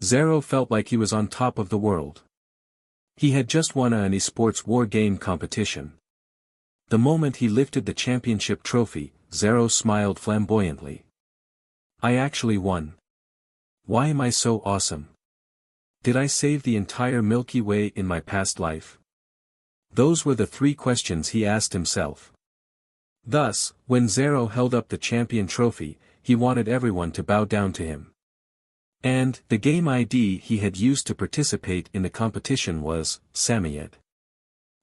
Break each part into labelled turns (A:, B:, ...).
A: Zero felt like he was on top of the world. He had just won an esports war game competition. The moment he lifted the championship trophy, Zero smiled flamboyantly. I actually won. Why am I so awesome? Did I save the entire Milky Way in my past life? Those were the three questions he asked himself. Thus, when Zero held up the champion trophy, he wanted everyone to bow down to him. And, the game ID he had used to participate in the competition was, Samyed.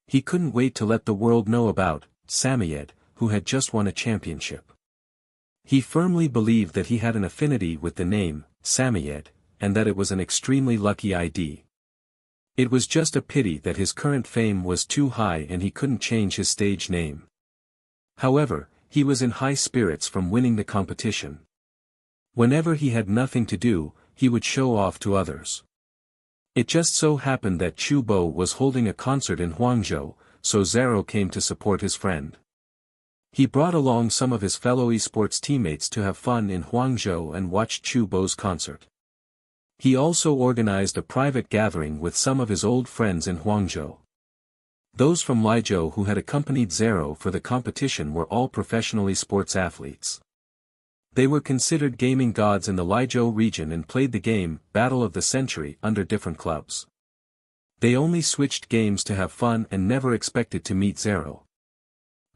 A: He couldn't wait to let the world know about, Samyed, who had just won a championship. He firmly believed that he had an affinity with the name, Samyed, and that it was an extremely lucky ID. It was just a pity that his current fame was too high and he couldn't change his stage name. However, he was in high spirits from winning the competition. Whenever he had nothing to do, he would show off to others. It just so happened that Chu Bo was holding a concert in Huangzhou, so Zero came to support his friend. He brought along some of his fellow esports teammates to have fun in Huangzhou and watch Chu Bo's concert. He also organized a private gathering with some of his old friends in Huangzhou. Those from Liuzhou who had accompanied Zero for the competition were all professional esports athletes. They were considered gaming gods in the Liuzhou region and played the game, Battle of the Century, under different clubs. They only switched games to have fun and never expected to meet Zero.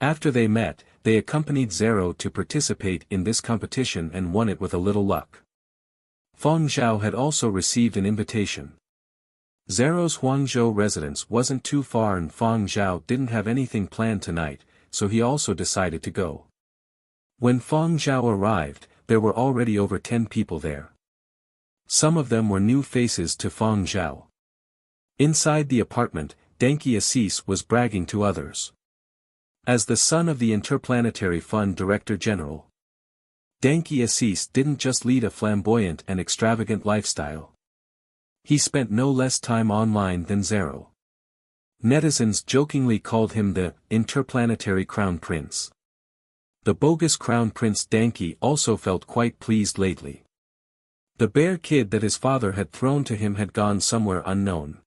A: After they met, they accompanied Zero to participate in this competition and won it with a little luck. Fang Zhao had also received an invitation. Zero's Huangzhou residence wasn't too far and Fang Zhao didn't have anything planned tonight, so he also decided to go. When Fang Zhao arrived, there were already over 10 people there. Some of them were new faces to Fang Zhao. Inside the apartment, Denki Assis was bragging to others. As the son of the Interplanetary Fund Director General, Denki Assis didn't just lead a flamboyant and extravagant lifestyle. He spent no less time online than Zero. Netizens jokingly called him the Interplanetary Crown Prince. The bogus Crown Prince Denki also felt quite pleased lately. The bear kid that his father had thrown to him had gone somewhere unknown.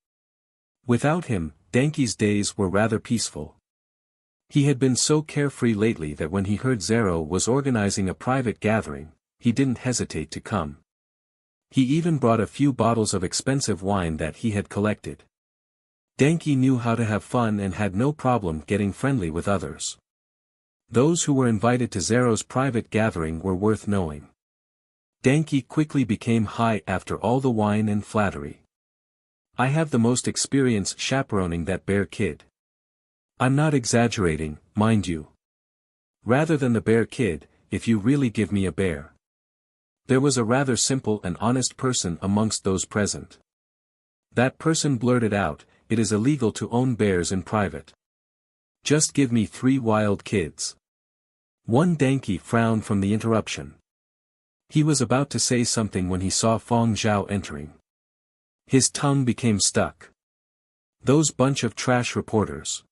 A: Without him, Denki's days were rather peaceful. He had been so carefree lately that when he heard Zero was organizing a private gathering, he didn't hesitate to come. He even brought a few bottles of expensive wine that he had collected. Denki knew how to have fun and had no problem getting friendly with others. Those who were invited to Zero's private gathering were worth knowing. Denki quickly became high after all the wine and flattery. I have the most experience chaperoning that bear kid. I'm not exaggerating, mind you. Rather than the bear kid, if you really give me a bear. There was a rather simple and honest person amongst those present. That person blurted out, "It is illegal to own bears in private. Just give me 3 wild kids." One Denki frowned from the interruption. He was about to say something when he saw Fang Zhao entering. His tongue became stuck. Those bunch of trash reporters.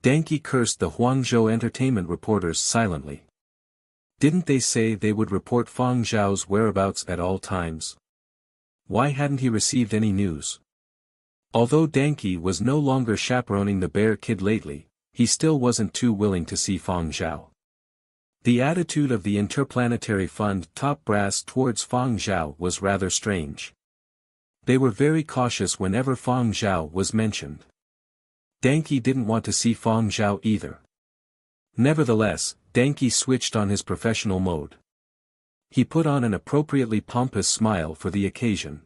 A: Denki cursed the Huangzhou entertainment reporters silently. Didn't they say they would report Fang Zhao's whereabouts at all times? Why hadn't he received any news? Although Denki was no longer chaperoning the bear kid lately, he still wasn't too willing to see Fang Zhao. The attitude of the Interplanetary Fund top brass towards Fang Zhao was rather strange. They were very cautious whenever Fang Zhao was mentioned. Denki didn't want to see Fang Zhao either. Nevertheless, Denki switched on his professional mode. He put on an appropriately pompous smile for the occasion.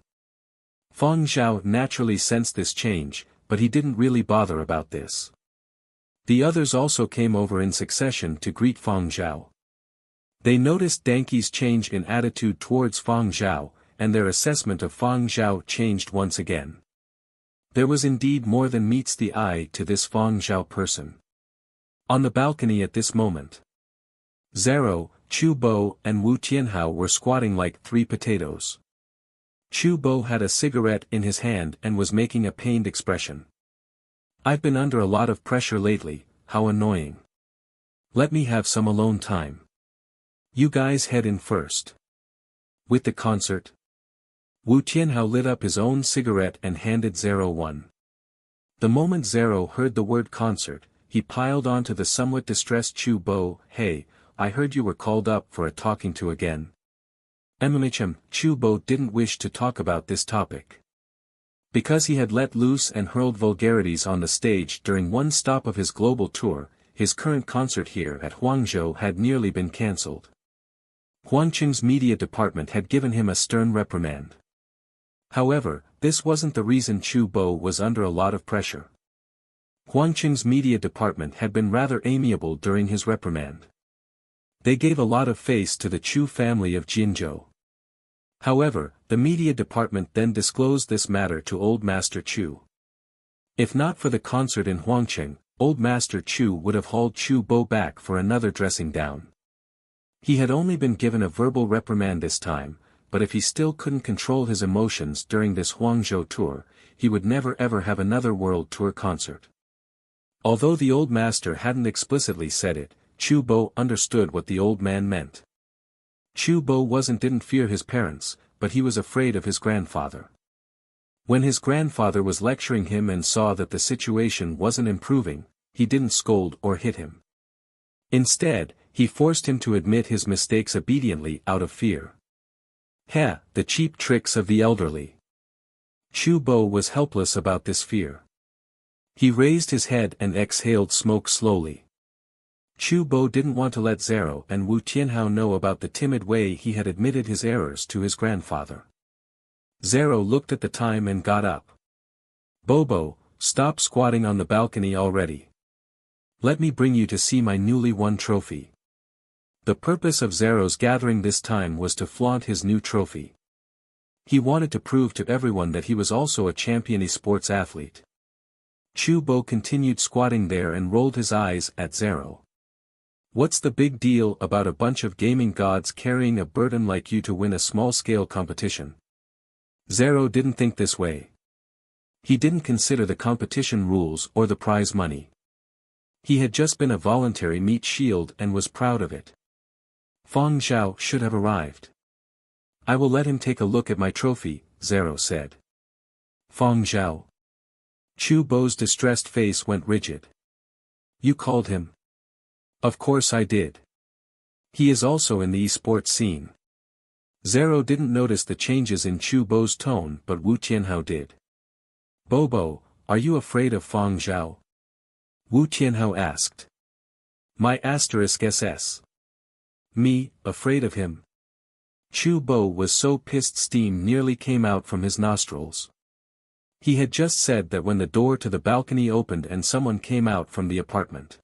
A: Fang Zhao naturally sensed this change, but he didn't really bother about this. The others also came over in succession to greet Fang Zhao. They noticed Denki's change in attitude towards Fang Zhao, and their assessment of Fang Zhao changed once again. There was indeed more than meets the eye to this Fang Zhao person. On the balcony at this moment, Zero, Chu Bo and Wu Tianhao were squatting like 3 potatoes. Chu Bo had a cigarette in his hand and was making a pained expression. "I've been under a lot of pressure lately, how annoying. Let me have some alone time. You guys head in first." "With the concert?" Wu Tianhao lit up his own cigarette and handed Zero one. The moment Zero heard the word concert, he piled onto the somewhat distressed Chu Bo. Hey, I heard you were called up for a talking to again. Chu Bo didn't wish to talk about this topic. Because he had let loose and hurled vulgarities on the stage during one stop of his global tour, his current concert here at Huangzhou had nearly been cancelled. Huangqing's media department had given him a stern reprimand. However, this wasn't the reason Chu Bo was under a lot of pressure. Huangqing's media department had been rather amiable during his reprimand. They gave a lot of face to the Chu family of Jinzhou. However, the media department then disclosed this matter to Old Master Chu. If not for the concert in Huangqing, Old Master Chu would have hauled Chu Bo back for another dressing down. He had only been given a verbal reprimand this time, but if he still couldn't control his emotions during this Huangzhou tour, he would never ever have another world tour concert. Although the old master hadn't explicitly said it, Chu Bo understood what the old man meant. Chu Bo didn't fear his parents, but he was afraid of his grandfather. When his grandfather was lecturing him and saw that the situation wasn't improving, he didn't scold or hit him. Instead, he forced him to admit his mistakes obediently out of fear. The cheap tricks of the elderly. Chu Bo was helpless about this fear. He raised his head and exhaled smoke slowly. Chu Bo didn't want to let Zero and Wu Tianhao know about the timid way he had admitted his errors to his grandfather. Zero looked at the time and got up. Bobo, stop squatting on the balcony already. Let me bring you to see my newly won trophy. The purpose of Zero's gathering this time was to flaunt his new trophy. He wanted to prove to everyone that he was also a champion esports athlete. Chu Bo continued squatting there and rolled his eyes at Zero. What's the big deal about a bunch of gaming gods carrying a burden like you to win a small-scale competition? Zero didn't think this way. He didn't consider the competition rules or the prize money. He had just been a voluntary meat shield and was proud of it. Fang Zhao should have arrived. I will let him take a look at my trophy, Zero said. Fang Zhao. Chu Bo's distressed face went rigid. You called him? Of course I did. He is also in the esports scene. Zero didn't notice the changes in Chu Bo's tone but Wu Tianhao did. Bobo, are you afraid of Fang Zhao? Wu Tianhao asked. My *SS. Me, afraid of him? Chu Bo was so pissed steam nearly came out from his nostrils. He had just said that when the door to the balcony opened and someone came out from the apartment.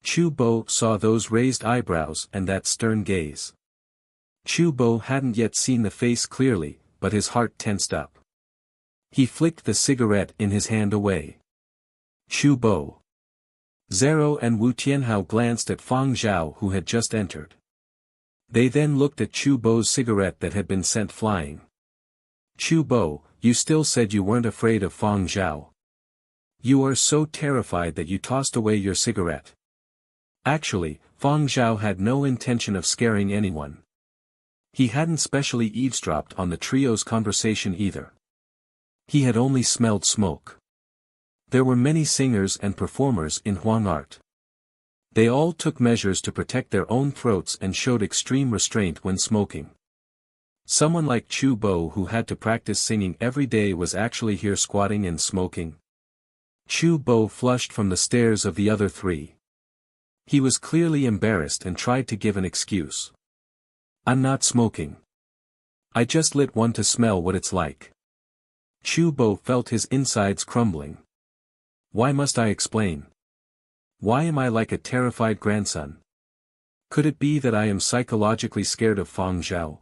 A: Chu Bo saw those raised eyebrows and that stern gaze. Chu Bo hadn't yet seen the face clearly, but his heart tensed up. He flicked the cigarette in his hand away. Chu Bo. Zero and Wu Tianhao glanced at Fang Zhao who had just entered. They then looked at Chu Bo's cigarette that had been sent flying. Chu Bo, you still said you weren't afraid of Fang Zhao. You are so terrified that you tossed away your cigarette. Actually, Fang Zhao had no intention of scaring anyone. He hadn't specially eavesdropped on the trio's conversation either. He had only smelled smoke. There were many singers and performers in Huang art. They all took measures to protect their own throats and showed extreme restraint when smoking. Someone like Chu Bo who had to practice singing every day was actually here squatting and smoking. Chu Bo flushed from the stares of the other three. He was clearly embarrassed and tried to give an excuse. I'm not smoking. I just lit one to smell what it's like. Chu Bo felt his insides crumbling. Why must I explain? Why am I like a terrified grandson? Could it be that I am psychologically scared of Fang Zhao?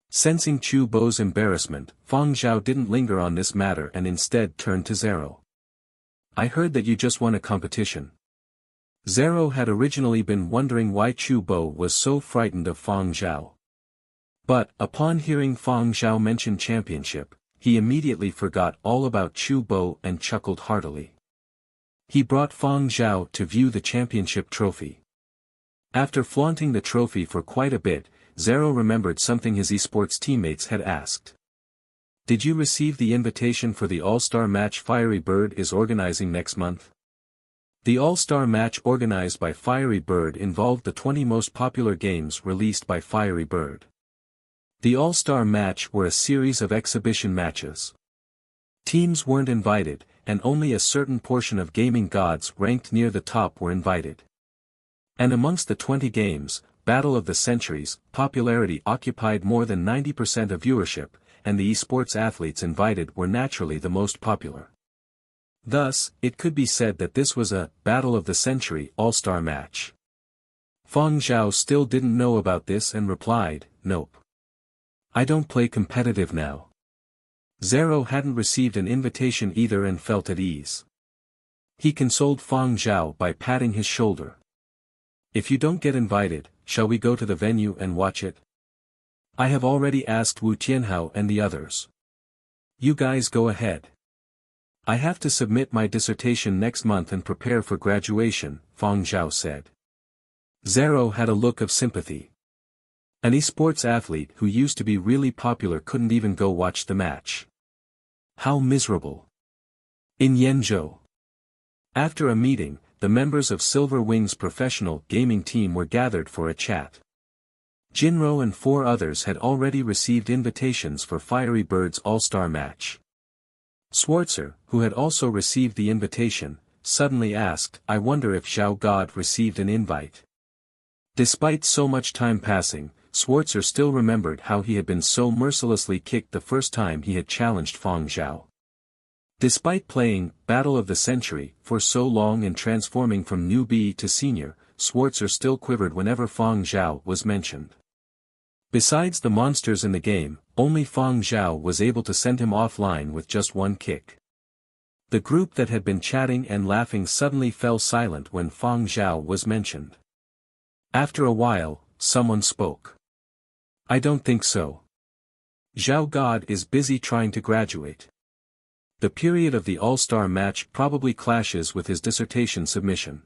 A: Sensing Chu Bo's embarrassment, Fang Zhao didn't linger on this matter and instead turned to Zero. I heard that you just won a competition. Zero had originally been wondering why Chu Bo was so frightened of Fang Zhao. But, upon hearing Fang Zhao mention championship, he immediately forgot all about Chu Bo and chuckled heartily. He brought Fang Zhao to view the championship trophy. After flaunting the trophy for quite a bit, Zero remembered something his esports teammates had asked. Did you receive the invitation for the All-Star match Fiery Bird is organizing next month? The All-Star match organized by Fiery Bird involved the 20 most popular games released by Fiery Bird. The All-Star match were a series of exhibition matches. Teams weren't invited, and only a certain portion of gaming gods ranked near the top were invited. And amongst the 20 games, Battle of the Centuries, popularity occupied more than 90% of viewership, and the esports athletes invited were naturally the most popular. Thus, it could be said that this was a Battle of the Century All-Star match. Fang Zhao still didn't know about this and replied, "Nope. I don't play competitive now." Zero hadn't received an invitation either and felt at ease. He consoled Fang Zhao by patting his shoulder. "If you don't get invited, shall we go to the venue and watch it? I have already asked Wu Tianhao and the others. You guys go ahead. I have to submit my dissertation next month and prepare for graduation," Fang Zhao said. Zero had a look of sympathy. An esports athlete who used to be really popular couldn't even go watch the match. How miserable. In Yenzhou. After a meeting, the members of Silver Wing's professional gaming team were gathered for a chat. Jinro and 4 others had already received invitations for Fiery Bird's All-Star match. Schwarzer, who had also received the invitation, suddenly asked, "I wonder if Zhao God received an invite." Despite so much time passing, Schwarzer still remembered how he had been so mercilessly kicked the first time he had challenged Fang Zhao. Despite playing Battle of the Century for so long and transforming from newbie to senior, Schwarzer still quivered whenever Fang Zhao was mentioned. Besides the monsters in the game, only Fang Zhao was able to send him offline with just one kick. The group that had been chatting and laughing suddenly fell silent when Fang Zhao was mentioned. After a while, someone spoke. "I don't think so. Zhao God is busy trying to graduate. The period of the All-Star match probably clashes with his dissertation submission.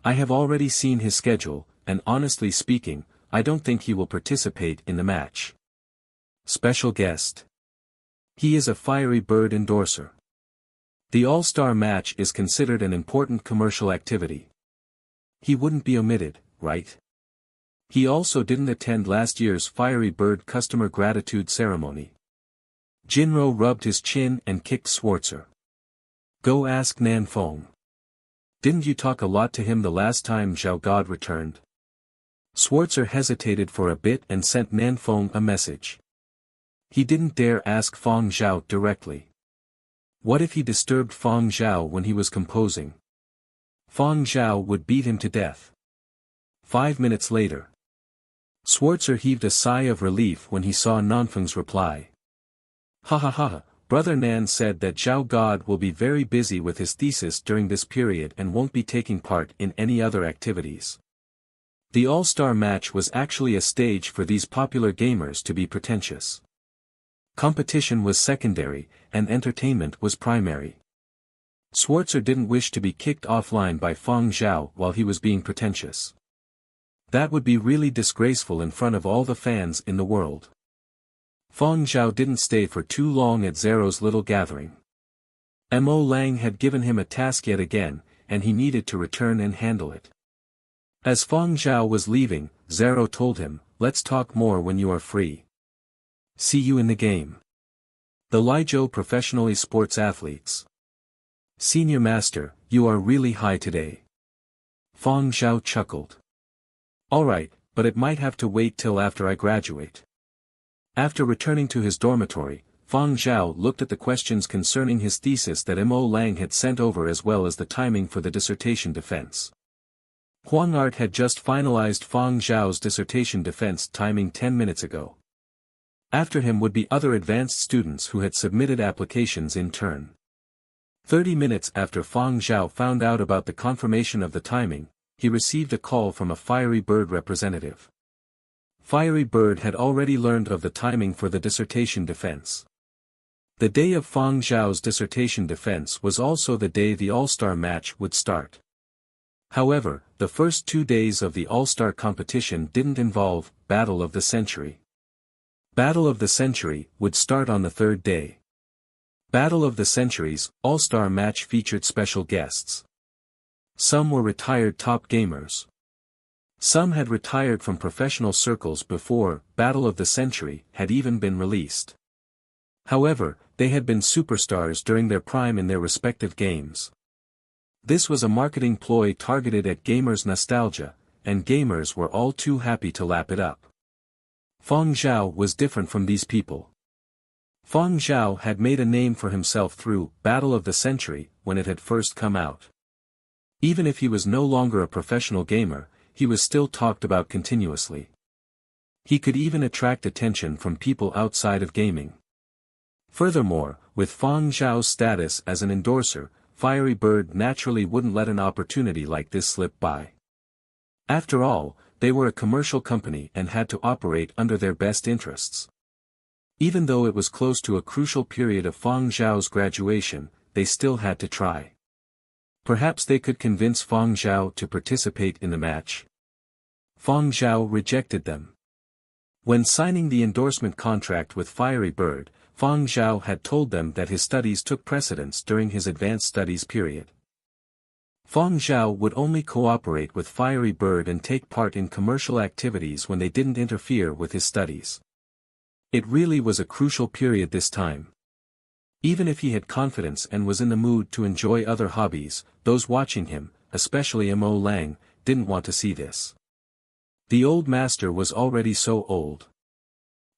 A: I have already seen his schedule, and honestly speaking, I don't think he will participate in the match. Special guest. He is a Fiery Bird endorser. The All-Star match is considered an important commercial activity. He wouldn't be omitted, right? He also didn't attend last year's Fiery Bird customer gratitude ceremony." Jinro rubbed his chin and kicked Schwarzer. "Go ask Nanfeng. Didn't you talk a lot to him the last time Zhao God returned?" Schwarzer hesitated for a bit and sent Nanfeng a message. He didn't dare ask Fang Zhao directly. What if he disturbed Fang Zhao when he was composing? Fang Zhao would beat him to death. 5 minutes later. Schwarzer heaved a sigh of relief when he saw Nanfeng's reply. "Ha ha ha, Brother Nan said that Zhao God will be very busy with his thesis during this period and won't be taking part in any other activities." The All-Star match was actually a stage for these popular gamers to be pretentious. Competition was secondary, and entertainment was primary. Schwarzer didn't wish to be kicked offline by Fang Zhao while he was being pretentious. That would be really disgraceful in front of all the fans in the world. Fang Zhao didn't stay for too long at Zero's little gathering. Mo Lang had given him a task yet again, and he needed to return and handle it. As Fang Zhao was leaving, Zero told him, "Let's talk more when you are free. See you in the game." The Liizhou professional esports athletes. "Senior Master, you are really high today." Fang Zhao chuckled. "Alright, but it might have to wait till after I graduate." After returning to his dormitory, Fang Zhao looked at the questions concerning his thesis that Mo Lang had sent over as well as the timing for the dissertation defense. Huang Art had just finalized Fang Zhao's dissertation defense timing 10 minutes ago. After him would be other advanced students who had submitted applications in turn. 30 minutes after Fang Zhao found out about the confirmation of the timing, he received a call from a Fiery Bird representative. Fiery Bird had already learned of the timing for the dissertation defense. The day of Fang Zhao's dissertation defense was also the day the All-Star match would start. However, the first 2 days of the All-Star competition didn't involve Battle of the Century. Battle of the Century would start on the third day. Battle of the Century's all-star match featured special guests. Some were retired top gamers. Some had retired from professional circles before Battle of the Century had even been released. However, they had been superstars during their prime in their respective games. This was a marketing ploy targeted at gamers' nostalgia, and gamers were all too happy to lap it up. Fang Zhao was different from these people. Fang Zhao had made a name for himself through Battle of the Century when it had first come out. Even if he was no longer a professional gamer, he was still talked about continuously. He could even attract attention from people outside of gaming. Furthermore, with Fang Zhao's status as an endorser, Fiery Bird naturally wouldn't let an opportunity like this slip by. After all, they were a commercial company and had to operate under their best interests. Even though it was close to a crucial period of Fang Zhao's graduation, they still had to try. Perhaps they could convince Fang Zhao to participate in the match. Fang Zhao rejected them. When signing the endorsement contract with Fiery Bird, Fang Zhao had told them that his studies took precedence during his advanced studies period. Fang Zhao would only cooperate with Fiery Bird and take part in commercial activities when they didn't interfere with his studies. It really was a crucial period this time. Even if he had confidence and was in the mood to enjoy other hobbies, those watching him, especially Mo Lang, didn't want to see this. The old master was already so old.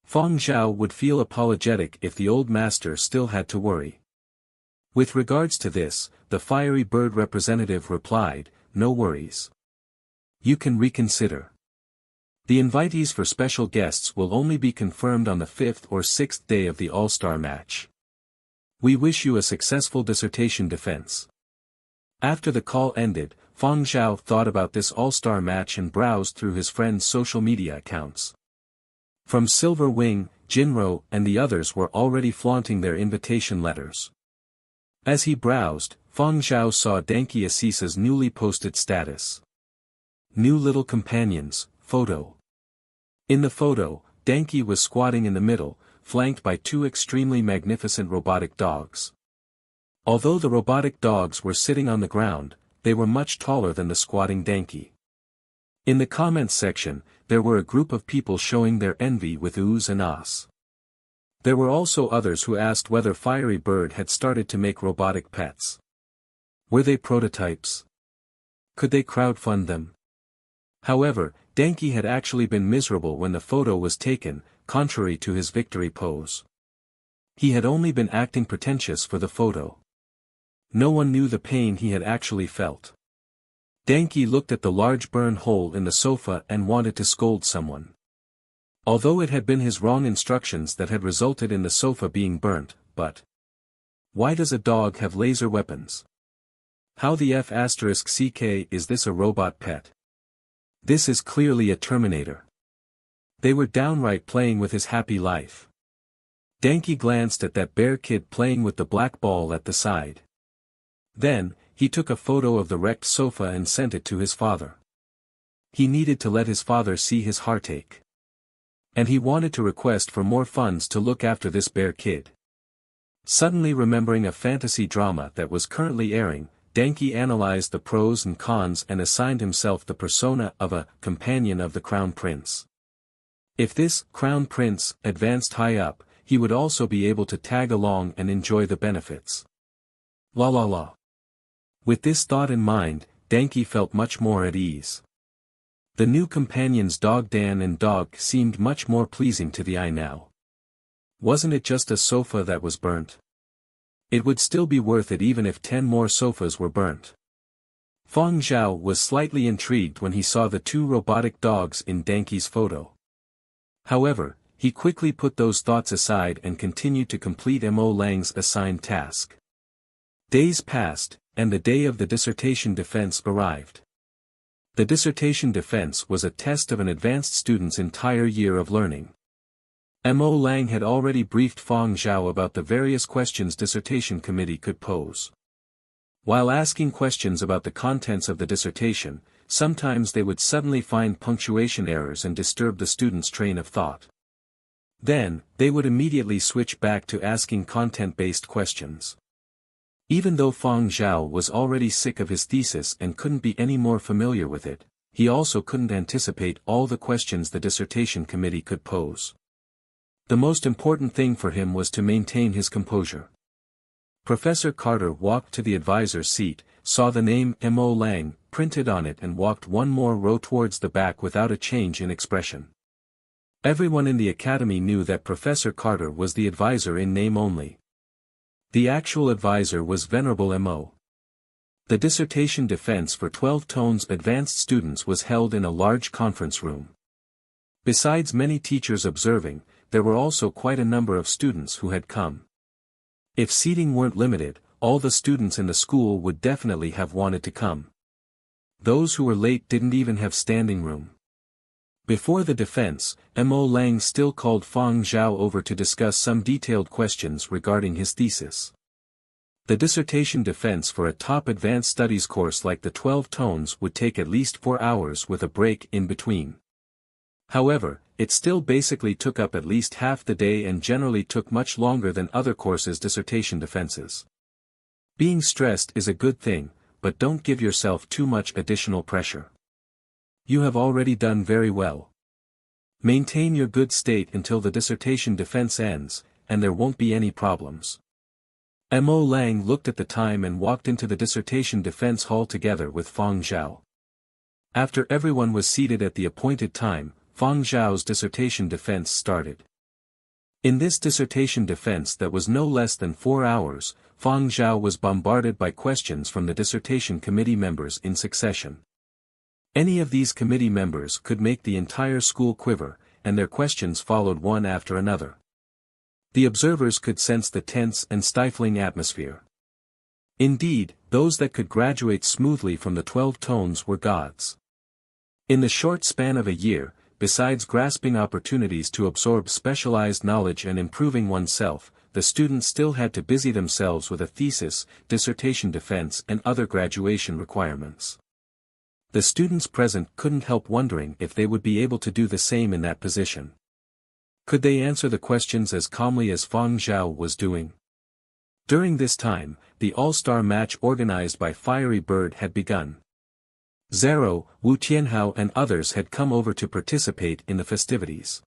A: Fang Zhao would feel apologetic if the old master still had to worry. With regards to this, the Fiery Bird representative replied, "No worries. You can reconsider. The invitees for special guests will only be confirmed on the 5th or 6th day of the All-Star match. We wish you a successful dissertation defense." After the call ended, Fang Zhao thought about this all-star match and browsed through his friends' social media accounts. From Silver Wing, Jinro and the others were already flaunting their invitation letters. As he browsed, Fang Zhao saw Danki Asisa's newly posted status. New Little Companions, photo. In the photo, Danki was squatting in the middle, flanked by two extremely magnificent robotic dogs. Although the robotic dogs were sitting on the ground, they were much taller than the squatting Danki. In the comments section, there were a group of people showing their envy with oohs and ahs. There were also others who asked whether Fiery Bird had started to make robotic pets. Were they prototypes? Could they crowdfund them? However, Danki had actually been miserable when the photo was taken, contrary to his victory pose. He had only been acting pretentious for the photo. No one knew the pain he had actually felt. Danki looked at the large burn hole in the sofa and wanted to scold someone. Although it had been his wrong instructions that had resulted in the sofa being burnt, but why does a dog have laser weapons? How the F***ck is this a robot pet? This is clearly a Terminator. They were downright playing with his happy life. Danki glanced at that bear kid playing with the black ball at the side. Then, he took a photo of the wrecked sofa and sent it to his father. He needed to let his father see his heartache. And he wanted to request for more funds to look after this bear kid. Suddenly remembering a fantasy drama that was currently airing, Danki analyzed the pros and cons and assigned himself the persona of a companion of the Crown Prince. If this Crown Prince advanced high up, he would also be able to tag along and enjoy the benefits. La la la. With this thought in mind, Danki felt much more at ease. The new companions Dog Dan and Dog seemed much more pleasing to the eye now. Wasn't it just a sofa that was burnt? It would still be worth it even if 10 more sofas were burnt. Fang Zhao was slightly intrigued when he saw the two robotic dogs in Danki's photo. However, he quickly put those thoughts aside and continued to complete Mo Lang's assigned task. Days passed, and the day of the dissertation defense arrived. The dissertation defense was a test of an advanced student's entire year of learning. Mo Lang had already briefed Fang Zhao about the various questions dissertation committee could pose. While asking questions about the contents of the dissertation, sometimes they would suddenly find punctuation errors and disturb the student's train of thought. Then, they would immediately switch back to asking content-based questions. Even though Fang Zhao was already sick of his thesis and couldn't be any more familiar with it, he also couldn't anticipate all the questions the dissertation committee could pose. The most important thing for him was to maintain his composure. Professor Carter walked to the advisor's seat, saw the name Mo Lang printed on it and walked one more row towards the back without a change in expression. Everyone in the academy knew that Professor Carter was the advisor in name only. The actual advisor was Venerable Mo. The dissertation defense for 12 tones advanced students was held in a large conference room. Besides many teachers observing, there were also quite a number of students who had come. If seating weren't limited, all the students in the school would definitely have wanted to come. Those who were late didn't even have standing room. Before the defense, Mo Lang still called Fang Zhao over to discuss some detailed questions regarding his thesis. The dissertation defense for a top advanced studies course like the 12 tones would take at least 4 hours with a break in between. However, it still basically took up at least half the day and generally took much longer than other courses' dissertation defenses. Being stressed is a good thing, but don't give yourself too much additional pressure. You have already done very well. Maintain your good state until the dissertation defense ends, and there won't be any problems. Mo Lang looked at the time and walked into the dissertation defense hall together with Fang Zhao. After everyone was seated at the appointed time, Fang Zhao's dissertation defense started. In this dissertation defense that was no less than 4 hours, Fang Zhao was bombarded by questions from the dissertation committee members in succession. Any of these committee members could make the entire school quiver, and their questions followed one after another. The observers could sense the tense and stifling atmosphere. Indeed, those that could graduate smoothly from the 12 tones were gods. In the short span of a year, besides grasping opportunities to absorb specialized knowledge and improving oneself, the students still had to busy themselves with a thesis, dissertation defense and other graduation requirements. The students present couldn't help wondering if they would be able to do the same in that position. Could they answer the questions as calmly as Fang Zhao was doing? During this time, the all-star match organized by Fiery Bird had begun. Zero, Wu Tianhao and others had come over to participate in the festivities.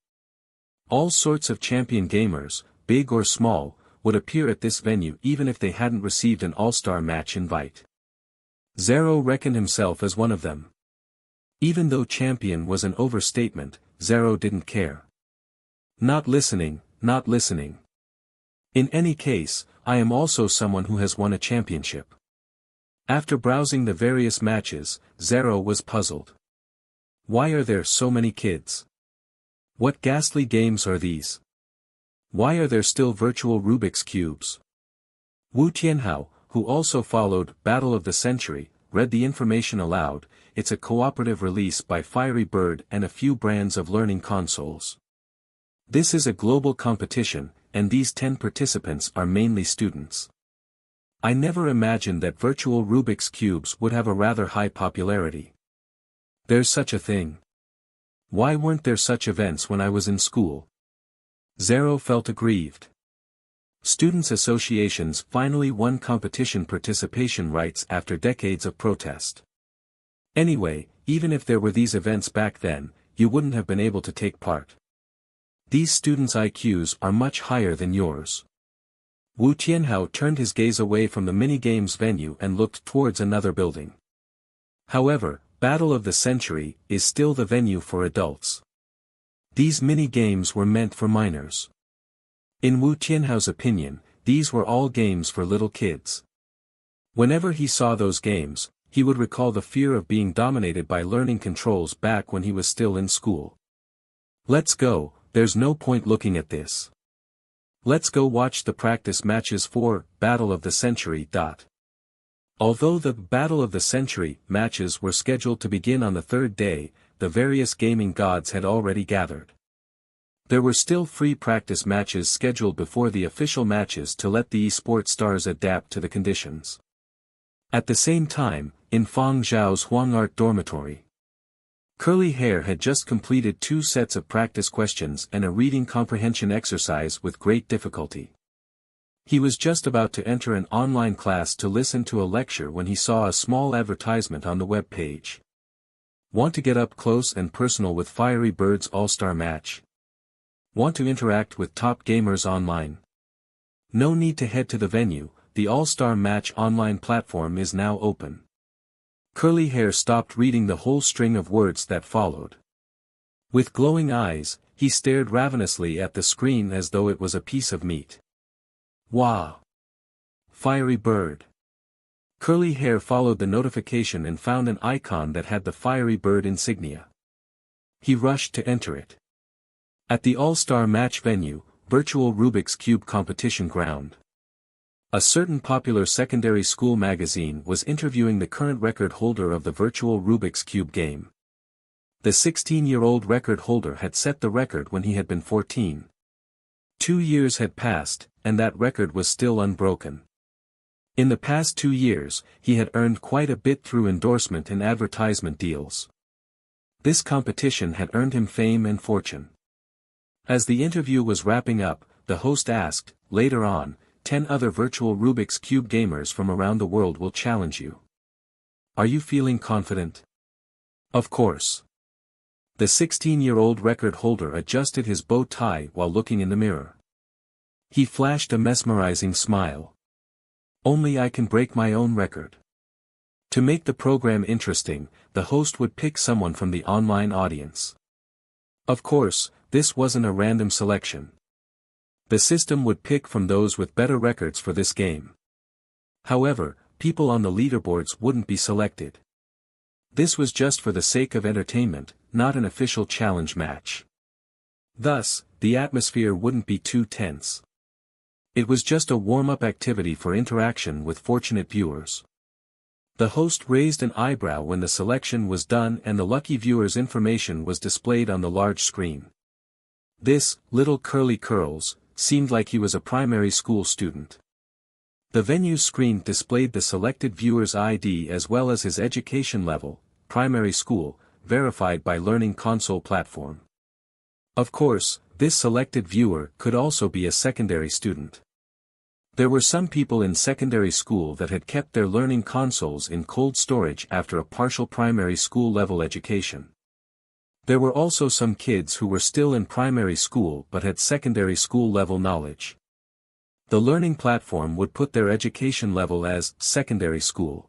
A: All sorts of champion gamers, big or small, would appear at this venue even if they hadn't received an all-star match invite. Zero reckoned himself as one of them. Even though champion was an overstatement, Zero didn't care. Not listening, not listening. In any case, I am also someone who has won a championship. After browsing the various matches, Zero was puzzled. Why are there so many kids? What ghastly games are these? Why are there still virtual Rubik's Cubes? Wu Tianhao, who also followed Battle of the Century, read the information aloud. It's a cooperative release by Fiery Bird and a few brands of learning consoles. This is a global competition, and these 10 participants are mainly students. I never imagined that virtual Rubik's Cubes would have a rather high popularity. There's such a thing. Why weren't there such events when I was in school? Zero felt aggrieved. Students' associations finally won competition participation rights after decades of protest. Anyway, even if there were these events back then, you wouldn't have been able to take part. These students' IQs are much higher than yours. Wu Tianhao turned his gaze away from the mini-games venue and looked towards another building. However, Battle of the Century is still the venue for adults. These mini-games were meant for minors. In Wu Tianhao's opinion, these were all games for little kids. Whenever he saw those games, he would recall the fear of being dominated by learning controls back when he was still in school. Let's go, there's no point looking at this. Let's go watch the practice matches for Battle of the Century. Although the Battle of the Century matches were scheduled to begin on the third day, the various gaming gods had already gathered. There were still free practice matches scheduled before the official matches to let the esports stars adapt to the conditions. At the same time, in Fang Zhao's Huangart dormitory, Curly Hair had just completed 2 sets of practice questions and a reading comprehension exercise with great difficulty. He was just about to enter an online class to listen to a lecture when he saw a small advertisement on the web page. Want to get up close and personal with Fiery Bird's All-Star Match? Want to interact with top gamers online? No need to head to the venue, the All-Star Match online platform is now open. Curly Hair stopped reading the whole string of words that followed. With glowing eyes, he stared ravenously at the screen as though it was a piece of meat. Wow! Fiery Bird. Curly Hair followed the notification and found an icon that had the Fiery Bird insignia. He rushed to enter it. At the All-Star Match venue, virtual Rubik's Cube competition ground. A certain popular secondary school magazine was interviewing the current record holder of the virtual Rubik's Cube game. The 16-year-old record holder had set the record when he had been 14. 2 years had passed, and that record was still unbroken. In the past 2 years, he had earned quite a bit through endorsement and advertisement deals. This competition had earned him fame and fortune. As the interview was wrapping up, the host asked, later on, 10 other virtual Rubik's Cube gamers from around the world will challenge you. Are you feeling confident? Of course. The 16-year-old record holder adjusted his bow tie while looking in the mirror. He flashed a mesmerizing smile. Only I can break my own record. To make the program interesting, the host would pick someone from the online audience. Of course, this wasn't a random selection. The system would pick from those with better records for this game. However, people on the leaderboards wouldn't be selected. This was just for the sake of entertainment, not an official challenge match. Thus, the atmosphere wouldn't be too tense. It was just a warm-up activity for interaction with fortunate viewers. The host raised an eyebrow when the selection was done and the lucky viewer's information was displayed on the large screen. This, little Curly Curls, seemed like he was a primary school student. The venue's screen displayed the selected viewer's ID as well as his education level, primary school, verified by Learning Console platform. Of course, this selected viewer could also be a secondary student. There were some people in secondary school that had kept their learning consoles in cold storage after a partial primary school level education. There were also some kids who were still in primary school but had secondary school level knowledge. The learning platform would put their education level as secondary school.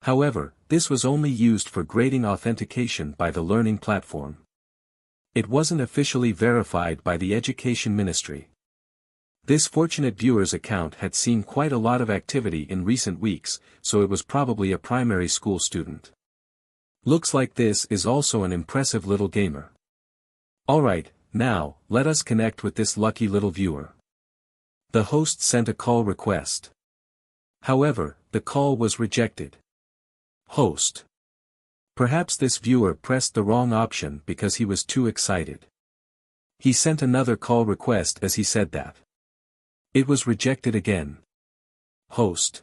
A: However, this was only used for grading authentication by the learning platform. It wasn't officially verified by the Education Ministry. This fortunate viewer's account had seen quite a lot of activity in recent weeks, so it was probably a primary school student. Looks like this is also an impressive little gamer. Alright, now, let us connect with this lucky little viewer. The host sent a call request. However, the call was rejected. Host. Perhaps this viewer pressed the wrong option because he was too excited. He sent another call request as he said that. It was rejected again. Host.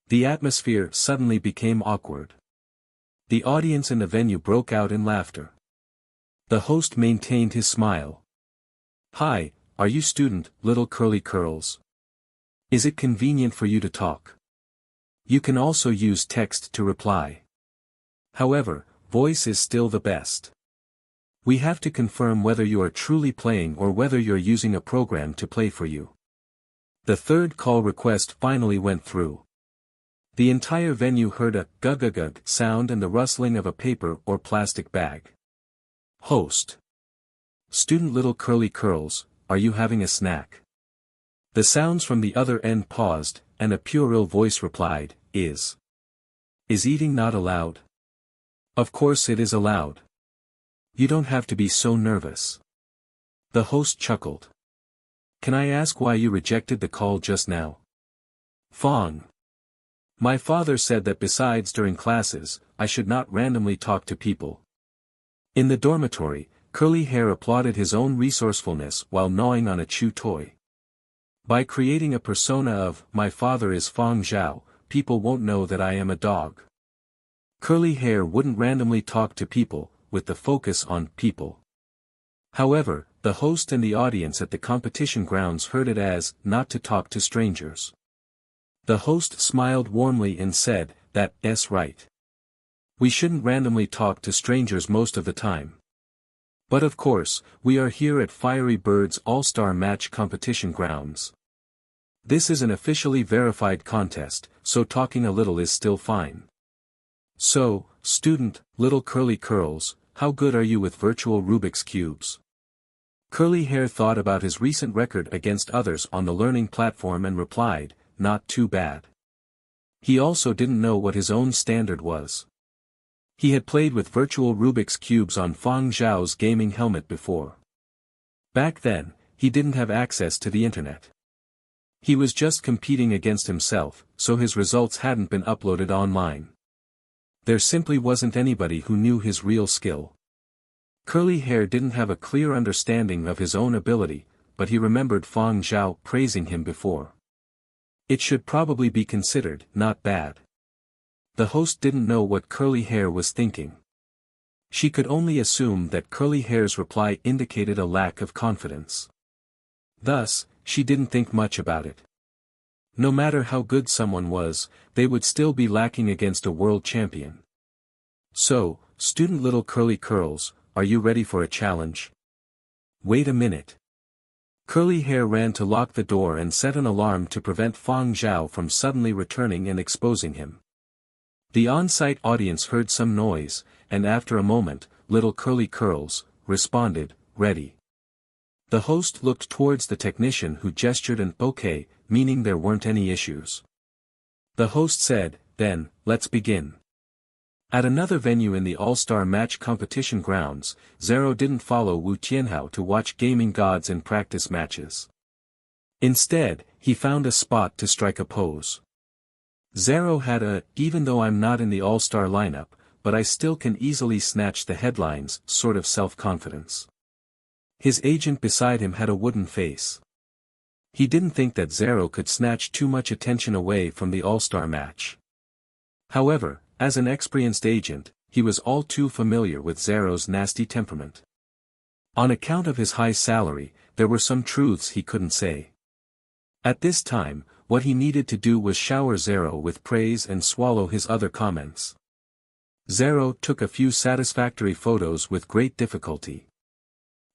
A: The atmosphere suddenly became awkward. The audience in the venue broke out in laughter. The host maintained his smile. Hi, are you student, little Curly Curls? Is it convenient for you to talk? You can also use text to reply. However, voice is still the best. We have to confirm whether you are truly playing or whether you're using a program to play for you. The third call request finally went through. The entire venue heard a gug sound and the rustling of a paper or plastic bag. Host. Student little Curly Curls, are you having a snack? The sounds from the other end paused, and a puerile voice replied, Is eating not allowed? Of course it is allowed. You don't have to be so nervous. The host chuckled. Can I ask why you rejected the call just now? Fang. My father said that besides during classes, I should not randomly talk to people. In the dormitory, Curly Hair applauded his own resourcefulness while gnawing on a chew toy. By creating a persona of, my father is Fang Zhao, people won't know that I am a dog. Curly hair wouldn't randomly talk to people, with the focus on people. However, the host and the audience at the competition grounds heard it as, not to talk to strangers. The host smiled warmly and said, "That's right. We shouldn't randomly talk to strangers most of the time. But of course, we are here at Fiery Bird's All-Star Match competition grounds. This is an officially verified contest, so talking a little is still fine. So, student, little curly curls, how good are you with virtual Rubik's Cubes?" Curly hair thought about his recent record against others on the learning platform and replied, "Not too bad." He also didn't know what his own standard was. He had played with virtual Rubik's Cubes on Fang Zhao's gaming helmet before. Back then, he didn't have access to the internet. He was just competing against himself, so his results hadn't been uploaded online. There simply wasn't anybody who knew his real skill. Curly hair didn't have a clear understanding of his own ability, but he remembered Fang Zhao praising him before. It should probably be considered not bad. The host didn't know what curly hair was thinking. She could only assume that curly hair's reply indicated a lack of confidence. Thus, she didn't think much about it. No matter how good someone was, they would still be lacking against a world champion. So, student little curly curls, are you ready for a challenge? Wait a minute. Curly hair ran to lock the door and set an alarm to prevent Fang Zhao from suddenly returning and exposing him. The on-site audience heard some noise, and after a moment, little curly curls responded, "Ready." The host looked towards the technician who gestured an "okay," meaning there weren't any issues. The host said, "Then, let's begin." At another venue in the All-Star Match competition grounds, Zero didn't follow Wu Tianhao to watch gaming gods in practice matches. Instead, he found a spot to strike a pose. Zero had "even though I'm not in the All-Star lineup, but I still can easily snatch the headlines" sort of self-confidence. His agent beside him had a wooden face. He didn't think that Zero could snatch too much attention away from the All-Star match. However, as an experienced agent, he was all too familiar with Zero's nasty temperament. On account of his high salary, there were some truths he couldn't say. At this time, what he needed to do was shower Zero with praise and swallow his other comments. Zero took a few satisfactory photos with great difficulty.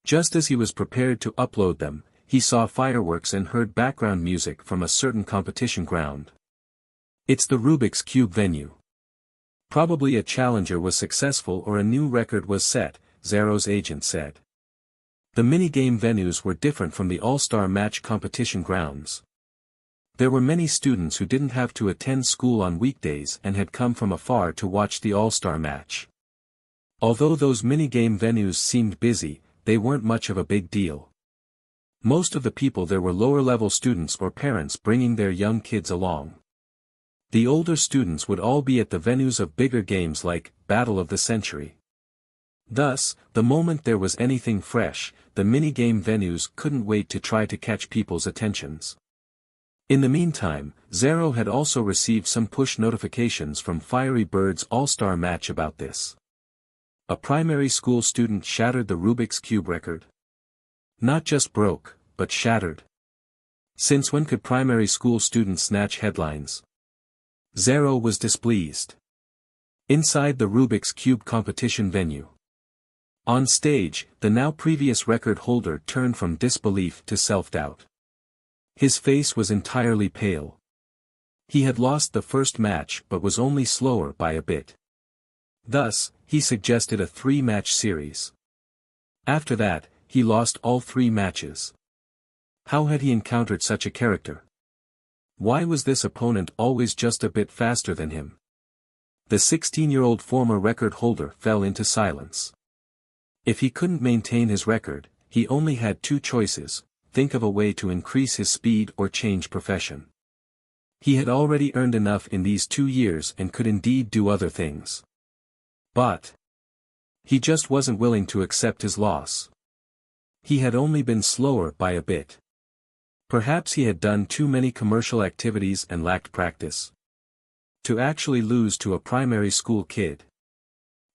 A: Just as he was prepared to upload them, he saw fireworks and heard background music from a certain competition ground. "It's the Rubik's Cube venue. Probably a challenger was successful or a new record was set," Zero's agent said. The minigame venues were different from the All-Star Match competition grounds. There were many students who didn't have to attend school on weekdays and had come from afar to watch the All-Star Match. Although those minigame venues seemed busy, they weren't much of a big deal. Most of the people there were lower-level students or parents bringing their young kids along. The older students would all be at the venues of bigger games like Battle of the Century. Thus, the moment there was anything fresh, the minigame venues couldn't wait to try to catch people's attentions. In the meantime, Zero had also received some push notifications from Fiery Bird's All-Star Match about this. A primary school student shattered the Rubik's Cube record. Not just broke, but shattered. Since when could primary school students snatch headlines? Zero was displeased. Inside the Rubik's Cube competition venue. On stage, the now previous record holder turned from disbelief to self-doubt. His face was entirely pale. He had lost the first match but was only slower by a bit. Thus, he suggested a 3-match series. After that, he lost all 3 matches. How had he encountered such a character? Why was this opponent always just a bit faster than him? The 16-year-old former record holder fell into silence. If he couldn't maintain his record, he only had 2 choices: think of a way to increase his speed or change profession. He had already earned enough in these 2 years and could indeed do other things. But he just wasn't willing to accept his loss. He had only been slower by a bit. Perhaps he had done too many commercial activities and lacked practice. To actually lose to a primary school kid.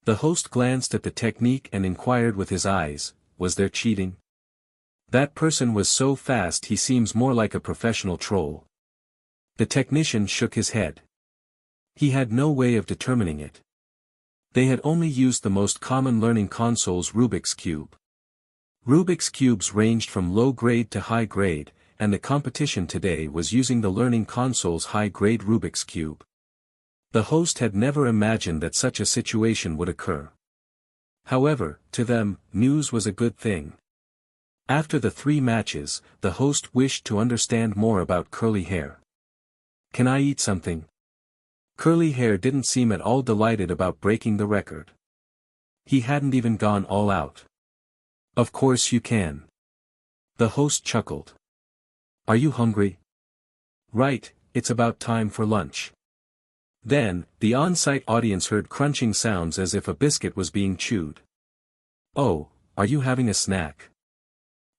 A: The host glanced at the technique and inquired with his eyes, was there cheating? That person was so fast he seems more like a professional troll. The technician shook his head. He had no way of determining it. They had only used the most common learning console's Rubik's Cube. Rubik's Cubes ranged from low grade to high grade, and the competition today was using the learning console's high-grade Rubik's Cube. The host had never imagined that such a situation would occur. However, to them, news was a good thing. After the 3 matches, the host wished to understand more about Curly Hair. Can I eat something? Curly Hair didn't seem at all delighted about breaking the record. He hadn't even gone all out. Of course you can. The host chuckled. Are you hungry? Right, it's about time for lunch. Then, the on-site audience heard crunching sounds as if a biscuit was being chewed. Oh, are you having a snack?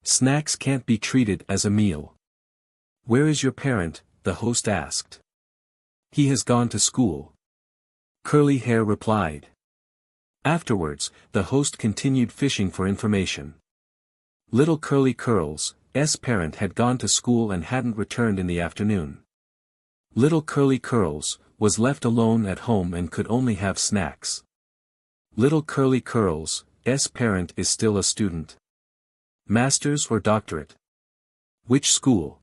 A: Snacks can't be treated as a meal. Where is your parent? The host asked. He has gone to school. Curly Hair replied. Afterwards, the host continued fishing for information. Little Curly Curl's parent had gone to school and hadn't returned in the afternoon. Little Curly Curl's was left alone at home and could only have snacks. Little Curly Curl's parent is still a student. Master's or doctorate? Which school?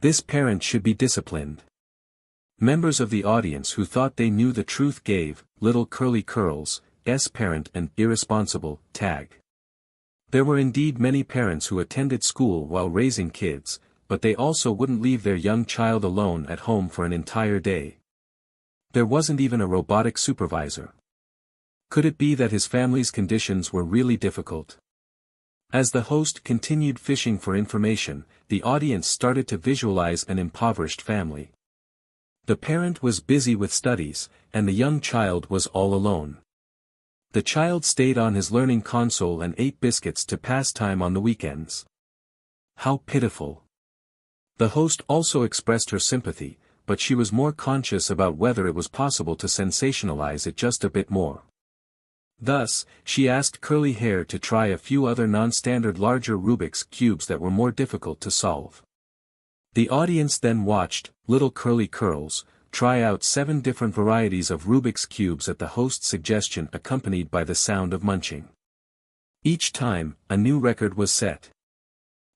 A: This parent should be disciplined. Members of the audience who thought they knew the truth gave Little Curly Curl's parent an irresponsible tag. There were indeed many parents who attended school while raising kids, but they also wouldn't leave their young child alone at home for an entire day. There wasn't even a robotic supervisor. Could it be that his family's conditions were really difficult? As the host continued fishing for information, the audience started to visualize an impoverished family. The parent was busy with studies, and the young child was all alone. The child stayed on his learning console and ate biscuits to pass time on the weekends. How pitiful. The host also expressed her sympathy, but she was more conscious about whether it was possible to sensationalize it just a bit more. Thus, she asked Curly Hair to try a few other non-standard larger Rubik's Cubes that were more difficult to solve. The audience then watched Little Curly Curls try out 7 different varieties of Rubik's Cubes at the host's suggestion, accompanied by the sound of munching. Each time, a new record was set.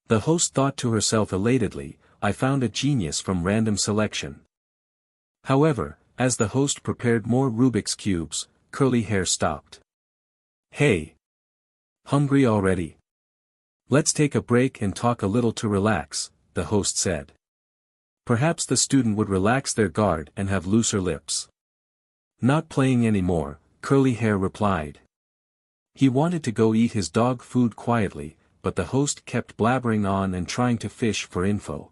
A: The host thought to herself elatedly, I found a genius from random selection. However, as the host prepared more Rubik's Cubes, Curly Hair stopped. Hey! Hungry already? Let's take a break and talk a little to relax, the host said. Perhaps the student would relax their guard and have looser lips. Not playing anymore, Curly Hair replied. He wanted to go eat his dog food quietly, but the host kept blabbering on and trying to fish for info.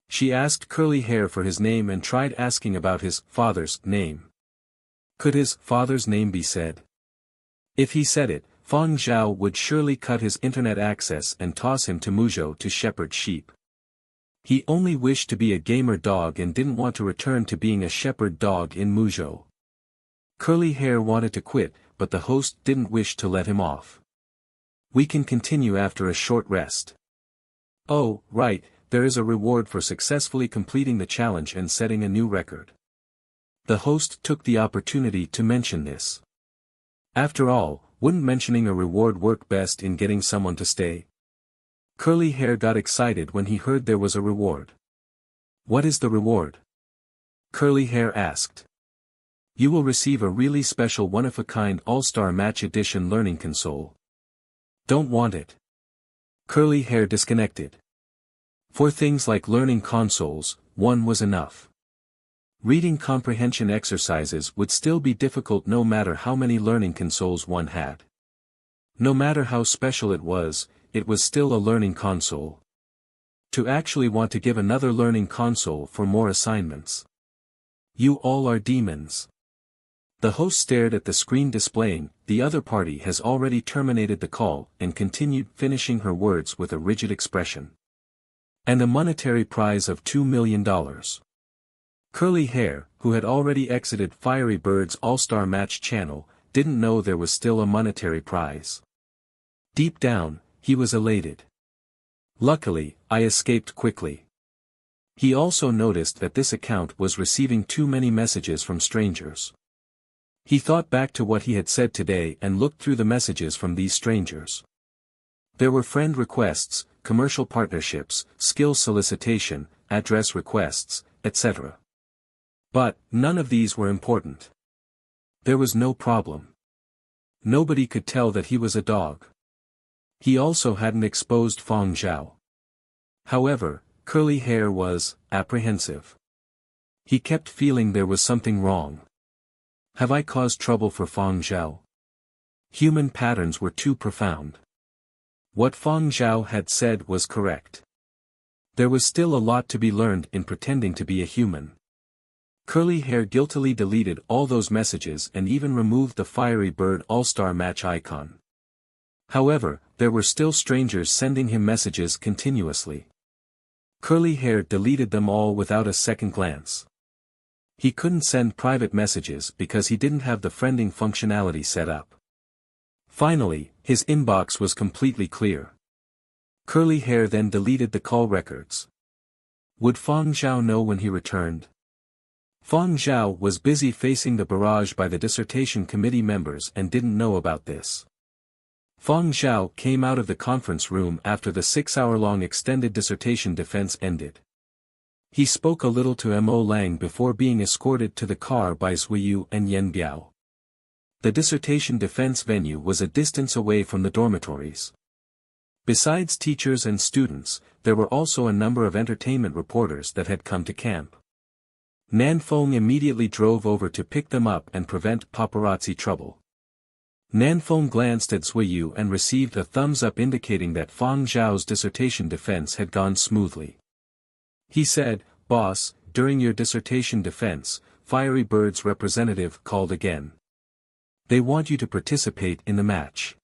A: She asked Curly Hair for his name and tried asking about his father's name. Could his father's name be said? If he said it, Fang Zhao would surely cut his internet access and toss him to Muzhou to shepherd sheep. He only wished to be a gamer dog and didn't want to return to being a shepherd dog in Muzhou. Curly Hair wanted to quit, but the host didn't wish to let him off. We can continue after a short rest. Oh, right, there is a reward for successfully completing the challenge and setting a new record. The host took the opportunity to mention this. After all, wouldn't mentioning a reward work best in getting someone to stay? Curly Hair got excited when he heard there was a reward. What is the reward? Curly Hair asked. You will receive a really special one-of-a-kind All-Star Match Edition learning console. Don't want it. Curly Hair disconnected. For things like learning consoles, one was enough. Reading comprehension exercises would still be difficult no matter how many learning consoles one had. No matter how special it was still a learning console. To actually want to give another learning console for more assignments. You all are demons. The host stared at the screen displaying, the other party has already terminated the call, and continued finishing her words with a rigid expression. And a monetary prize of $2 million. Curly Hair, who had already exited Fiery Bird's All-Star Match channel, didn't know there was still a monetary prize. Deep down, he was elated. Luckily, I escaped quickly. He also noticed that this account was receiving too many messages from strangers. He thought back to what he had said today and looked through the messages from these strangers. There were friend requests, commercial partnerships, skills solicitation, address requests, etc. But, none of these were important. There was no problem. Nobody could tell that he was a dog. He also hadn't exposed Fang Zhao. However, Curly Hair was apprehensive. He kept feeling there was something wrong. Have I caused trouble for Fang Zhao? Human patterns were too profound. What Fang Zhao had said was correct. There was still a lot to be learned in pretending to be a human. Curly Hair guiltily deleted all those messages and even removed the Fiery Bird All-Star Match icon. However, there were still strangers sending him messages continuously. Curly Hair deleted them all without a second glance. He couldn't send private messages because he didn't have the friending functionality set up. Finally, his inbox was completely clear. Curly Hair then deleted the call records. Would Fang Zhao know when he returned? Fang Zhao was busy facing the barrage by the dissertation committee members and didn't know about this. Fang Zhao came out of the conference room after the 6-hour-long extended dissertation defense ended. He spoke a little to Mo Lang before being escorted to the car by Zuiyu and Yen Biao. The dissertation defense venue was a distance away from the dormitories. Besides teachers and students, there were also a number of entertainment reporters that had come to camp. Nanfeng immediately drove over to pick them up and prevent paparazzi trouble. Nanfeng glanced at Zuiyu and received a thumbs-up indicating that Fang Zhao's dissertation defense had gone smoothly. He said, "Boss, during your dissertation defense, Fiery Bird's representative called again. They want you to participate in the match."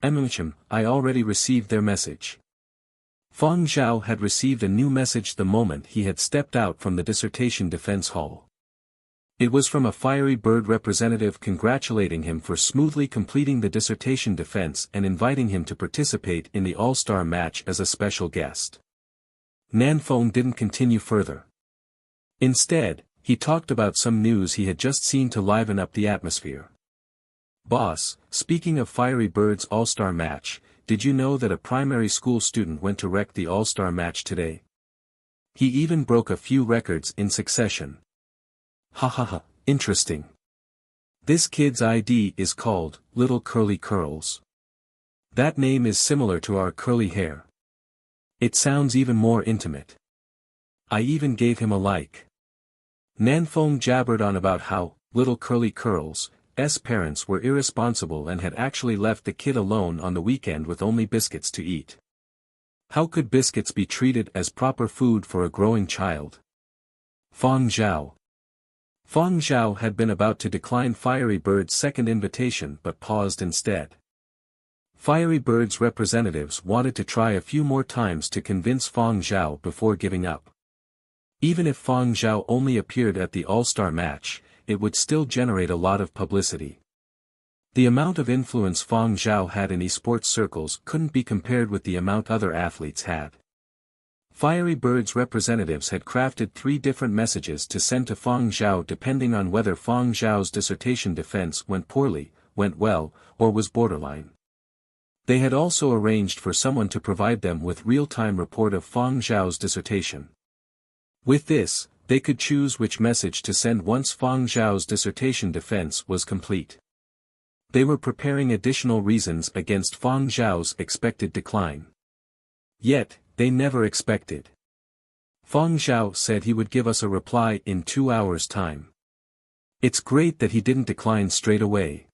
A: I already received their message." Fang Zhao had received a new message the moment he had stepped out from the dissertation defense hall. It was from a Fiery Bird representative congratulating him for smoothly completing the dissertation defense and inviting him to participate in the All-Star match as a special guest. Nanfeng didn't continue further. Instead, he talked about some news he had just seen to liven up the atmosphere. "Boss, speaking of Fiery Bird's All-Star match, did you know that a primary school student went to wreck the All-Star match today? He even broke a few records in succession." "Ha ha ha, interesting. This kid's ID is called Little Curly Curls. That name is similar to our Curly Hair. It sounds even more intimate. I even gave him a like." Nanfeng jabbered on about how Little Curly Curls' parents were irresponsible and had actually left the kid alone on the weekend with only biscuits to eat. How could biscuits be treated as proper food for a growing child? Fang Zhao had been about to decline Fiery Bird's second invitation but paused instead. Fiery Bird's representatives wanted to try a few more times to convince Fang Zhao before giving up. Even if Fang Zhao only appeared at the All-Star match, it would still generate a lot of publicity. The amount of influence Fang Zhao had in esports circles couldn't be compared with the amount other athletes had. Fiery Bird's representatives had crafted 3 different messages to send to Fang Zhao depending on whether Fang Zhao's dissertation defense went poorly, went well, or was borderline. They had also arranged for someone to provide them with real-time report of Fang Zhao's dissertation. With this, they could choose which message to send once Fang Zhao's dissertation defense was complete. They were preparing additional reasons against Fang Zhao's expected decline. Yet, they never expected. Fang Zhao said he would give us a reply in 2 hours' time. It's great that he didn't decline straight away.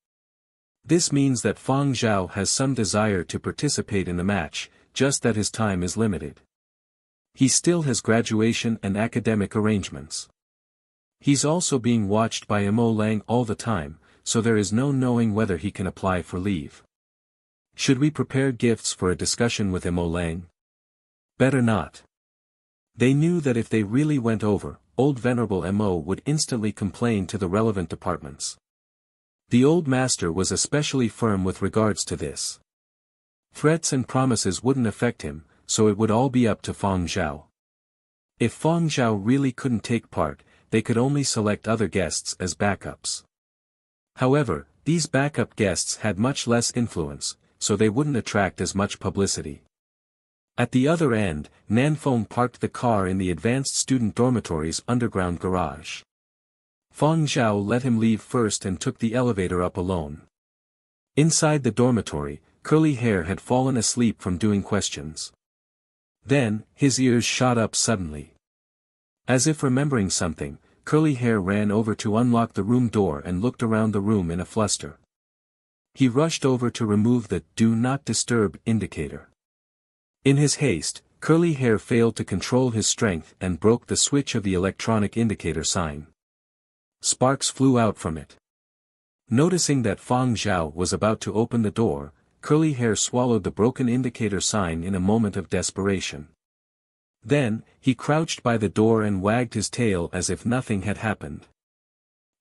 A: This means that Fang Zhao has some desire to participate in the match, just that his time is limited. He still has graduation and academic arrangements. He's also being watched by Mo Lang all the time, so there is no knowing whether he can apply for leave. Should we prepare gifts for a discussion with Mo Lang? Better not. They knew that if they really went over, old venerable Mo would instantly complain to the relevant departments. The old master was especially firm with regards to this. Threats and promises wouldn't affect him, so it would all be up to Fang Zhao. If Fang Zhao really couldn't take part, they could only select other guests as backups. However, these backup guests had much less influence, so they wouldn't attract as much publicity. At the other end, Nanfeng parked the car in the advanced student dormitory's underground garage. Fang Zhao let him leave first and took the elevator up alone. Inside the dormitory, Curly Hair had fallen asleep from doing questions. Then, his ears shot up suddenly. As if remembering something, Curly Hair ran over to unlock the room door and looked around the room in a fluster. He rushed over to remove the "Do Not Disturb" indicator. In his haste, Curly Hair failed to control his strength and broke the switch of the electronic indicator sign. Sparks flew out from it. Noticing that Fang Zhao was about to open the door, Curly Hair swallowed the broken indicator sign in a moment of desperation. Then, he crouched by the door and wagged his tail as if nothing had happened.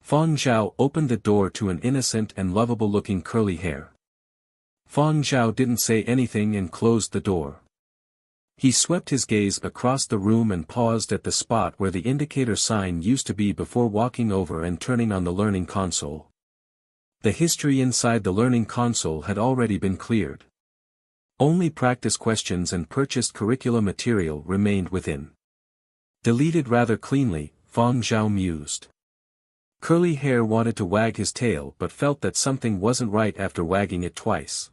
A: Fang Zhao opened the door to an innocent and lovable-looking Curly Hair. Fang Zhao didn't say anything and closed the door. He swept his gaze across the room and paused at the spot where the indicator sign used to be before walking over and turning on the learning console. The history inside the learning console had already been cleared. Only practice questions and purchased curriculum material remained within. Deleted rather cleanly, Fang Zhao mused. Curly Hair wanted to wag his tail but felt that something wasn't right after wagging it twice.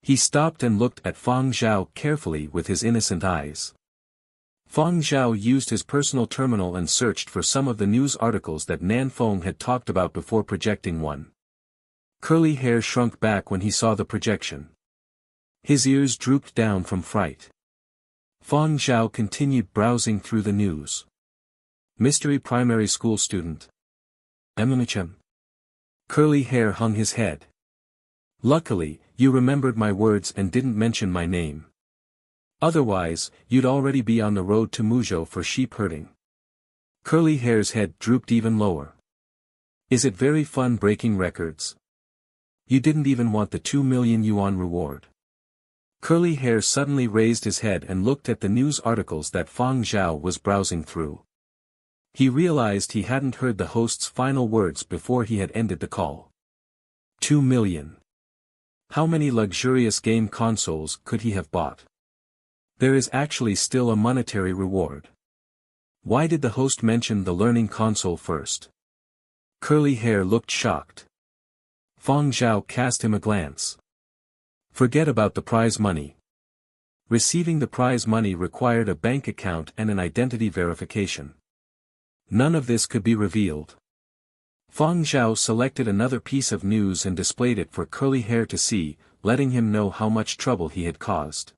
A: He stopped and looked at Fang Zhao carefully with his innocent eyes. Fang Zhao used his personal terminal and searched for some of the news articles that Nanfeng had talked about before projecting one. Curly Hair shrunk back when he saw the projection. His ears drooped down from fright. Fang Zhao continued browsing through the news. Mystery primary school student. Eminem. Curly Hair hung his head. Luckily, you remembered my words and didn't mention my name. Otherwise, you'd already be on the road to Muzhou for sheep herding. Curly Hair's head drooped even lower. Is it very fun breaking records? You didn't even want the 2 million yuan reward. Curly Hair suddenly raised his head and looked at the news articles that Fang Zhao was browsing through. He realized he hadn't heard the host's final words before he had ended the call. 2 million. How many luxurious game consoles could he have bought? There is actually still a monetary reward. Why did the host mention the learning console first? Curly Hair looked shocked. Fang Zhao cast him a glance. Forget about the prize money. Receiving the prize money required a bank account and an identity verification. None of this could be revealed. Fang Zhao selected another piece of news and displayed it for Curly Hair to see, letting him know how much trouble he had caused.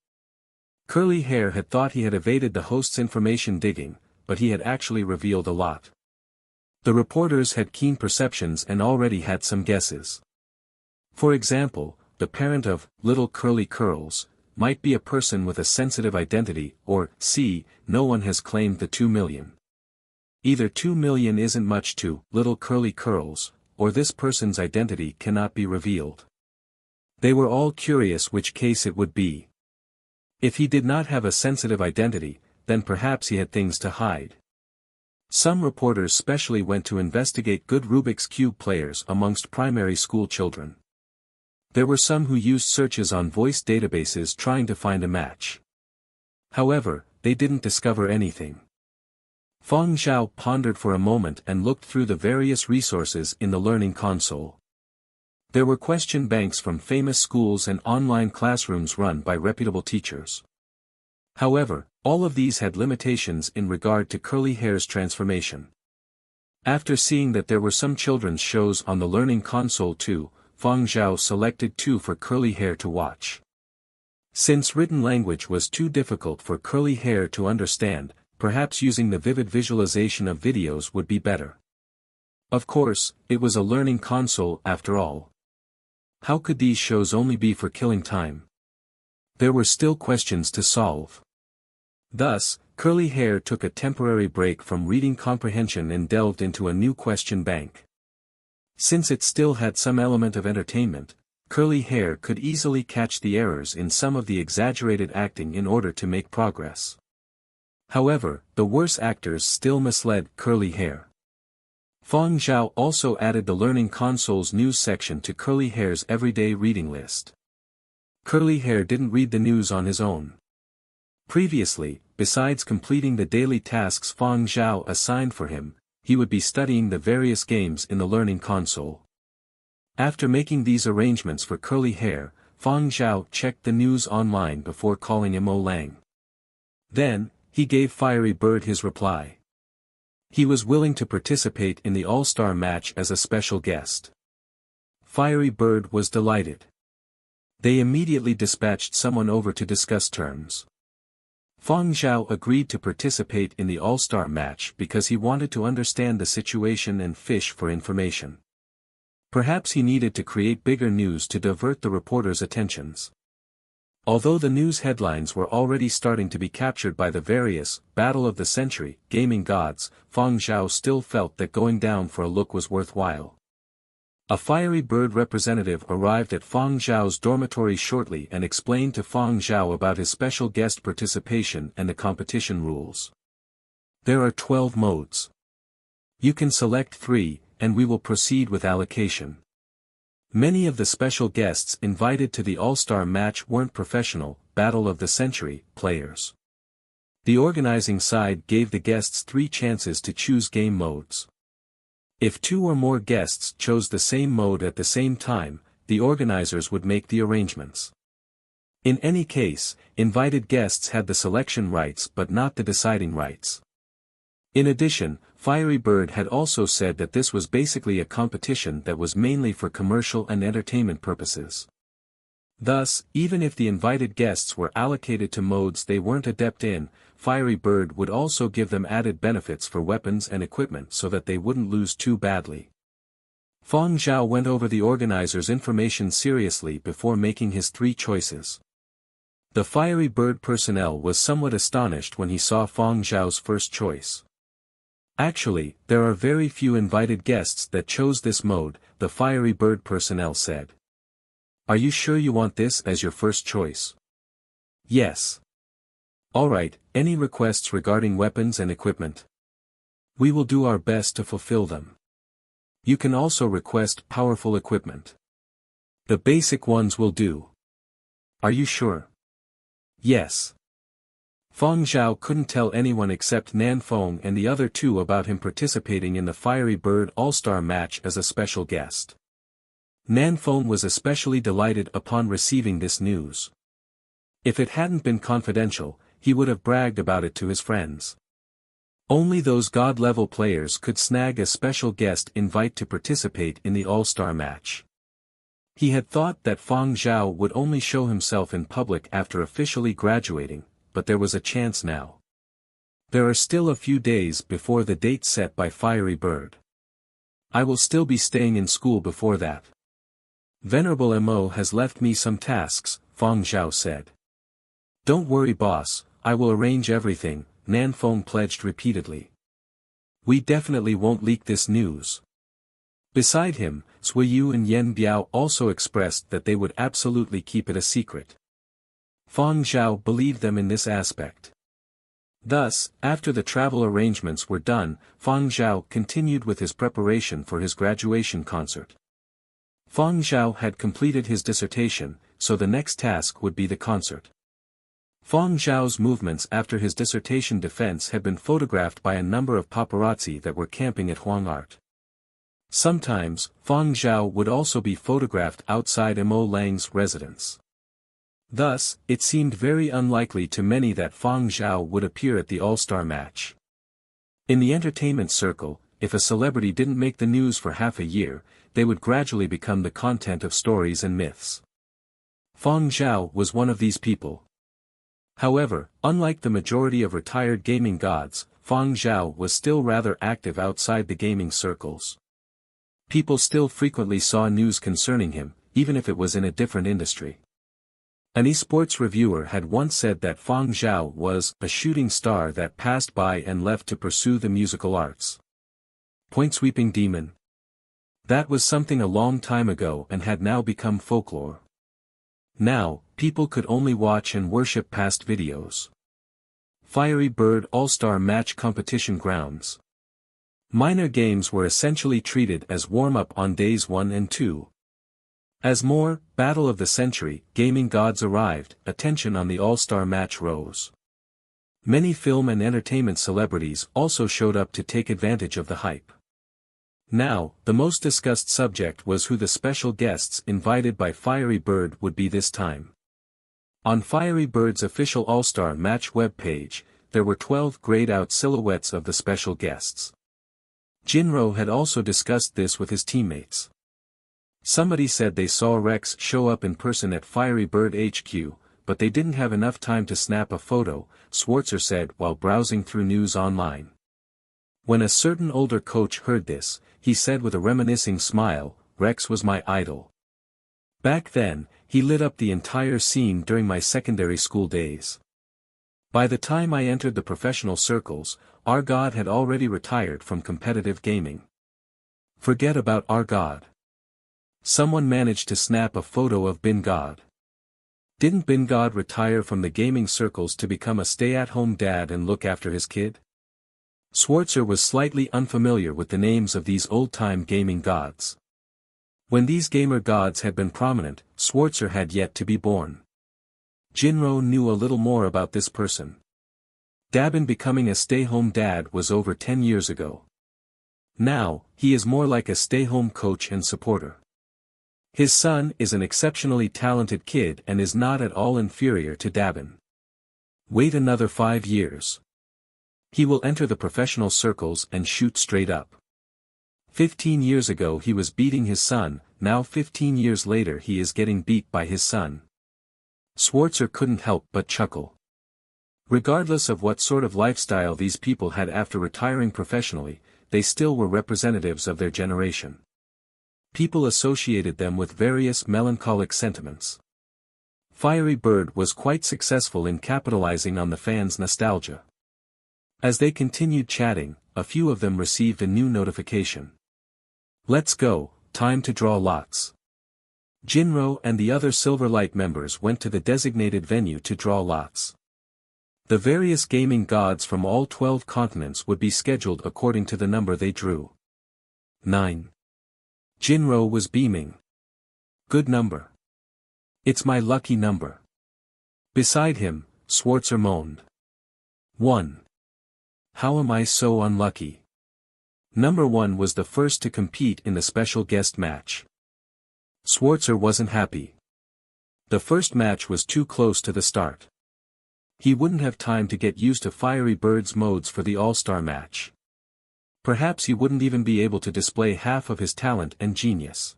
A: Curly Hair had thought he had evaded the host's information digging, but he had actually revealed a lot. The reporters had keen perceptions and already had some guesses. For example, the parent of Little Curly Curls might be a person with a sensitive identity, or C, no one has claimed the 2 million. Either 2 million isn't much to Little Curly Curls, or this person's identity cannot be revealed. They were all curious which case it would be. If he did not have a sensitive identity, then perhaps he had things to hide. Some reporters specially went to investigate good Rubik's Cube players amongst primary school children. There were some who used searches on voice databases trying to find a match. However, they didn't discover anything. Fang Zhao pondered for a moment and looked through the various resources in the learning console. There were question banks from famous schools and online classrooms run by reputable teachers. However, all of these had limitations in regard to Curly Hair's transformation. After seeing that there were some children's shows on the learning console too, Fang Zhao selected 2 for Curly Hair to watch. Since written language was too difficult for Curly Hair to understand, perhaps using the vivid visualization of videos would be better. Of course, it was a learning console after all. How could these shows only be for killing time? There were still questions to solve. Thus, Curly Hair took a temporary break from reading comprehension and delved into a new question bank. Since it still had some element of entertainment, Curly Hair could easily catch the errors in some of the exaggerated acting in order to make progress. However, the worse actors still misled Curly Hair. Fang Zhao also added the Learning Console's news section to Curly Hair's everyday reading list. Curly Hair didn't read the news on his own. Previously, besides completing the daily tasks Fang Zhao assigned for him, he would be studying the various games in the Learning Console. After making these arrangements for Curly Hair, Fang Zhao checked the news online before calling Mo Lang. Then, he gave Fiery Bird his reply. He was willing to participate in the All-Star match as a special guest. Fiery Bird was delighted. They immediately dispatched someone over to discuss terms. Fang Zhao agreed to participate in the All-Star match because he wanted to understand the situation and fish for information. Perhaps he needed to create bigger news to divert the reporters' attentions. Although the news headlines were already starting to be captured by the various Battle of the Century gaming gods, Fang Zhao still felt that going down for a look was worthwhile. A Fiery Bird representative arrived at Fang Zhao's dormitory shortly and explained to Fang Zhao about his special guest participation and the competition rules. There are 12 modes. You can select 3, and we will proceed with allocation. Many of the special guests invited to the All-Star match weren't professional, Battle of the Century players. The organizing side gave the guests 3 chances to choose game modes. If 2 or more guests chose the same mode at the same time, the organizers would make the arrangements. In any case, invited guests had the selection rights but not the deciding rights. In addition, Fiery Bird had also said that this was basically a competition that was mainly for commercial and entertainment purposes. Thus, even if the invited guests were allocated to modes they weren't adept in, Fiery Bird would also give them added benefits for weapons and equipment so that they wouldn't lose too badly. Fang Zhao went over the organizers' information seriously before making his 3 choices. The Fiery Bird personnel was somewhat astonished when he saw Fang Zhao's first choice. Actually, there are very few invited guests that chose this mode, the Fiery Bird personnel said. Are you sure you want this as your first choice? Yes. Alright, any requests regarding weapons and equipment? We will do our best to fulfill them. You can also request powerful equipment. The basic ones will do. Are you sure? Yes. Fang Zhao couldn't tell anyone except Nan Feng and the other 2 about him participating in the Fiery Bird All-Star match as a special guest. Nan Feng was especially delighted upon receiving this news. If it hadn't been confidential, he would have bragged about it to his friends. Only those god-level players could snag a special guest invite to participate in the All-Star match. He had thought that Fang Zhao would only show himself in public after officially graduating, but there was a chance now. There are still a few days before the date set by Fiery Bird. I will still be staying in school before that. Venerable Mo has left me some tasks, Fang Zhao said. Don't worry boss, I will arrange everything, Nan Feng pledged repeatedly. We definitely won't leak this news. Beside him, Sui Yu and Yen Biao also expressed that they would absolutely keep it a secret. Fang Zhao believed them in this aspect. Thus, after the travel arrangements were done, Fang Zhao continued with his preparation for his graduation concert. Fang Zhao had completed his dissertation, so the next task would be the concert. Fang Zhao's movements after his dissertation defense had been photographed by a number of paparazzi that were camping at Huangart. Sometimes, Fang Zhao would also be photographed outside Mo Lang's residence. Thus, it seemed very unlikely to many that Fang Zhao would appear at the All-Star match. In the entertainment circle, if a celebrity didn't make the news for half a year, they would gradually become the content of stories and myths. Fang Zhao was one of these people. However, unlike the majority of retired gaming gods, Fang Zhao was still rather active outside the gaming circles. People still frequently saw news concerning him, even if it was in a different industry. An esports reviewer had once said that Fang Zhao was a shooting star that passed by and left to pursue the musical arts. Point-sweeping demon. That was something a long time ago and had now become folklore. Now, people could only watch and worship past videos. Fiery Bird All-Star Match Competition Grounds. Minor games were essentially treated as warm-up on days 1 and 2. As more Battle of the Century gaming gods arrived, attention on the All-Star match rose. Many film and entertainment celebrities also showed up to take advantage of the hype. Now, the most discussed subject was who the special guests invited by Fiery Bird would be this time. On Fiery Bird's official All-Star Match webpage, there were 12 grayed-out silhouettes of the special guests. Jinro had also discussed this with his teammates. Somebody said they saw Rex show up in person at Fiery Bird HQ, but they didn't have enough time to snap a photo, Schwarzer said while browsing through news online. When a certain older coach heard this, he said with a reminiscing smile, "Rex was my idol. Back then, he lit up the entire scene during my secondary school days. By the time I entered the professional circles, our god had already retired from competitive gaming." Forget about our god. Someone managed to snap a photo of Bin God. Didn't Bin God retire from the gaming circles to become a stay-at-home dad and look after his kid? Schwarzer was slightly unfamiliar with the names of these old-time gaming gods. When these gamer gods had been prominent, Schwarzer had yet to be born. Jinro knew a little more about this person. Dabin becoming a stay-home dad was over 10 years ago. Now, he is more like a stay-home coach and supporter. His son is an exceptionally talented kid and is not at all inferior to Dabin. Wait another 5 years. He will enter the professional circles and shoot straight up. 15 years ago he was beating his son, now 15 years later he is getting beat by his son. Schwarzer couldn't help but chuckle. Regardless of what sort of lifestyle these people had after retiring professionally, they still were representatives of their generation. People associated them with various melancholic sentiments. Fiery Bird was quite successful in capitalizing on the fans' nostalgia. As they continued chatting, a few of them received a new notification. "Let's go, time to draw lots." Jinro and the other Silverlight members went to the designated venue to draw lots. The various gaming gods from all 12 continents would be scheduled according to the number they drew. 9. Jinro was beaming. "Good number. It's my lucky number." Beside him, Schwarzer moaned. 1. "How am I so unlucky?" Number 1 was the first to compete in the special guest match. Schwarzer wasn't happy. The first match was too close to the start. He wouldn't have time to get used to Fiery Bird's modes for the All-Star match. Perhaps he wouldn't even be able to display half of his talent and genius.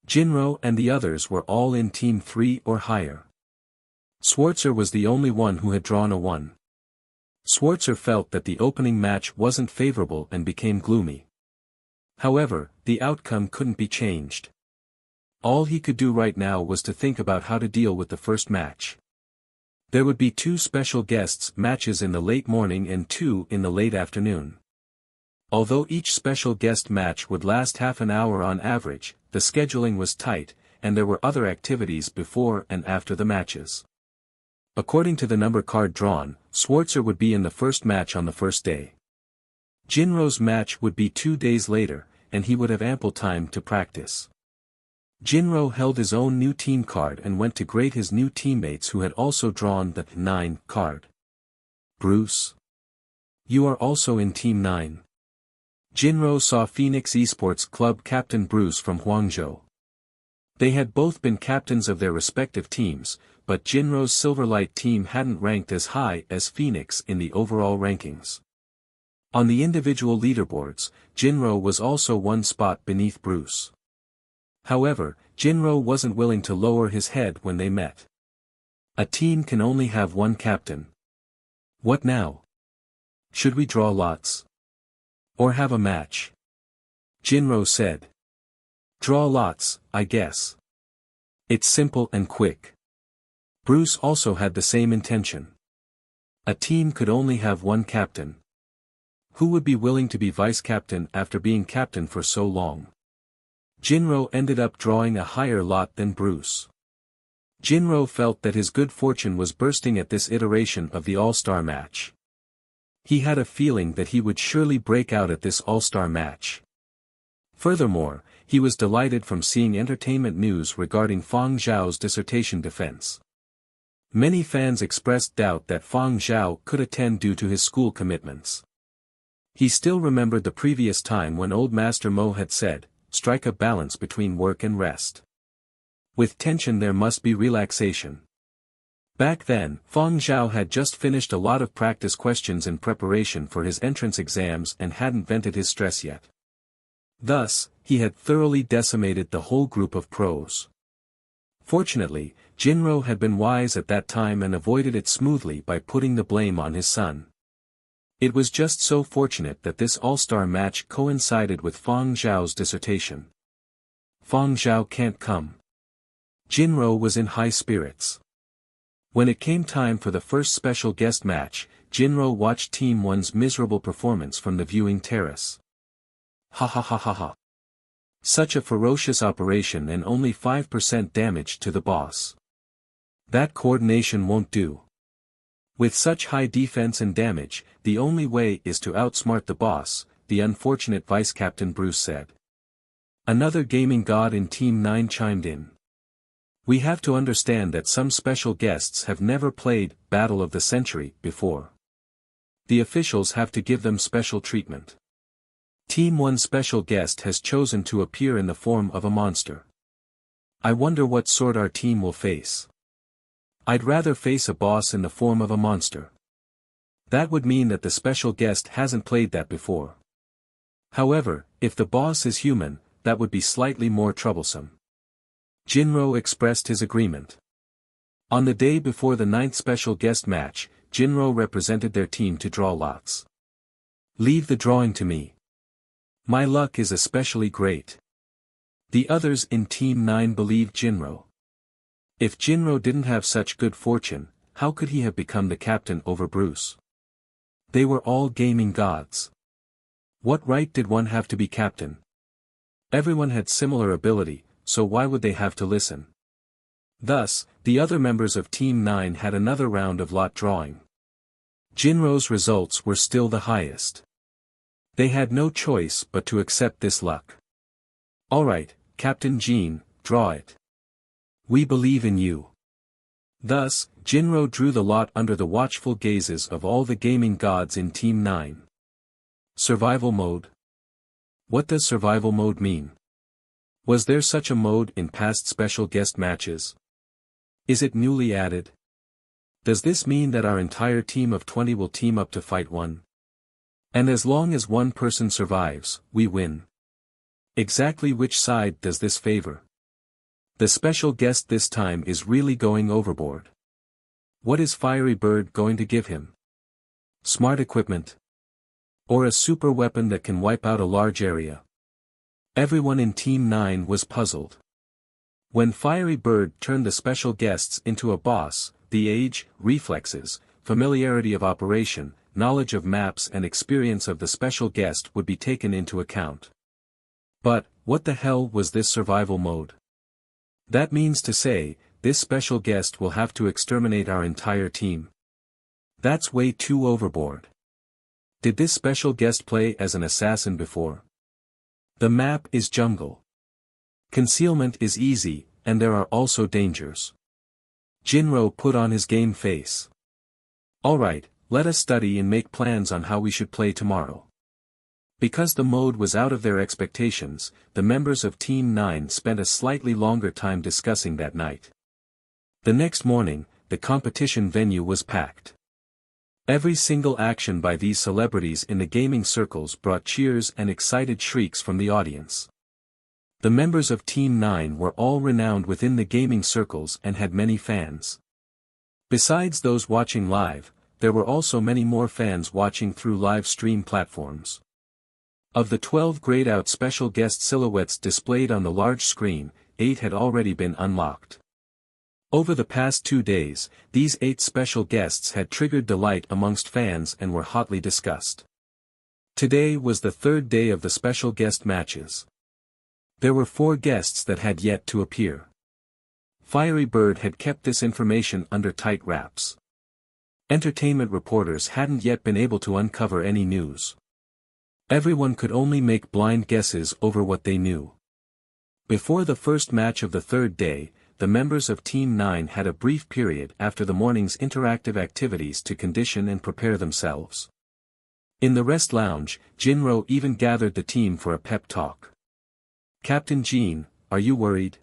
A: Jinro and the others were all in Team 3 or higher. Schwarzer was the only one who had drawn a 1. Schwarzer felt that the opening match wasn't favorable and became gloomy. However, the outcome couldn't be changed. All he could do right now was to think about how to deal with the first match. There would be 2 special guests matches in the late morning and 2 in the late afternoon. Although each special guest match would last half an hour on average, the scheduling was tight, and there were other activities before and after the matches. According to the number card drawn, Schwarzer would be in the first match on the first day. Jinro's match would be 2 days later, and he would have ample time to practice. Jinro held his own new team card and went to greet his new teammates who had also drawn the 9 card. "Bruce? You are also in Team 9. Jinro saw Phoenix Esports Club captain Bruce from Huangzhou. They had both been captains of their respective teams, but Jinro's Silverlight team hadn't ranked as high as Phoenix in the overall rankings. On the individual leaderboards, Jinro was also 1 spot beneath Bruce. However, Jinro wasn't willing to lower his head when they met. A team can only have 1 captain. What now? Should we draw lots? Or have a match? Jinro said. Draw lots, I guess. It's simple and quick. Bruce also had the same intention. A team could only have one captain. Who would be willing to be vice-captain after being captain for so long? Jinro ended up drawing a higher lot than Bruce. Jinro felt that his good fortune was bursting at this iteration of the All-Star match. He had a feeling that he would surely break out at this All-Star match. Furthermore, he was delighted from seeing entertainment news regarding Fang Zhao's dissertation defense. Many fans expressed doubt that Fang Zhao could attend due to his school commitments. He still remembered the previous time when Old Master Mo had said, "Strike a balance between work and rest. With tension there must be relaxation." Back then, Fang Zhao had just finished a lot of practice questions in preparation for his entrance exams and hadn't vented his stress yet. Thus, he had thoroughly decimated the whole group of pros. Fortunately, Jinro had been wise at that time and avoided it smoothly by putting the blame on his son. It was just so fortunate that this all-star match coincided with Fang Zhao's dissertation. Fang Zhao can't come. Jinro was in high spirits. When it came time for the first special guest match, Jinro watched Team 1's miserable performance from the viewing terrace. Ha ha ha ha ha. Such a ferocious operation and only 5% damage to the boss. That coordination won't do. With such high defense and damage, the only way is to outsmart the boss, the unfortunate vice-captain Bruce said. Another gaming god in Team 9 chimed in. We have to understand that some special guests have never played Battle of the Century before. The officials have to give them special treatment. Team 1 special guest has chosen to appear in the form of a monster. I wonder what sort our team will face. I'd rather face a boss in the form of a monster. That would mean that the special guest hasn't played that before. However, if the boss is human, that would be slightly more troublesome. Jinro expressed his agreement. On the day before the 9th special guest match, Jinro represented their team to draw lots. Leave the drawing to me. My luck is especially great. The others in Team 9 believed Jinro. If Jinro didn't have such good fortune, how could he have become the captain over Bruce? They were all gaming gods. What right did one have to be captain? Everyone had similar ability, so why would they have to listen? Thus, the other members of Team 9 had another round of lot drawing. Jinro's results were still the highest. They had no choice but to accept this luck. Alright, Captain Jean, draw it. We believe in you. Thus, Jinro drew the lot under the watchful gazes of all the gaming gods in Team 9. Survival mode? What does survival mode mean? Was there such a mode in past special guest matches? Is it newly added? Does this mean that our entire team of 20 will team up to fight one? And as long as one person survives, we win. Exactly which side does this favor? The special guest this time is really going overboard. What is Fiery Bird going to give him? Smart equipment? Or a super weapon that can wipe out a large area? Everyone in Team 9 was puzzled. When Fiery Bird turned the special guests into a boss, the age, reflexes, familiarity of operation, knowledge of maps and experience of the special guest would be taken into account. But, what the hell was this survival mode? That means to say, this special guest will have to exterminate our entire team. That's way too overboard. Did this special guest play as an assassin before? The map is jungle. Concealment is easy, and there are also dangers. Jinro put on his game face. Alright, let us study and make plans on how we should play tomorrow. Because the mode was out of their expectations, the members of Team 9 spent a slightly longer time discussing that night. The next morning, the competition venue was packed. Every single action by these celebrities in the gaming circles brought cheers and excited shrieks from the audience. The members of Team 9 were all renowned within the gaming circles and had many fans. Besides those watching live, there were also many more fans watching through live stream platforms. Of the 12 grayed-out special guest silhouettes displayed on the large screen, 8 had already been unlocked. Over the past 2 days, these 8 special guests had triggered delight amongst fans and were hotly discussed. Today was the 3rd day of the special guest matches. There were 4 guests that had yet to appear. Fiery Bird had kept this information under tight wraps. Entertainment reporters hadn't yet been able to uncover any news. Everyone could only make blind guesses over what they knew. Before the first match of the 3rd day, the members of Team 9 had a brief period after the morning's interactive activities to condition and prepare themselves. In the rest lounge, Jinro even gathered the team for a pep talk. "Captain Jean, are you worried?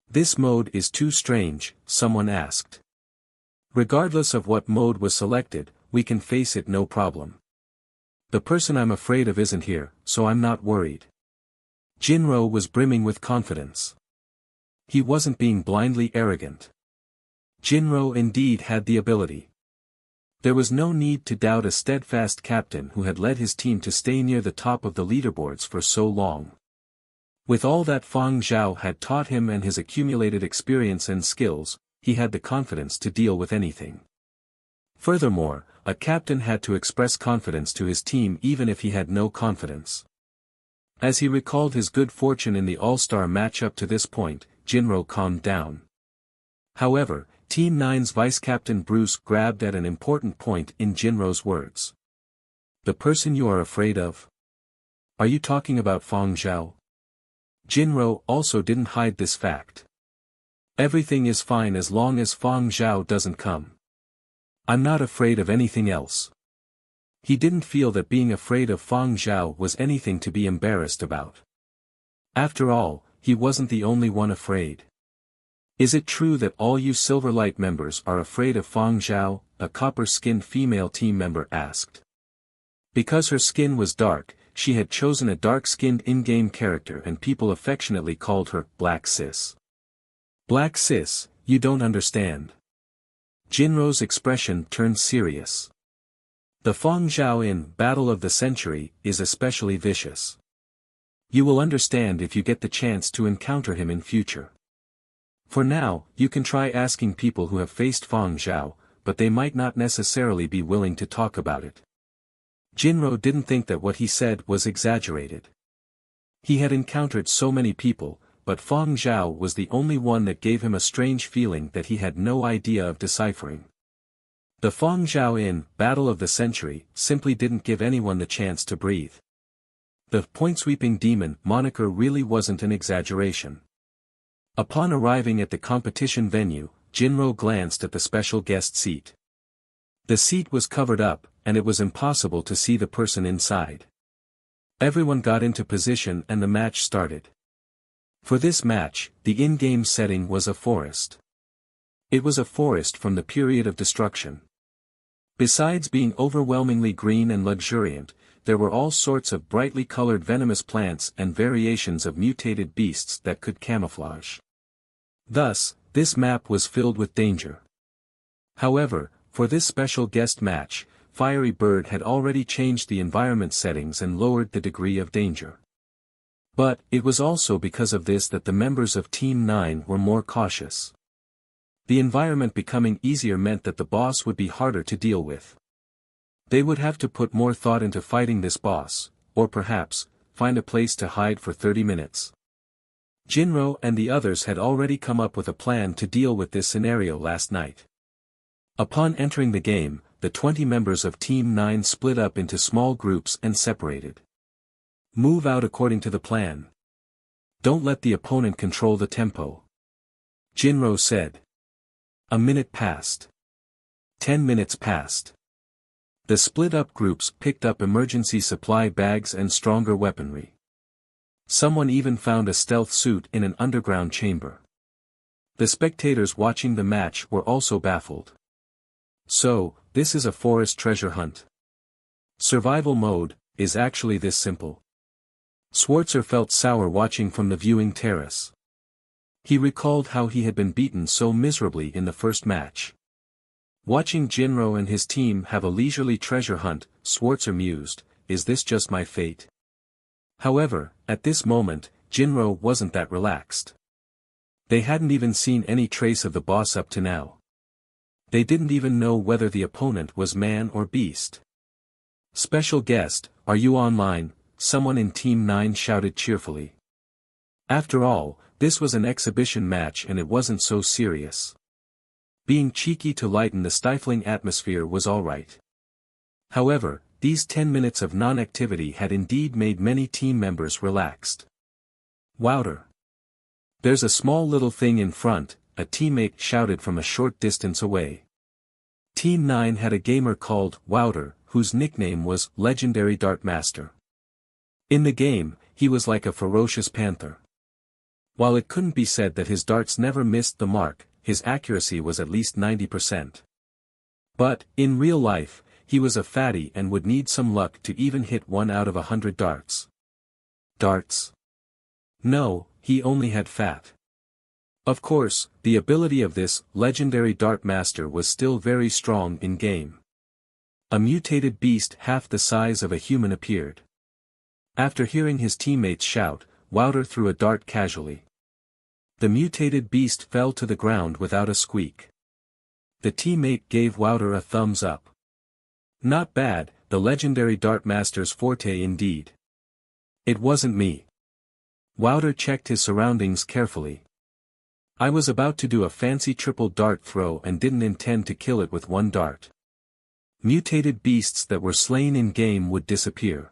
A: This mode is too strange," someone asked. "Regardless of what mode was selected, we can face it no problem. The person I'm afraid of isn't here, so I'm not worried." Jinro was brimming with confidence. He wasn't being blindly arrogant. Jinro indeed had the ability. There was no need to doubt a steadfast captain who had led his team to stay near the top of the leaderboards for so long. With all that Fang Zhao had taught him and his accumulated experience and skills, he had the confidence to deal with anything. Furthermore, a captain had to express confidence to his team even if he had no confidence. As he recalled his good fortune in the All-Star match up to this point, Jinro calmed down. However, Team 9's vice-captain Bruce grabbed at an important point in Jinro's words. "The person you are afraid of? Are you talking about Fang Zhao?" Jinro also didn't hide this fact. "Everything is fine as long as Fang Zhao doesn't come. I'm not afraid of anything else." He didn't feel that being afraid of Fang Zhao was anything to be embarrassed about. After all, he wasn't the only one afraid. "Is it true that all you Silverlight members are afraid of Fang Zhao?" a copper-skinned female team member asked. Because her skin was dark, she had chosen a dark-skinned in-game character and people affectionately called her Black Sis. "Black Sis, you don't understand." Jinro's expression turned serious. "The Fang Zhao in Battle of the Century is especially vicious. You will understand if you get the chance to encounter him in future. For now, you can try asking people who have faced Fang Zhao, but they might not necessarily be willing to talk about it." Jinro didn't think that what he said was exaggerated. He had encountered so many people, but Fang Zhao was the only one that gave him a strange feeling that he had no idea of deciphering. The Fang Zhao in Battle of the Century simply didn't give anyone the chance to breathe. The point-sweeping demon moniker really wasn't an exaggeration. Upon arriving at the competition venue, Jinro glanced at the special guest seat. The seat was covered up, and it was impossible to see the person inside. Everyone got into position and the match started. For this match, the in-game setting was a forest. It was a forest from the period of destruction. Besides being overwhelmingly green and luxuriant, there were all sorts of brightly colored venomous plants and variations of mutated beasts that could camouflage. Thus, this map was filled with danger. However, for this special guest match, Fiery Bird had already changed the environment settings and lowered the degree of danger. But, it was also because of this that the members of Team 9 were more cautious. The environment becoming easier meant that the boss would be harder to deal with. They would have to put more thought into fighting this boss, or perhaps, find a place to hide for 30 minutes. Jinro and the others had already come up with a plan to deal with this scenario last night. Upon entering the game, the 20 members of Team 9 split up into small groups and separated. "Move out according to the plan. Don't let the opponent control the tempo," Jinro said. A minute passed. 10 minutes passed. The split-up groups picked up emergency supply bags and stronger weaponry. Someone even found a stealth suit in an underground chamber. The spectators watching the match were also baffled. So, this is a forest treasure hunt. Survival mode is actually this simple. Schwarzer felt sour watching from the viewing terrace. He recalled how he had been beaten so miserably in the first match. Watching Jinro and his team have a leisurely treasure hunt, Schwarzer mused, "Is this just my fate?" However, at this moment, Jinro wasn't that relaxed. They hadn't even seen any trace of the boss up to now. They didn't even know whether the opponent was man or beast. "Special guest, are you online?" someone in Team 9 shouted cheerfully. After all, this was an exhibition match and it wasn't so serious. Being cheeky to lighten the stifling atmosphere was alright. However, these 10 minutes of non-activity had indeed made many team members relaxed. "Wouter! There's a small little thing in front," a teammate shouted from a short distance away. Team 9 had a gamer called Wouter, whose nickname was Legendary Dart Master. In the game, he was like a ferocious panther. While it couldn't be said that his darts never missed the mark, his accuracy was at least 90%. But, in real life, he was a fatty and would need some luck to even hit 1 out of 100 darts. Darts? No, he only had fat. Of course, the ability of this legendary dart master was still very strong in game. A mutated beast half the size of a human appeared. After hearing his teammates shout, Wouter threw a dart casually. The mutated beast fell to the ground without a squeak. The teammate gave Wouter a thumbs up. Not bad, the legendary dart master's forte indeed. It wasn't me. Wouter checked his surroundings carefully. I was about to do a fancy triple dart throw and didn't intend to kill it with one dart. Mutated beasts that were slain in game would disappear.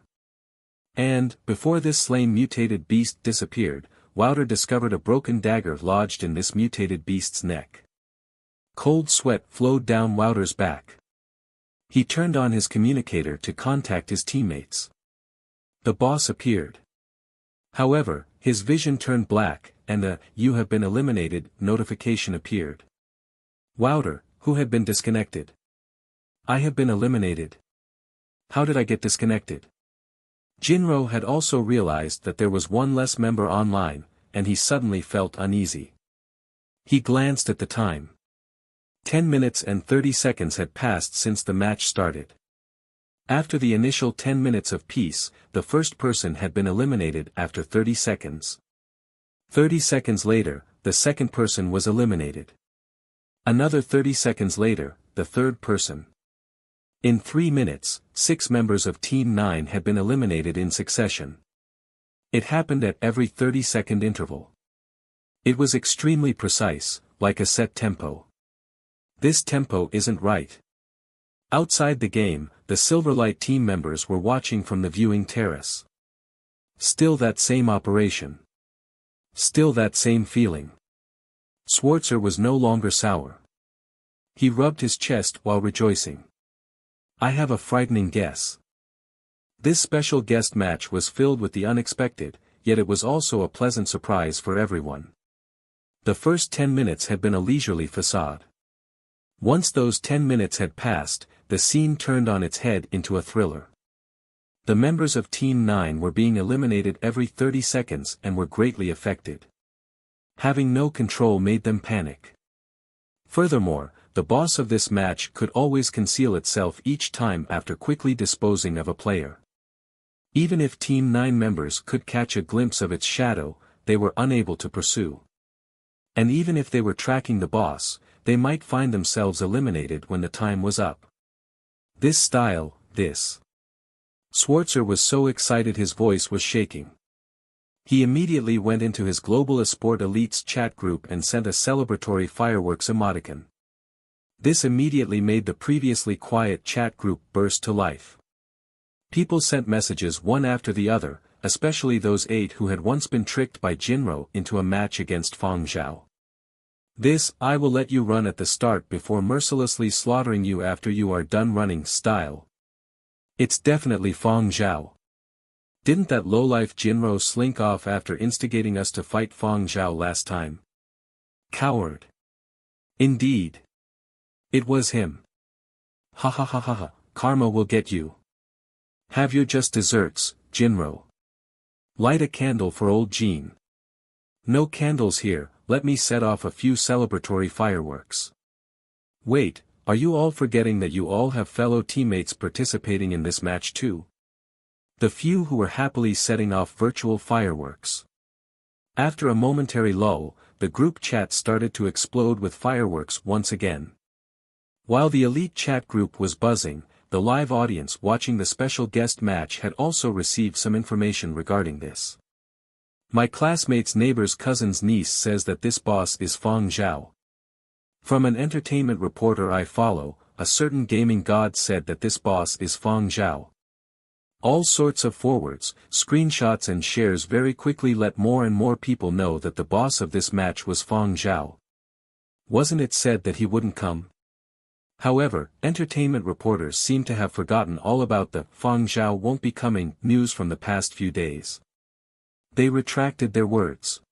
A: And, before this slain mutated beast disappeared, Wouter discovered a broken dagger lodged in this mutated beast's neck. Cold sweat flowed down Wouter's back. He turned on his communicator to contact his teammates. The boss appeared. However, his vision turned black, and a "You have been eliminated" notification appeared. Wouter, who had been disconnected. I have been eliminated. How did I get disconnected? Jinro had also realized that there was one less member online, and he suddenly felt uneasy. He glanced at the time. 10 minutes and 30 seconds had passed since the match started. After the initial 10 minutes of peace, the first person had been eliminated after 30 seconds. 30 seconds later, the second person was eliminated. Another 30 seconds later, the third person. In 3 minutes, 6 members of Team 9 had been eliminated in succession. It happened at every 30-second interval. It was extremely precise, like a set tempo. This tempo isn't right. Outside the game, the Silverlight team members were watching from the viewing terrace. Still that same operation. Still that same feeling. Schwarzer was no longer sour. He rubbed his chest while rejoicing. I have a frightening guess. This special guest match was filled with the unexpected, yet it was also a pleasant surprise for everyone. The first 10 minutes had been a leisurely facade. Once those 10 minutes had passed, the scene turned on its head into a thriller. The members of Team 9 were being eliminated every 30 seconds and were greatly affected. Having no control made them panic. Furthermore, the boss of this match could always conceal itself each time after quickly disposing of a player. Even if Team 9 members could catch a glimpse of its shadow, they were unable to pursue. And even if they were tracking the boss, they might find themselves eliminated when the time was up. This style, this. Schwarzer was so excited his voice was shaking. He immediately went into his Global Esport Elites chat group and sent a celebratory fireworks emoticon. This immediately made the previously quiet chat group burst to life. People sent messages one after the other, especially those 8 who had once been tricked by Jinro into a match against Fang Zhao. This "I will let you run at the start before mercilessly slaughtering you after you are done running" style. It's definitely Fang Zhao. Didn't that lowlife Jinro slink off after instigating us to fight Fang Zhao last time? Coward. Indeed. It was him. Ha ha ha ha ha, karma will get you. Have your just desserts, Jinro. Light a candle for old Jean. No candles here, let me set off a few celebratory fireworks. Wait, are you all forgetting that you all have fellow teammates participating in this match too? The few who were happily setting off virtual fireworks. After a momentary lull, the group chat started to explode with fireworks once again. While the elite chat group was buzzing, the live audience watching the special guest match had also received some information regarding this. My classmate's neighbor's cousin's niece says that this boss is Fang Zhao. From an entertainment reporter I follow, a certain gaming god said that this boss is Fang Zhao. All sorts of forwards, screenshots and shares very quickly let more and more people know that the boss of this match was Fang Zhao. Wasn't it said that he wouldn't come? However, entertainment reporters seem to have forgotten all about the Fang Zhao won't be coming news from the past few days. They retracted their words.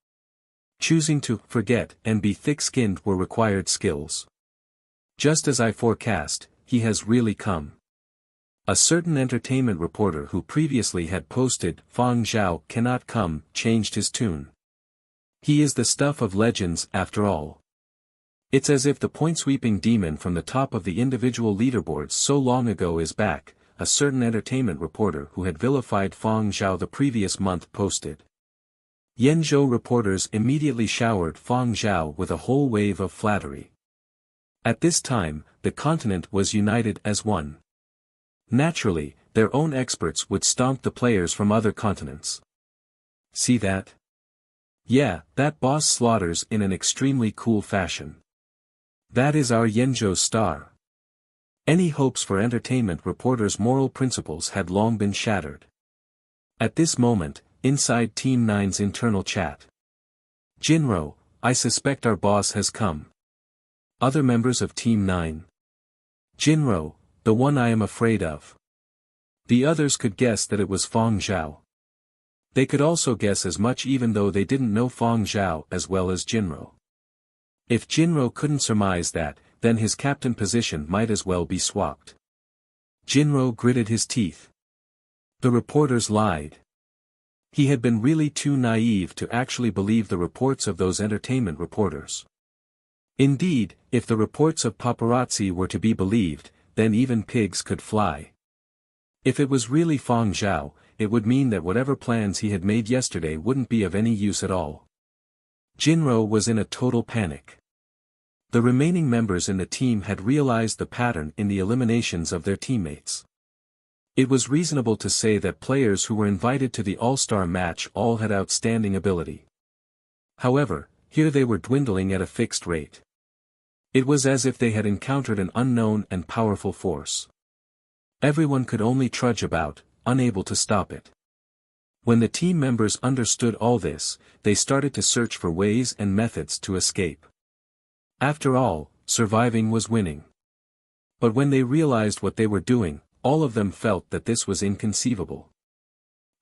A: Choosing to forget and be thick-skinned were required skills. Just as I forecast, he has really come. A certain entertainment reporter who previously had posted Fang Zhao cannot come changed his tune. He is the stuff of legends after all. It's as if the point-sweeping demon from the top of the individual leaderboards so long ago is back, a certain entertainment reporter who had vilified Fang Zhao the previous month posted. Yenzhou reporters immediately showered Fang Zhao with a whole wave of flattery. At this time, the continent was united as one. Naturally, their own experts would stomp the players from other continents. See that? Yeah, that boss slaughters in an extremely cool fashion. That is our Yenzhou star. Any hopes for entertainment reporters' moral principles had long been shattered. At this moment, inside Team 9's internal chat. Jinro, I suspect our boss has come. Other members of Team 9. Jinro, the one I am afraid of. The others could guess that it was Fang Zhao. They could also guess as much even though they didn't know Fang Zhao as well as Jinro. If Jinro couldn't surmise that, then his captain position might as well be swapped. Jinro gritted his teeth. The reporters lied. He had been really too naive to actually believe the reports of those entertainment reporters. Indeed, if the reports of paparazzi were to be believed, then even pigs could fly. If it was really Fang Zhao, it would mean that whatever plans he had made yesterday wouldn't be of any use at all. Jinro was in a total panic. The remaining members in the team had realized the pattern in the eliminations of their teammates. It was reasonable to say that players who were invited to the All-Star match all had outstanding ability. However, here they were dwindling at a fixed rate. It was as if they had encountered an unknown and powerful force. Everyone could only trudge about, unable to stop it. When the team members understood all this, they started to search for ways and methods to escape. After all, surviving was winning. But when they realized what they were doing, all of them felt that this was inconceivable.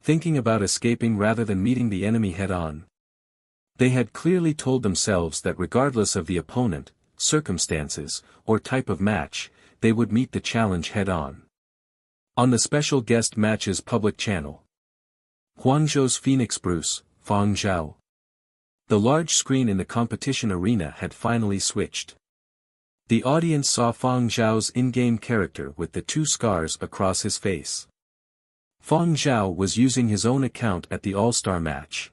A: Thinking about escaping rather than meeting the enemy head-on. They had clearly told themselves that regardless of the opponent, circumstances, or type of match, they would meet the challenge head-on. On the special guest match's public channel. Guangzhou's Phoenix Bruce, Fang Zhao. The large screen in the competition arena had finally switched. The audience saw Fang Zhao's in-game character with the two scars across his face. Fang Zhao was using his own account at the All-Star match.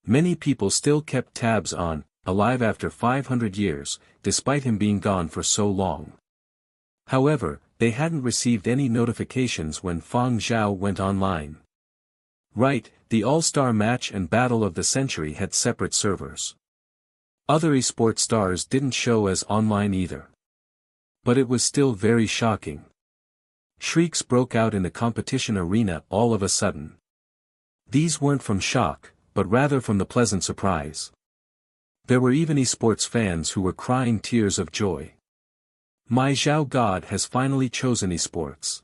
A: Many people still kept tabs on, alive after 500 years, despite him being gone for so long. However, they hadn't received any notifications when Fang Zhao went online. Right, the All-Star match and Battle of the Century had separate servers. Other esports stars didn't show as online either. But it was still very shocking. Shrieks broke out in the competition arena all of a sudden. These weren't from shock, but rather from the pleasant surprise. There were even esports fans who were crying tears of joy. My Zhao God has finally chosen esports.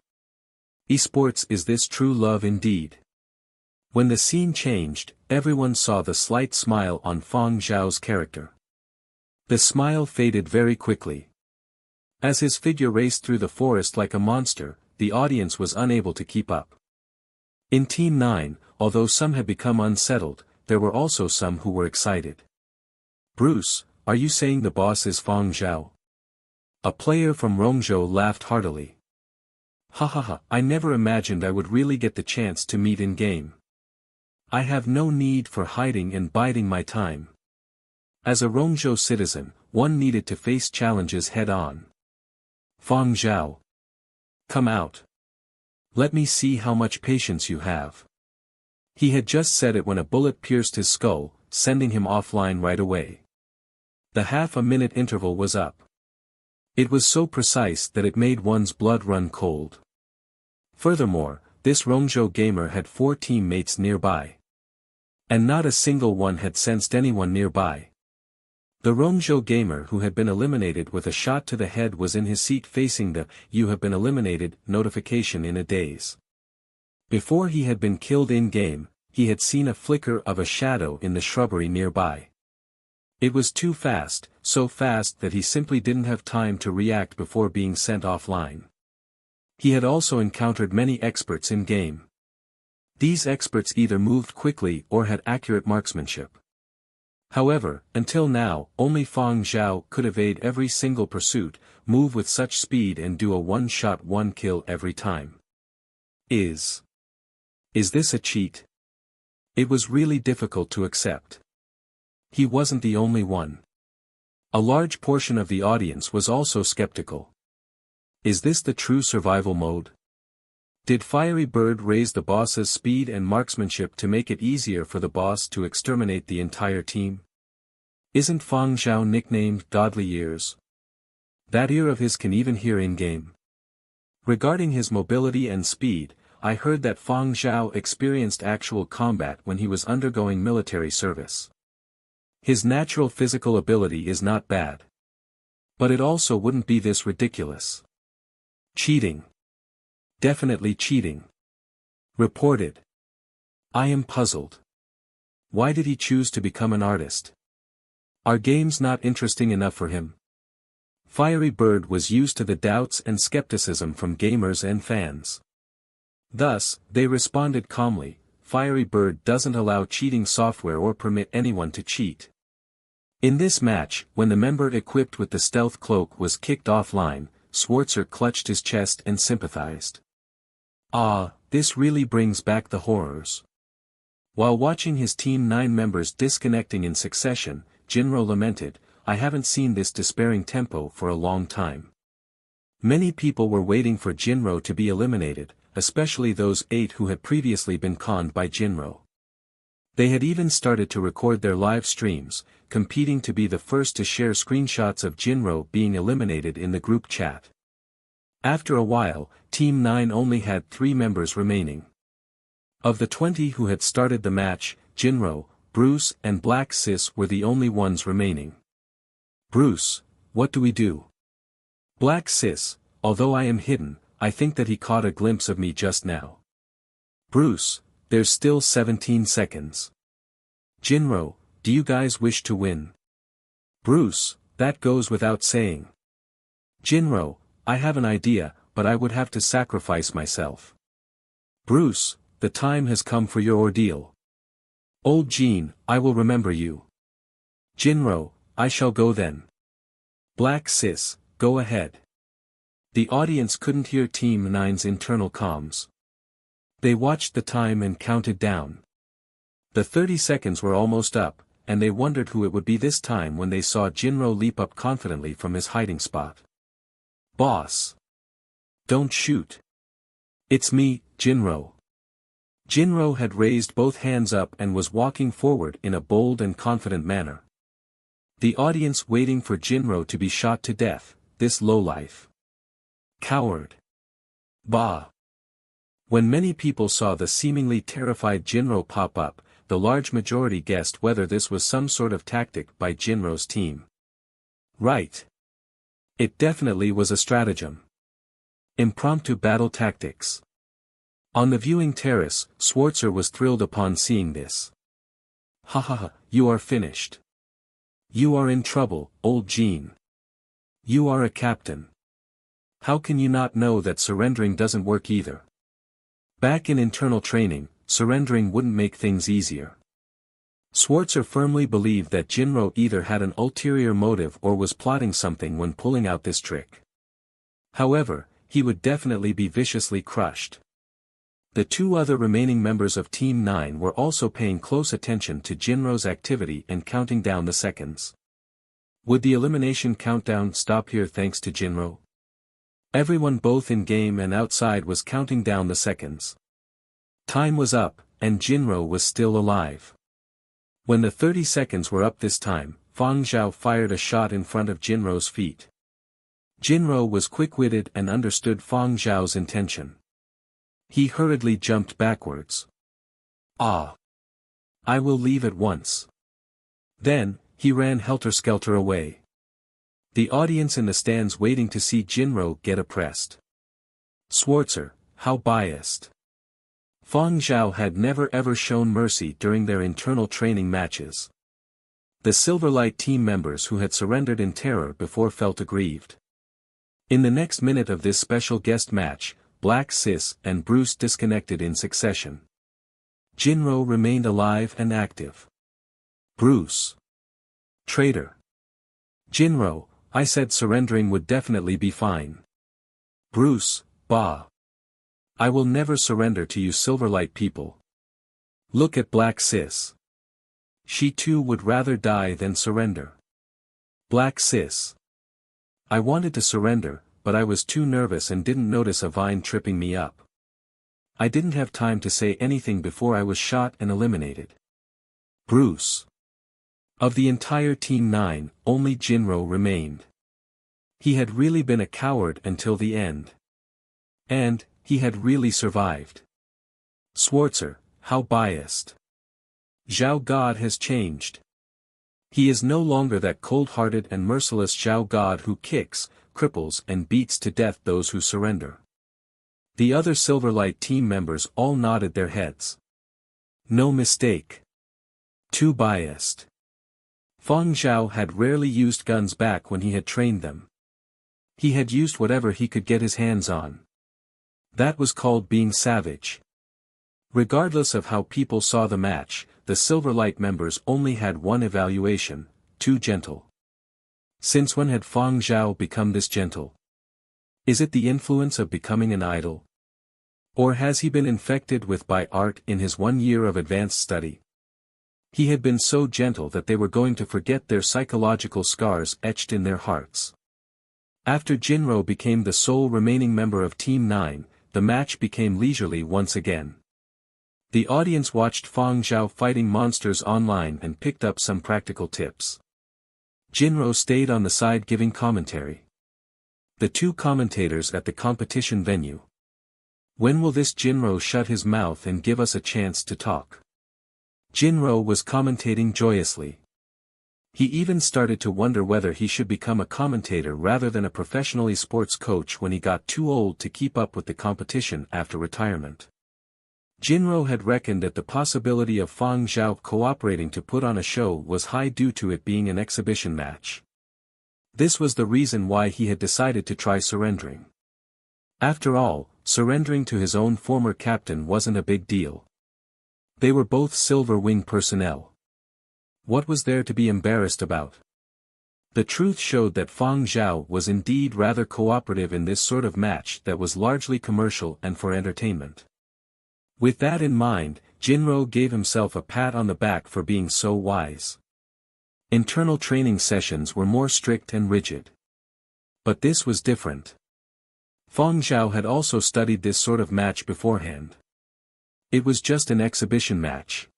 A: Esports is this true love indeed. When the scene changed, everyone saw the slight smile on Fang Zhao's character. The smile faded very quickly. As his figure raced through the forest like a monster, the audience was unable to keep up. In Team 9, although some had become unsettled, there were also some who were excited. Bruce, are you saying the boss is Fang Zhao? A player from Rongzhou laughed heartily. Ha ha ha, I never imagined I would really get the chance to meet in-game. I have no need for hiding and biding my time. As a Rongzhou citizen, one needed to face challenges head-on. Fang Zhao. Come out. Let me see how much patience you have. He had just said it when a bullet pierced his skull, sending him offline right away. The half-a-minute interval was up. It was so precise that it made one's blood run cold. Furthermore, this Rongzhou gamer had 4 teammates nearby. And not a single one had sensed anyone nearby. The Rongzhou gamer who had been eliminated with a shot to the head was in his seat facing the "You have been eliminated" notification in a daze. Before he had been killed in-game, he had seen a flicker of a shadow in the shrubbery nearby. It was too fast, so fast that he simply didn't have time to react before being sent offline. He had also encountered many experts in-game. These experts either moved quickly or had accurate marksmanship. However, until now, only Fang Zhao could evade every single pursuit, move with such speed and do a one-shot one-kill every time. Is this a cheat? It was really difficult to accept. He wasn't the only one. A large portion of the audience was also skeptical. Is this the true survival mode? Did Fiery Bird raise the boss's speed and marksmanship to make it easier for the boss to exterminate the entire team? Isn't Fang Zhao nicknamed Godly Ears? That ear of his can even hear in-game. Regarding his mobility and speed, I heard that Fang Zhao experienced actual combat when he was undergoing military service. His natural physical ability is not bad. But it also wouldn't be this ridiculous. Cheating. Definitely cheating. Reported. I am puzzled. Why did he choose to become an artist? Are games not interesting enough for him? Fiery Bird was used to the doubts and skepticism from gamers and fans. Thus, they responded calmly, Fiery Bird doesn't allow cheating software or permit anyone to cheat. In this match, when the member equipped with the stealth cloak was kicked offline, Schwarzer clutched his chest and sympathized. Ah, this really brings back the horrors. While watching his Team 9 members disconnecting in succession, Jinro lamented, I haven't seen this despairing tempo for a long time. Many people were waiting for Jinro to be eliminated, especially those 8 who had previously been conned by Jinro. They had even started to record their live streams, competing to be the first to share screenshots of Jinro being eliminated in the group chat. After a while, Team 9 only had 3 members remaining. Of the 20 who had started the match, Jinro, Bruce and Black Sis were the only ones remaining. Bruce, what do we do? Black Sis, although I am hidden, I think that he caught a glimpse of me just now. Bruce, there's still 17 seconds. Jinro, do you guys wish to win? Bruce, that goes without saying. Jinro, I have an idea, but I would have to sacrifice myself. Bruce, the time has come for your ordeal. Old Jean, I will remember you. Jinro, I shall go then. Black Sis, go ahead. The audience couldn't hear Team 9's internal comms. They watched the time and counted down. The 30 seconds were almost up, and they wondered who it would be this time when they saw Jinro leap up confidently from his hiding spot. Boss. Don't shoot. It's me, Jinro. Jinro had raised both hands up and was walking forward in a bold and confident manner. The audience waiting for Jinro to be shot to death, this lowlife. Coward. Bah. When many people saw the seemingly terrified Jinro pop up, the large majority guessed whether this was some sort of tactic by Jinro's team. Right. It definitely was a stratagem. Impromptu battle tactics. On the viewing terrace, Schwarzer was thrilled upon seeing this. Ha ha ha, you are finished. You are in trouble, old Jean. You are a captain. How can you not know that surrendering doesn't work either? Back in internal training, surrendering wouldn't make things easier. Schwarzer firmly believed that Jinro either had an ulterior motive or was plotting something when pulling out this trick. However, he would definitely be viciously crushed. The two other remaining members of Team 9 were also paying close attention to Jinro's activity and counting down the seconds. Would the elimination countdown stop here thanks to Jinro? Everyone both in-game and outside was counting down the seconds. Time was up, and Jinro was still alive. When the 30 seconds were up this time, Fang Zhao fired a shot in front of Jinro's feet. Jinro was quick-witted and understood Fang Zhao's intention. He hurriedly jumped backwards. Ah! I will leave at once. Then, he ran helter-skelter away. The audience in the stands waiting to see Jinro get oppressed. Schwarzer, how biased. Fang Zhao had never ever shown mercy during their internal training matches. The Silverlight team members who had surrendered in terror before felt aggrieved. In the next minute of this special guest match, Black Sis and Bruce disconnected in succession. Jinro remained alive and active. Bruce. Traitor. Jinro, I said surrendering would definitely be fine. Bruce, bah. I will never surrender to you Silverlight people. Look at Black Sis. She too would rather die than surrender. Black Sis. I wanted to surrender, but I was too nervous and didn't notice a vine tripping me up. I didn't have time to say anything before I was shot and eliminated. Bruce. Of the entire Team 9, only Jinro remained. He had really been a coward until the end. And, he had really survived. Schwarzer, how biased. Zhao God has changed. He is no longer that cold-hearted and merciless Zhao God who kicks, cripples and beats to death those who surrender. The other Silverlight team members all nodded their heads. No mistake. Too biased. Fang Zhao had rarely used guns back when he had trained them. He had used whatever he could get his hands on. That was called being savage. Regardless of how people saw the match, the Silverlight members only had one evaluation: too gentle. Since when had Fang Zhao become this gentle? Is it the influence of becoming an idol? Or has he been infected with by art in his 1 year of advanced study? He had been so gentle that they were going to forget their psychological scars etched in their hearts. After Jinro became the sole remaining member of Team 9, the match became leisurely once again. The audience watched Fang Zhao fighting monsters online and picked up some practical tips. Jinro stayed on the side giving commentary. The two commentators at the competition venue. When will this Jinro shut his mouth and give us a chance to talk? Jinro was commentating joyously. He even started to wonder whether he should become a commentator rather than a professional esports coach when he got too old to keep up with the competition after retirement. Jinro had reckoned that the possibility of Fang Zhao cooperating to put on a show was high due to it being an exhibition match. This was the reason why he had decided to try surrendering. After all, surrendering to his own former captain wasn't a big deal. They were both Silver Wing personnel. What was there to be embarrassed about? The truth showed that Fang Zhao was indeed rather cooperative in this sort of match that was largely commercial and for entertainment. With that in mind, Jinro gave himself a pat on the back for being so wise. Internal training sessions were more strict and rigid. But this was different. Fang Zhao had also studied this sort of match beforehand. It was just an exhibition match.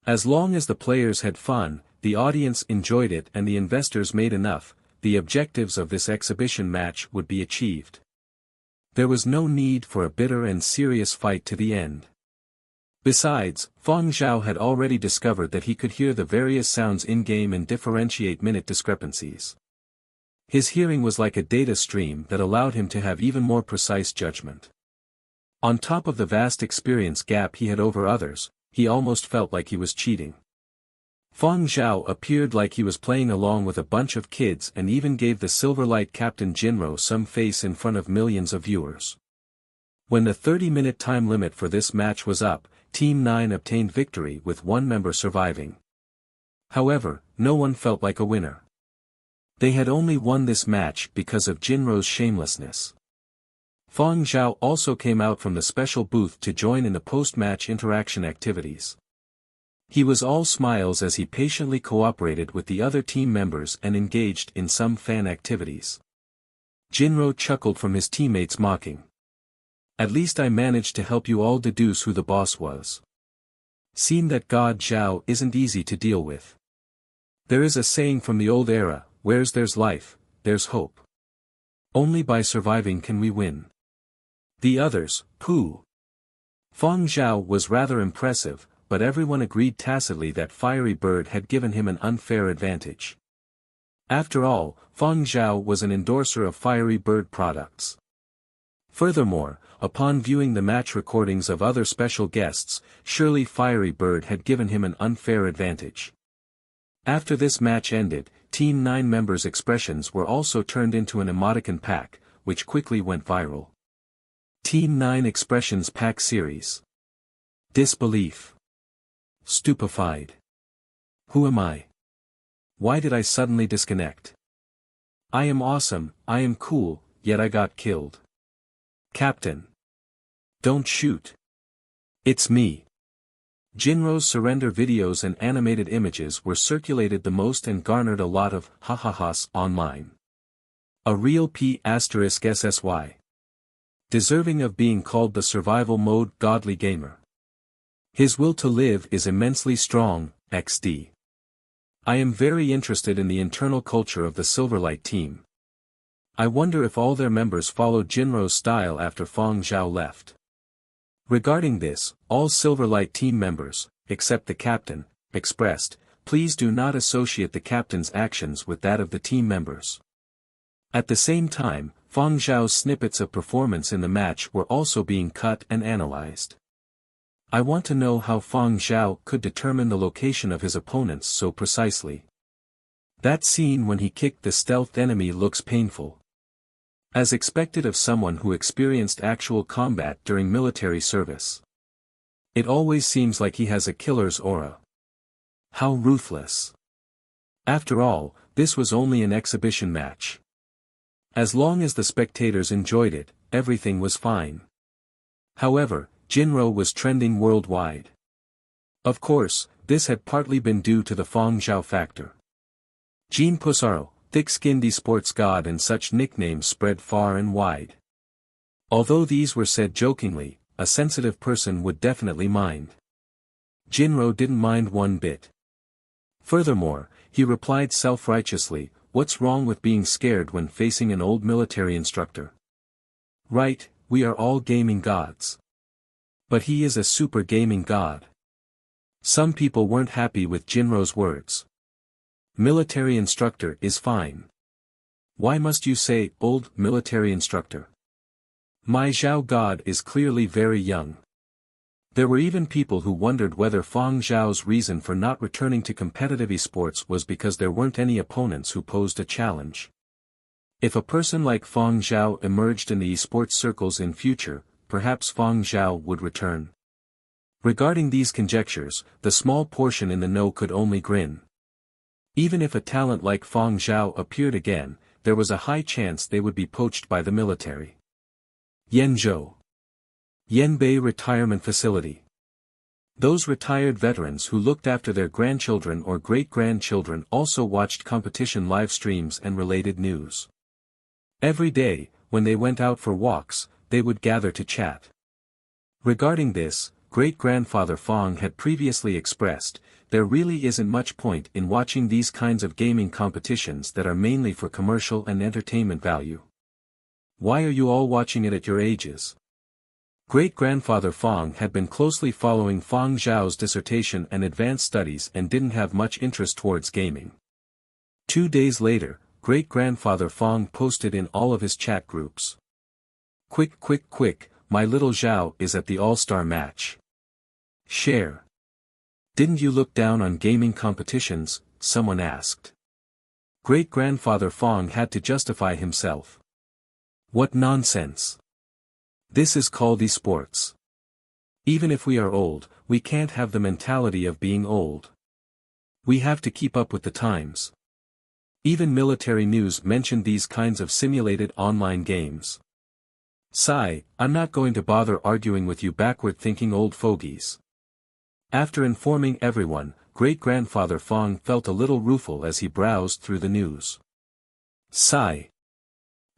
A: As long as the players had fun, the audience enjoyed it and the investors made enough, the objectives of this exhibition match would be achieved. There was no need for a bitter and serious fight to the end. Besides, Fang Zhao had already discovered that he could hear the various sounds in-game and differentiate minute discrepancies. His hearing was like a data stream that allowed him to have even more precise judgment. On top of the vast experience gap he had over others, he almost felt like he was cheating. Fang Zhao appeared like he was playing along with a bunch of kids and even gave the Silverlight captain Jinro some face in front of millions of viewers. When the 30-minute time limit for this match was up, Team 9 obtained victory with one member surviving. However, no one felt like a winner. They had only won this match because of Jinro's shamelessness. Fang Zhao also came out from the special booth to join in the post-match interaction activities. He was all smiles as he patiently cooperated with the other team members and engaged in some fan activities. Jinro chuckled from his teammates' mocking. At least I managed to help you all deduce who the boss was. Seemed that God Zhao isn't easy to deal with. There is a saying from the old era, where's there's life, there's hope. Only by surviving can we win. The others, pooh. Fang Zhao was rather impressive, but everyone agreed tacitly that Fiery Bird had given him an unfair advantage. After all, Fang Zhao was an endorser of Fiery Bird products. Furthermore, upon viewing the match recordings of other special guests, surely Fiery Bird had given him an unfair advantage. After this match ended, Team 9 members' expressions were also turned into an emoticon pack, which quickly went viral. Team 9 Expressions Pack Series. Disbelief. Stupefied. Who am I? Why did I suddenly disconnect? I am awesome, I am cool, yet I got killed. Captain. Don't shoot. It's me. Jinro's surrender videos and animated images were circulated the most and garnered a lot of ha-ha-has online. A real *SSY. Deserving of being called the survival mode godly gamer. His will to live is immensely strong, XD. I am very interested in the internal culture of the Silverlight team. I wonder if all their members followed Jinro's style after Fang Zhao left. Regarding this, all Silverlight team members, except the captain, expressed, please do not associate the captain's actions with that of the team members. At the same time, Fang Zhao's snippets of performance in the match were also being cut and analyzed. I want to know how Fang Zhao could determine the location of his opponents so precisely. That scene when he kicked the stealthed enemy looks painful. As expected of someone who experienced actual combat during military service. It always seems like he has a killer's aura. How ruthless. After all, this was only an exhibition match. As long as the spectators enjoyed it, everything was fine. However, Jinro was trending worldwide. Of course, this had partly been due to the Fang Zhao factor. Jean Pusaro, thick-skinned esports god and such nicknames spread far and wide. Although these were said jokingly, a sensitive person would definitely mind. Jinro didn't mind one bit. Furthermore, he replied self-righteously, what's wrong with being scared when facing an old military instructor? Right, we are all gaming gods. But he is a super gaming god. Some people weren't happy with Jinro's words. Military instructor is fine. Why must you say, old military instructor? My Zhao god is clearly very young. There were even people who wondered whether Fang Zhao's reason for not returning to competitive esports was because there weren't any opponents who posed a challenge. If a person like Fang Zhao emerged in the esports circles in future, perhaps Fang Zhao would return. Regarding these conjectures, the small portion in the know could only grin. Even if a talent like Fang Zhao appeared again, there was a high chance they would be poached by the military. Yanzhou. Yanbei Retirement Facility. Those retired veterans who looked after their grandchildren or great-grandchildren also watched competition live streams and related news. Every day, when they went out for walks, they would gather to chat. Regarding this, great-grandfather Fang had previously expressed, there really isn't much point in watching these kinds of gaming competitions that are mainly for commercial and entertainment value. Why are you all watching it at your ages? Great-grandfather Fang had been closely following Fang Zhao's dissertation and advanced studies and didn't have much interest towards gaming. 2 days later, great-grandfather Fang posted in all of his chat groups. Quick quick quick, my little Zhao is at the all-star match. Share. Didn't you look down on gaming competitions? Someone asked. Great-grandfather Fang had to justify himself. What nonsense. This is called esports. Even if we are old, we can't have the mentality of being old. We have to keep up with the times. Even military news mentioned these kinds of simulated online games. Sigh, I'm not going to bother arguing with you backward-thinking old fogies. After informing everyone, great-grandfather Fang felt a little rueful as he browsed through the news. Sigh.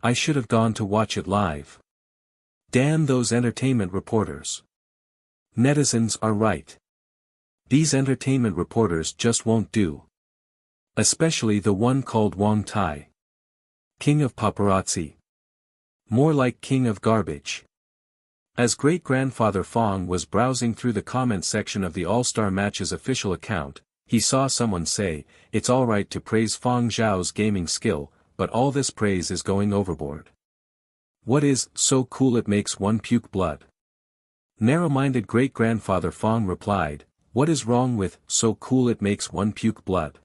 A: I should have gone to watch it live. Damn those entertainment reporters. Netizens are right. These entertainment reporters just won't do. Especially the one called Wang Tai. King of paparazzi. More like king of garbage. As great-grandfather Fang was browsing through the comment section of the All-Star Match's official account, he saw someone say, "It's alright to praise Fang Zhao's gaming skill, but all this praise is going overboard. What is so cool it makes one puke blood?" Narrow-minded great-grandfather Fang replied, "What is wrong with so cool it makes one puke blood?"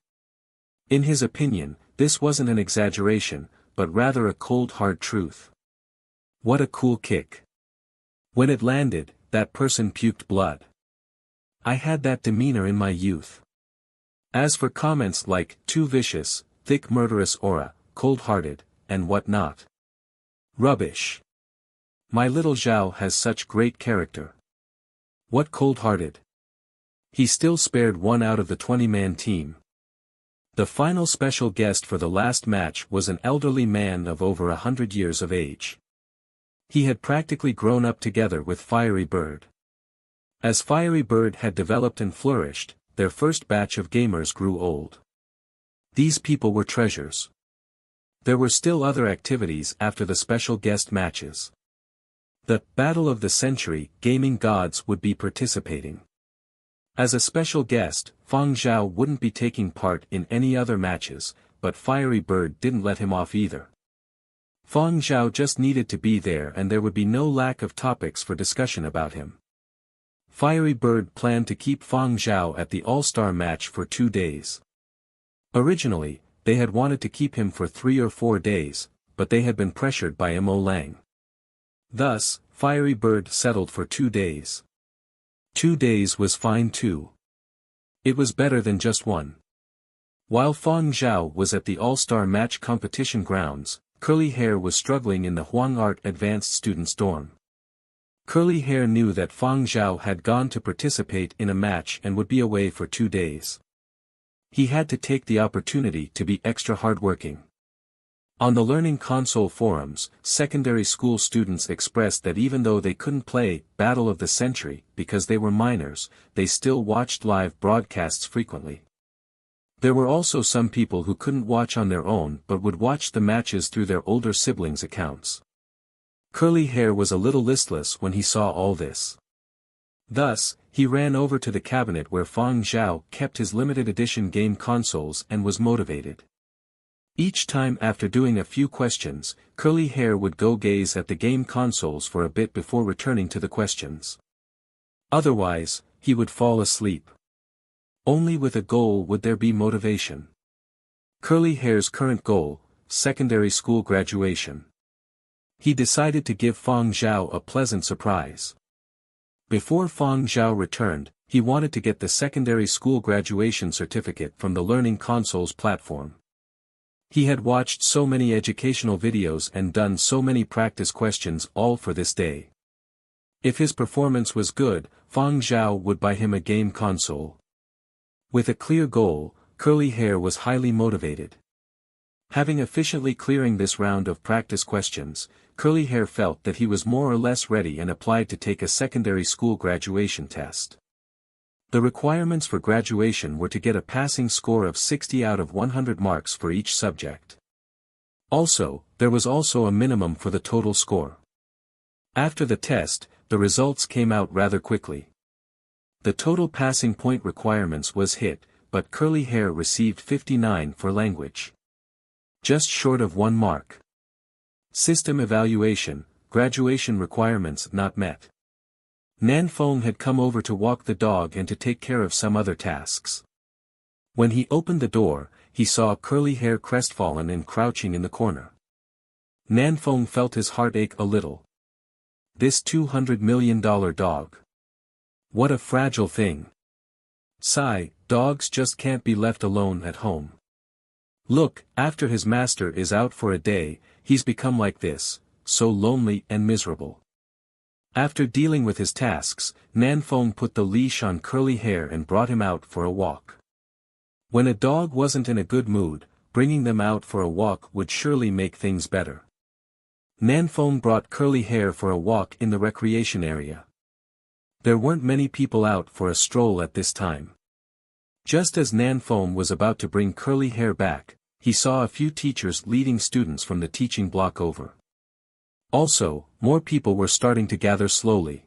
A: In his opinion, this wasn't an exaggeration, but rather a cold hard truth. What a cool kick. When it landed, that person puked blood. I had that demeanor in my youth. As for comments like, too vicious, thick murderous aura, cold-hearted, and what not. Rubbish. My little Zhao has such great character. What cold-hearted? He still spared one out of the 20-man team. The final special guest for the last match was an elderly man of over 100 years of age. He had practically grown up together with Fiery Bird. As Fiery Bird had developed and flourished, their first batch of gamers grew old. These people were treasures. There were still other activities after the special guest matches. The Battle of the Century gaming gods would be participating. As a special guest, Fang Zhao wouldn't be taking part in any other matches, but Fiery Bird didn't let him off either. Fang Zhao just needed to be there and there would be no lack of topics for discussion about him. Fiery Bird planned to keep Fang Zhao at the All-Star match for 2 days. Originally, they had wanted to keep him for 3 or 4 days, but they had been pressured by Mo Lang. Thus, Fiery Bird settled for 2 days. 2 days was fine too. It was better than just 1. While Fang Zhao was at the All-Star Match competition grounds, Curly Hair was struggling in the Huang Art Advanced Students' dorm. Curly Hair knew that Fang Zhao had gone to participate in a match and would be away for 2 days. He had to take the opportunity to be extra hardworking. On the Learning Console forums, secondary school students expressed that even though they couldn't play Battle of the Century because they were minors, they still watched live broadcasts frequently. There were also some people who couldn't watch on their own but would watch the matches through their older siblings' accounts. Curly Hair was a little listless when he saw all this. Thus, he ran over to the cabinet where Fang Zhao kept his limited edition game consoles and was motivated. Each time after doing a few questions, Curly Hair would go gaze at the game consoles for a bit before returning to the questions. Otherwise, he would fall asleep. Only with a goal would there be motivation. Curly Hair's current goal, secondary school graduation. He decided to give Fang Zhao a pleasant surprise. Before Fang Zhao returned, he wanted to get the secondary school graduation certificate from the Learning Consoles platform. He had watched so many educational videos and done so many practice questions all for this day. If his performance was good, Fang Zhao would buy him a game console. With a clear goal, Curly Hair was highly motivated. Having efficiently clearing this round of practice questions, Curly Hair felt that he was more or less ready and applied to take a secondary school graduation test. The requirements for graduation were to get a passing score of 60 out of 100 marks for each subject. Also, there was also a minimum for the total score. After the test, the results came out rather quickly. The total passing point requirements was hit, but Curly Hair received 59 for language. Just short of 1 mark. System evaluation, graduation requirements not met. Nanfeng had come over to walk the dog and to take care of some other tasks. When he opened the door, he saw Curly Hair crestfallen and crouching in the corner. Nanfeng felt his heart ache a little. This $200 million dog. What a fragile thing. Sigh, dogs just can't be left alone at home. Look, after his master is out for a day, he's become like this, so lonely and miserable. After dealing with his tasks, Nanfeng put the leash on Curly Hair and brought him out for a walk. When a dog wasn't in a good mood, bringing them out for a walk would surely make things better. Nanfeng brought Curly Hair for a walk in the recreation area. There weren't many people out for a stroll at this time. Just as Nanfeng was about to bring Curly Hair back, he saw a few teachers leading students from the teaching block over. Also, more people were starting to gather slowly.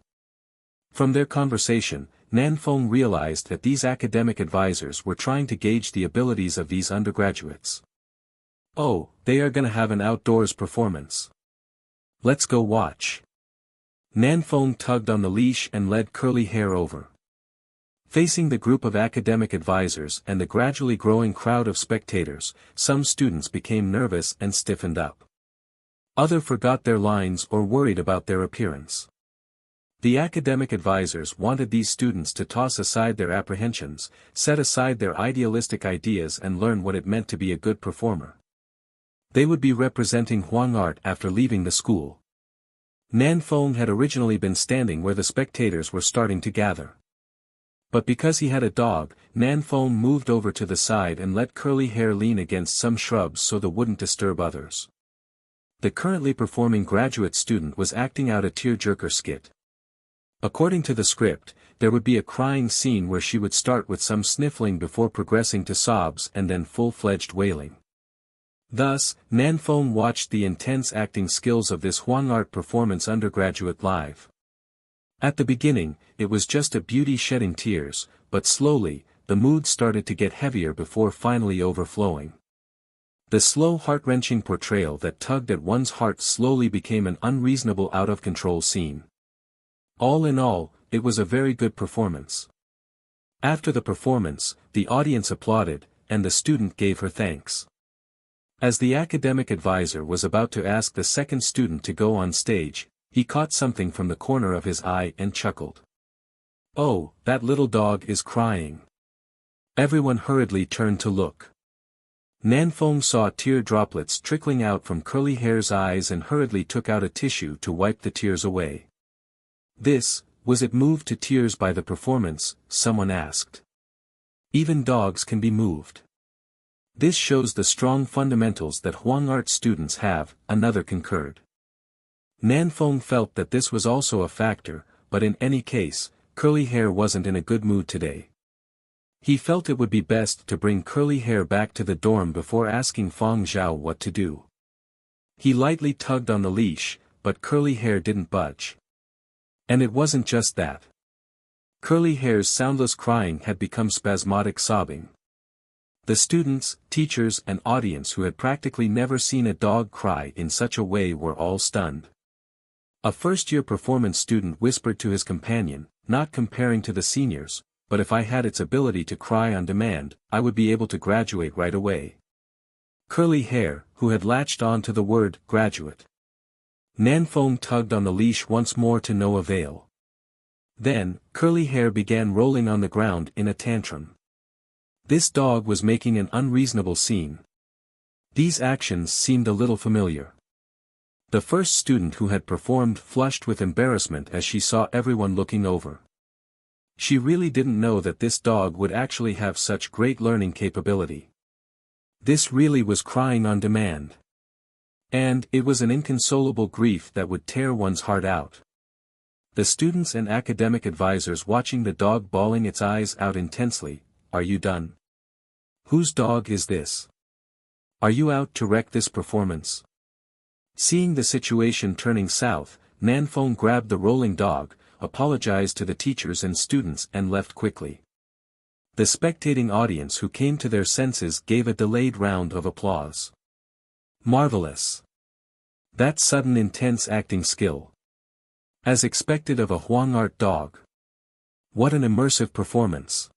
A: From their conversation, Nanfeng realized that these academic advisors were trying to gauge the abilities of these undergraduates. Oh, they are gonna have an outdoors performance. Let's go watch. Nanfeng tugged on the leash and led Curly Hair over. Facing the group of academic advisors and the gradually growing crowd of spectators, some students became nervous and stiffened up. Others forgot their lines or worried about their appearance. The academic advisors wanted these students to toss aside their apprehensions, set aside their idealistic ideas and learn what it meant to be a good performer. They would be representing Huang art after leaving the school. Nanfeng had originally been standing where the spectators were starting to gather. But because he had a dog, Nanfeng moved over to the side and let Curly Hair lean against some shrubs so they wouldn't disturb others. The currently performing graduate student was acting out a tearjerker skit. According to the script, there would be a crying scene where she would start with some sniffling before progressing to sobs and then full-fledged wailing. Thus, Nanfeng watched the intense acting skills of this Huang art performance undergraduate live. At the beginning, it was just a beauty shedding tears, but slowly, the mood started to get heavier before finally overflowing. The slow heart-wrenching portrayal that tugged at one's heart slowly became an unreasonable out-of-control scene. All in all, it was a very good performance. After the performance, the audience applauded, and the student gave her thanks. As the academic advisor was about to ask the second student to go on stage, he caught something from the corner of his eye and chuckled. "Oh, that little dog is crying." Everyone hurriedly turned to look. Nanfeng saw tear droplets trickling out from Curly Hair's eyes and hurriedly took out a tissue to wipe the tears away. Was it moved to tears by the performance? Someone asked. Even dogs can be moved. This shows the strong fundamentals that Huang art students have, another concurred. Nanfeng felt that this was also a factor, but in any case, Curly Hair wasn't in a good mood today. He felt it would be best to bring Curly Hair back to the dorm before asking Fang Zhao what to do. He lightly tugged on the leash, but Curly Hair didn't budge. And it wasn't just that. Curly Hair's soundless crying had become spasmodic sobbing. The students, teachers and audience who had practically never seen a dog cry in such a way were all stunned. A first-year performance student whispered to his companion, not comparing to the seniors, "But if I had its ability to cry on demand, I would be able to graduate right away." Curly Hair, who had latched on to the word graduate. Nanfeng tugged on the leash once more to no avail. Then, Curly Hair began rolling on the ground in a tantrum. This dog was making an unreasonable scene. These actions seemed a little familiar. The first student who had performed flushed with embarrassment as she saw everyone looking over. She really didn't know that this dog would actually have such great learning capability. This really was crying on demand. And it was an inconsolable grief that would tear one's heart out. The students and academic advisors watching the dog bawling its eyes out intensely, "Are you done? Whose dog is this? Are you out to wreck this performance?" Seeing the situation turning south, Nanfeng grabbed the rolling dog, apologized to the teachers and students and left quickly. The spectating audience who came to their senses gave a delayed round of applause. Marvelous. That sudden intense acting skill. As expected of a Huang art dog. What an immersive performance.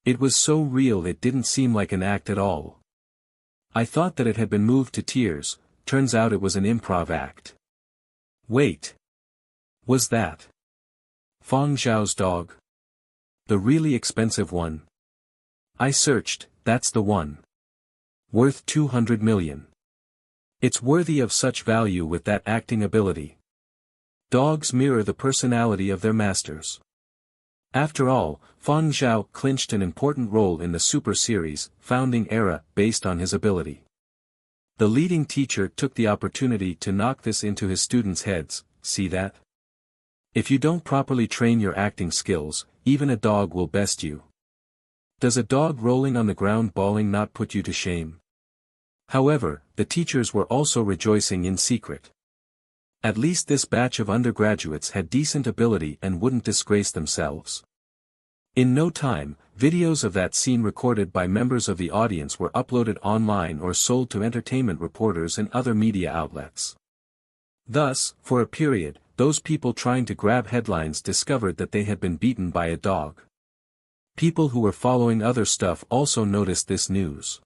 A: It was so real it didn't seem like an act at all. I thought that it had been moved to tears, turns out it was an improv act. Wait. Was that Fang Zhao's dog? The really expensive one? I searched, that's the one. Worth 200 million. It's worthy of such value with that acting ability. Dogs mirror the personality of their masters. After all, Fang Zhao clinched an important role in the Super Series, Founding Era, based on his ability. The leading teacher took the opportunity to knock this into his students' heads. See that? If you don't properly train your acting skills, even a dog will best you. Does a dog rolling on the ground bawling not put you to shame? However, the teachers were also rejoicing in secret. At least this batch of undergraduates had decent ability and wouldn't disgrace themselves. In no time, videos of that scene recorded by members of the audience were uploaded online or sold to entertainment reporters and other media outlets. Thus, for a period, those people trying to grab headlines discovered that they had been beaten by a dog. People who were following other stuff also noticed this news.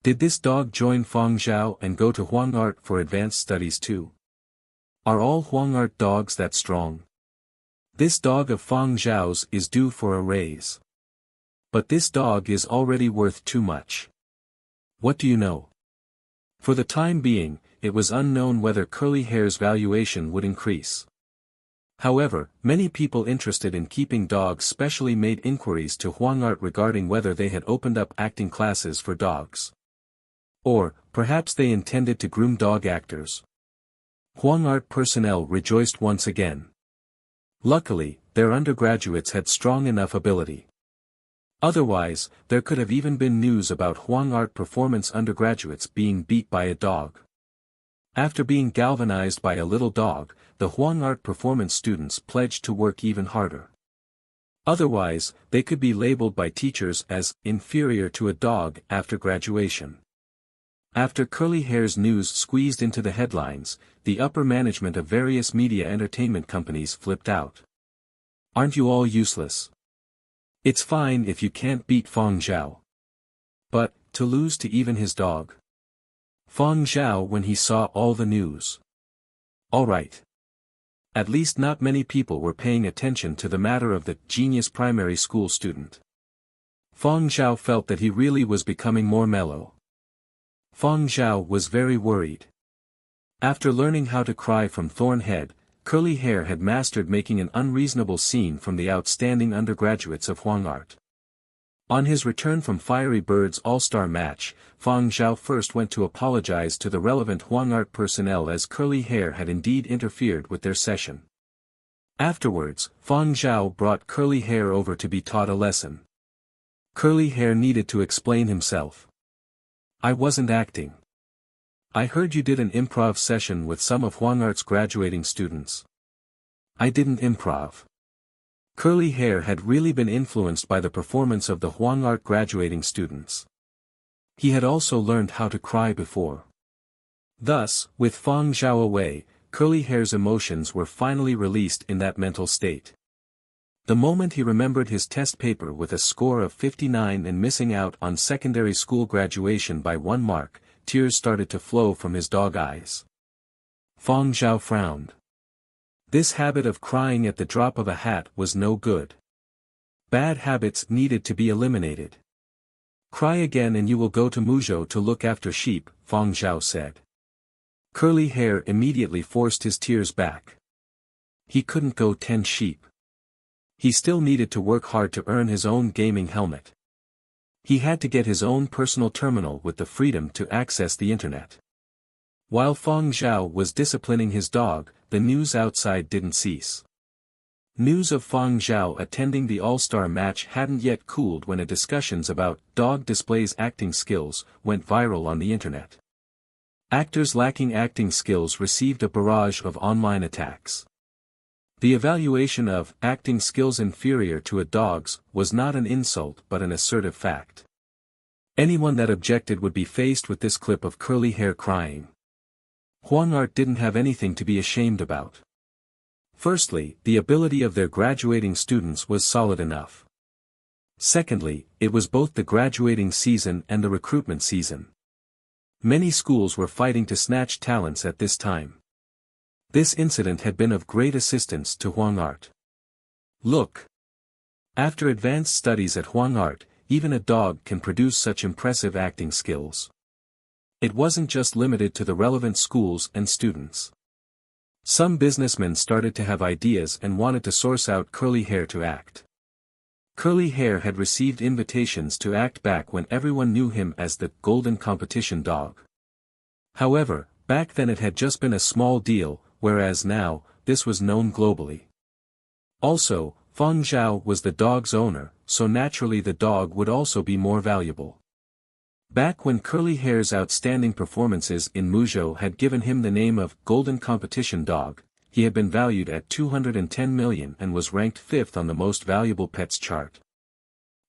A: Did this dog join Fang Zhao and go to Huang Art for advanced studies too? Are all Huang Art dogs that strong? This dog of Fang Zhao's is due for a raise. But this dog is already worth too much. What do you know? For the time being, it was unknown whether Curly Hair's valuation would increase. However, many people interested in keeping dogs specially made inquiries to Huang Art regarding whether they had opened up acting classes for dogs. Or, perhaps they intended to groom dog actors. Huang Art personnel rejoiced once again. Luckily, their undergraduates had strong enough ability. Otherwise, there could have even been news about Huang Art performance undergraduates being beat by a dog. After being galvanized by a little dog, the Huang Art performance students pledged to work even harder. Otherwise, they could be labeled by teachers as inferior to a dog after graduation. After Curly Hair's news squeezed into the headlines, the upper management of various media entertainment companies flipped out. Aren't you all useless? It's fine if you can't beat Fang Zhao. But, to lose to even his dog? Fang Zhao when he saw all the news. Alright. At least not many people were paying attention to the matter of the genius primary school student. Fang Zhao felt that he really was becoming more mellow. Fang Zhao was very worried. After learning how to cry from Thornhead, Curly Hair had mastered making an unreasonable scene from the outstanding undergraduates of Huang Art. On his return from Fiery Bird's All-Star match, Fang Zhao first went to apologize to the relevant Huang Art personnel as Curly Hair had indeed interfered with their session. Afterwards, Fang Zhao brought Curly Hair over to be taught a lesson. Curly Hair needed to explain himself. I wasn't acting. I heard you did an improv session with some of Huang Art's graduating students. I didn't improv. Curly Hair had really been influenced by the performance of the Huang Art graduating students. He had also learned how to cry before. Thus, with Fang Zhao away, Curly Hair's emotions were finally released in that mental state. The moment he remembered his test paper with a score of 59 and missing out on secondary school graduation by 1 mark, tears started to flow from his dog eyes. Fang Zhao frowned. This habit of crying at the drop of a hat was no good. Bad habits needed to be eliminated. Cry again and you will go to Muzhou to look after sheep, Fang Zhao said. Curly Hair immediately forced his tears back. He couldn't go 10 sheep. He still needed to work hard to earn his own gaming helmet. He had to get his own personal terminal with the freedom to access the internet. While Fang Zhao was disciplining his dog, the news outside didn't cease. News of Fang Zhao attending the All-Star match hadn't yet cooled when discussions about dog displays acting skills went viral on the internet. Actors lacking acting skills received a barrage of online attacks. The evaluation of acting skills inferior to a dog's was not an insult but an assertive fact. Anyone that objected would be faced with this clip of Curly Hair crying. Huang Art didn't have anything to be ashamed about. Firstly, the ability of their graduating students was solid enough. Secondly, it was both the graduating season and the recruitment season. Many schools were fighting to snatch talents at this time. This incident had been of great assistance to Huang Art. Look! After advanced studies at Huang Art, even a dog can produce such impressive acting skills. It wasn't just limited to the relevant schools and students. Some businessmen started to have ideas and wanted to source out Curly Hair to act. Curly Hair had received invitations to act back when everyone knew him as the Golden Competition Dog. However, back then it had just been a small deal, whereas now, this was known globally. Also, Fang Zhao was the dog's owner, so naturally the dog would also be more valuable. Back when Curly Hair's outstanding performances in Muzhou had given him the name of Golden Competition Dog, he had been valued at 210 million and was ranked 5th on the most valuable pets chart.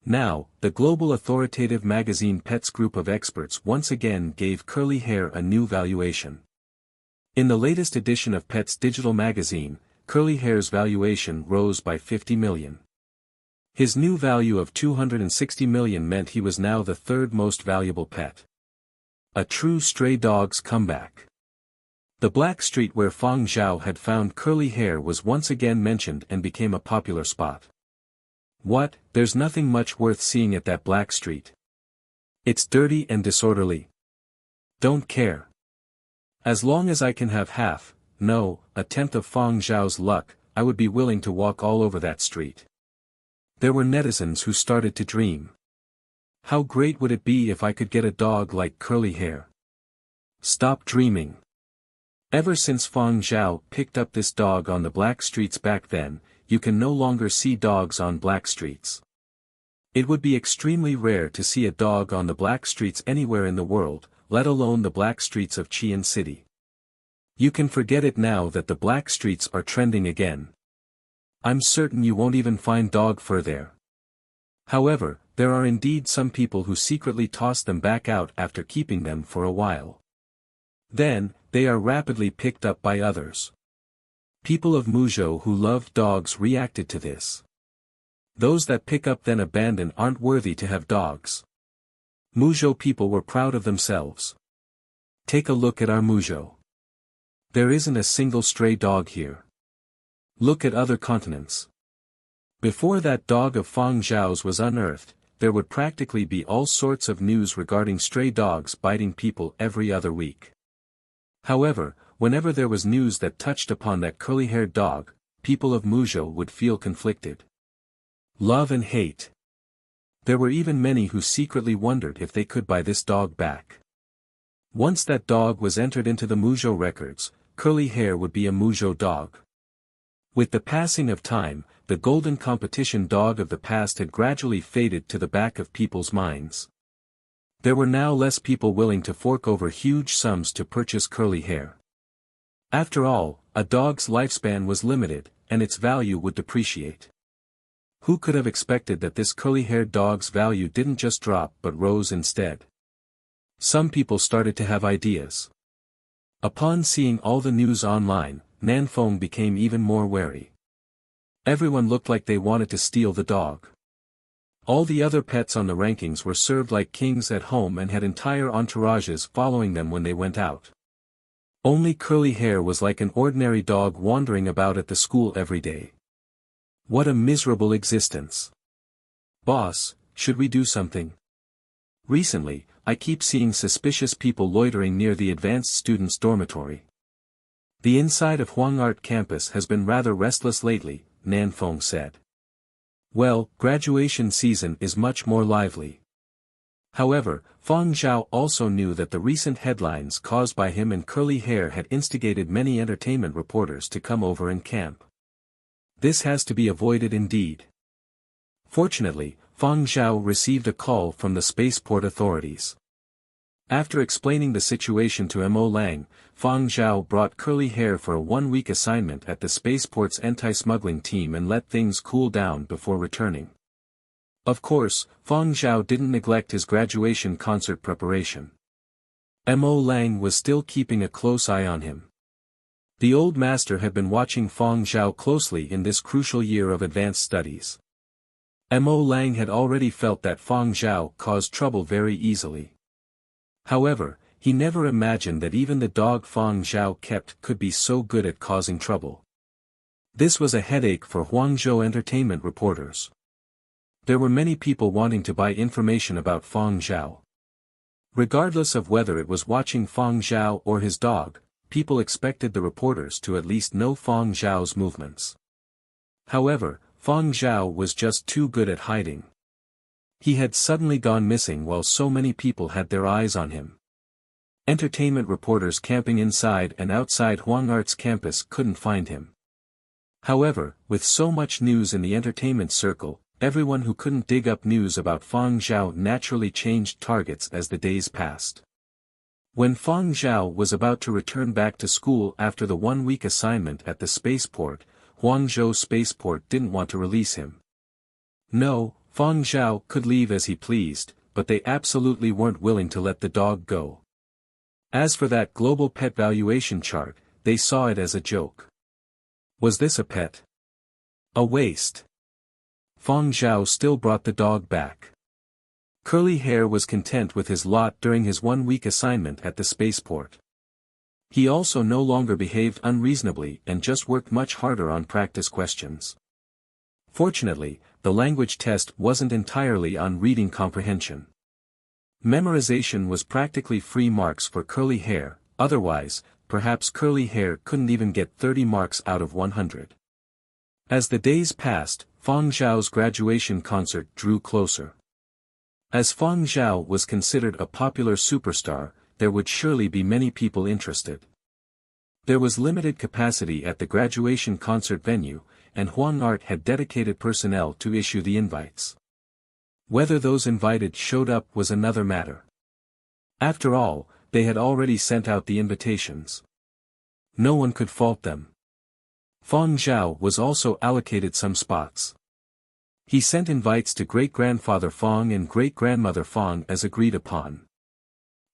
A: Now, the global authoritative magazine Pets group of experts once again gave Curly Hair a new valuation. In the latest edition of Pets digital magazine, Curly Hair's valuation rose by 50 million. His new value of 260 million meant he was now the third most valuable pet. A true stray dog's comeback. The black street where Fang Zhao had found Curly Hair was once again mentioned and became a popular spot. What, there's nothing much worth seeing at that black street. It's dirty and disorderly. Don't care. As long as I can have half, no, a tenth of Fang Zhao's luck, I would be willing to walk all over that street. There were netizens who started to dream. How great would it be if I could get a dog like Curly Hair? Stop dreaming. Ever since Fang Zhao picked up this dog on the black streets back then, you can no longer see dogs on black streets. It would be extremely rare to see a dog on the black streets anywhere in the world, let alone the black streets of Qian City. You can forget it now that the black streets are trending again. I'm certain you won't even find dog fur there. However, there are indeed some people who secretly toss them back out after keeping them for a while. Then, they are rapidly picked up by others. People of Muzhou who loved dogs reacted to this. Those that pick up then abandon aren't worthy to have dogs. Muzhou people were proud of themselves. Take a look at our Muzhou. There isn't a single stray dog here. Look at other continents. Before that dog of Fang Zhao's was unearthed, there would practically be all sorts of news regarding stray dogs biting people every other week. However, whenever there was news that touched upon that curly-haired dog, people of Muzhou would feel conflicted. Love and hate. There were even many who secretly wondered if they could buy this dog back. Once that dog was entered into the Muzhou records, Curly Hair would be a Muzhou dog. With the passing of time, the golden competition dog of the past had gradually faded to the back of people's minds. There were now less people willing to fork over huge sums to purchase Curly Hair. After all, a dog's lifespan was limited, and its value would depreciate. Who could have expected that this curly-haired dog's value didn't just drop but rose instead? Some people started to have ideas. Upon seeing all the news online, Nanfeng became even more wary. Everyone looked like they wanted to steal the dog. All the other pets on the rankings were served like kings at home and had entire entourages following them when they went out. Only Curly Hair was like an ordinary dog wandering about at the school every day. What a miserable existence. Boss, should we do something? Recently, I keep seeing suspicious people loitering near the advanced students' dormitory. The inside of Huang Art campus has been rather restless lately, Nanfeng said. Well, graduation season is much more lively. However, Fang Zhao also knew that the recent headlines caused by him and Curly Hair had instigated many entertainment reporters to come over and camp. This has to be avoided indeed. Fortunately, Fang Zhao received a call from the spaceport authorities. After explaining the situation to Mo Lang, Fang Zhao brought Curly Hair for a one-week assignment at the spaceport's anti-smuggling team and let things cool down before returning. Of course, Fang Zhao didn't neglect his graduation concert preparation. Mo Lang was still keeping a close eye on him. The old master had been watching Fang Zhao closely in this crucial year of advanced studies. Mo Lang had already felt that Fang Zhao caused trouble very easily. However, he never imagined that even the dog Fang Zhao kept could be so good at causing trouble. This was a headache for Huangzhou entertainment reporters. There were many people wanting to buy information about Fang Zhao. Regardless of whether it was watching Fang Zhao or his dog, people expected the reporters to at least know Fang Zhao's movements. However, Fang Zhao was just too good at hiding. He had suddenly gone missing while so many people had their eyes on him. Entertainment reporters camping inside and outside Huang Art's campus couldn't find him. However, with so much news in the entertainment circle, everyone who couldn't dig up news about Fang Zhao naturally changed targets as the days passed. When Fang Zhao was about to return back to school after the one-week assignment at the spaceport, Huangzhou spaceport didn't want to release him. No, Fang Zhao could leave as he pleased, but they absolutely weren't willing to let the dog go. As for that global pet valuation chart, they saw it as a joke. Was this a pet? A waste. Fang Zhao still brought the dog back. Curly Hair was content with his lot during his one-week assignment at the spaceport. He also no longer behaved unreasonably and just worked much harder on practice questions. Fortunately, the language test wasn't entirely on reading comprehension. Memorization was practically free marks for Curly Hair, otherwise, perhaps Curly Hair couldn't even get 30 marks out of 100. As the days passed, Fang Zhao's graduation concert drew closer. As Fang Zhao was considered a popular superstar, there would surely be many people interested. There was limited capacity at the graduation concert venue, and Huang Art had dedicated personnel to issue the invites. Whether those invited showed up was another matter. After all, they had already sent out the invitations. No one could fault them. Fang Zhao was also allocated some spots. He sent invites to great-grandfather Fang and great-grandmother Fang as agreed upon.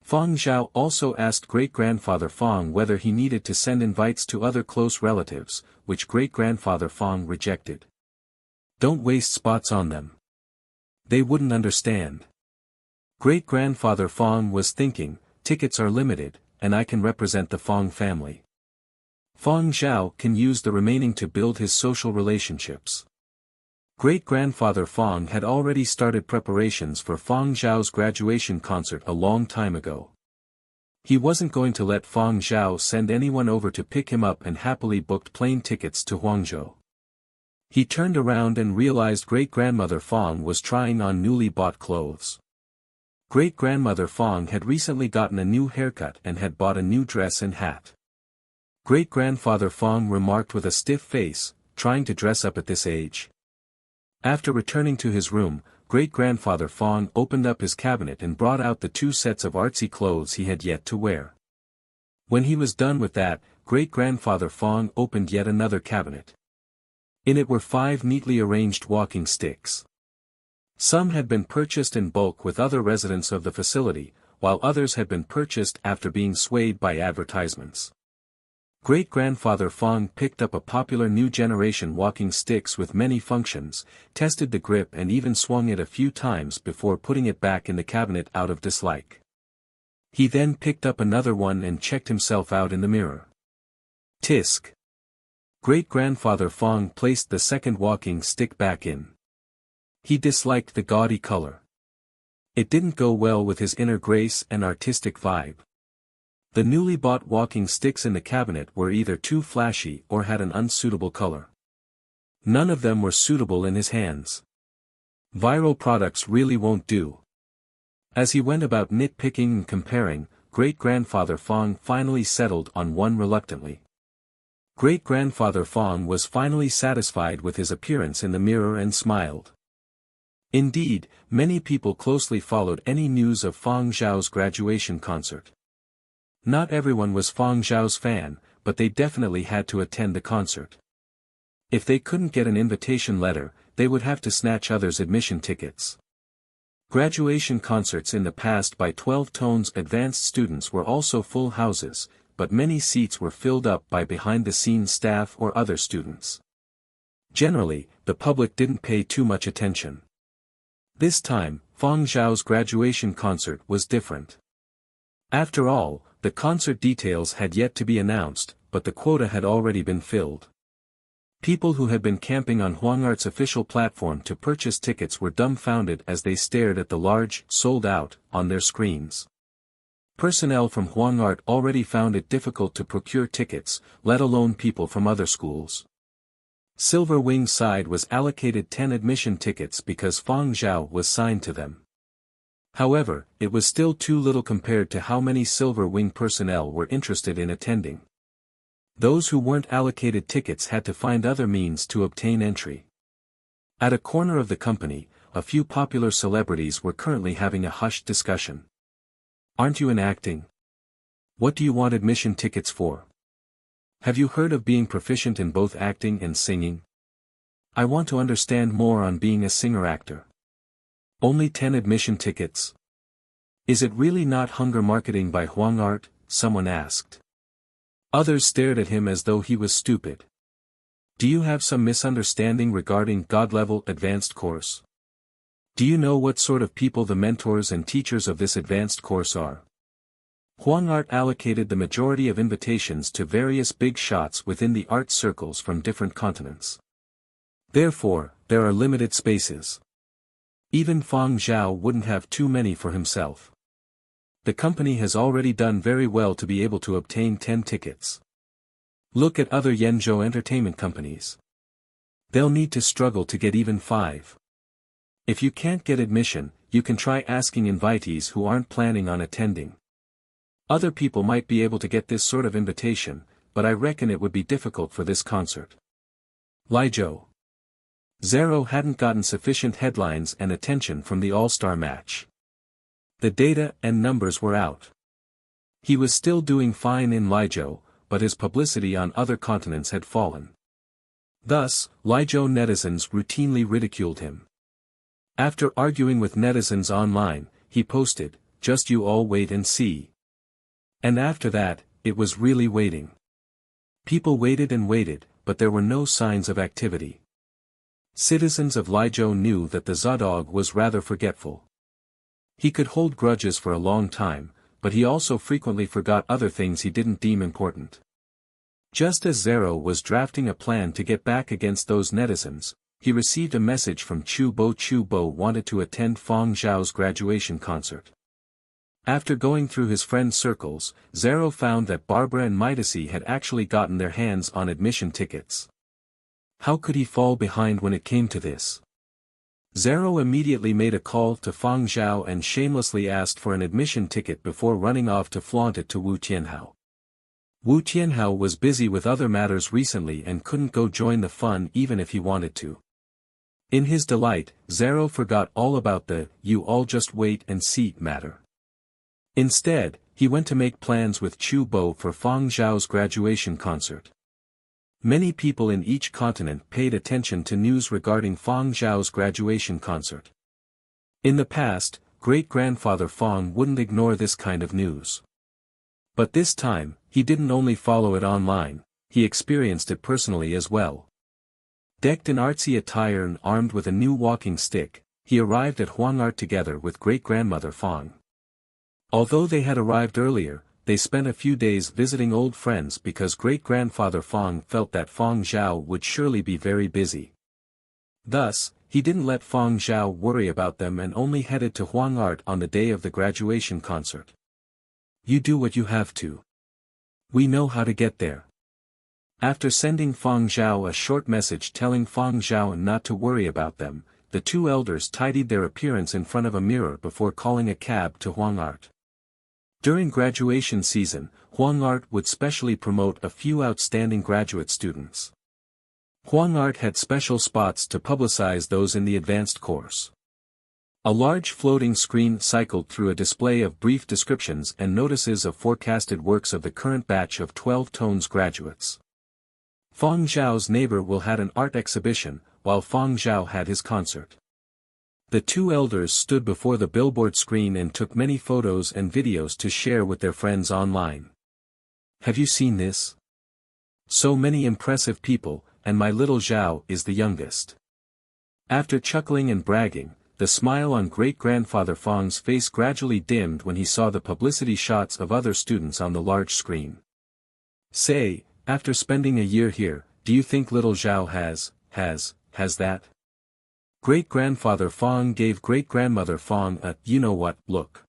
A: Fang Zhao also asked great-grandfather Fang whether he needed to send invites to other close relatives, which great-grandfather Fang rejected. Don't waste spots on them. They wouldn't understand. Great-grandfather Fang was thinking, tickets are limited, and I can represent the Fang family. Fang Zhao can use the remaining to build his social relationships. Great-grandfather Fang had already started preparations for Fang Zhao's graduation concert a long time ago. He wasn't going to let Fang Zhao send anyone over to pick him up and happily booked plane tickets to Huangzhou. He turned around and realized great-grandmother Fang was trying on newly bought clothes. Great-grandmother Fang had recently gotten a new haircut and had bought a new dress and hat. Great-grandfather Fang remarked with a stiff face, trying to dress up at this age. After returning to his room, great-grandfather Fang opened up his cabinet and brought out the 2 sets of artsy clothes he had yet to wear. When he was done with that, great-grandfather Fang opened yet another cabinet. In it were 5 neatly arranged walking sticks. Some had been purchased in bulk with other residents of the facility, while others had been purchased after being swayed by advertisements. Great-grandfather Fang picked up a popular new generation walking sticks with many functions, tested the grip and even swung it a few times before putting it back in the cabinet out of dislike. He then picked up another one and checked himself out in the mirror. Tisk. Great-grandfather Fang placed the second walking stick back in. He disliked the gaudy color. It didn't go well with his inner grace and artistic vibe. The newly bought walking sticks in the cabinet were either too flashy or had an unsuitable color. None of them were suitable in his hands. Viral products really won't do. As he went about nitpicking and comparing, great-grandfather Fang finally settled on one reluctantly. Great-grandfather Fang was finally satisfied with his appearance in the mirror and smiled. Indeed, many people closely followed any news of Fang Zhao's graduation concert. Not everyone was Fang Zhao's fan, but they definitely had to attend the concert. If they couldn't get an invitation letter, they would have to snatch others' admission tickets. Graduation concerts in the past by 12 Tones advanced students were also full houses, but many seats were filled up by behind-the-scenes staff or other students. Generally, the public didn't pay too much attention. This time, Fang Zhao's graduation concert was different. After all, the concert details had yet to be announced, but the quota had already been filled. People who had been camping on Huang Art's official platform to purchase tickets were dumbfounded as they stared at the large, sold out, on their screens. Personnel from Huangart already found it difficult to procure tickets, let alone people from other schools. Silver Wing side was allocated 10 admission tickets because Fang Zhao was signed to them. However, it was still too little compared to how many Silver Wing personnel were interested in attending. Those who weren't allocated tickets had to find other means to obtain entry. At a corner of the company, a few popular celebrities were currently having a hushed discussion. "Aren't you in acting? What do you want admission tickets for? Have you heard of being proficient in both acting and singing? I want to understand more on being a singer-actor. Only 10 admission tickets? Is it really not hunger marketing by Huangart?" someone asked. Others stared at him as though he was stupid. "Do you have some misunderstanding regarding God-level advanced course? Do you know what sort of people the mentors and teachers of this advanced course are?" Huangart allocated the majority of invitations to various big shots within the art circles from different continents. Therefore, there are limited spaces. Even Fang Zhao wouldn't have too many for himself. The company has already done very well to be able to obtain 10 tickets. Look at other Yenzhou entertainment companies. They'll need to struggle to get even 5. If you can't get admission, you can try asking invitees who aren't planning on attending. Other people might be able to get this sort of invitation, but I reckon it would be difficult for this concert. Lijo. Zero hadn't gotten sufficient headlines and attention from the All-Star match. The data and numbers were out. He was still doing fine in Lijo, but his publicity on other continents had fallen. Thus, Lijo netizens routinely ridiculed him. After arguing with netizens online, he posted, "Just you all wait and see." And after that, it was really waiting. People waited and waited, but there were no signs of activity. Citizens of Lijo knew that the Zodog was rather forgetful. He could hold grudges for a long time, but he also frequently forgot other things he didn't deem important. Just as Zero was drafting a plan to get back against those netizens, he received a message from Chu Bo. Chu Bo wanted to attend Fang Zhao's graduation concert. After going through his friend circles, Zero found that Barbara and Midasi had actually gotten their hands on admission tickets. How could he fall behind when it came to this? Zero immediately made a call to Fang Zhao and shamelessly asked for an admission ticket before running off to flaunt it to Wu Tianhao. Wu Tianhao was busy with other matters recently and couldn't go join the fun even if he wanted to. In his delight, Zero forgot all about the "you all just wait and see" matter. Instead, he went to make plans with Chu Bo for Fang Zhao's graduation concert. Many people in each continent paid attention to news regarding Fang Zhao's graduation concert. In the past, great-grandfather Fang wouldn't ignore this kind of news. But this time, he didn't only follow it online, he experienced it personally as well. Decked in artsy attire and armed with a new walking stick, he arrived at Huangart together with great-grandmother Fang. Although they had arrived earlier, they spent a few days visiting old friends because great-grandfather Fang felt that Fang Zhao would surely be very busy. Thus, he didn't let Fang Zhao worry about them and only headed to Huangart on the day of the graduation concert. "You do what you have to. We know how to get there." After sending Fang Zhao a short message telling Fang Zhao not to worry about them, the two elders tidied their appearance in front of a mirror before calling a cab to Huangart. During graduation season, Huangart would specially promote a few outstanding graduate students. Huangart had special spots to publicize those in the advanced course. A large floating screen cycled through a display of brief descriptions and notices of forecasted works of the current batch of 12 tones graduates. Fang Zhao's neighbor will had an art exhibition, while Fang Zhao had his concert. The two elders stood before the billboard screen and took many photos and videos to share with their friends online. "Have you seen this? So many impressive people, and my little Zhao is the youngest." After chuckling and bragging, the smile on great-grandfather Fang's face gradually dimmed when he saw the publicity shots of other students on the large screen. "Say, after spending a year here, do you think little Zhao has that?" Great-grandfather Fang gave great-grandmother Fang a "you-know-what" look.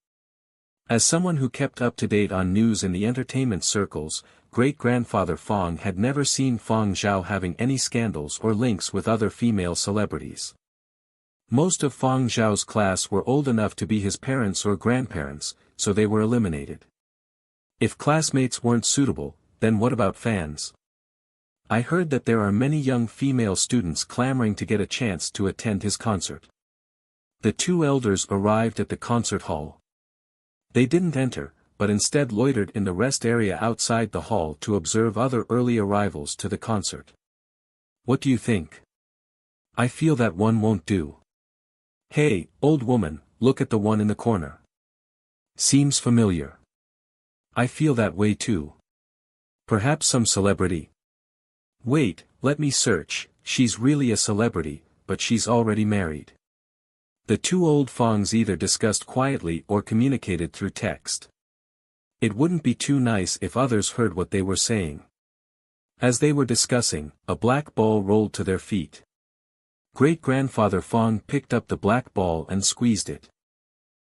A: As someone who kept up to date on news in the entertainment circles, great-grandfather Fang had never seen Fang Zhao having any scandals or links with other female celebrities. Most of Fang Zhao's class were old enough to be his parents or grandparents, so they were eliminated. If classmates weren't suitable, then what about fans? I heard that there are many young female students clamoring to get a chance to attend his concert. The two elders arrived at the concert hall. They didn't enter, but instead loitered in the rest area outside the hall to observe other early arrivals to the concert. What do you think? I feel that one won't do. Hey, old woman, look at the one in the corner. Seems familiar. I feel that way too. Perhaps some celebrity? Wait, let me search. She's really a celebrity, but she's already married. The two old Fangs either discussed quietly or communicated through text. It wouldn't be too nice if others heard what they were saying. As they were discussing, a black ball rolled to their feet. Great-grandfather Fang picked up the black ball and squeezed it.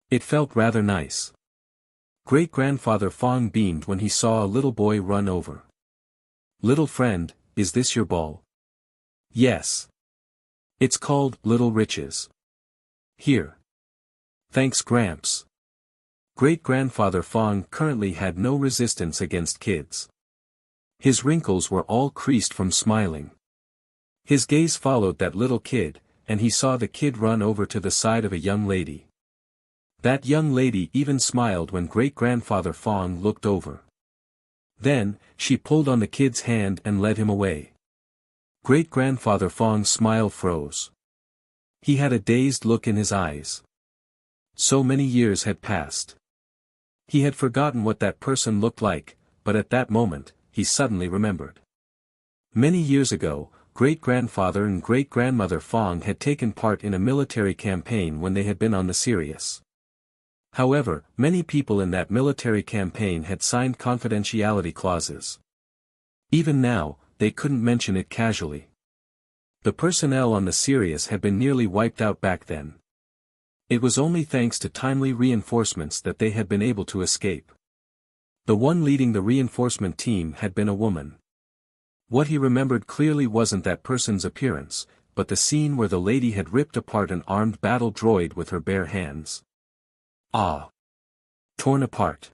A: It felt rather nice. Great-grandfather Fang beamed when he saw a little boy run over. Little friend, is this your ball? Yes. It's called Little Riches. Here. Thanks Gramps. Great-grandfather Fang currently had no resistance against kids. His wrinkles were all creased from smiling. His gaze followed that little kid, and he saw the kid run over to the side of a young lady. That young lady even smiled when great-grandfather Fang looked over. Then, she pulled on the kid's hand and led him away. Great-grandfather Fang's smile froze. He had a dazed look in his eyes. So many years had passed. He had forgotten what that person looked like, but at that moment, he suddenly remembered. Many years ago, great-grandfather and great-grandmother Fang had taken part in a military campaign when they had been on the Sirius. However, many people in that military campaign had signed confidentiality clauses. Even now, they couldn't mention it casually. The personnel on the Sirius had been nearly wiped out back then. It was only thanks to timely reinforcements that they had been able to escape. The one leading the reinforcement team had been a woman. What he remembered clearly wasn't that person's appearance, but the scene where the lady had ripped apart an armed battle droid with her bare hands. Ah! Torn apart.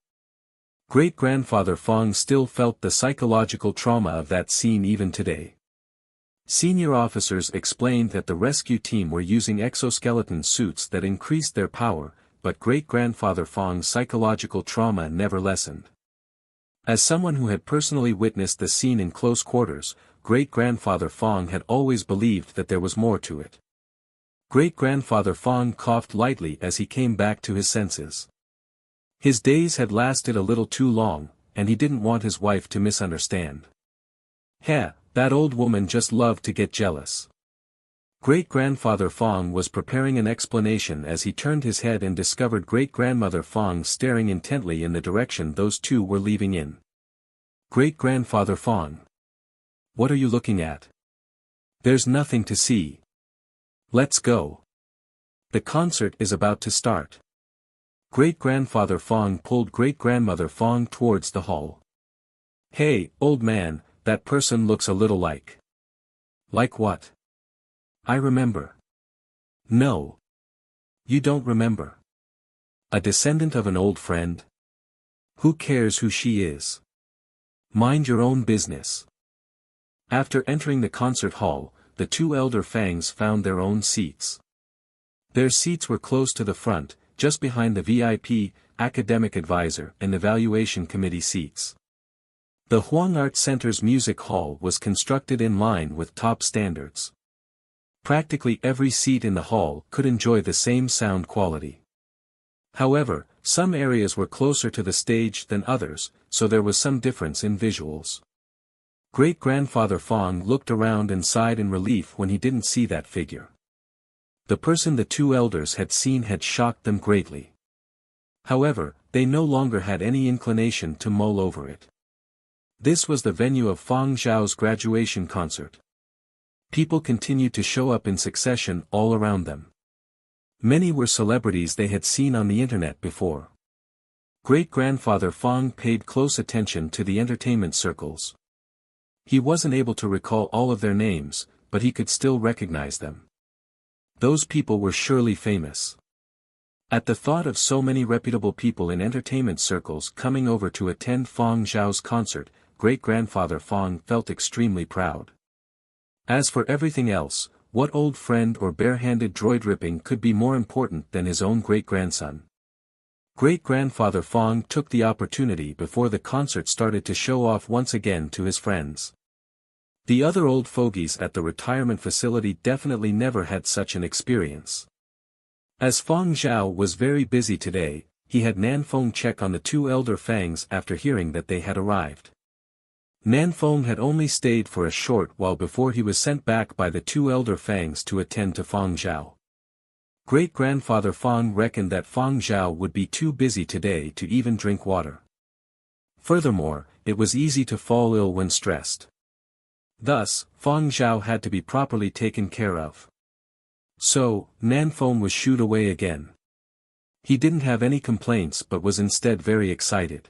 A: Great-grandfather Fang still felt the psychological trauma of that scene even today. Senior officers explained that the rescue team were using exoskeleton suits that increased their power, but great-grandfather Fang's psychological trauma never lessened. As someone who had personally witnessed the scene in close quarters, great-grandfather Fang had always believed that there was more to it. Great-grandfather Fang coughed lightly as he came back to his senses. His days had lasted a little too long, and he didn't want his wife to misunderstand. Heh, that old woman just loved to get jealous. Great-grandfather Fang was preparing an explanation as he turned his head and discovered great-grandmother Fang staring intently in the direction those two were leaving in. Great-grandfather Fang. What are you looking at? There's nothing to see. Let's go. The concert is about to start. Great-grandfather Fang pulled great-grandmother Fang towards the hall. Hey, old man, that person looks a little like. Like what? I remember. No. You don't remember. A descendant of an old friend? Who cares who she is? Mind your own business. After entering the concert hall, the two elder Fangs found their own seats. Their seats were close to the front, just behind the VIP, academic advisor and evaluation committee seats. The Huang Art Center's music hall was constructed in line with top standards. Practically every seat in the hall could enjoy the same sound quality. However, some areas were closer to the stage than others, so there was some difference in visuals. Great-grandfather Fang looked around and sighed in relief when he didn't see that figure. The person the two elders had seen had shocked them greatly. However, they no longer had any inclination to mull over it. This was the venue of Fang Zhao's graduation concert. People continued to show up in succession all around them. Many were celebrities they had seen on the internet before. Great-grandfather Fang paid close attention to the entertainment circles. He wasn't able to recall all of their names, but he could still recognize them. Those people were surely famous. At the thought of so many reputable people in entertainment circles coming over to attend Fang Zhao's concert, great-grandfather Fang felt extremely proud. As for everything else, what old friend or bare-handed droid ripping could be more important than his own great-grandson? Great-grandfather Fang took the opportunity before the concert started to show off once again to his friends. The other old fogies at the retirement facility definitely never had such an experience. As Fang Zhao was very busy today, he had Nanfeng check on the two elder Fangs after hearing that they had arrived. Nanfeng had only stayed for a short while before he was sent back by the two elder Fangs to attend to Fang Zhao. Great-grandfather Fang reckoned that Fang Zhao would be too busy today to even drink water. Furthermore, it was easy to fall ill when stressed. Thus, Fang Zhao had to be properly taken care of. So, Nanfeng was shooed away again. He didn't have any complaints but was instead very excited.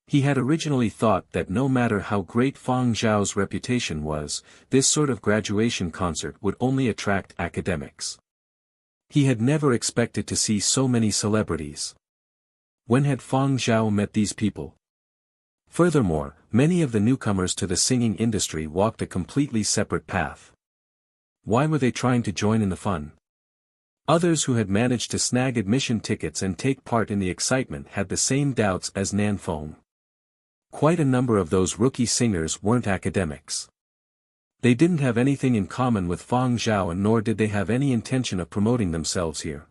A: He had originally thought that no matter how great Fang Zhao's reputation was, this sort of graduation concert would only attract academics. He had never expected to see so many celebrities. When had Fang Zhao met these people? Furthermore, many of the newcomers to the singing industry walked a completely separate path. Why were they trying to join in the fun? Others who had managed to snag admission tickets and take part in the excitement had the same doubts as Nanfeng. Quite a number of those rookie singers weren't academics. They didn't have anything in common with Fang Zhao and nor did they have any intention of promoting themselves here.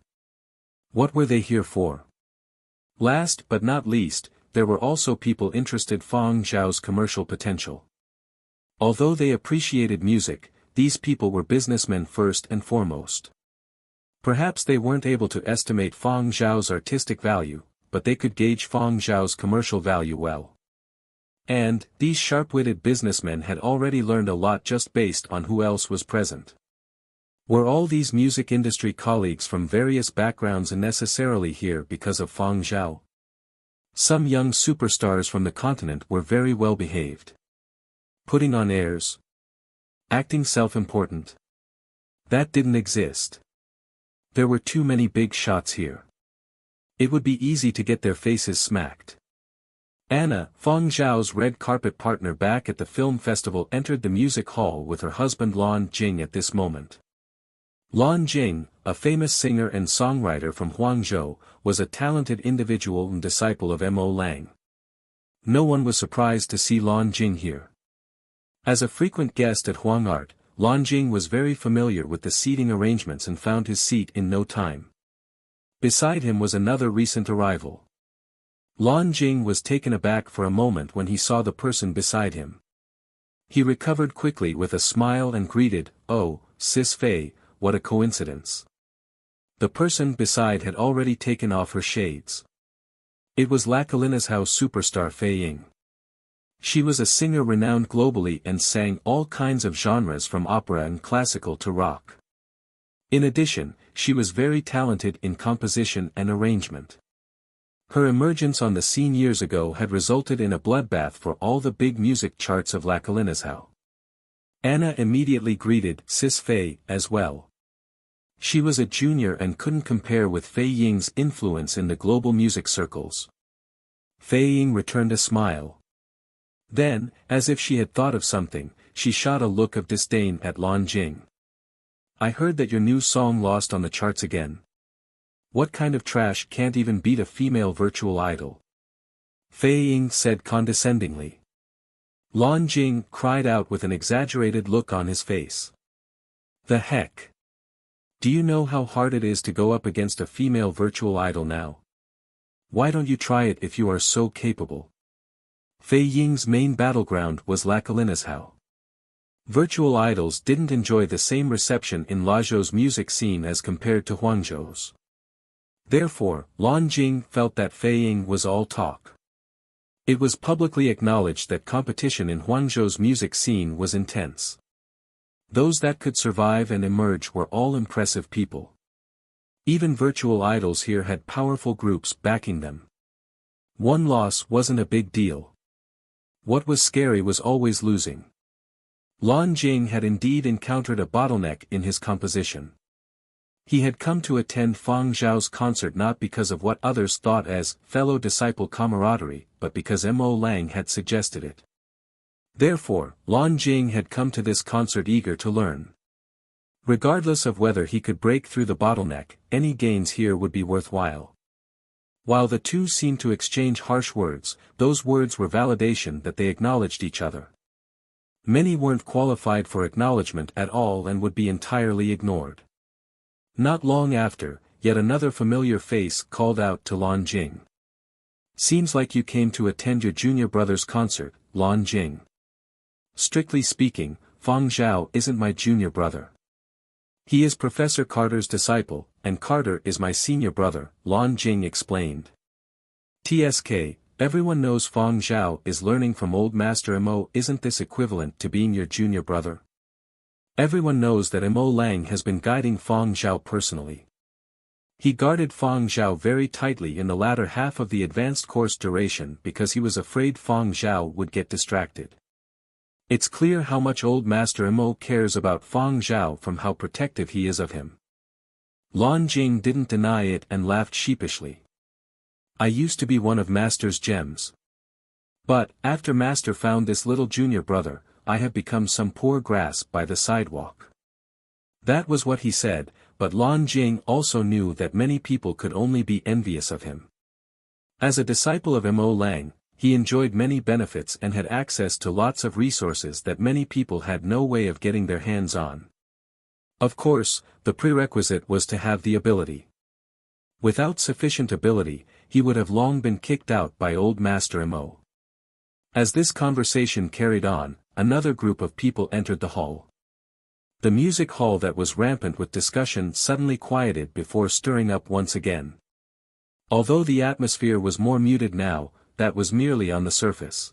A: What were they here for? Last but not least, there were also people interested in Fang Zhao's commercial potential. Although they appreciated music, these people were businessmen first and foremost. Perhaps they weren't able to estimate Fang Zhao's artistic value, but they could gauge Fang Zhao's commercial value well. And, these sharp-witted businessmen had already learned a lot just based on who else was present. Were all these music industry colleagues from various backgrounds unnecessarily here because of Fang Zhao? Some young superstars from the continent were very well behaved. Putting on airs. Acting self-important. That didn't exist. There were too many big shots here. It would be easy to get their faces smacked. Anna, Fang Zhao's red carpet partner back at the film festival, entered the music hall with her husband Lan Jing at this moment. Lan Jing, a famous singer and songwriter from Huangzhou, was a talented individual and disciple of Mo Lang. No one was surprised to see Lan Jing here. As a frequent guest at Huang Art, Lan Jing was very familiar with the seating arrangements and found his seat in no time. Beside him was another recent arrival. Lan Jing was taken aback for a moment when he saw the person beside him. He recovered quickly with a smile and greeted, "Oh, Sis Fei, what a coincidence." The person beside had already taken off her shades. It was Lacalina's house superstar Fei Ying. She was a singer renowned globally and sang all kinds of genres from opera and classical to rock. In addition, she was very talented in composition and arrangement. Her emergence on the scene years ago had resulted in a bloodbath for all the big music charts of Lacalina's house. Anna immediately greeted Sis Fei as well. She was a junior and couldn't compare with Fei Ying's influence in the global music circles. Fei Ying returned a smile. Then, as if she had thought of something, she shot a look of disdain at Lan Jing. "I heard that your new song lost on the charts again. What kind of trash can't even beat a female virtual idol?" Fei Ying said condescendingly. Lan Jing cried out with an exaggerated look on his face. "The heck? Do you know how hard it is to go up against a female virtual idol now? Why don't you try it if you are so capable?" Fei Ying's main battleground was Lacalina's house. Virtual idols didn't enjoy the same reception in Lajou's music scene as compared to Huangzhou's. Therefore, Lan Jing felt that Fei Ying was all talk. It was publicly acknowledged that competition in Huangzhou's music scene was intense. Those that could survive and emerge were all impressive people. Even virtual idols here had powerful groups backing them. One loss wasn't a big deal. What was scary was always losing. Lan Jing had indeed encountered a bottleneck in his composition. He had come to attend Fang Zhao's concert not because of what others thought as fellow disciple camaraderie, but because Mo Lang had suggested it. Therefore, Lan Jing had come to this concert eager to learn. Regardless of whether he could break through the bottleneck, any gains here would be worthwhile. While the two seemed to exchange harsh words, those words were validation that they acknowledged each other. Many weren't qualified for acknowledgement at all and would be entirely ignored. Not long after, yet another familiar face called out to Lan Jing. "Seems like you came to attend your junior brother's concert, Lan Jing." "Strictly speaking, Fang Zhao isn't my junior brother. He is Professor Carter's disciple, and Carter is my senior brother," Lan Jing explained. "TSK, everyone knows Fang Zhao is learning from Old Master Mo. Isn't this equivalent to being your junior brother? Everyone knows that Mo Lang has been guiding Fang Zhao personally. He guarded Fang Zhao very tightly in the latter half of the advanced course duration because he was afraid Fang Zhao would get distracted. It's clear how much Old Master Mo cares about Fang Zhao from how protective he is of him." Lan Jing didn't deny it and laughed sheepishly. "I used to be one of Master's gems. But, after Master found this little junior brother, I have become some poor grass by the sidewalk." That was what he said, but Lan Jing also knew that many people could only be envious of him. As a disciple of Mo Lang, he enjoyed many benefits and had access to lots of resources that many people had no way of getting their hands on. Of course, the prerequisite was to have the ability. Without sufficient ability, he would have long been kicked out by Old Master Mo. As this conversation carried on, another group of people entered the hall. The music hall that was rampant with discussion suddenly quieted before stirring up once again. Although the atmosphere was more muted now, that was merely on the surface.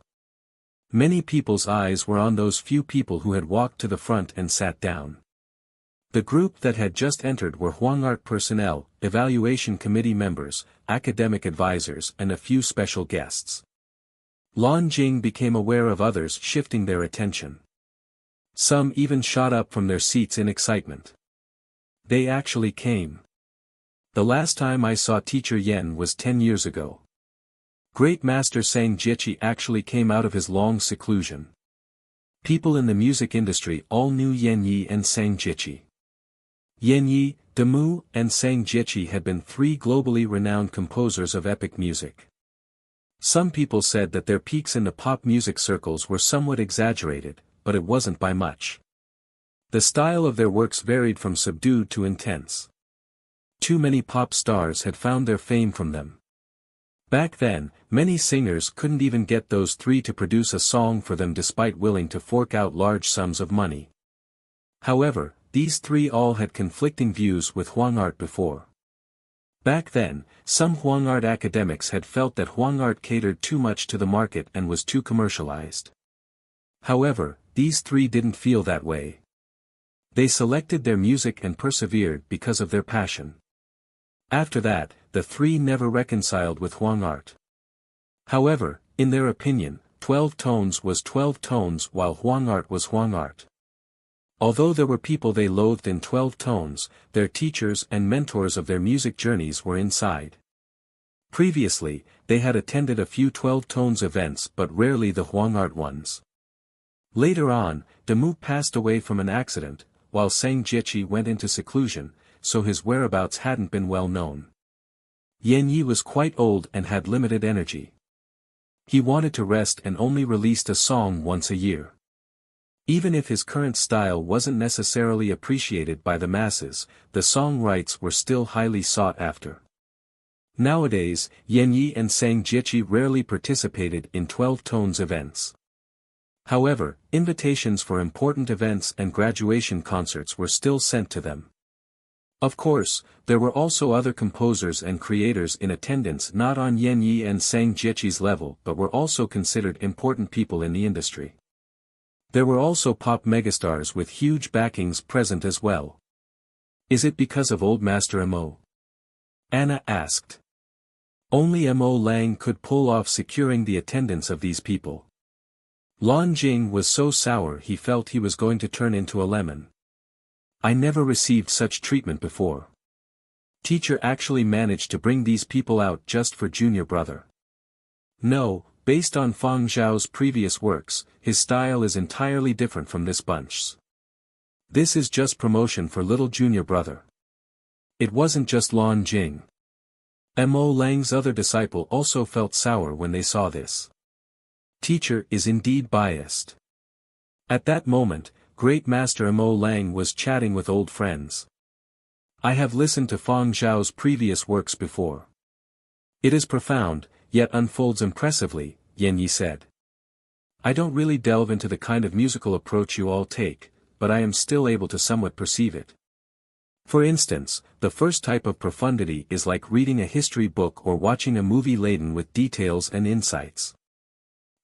A: Many people's eyes were on those few people who had walked to the front and sat down. The group that had just entered were Huangart personnel, evaluation committee members, academic advisors and a few special guests. Lan Jing became aware of others shifting their attention. Some even shot up from their seats in excitement. They actually came. The last time I saw Teacher Yen was 10 years ago. Great Master Sang Jiechi actually came out of his long seclusion. People in the music industry all knew Yen Yi and Sang Jiechi. Yen Yi, Demu, and Sang Jiechi had been three globally renowned composers of epic music. Some people said that their peaks in the pop music circles were somewhat exaggerated, but it wasn't by much. The style of their works varied from subdued to intense. Too many pop stars had found their fame from them. Back then, many singers couldn't even get those three to produce a song for them despite willing to fork out large sums of money. However, these three all had conflicting views with Huangart before. Back then, some Huangart academics had felt that Huangart catered too much to the market and was too commercialized. However, these three didn't feel that way. They selected their music and persevered because of their passion. After that, the three never reconciled with Huangart. However, in their opinion, 12 tones was 12 tones while Huangart was Huangart. Although there were people they loathed in 12 tones, their teachers and mentors of their music journeys were inside. Previously, they had attended a few 12 tones events but rarely the Huangart ones. Later on, Demu passed away from an accident, while Sang Jiechi went into seclusion, so his whereabouts hadn't been well known. Yen Yi was quite old and had limited energy. He wanted to rest and only released a song once a year. Even if his current style wasn't necessarily appreciated by the masses, the song rights were still highly sought after. Nowadays, Yen Yi and Sang Jiechi rarely participated in 12 tones events. However, invitations for important events and graduation concerts were still sent to them. Of course, there were also other composers and creators in attendance not on Yen Yi and Sang Jiechi's level but were also considered important people in the industry. There were also pop megastars with huge backings present as well. Is it because of Old Master Mo? Anna asked. Only Mo Lang could pull off securing the attendance of these people. Lan Jing was so sour he felt he was going to turn into a lemon. I never received such treatment before. Teacher actually managed to bring these people out just for junior brother. No, based on Fang Zhao's previous works, his style is entirely different from this bunch's. This is just promotion for little junior brother. It wasn't just Lan Jing. Mo Lang's other disciple also felt sour when they saw this. Teacher is indeed biased. At that moment, Great Master Mo Lang was chatting with old friends. I have listened to Fang Zhao's previous works before. It is profound, yet unfolds impressively, Yen Yi said. I don't really delve into the kind of musical approach you all take, but I am still able to somewhat perceive it. For instance, the first type of profundity is like reading a history book or watching a movie laden with details and insights.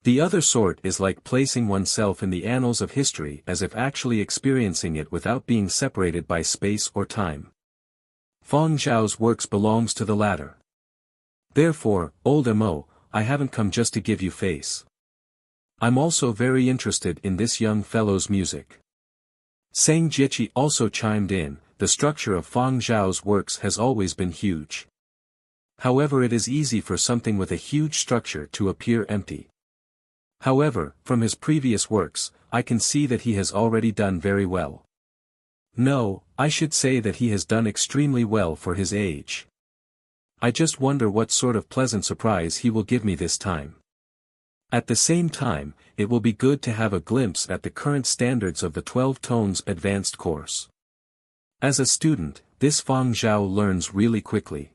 A: The other sort is like placing oneself in the annals of history as if actually experiencing it without being separated by space or time. Fang Zhao's works belongs to the latter. Therefore, old Mo, I haven't come just to give you face. I'm also very interested in this young fellow's music. Sang Jiechi also chimed in, the structure of Fang Zhao's works has always been huge. However, it is easy for something with a huge structure to appear empty. However, from his previous works, I can see that he has already done very well. No, I should say that he has done extremely well for his age. I just wonder what sort of pleasant surprise he will give me this time. At the same time, it will be good to have a glimpse at the current standards of the 12 Tones Advanced course. As a student, this Fang Zhao learns really quickly.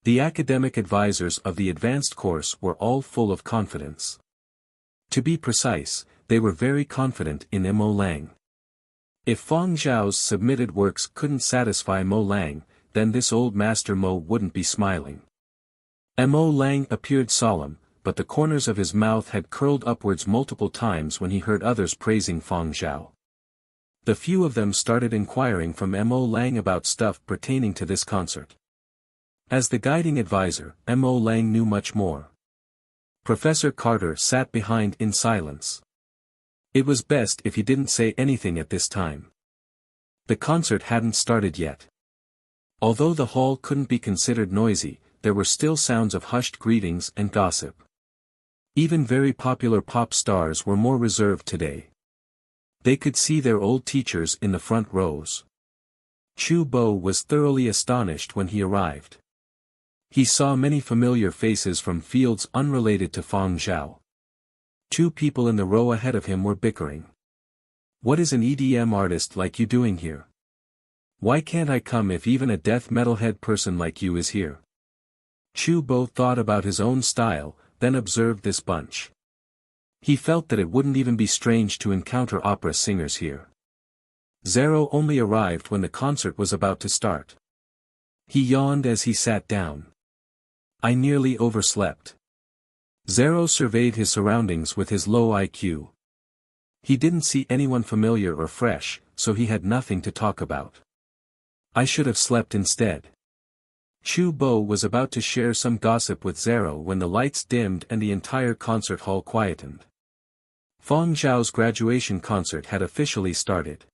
A: The academic advisors of the advanced course were all full of confidence. To be precise, they were very confident in Mo Lang. If Fang Zhao's submitted works couldn't satisfy Mo Lang, then this old master Mo wouldn't be smiling. Mo Lang appeared solemn, but the corners of his mouth had curled upwards multiple times when he heard others praising Fang Zhao. The few of them started inquiring from Mo Lang about stuff pertaining to this concert. As the guiding advisor, Mo Lang knew much more. Professor Carter sat behind in silence. It was best if he didn't say anything at this time. The concert hadn't started yet. Although the hall couldn't be considered noisy, there were still sounds of hushed greetings and gossip. Even very popular pop stars were more reserved today. They could see their old teachers in the front rows. Chu Bo was thoroughly astonished when he arrived. He saw many familiar faces from fields unrelated to Fang Zhao. Two people in the row ahead of him were bickering. What is an EDM artist like you doing here? Why can't I come if even a death metalhead person like you is here? Chu Bo thought about his own style, then observed this bunch. He felt that it wouldn't even be strange to encounter opera singers here. Zero only arrived when the concert was about to start. He yawned as he sat down. I nearly overslept. Zero surveyed his surroundings with his low IQ. He didn't see anyone familiar or fresh, so he had nothing to talk about. I should have slept instead. Chu Bo was about to share some gossip with Zero when the lights dimmed and the entire concert hall quietened. Fang Zhao's graduation concert had officially started.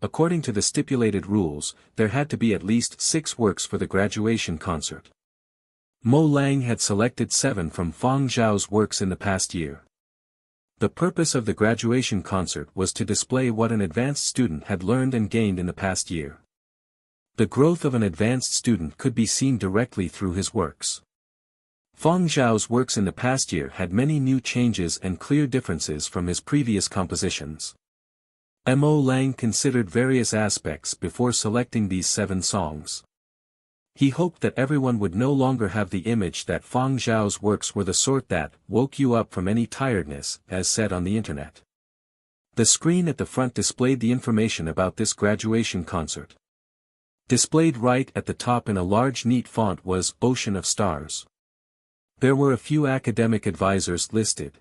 A: According to the stipulated rules, there had to be at least 6 works for the graduation concert. Mo Lang had selected 7 from Fang Zhao's works in the past year. The purpose of the graduation concert was to display what an advanced student had learned and gained in the past year. The growth of an advanced student could be seen directly through his works. Fang Zhao's works in the past year had many new changes and clear differences from his previous compositions. Mo Lang considered various aspects before selecting these 7 songs. He hoped that everyone would no longer have the image that Fang Zhao's works were the sort that woke you up from any tiredness, as said on the internet. The screen at the front displayed the information about this graduation concert. Displayed right at the top in a large neat font was Ocean of Stars. There were a few academic advisors listed.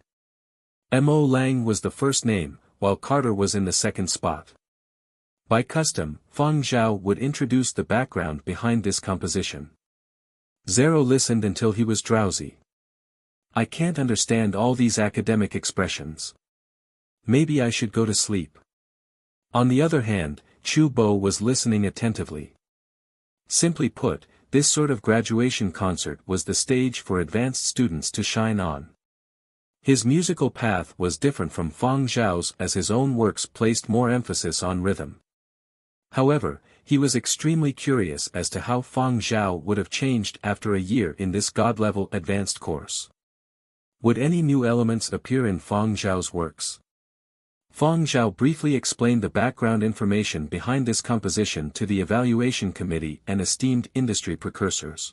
A: Mo Lang was the first name, while Carter was in the second spot. By custom, Fang Zhao would introduce the background behind this composition. Zero listened until he was drowsy. I can't understand all these academic expressions. Maybe I should go to sleep. On the other hand, Chu Bo was listening attentively. Simply put, this sort of graduation concert was the stage for advanced students to shine on. His musical path was different from Fang Zhao's, as his own works placed more emphasis on rhythm. However, he was extremely curious as to how Fang Zhao would have changed after a year in this god-level advanced course. Would any new elements appear in Fang Zhao's works? Fang Zhao briefly explained the background information behind this composition to the evaluation committee and esteemed industry precursors.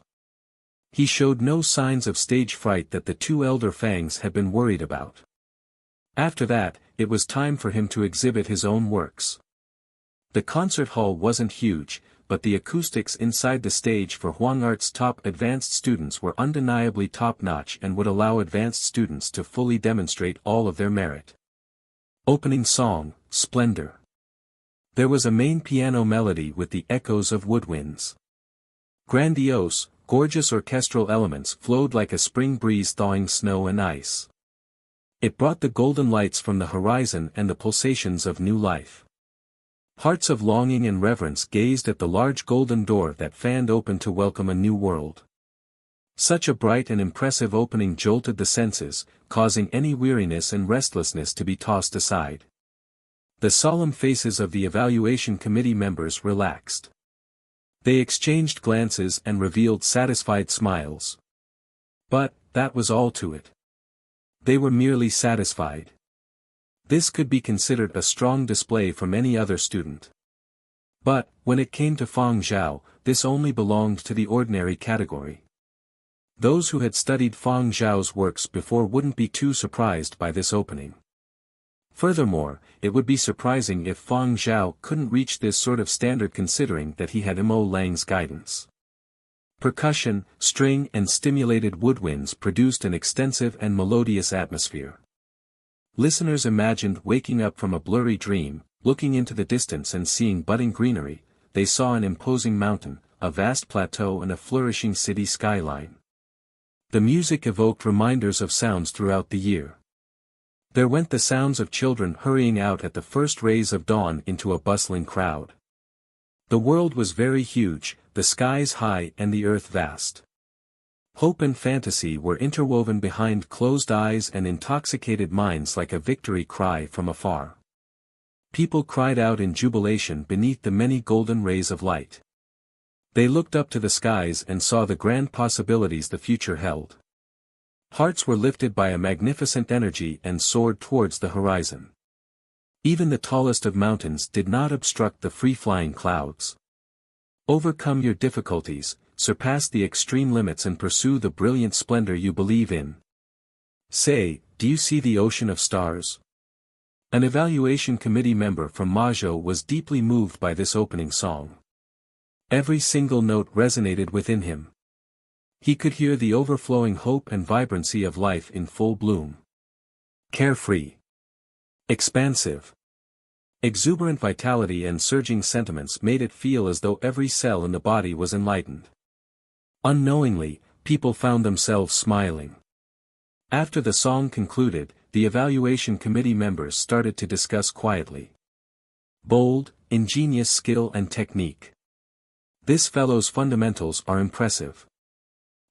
A: He showed no signs of stage fright that the two elder Fangs had been worried about. After that, it was time for him to exhibit his own works. The concert hall wasn't huge, but the acoustics inside the stage for Huang Art's top advanced students were undeniably top-notch and would allow advanced students to fully demonstrate all of their merit. Opening song, Splendor. There was a main piano melody with the echoes of woodwinds. Grandiose, gorgeous orchestral elements flowed like a spring breeze thawing snow and ice. It brought the golden lights from the horizon and the pulsations of new life. Hearts of longing and reverence gazed at the large golden door that fanned open to welcome a new world. Such a bright and impressive opening jolted the senses, causing any weariness and restlessness to be tossed aside. The solemn faces of the evaluation committee members relaxed. They exchanged glances and revealed satisfied smiles. But, that was all to it. They were merely satisfied. This could be considered a strong display from any other student. But, when it came to Fang Zhao, this only belonged to the ordinary category. Those who had studied Fang Zhao's works before wouldn't be too surprised by this opening. Furthermore, it would be surprising if Fang Zhao couldn't reach this sort of standard considering that he had Mo Lang's guidance. Percussion, string and stimulated woodwinds produced an extensive and melodious atmosphere. Listeners imagined waking up from a blurry dream, looking into the distance and seeing budding greenery. They saw an imposing mountain, a vast plateau and a flourishing city skyline. The music evoked reminders of sounds throughout the year. There went the sounds of children hurrying out at the first rays of dawn into a bustling crowd. The world was very huge, the skies high and the earth vast. Hope and fantasy were interwoven behind closed eyes and intoxicated minds like a victory cry from afar. People cried out in jubilation beneath the many golden rays of light. They looked up to the skies and saw the grand possibilities the future held. Hearts were lifted by a magnificent energy and soared towards the horizon. Even the tallest of mountains did not obstruct the free-flying clouds. Overcome your difficulties, surpass the extreme limits and pursue the brilliant splendor you believe in. Say, do you see the ocean of stars? An evaluation committee member from Mazhou was deeply moved by this opening song. Every single note resonated within him. He could hear the overflowing hope and vibrancy of life in full bloom. Carefree. Expansive. Exuberant vitality and surging sentiments made it feel as though every cell in the body was enlightened. Unknowingly, people found themselves smiling. After the song concluded, the evaluation committee members started to discuss quietly. Bold, ingenious skill and technique. This fellow's fundamentals are impressive.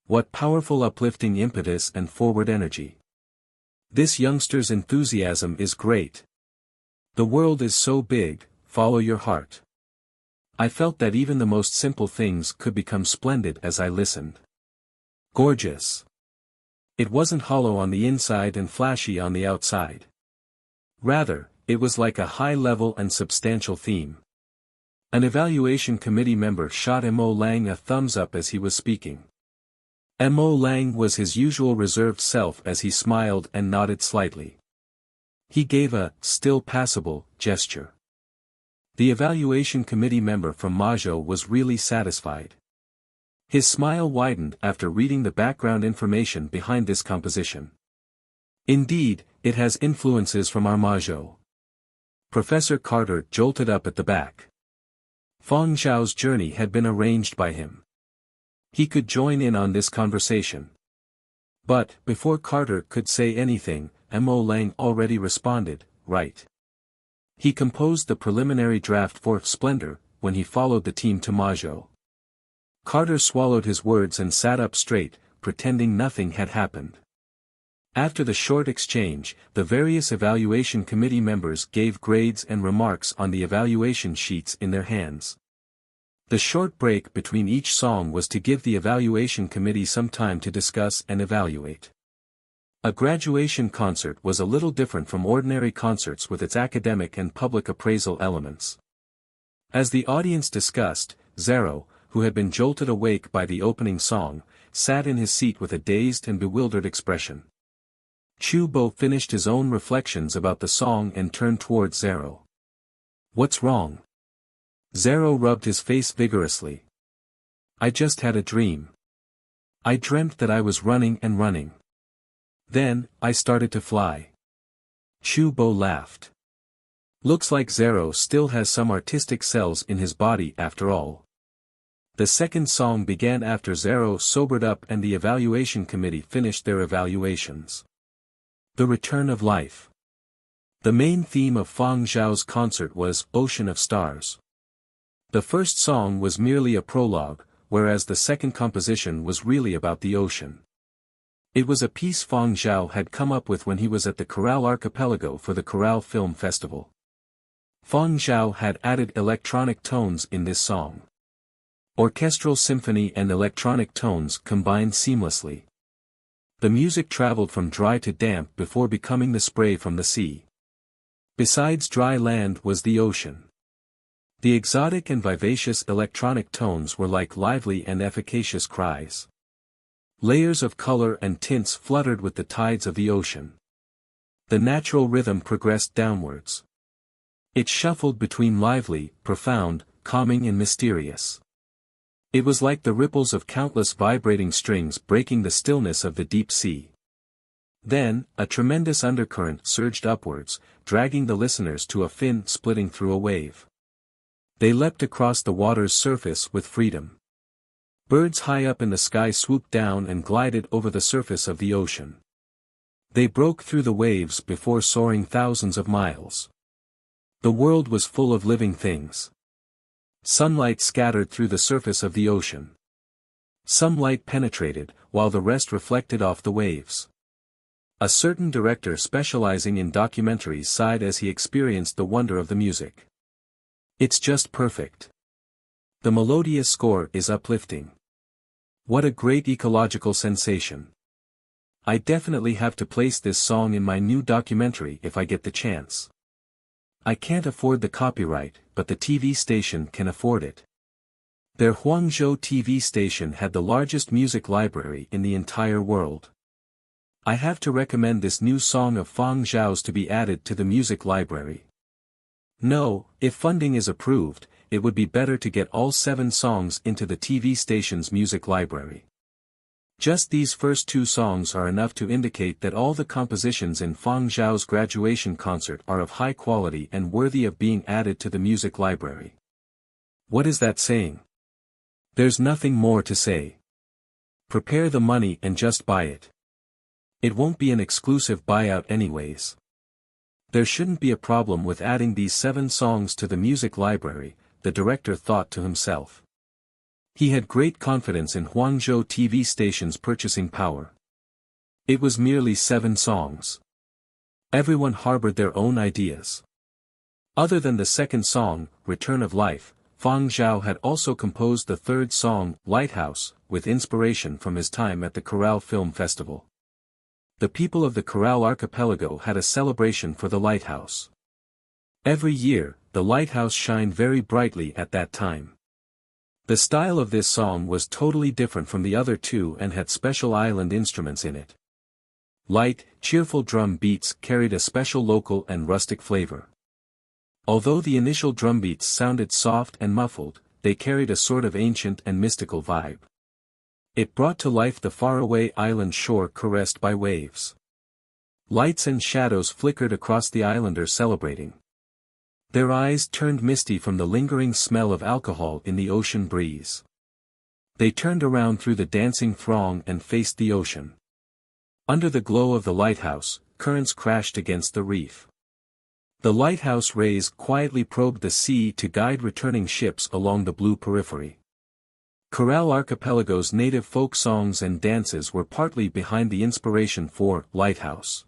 A: What powerful uplifting impetus and forward energy. This youngster's enthusiasm is great. The world is so big, follow your heart. I felt that even the most simple things could become splendid as I listened. Gorgeous. It wasn't hollow on the inside and flashy on the outside. Rather, it was like a high-level and substantial theme. An evaluation committee member shot Mo Lang a thumbs up as he was speaking. Mo Lang was his usual reserved self as he smiled and nodded slightly. He gave a, still passable, gesture. The evaluation committee member from Mazhou was really satisfied. His smile widened after reading the background information behind this composition. Indeed, it has influences from our Mazhou. Professor Carter jolted up at the back. Fang Zhao's journey had been arranged by him. He could join in on this conversation. But, before Carter could say anything, Mo Lang already responded, right. He composed the preliminary draft for Splendor, when he followed the team to Majo. Carter swallowed his words and sat up straight, pretending nothing had happened. After the short exchange, the various evaluation committee members gave grades and remarks on the evaluation sheets in their hands. The short break between each song was to give the evaluation committee some time to discuss and evaluate. A graduation concert was a little different from ordinary concerts with its academic and public appraisal elements. As the audience discussed, Zero, who had been jolted awake by the opening song, sat in his seat with a dazed and bewildered expression. Chu Bo finished his own reflections about the song and turned towards Zero. What's wrong? Zero rubbed his face vigorously. I just had a dream. I dreamt that I was running and running. Then, I started to fly. Chu Bo laughed. Looks like Zero still has some artistic cells in his body after all. The second song began after Zero sobered up and the evaluation committee finished their evaluations. The Return of Life. The main theme of Fang Zhao's concert was Ocean of Stars. The first song was merely a prologue, whereas the second composition was really about the ocean. It was a piece Fang Zhao had come up with when he was at the Coral Archipelago for the Coral Film Festival. Fang Zhao had added electronic tones in this song. Orchestral symphony and electronic tones combined seamlessly. The music traveled from dry to damp before becoming the spray from the sea. Besides dry land was the ocean. The exotic and vivacious electronic tones were like lively and efficacious cries. Layers of color and tints fluttered with the tides of the ocean. The natural rhythm progressed downwards. It shuffled between lively, profound, calming and mysterious. It was like the ripples of countless vibrating strings breaking the stillness of the deep sea. Then, a tremendous undercurrent surged upwards, dragging the listeners to a fin splitting through a wave. They leapt across the water's surface with freedom. Birds high up in the sky swooped down and glided over the surface of the ocean. They broke through the waves before soaring thousands of miles. The world was full of living things. Sunlight scattered through the surface of the ocean. Some light penetrated, while the rest reflected off the waves. A certain director specializing in documentaries sighed as he experienced the wonder of the music. It's just perfect. The melodious score is uplifting. What a great ecological sensation. I definitely have to place this song in my new documentary if I get the chance. I can't afford the copyright, but the TV station can afford it. Their Huangzhou TV station had the largest music library in the entire world. I have to recommend this new song of Fang Zhao's to be added to the music library. No, if funding is approved, it would be better to get all 7 songs into the TV station's music library. Just these first 2 songs are enough to indicate that all the compositions in Fang Zhao's graduation concert are of high quality and worthy of being added to the music library. What is that saying? There's nothing more to say. Prepare the money and just buy it. It won't be an exclusive buyout anyways. There shouldn't be a problem with adding these 7 songs to the music library, the director thought to himself. He had great confidence in Huangzhou TV station's purchasing power. It was merely 7 songs. Everyone harbored their own ideas. Other than the second song, Return of Life, Fang Zhao had also composed the third song, Lighthouse, with inspiration from his time at the Coral Film Festival. The people of the Coral Archipelago had a celebration for the lighthouse. Every year, the lighthouse shined very brightly at that time. The style of this song was totally different from the other 2 and had special island instruments in it. Light, cheerful drum beats carried a special local and rustic flavor. Although the initial drum beats sounded soft and muffled, they carried a sort of ancient and mystical vibe. It brought to life the faraway island shore caressed by waves. Lights and shadows flickered across the islanders celebrating. Their eyes turned misty from the lingering smell of alcohol in the ocean breeze. They turned around through the dancing throng and faced the ocean. Under the glow of the lighthouse, currents crashed against the reef. The lighthouse rays quietly probed the sea to guide returning ships along the blue periphery. Coral Archipelago's native folk songs and dances were partly behind the inspiration for Lighthouse.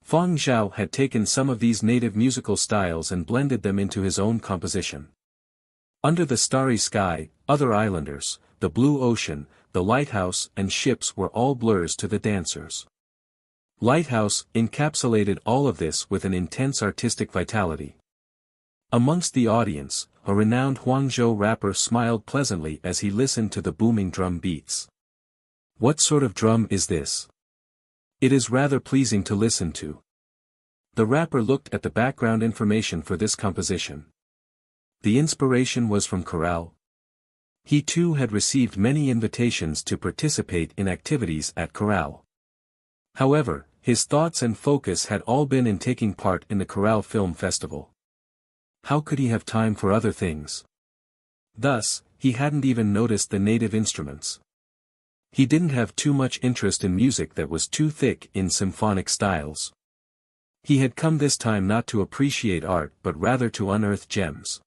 A: Fang Zhao had taken some of these native musical styles and blended them into his own composition. Under the starry sky, other islanders, the blue ocean, the lighthouse and ships were all blurs to the dancers. Lighthouse encapsulated all of this with an intense artistic vitality. Amongst the audience, a renowned Guangzhou rapper smiled pleasantly as he listened to the booming drum beats. What sort of drum is this? It is rather pleasing to listen to. The rapper looked at the background information for this composition. The inspiration was from Corral. He too had received many invitations to participate in activities at Corral. However, his thoughts and focus had all been in taking part in the Corral Film Festival. How could he have time for other things? Thus, he hadn't even noticed the native instruments. He didn't have too much interest in music that was too thick in symphonic styles. He had come this time not to appreciate art but rather to unearth gems.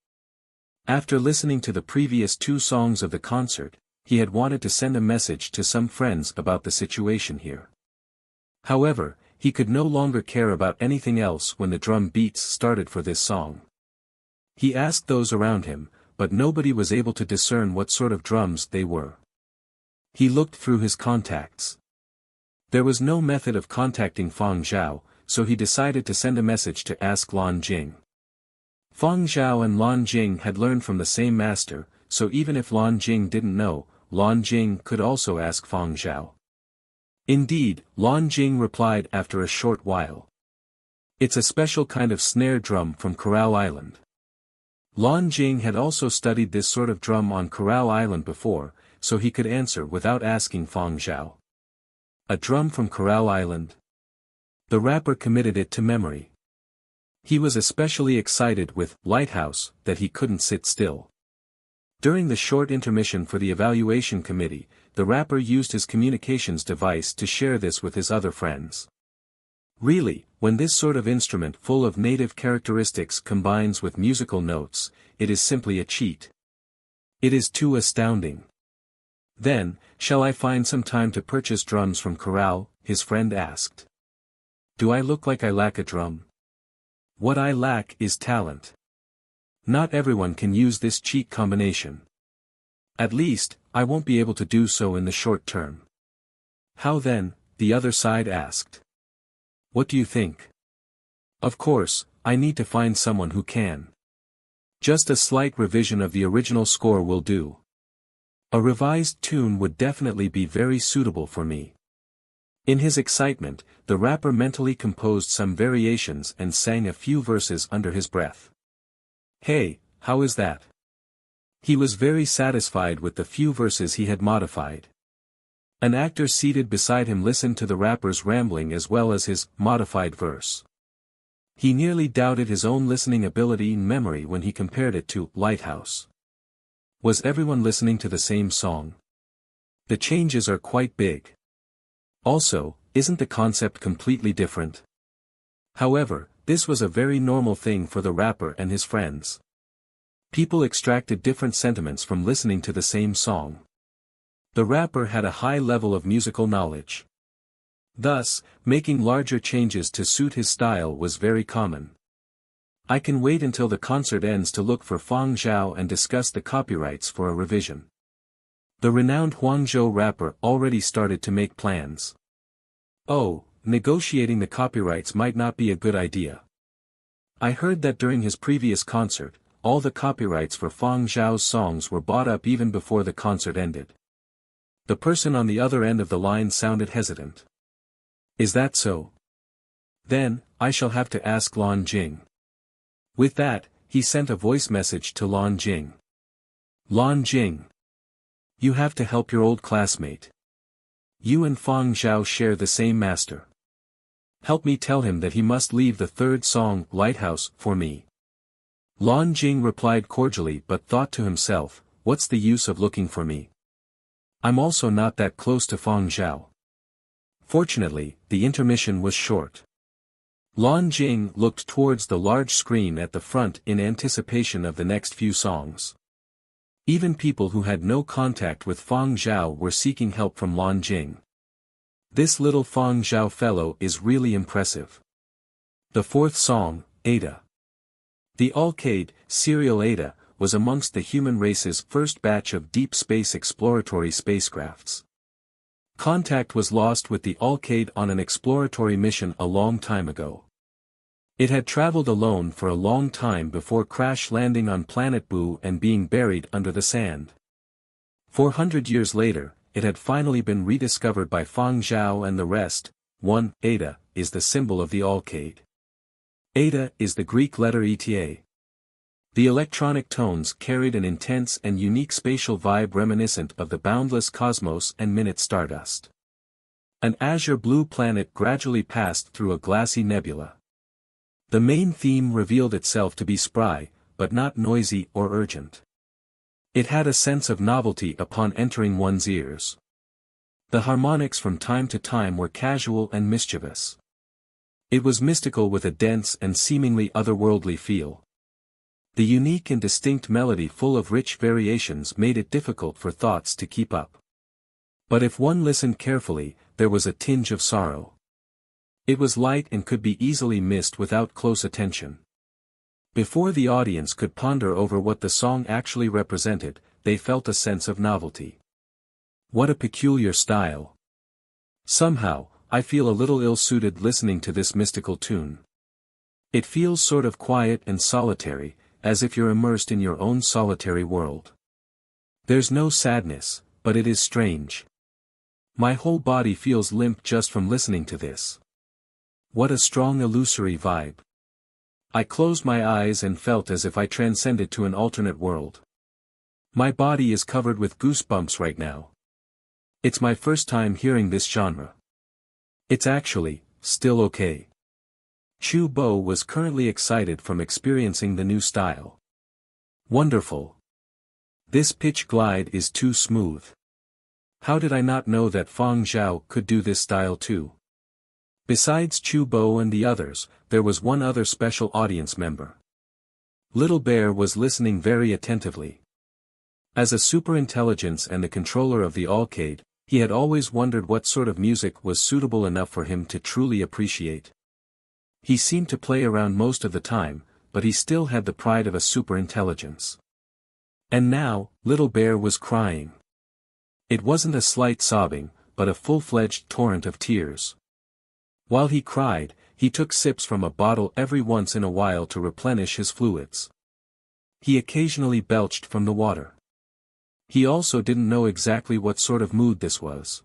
A: After listening to the previous 2 songs of the concert, he had wanted to send a message to some friends about the situation here. However, he could no longer care about anything else when the drum beats started for this song. He asked those around him, but nobody was able to discern what sort of drums they were. He looked through his contacts. There was no method of contacting Fang Zhao, so he decided to send a message to ask Lan Jing. Fang Zhao and Lan Jing had learned from the same master, so even if Lan Jing didn't know, Lan Jing could also ask Fang Zhao. Indeed, Lan Jing replied after a short while. It's a special kind of snare drum from Coral Island. Lan Jing had also studied this sort of drum on Coral Island before, so he could answer without asking Fang Zhao. A drum from Coral Island? The rapper committed it to memory. He was especially excited with Lighthouse that he couldn't sit still. During the short intermission for the evaluation committee, the rapper used his communications device to share this with his other friends. Really, when this sort of instrument full of native characteristics combines with musical notes, it is simply a cheat. It is too astounding. Then, shall I find some time to purchase drums from Corral? His friend asked. Do I look like I lack a drum? What I lack is talent. Not everyone can use this cheat combination. At least, I won't be able to do so in the short term. How then? The other side asked. What do you think? Of course, I need to find someone who can. Just a slight revision of the original score will do. A revised tune would definitely be very suitable for me. In his excitement, the rapper mentally composed some variations and sang a few verses under his breath. Hey, how is that? He was very satisfied with the few verses he had modified. An actor seated beside him listened to the rapper's rambling as well as his modified verse. He nearly doubted his own listening ability and memory when he compared it to Lighthouse. Was everyone listening to the same song? The changes are quite big. Also, isn't the concept completely different? However, this was a very normal thing for the rapper and his friends. People extracted different sentiments from listening to the same song. The rapper had a high level of musical knowledge. Thus, making larger changes to suit his style was very common. I can wait until the concert ends to look for Fang Zhao and discuss the copyrights for a revision. The renowned Guangzhou rapper already started to make plans. Oh, negotiating the copyrights might not be a good idea. I heard that during his previous concert, all the copyrights for Fang Zhao's songs were bought up even before the concert ended. The person on the other end of the line sounded hesitant. Is that so? Then, I shall have to ask Lan Jing. With that, he sent a voice message to Lan Jing. Lan Jing. You have to help your old classmate. You and Fang Zhao share the same master. Help me tell him that he must leave the third song, Lighthouse, for me. Lan Jing replied cordially but thought to himself, what's the use of looking for me? I'm also not that close to Fang Zhao. Fortunately, the intermission was short. Lan Jing looked towards the large screen at the front in anticipation of the next few songs. Even people who had no contact with Fang Zhao were seeking help from Lan Jing. This little Fang Zhao fellow is really impressive. The fourth song, Ada. The Alcade, serial Ada, was amongst the human race's first batch of deep space exploratory spacecrafts. Contact was lost with the Alcade on an exploratory mission a long time ago. It had traveled alone for a long time before crash landing on planet Boo and being buried under the sand. 400 years later, it had finally been rediscovered by Fang Zhao and the rest. 1. Eta is the symbol of the Alcade. Eta is the Greek letter eta. The electronic tones carried an intense and unique spatial vibe reminiscent of the boundless cosmos and minute stardust. An azure blue planet gradually passed through a glassy nebula. The main theme revealed itself to be spry, but not noisy or urgent. It had a sense of novelty upon entering one's ears. The harmonics from time to time were casual and mischievous. It was mystical with a dense and seemingly otherworldly feel. The unique and distinct melody full of rich variations made it difficult for thoughts to keep up. But if one listened carefully, there was a tinge of sorrow. It was light and could be easily missed without close attention. Before the audience could ponder over what the song actually represented, they felt a sense of novelty. What a peculiar style. Somehow, I feel a little ill-suited listening to this mystical tune. It feels sort of quiet and solitary, as if you're immersed in your own solitary world. There's no sadness, but it is strange. My whole body feels limp just from listening to this. What a strong illusory vibe. I closed my eyes and felt as if I transcended to an alternate world. My body is covered with goosebumps right now. It's my first time hearing this genre. It's actually, still okay. Chu Bo was currently excited from experiencing the new style. Wonderful. This pitch glide is too smooth. How did I not know that Fang Zhao could do this style too? Besides Chu Bo and the others, there was one other special audience member. Little Bear was listening very attentively. As a superintelligence and the controller of the Alcade, he had always wondered what sort of music was suitable enough for him to truly appreciate. He seemed to play around most of the time, but he still had the pride of a superintelligence. And now, Little Bear was crying. It wasn't a slight sobbing, but a full-fledged torrent of tears. While he cried, he took sips from a bottle every once in a while to replenish his fluids. He occasionally belched from the water. He also didn't know exactly what sort of mood this was.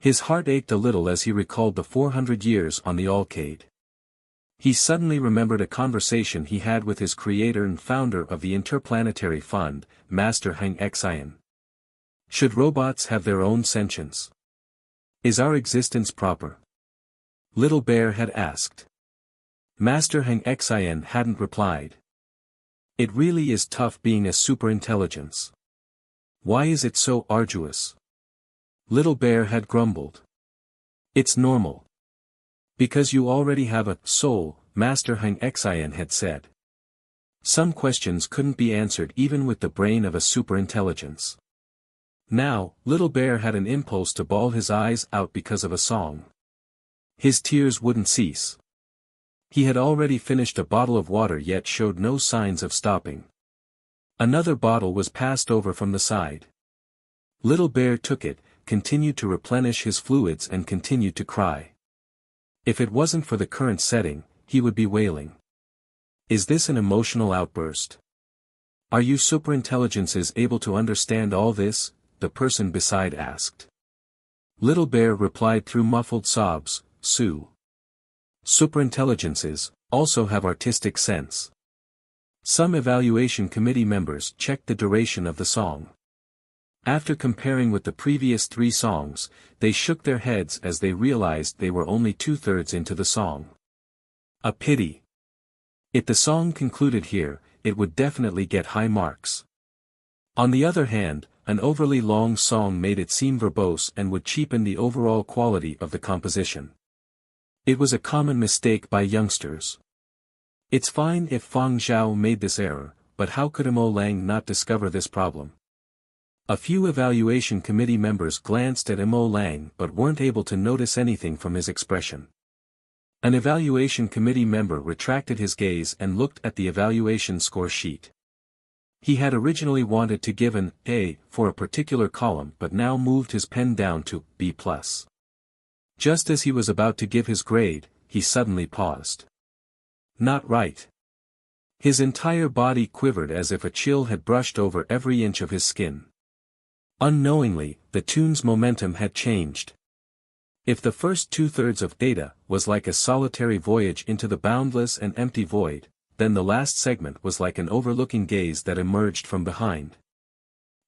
A: His heart ached a little as he recalled the 400 years on the Alcade. He suddenly remembered a conversation he had with his creator and founder of the Interplanetary Fund, Master Heng Xian. Should robots have their own sentience? Is our existence proper? Little Bear had asked. Master Heng Xian hadn't replied. It really is tough being a superintelligence. Why is it so arduous? Little Bear had grumbled. It's normal. Because you already have a soul, Master Heng Xian had said. Some questions couldn't be answered even with the brain of a superintelligence. Now, Little Bear had an impulse to bawl his eyes out because of a song. His tears wouldn't cease. He had already finished a bottle of water yet showed no signs of stopping. Another bottle was passed over from the side. Little Bear took it, continued to replenish his fluids and continued to cry. If it wasn't for the current setting, he would be wailing. Is this an emotional outburst? Are you superintelligences able to understand all this? The person beside asked. Little Bear replied through muffled sobs, Sue. Superintelligences also have artistic sense. Some evaluation committee members checked the duration of the song. After comparing with the previous 3 songs, they shook their heads as they realized they were only 2/3 into the song. A pity. If the song concluded here, it would definitely get high marks. On the other hand, an overly long song made it seem verbose and would cheapen the overall quality of the composition. It was a common mistake by youngsters. It's fine if Fang Zhao made this error, but how could Mo Lang not discover this problem? A few evaluation committee members glanced at Mo Lang but weren't able to notice anything from his expression. An evaluation committee member retracted his gaze and looked at the evaluation score sheet. He had originally wanted to give an A for a particular column but now moved his pen down to B+. Just as he was about to give his grade, he suddenly paused. Not right. His entire body quivered as if a chill had brushed over every inch of his skin. Unknowingly, the tune's momentum had changed. If the first two-thirds of Data was like a solitary voyage into the boundless and empty void, then the last segment was like an overlooking gaze that emerged from behind.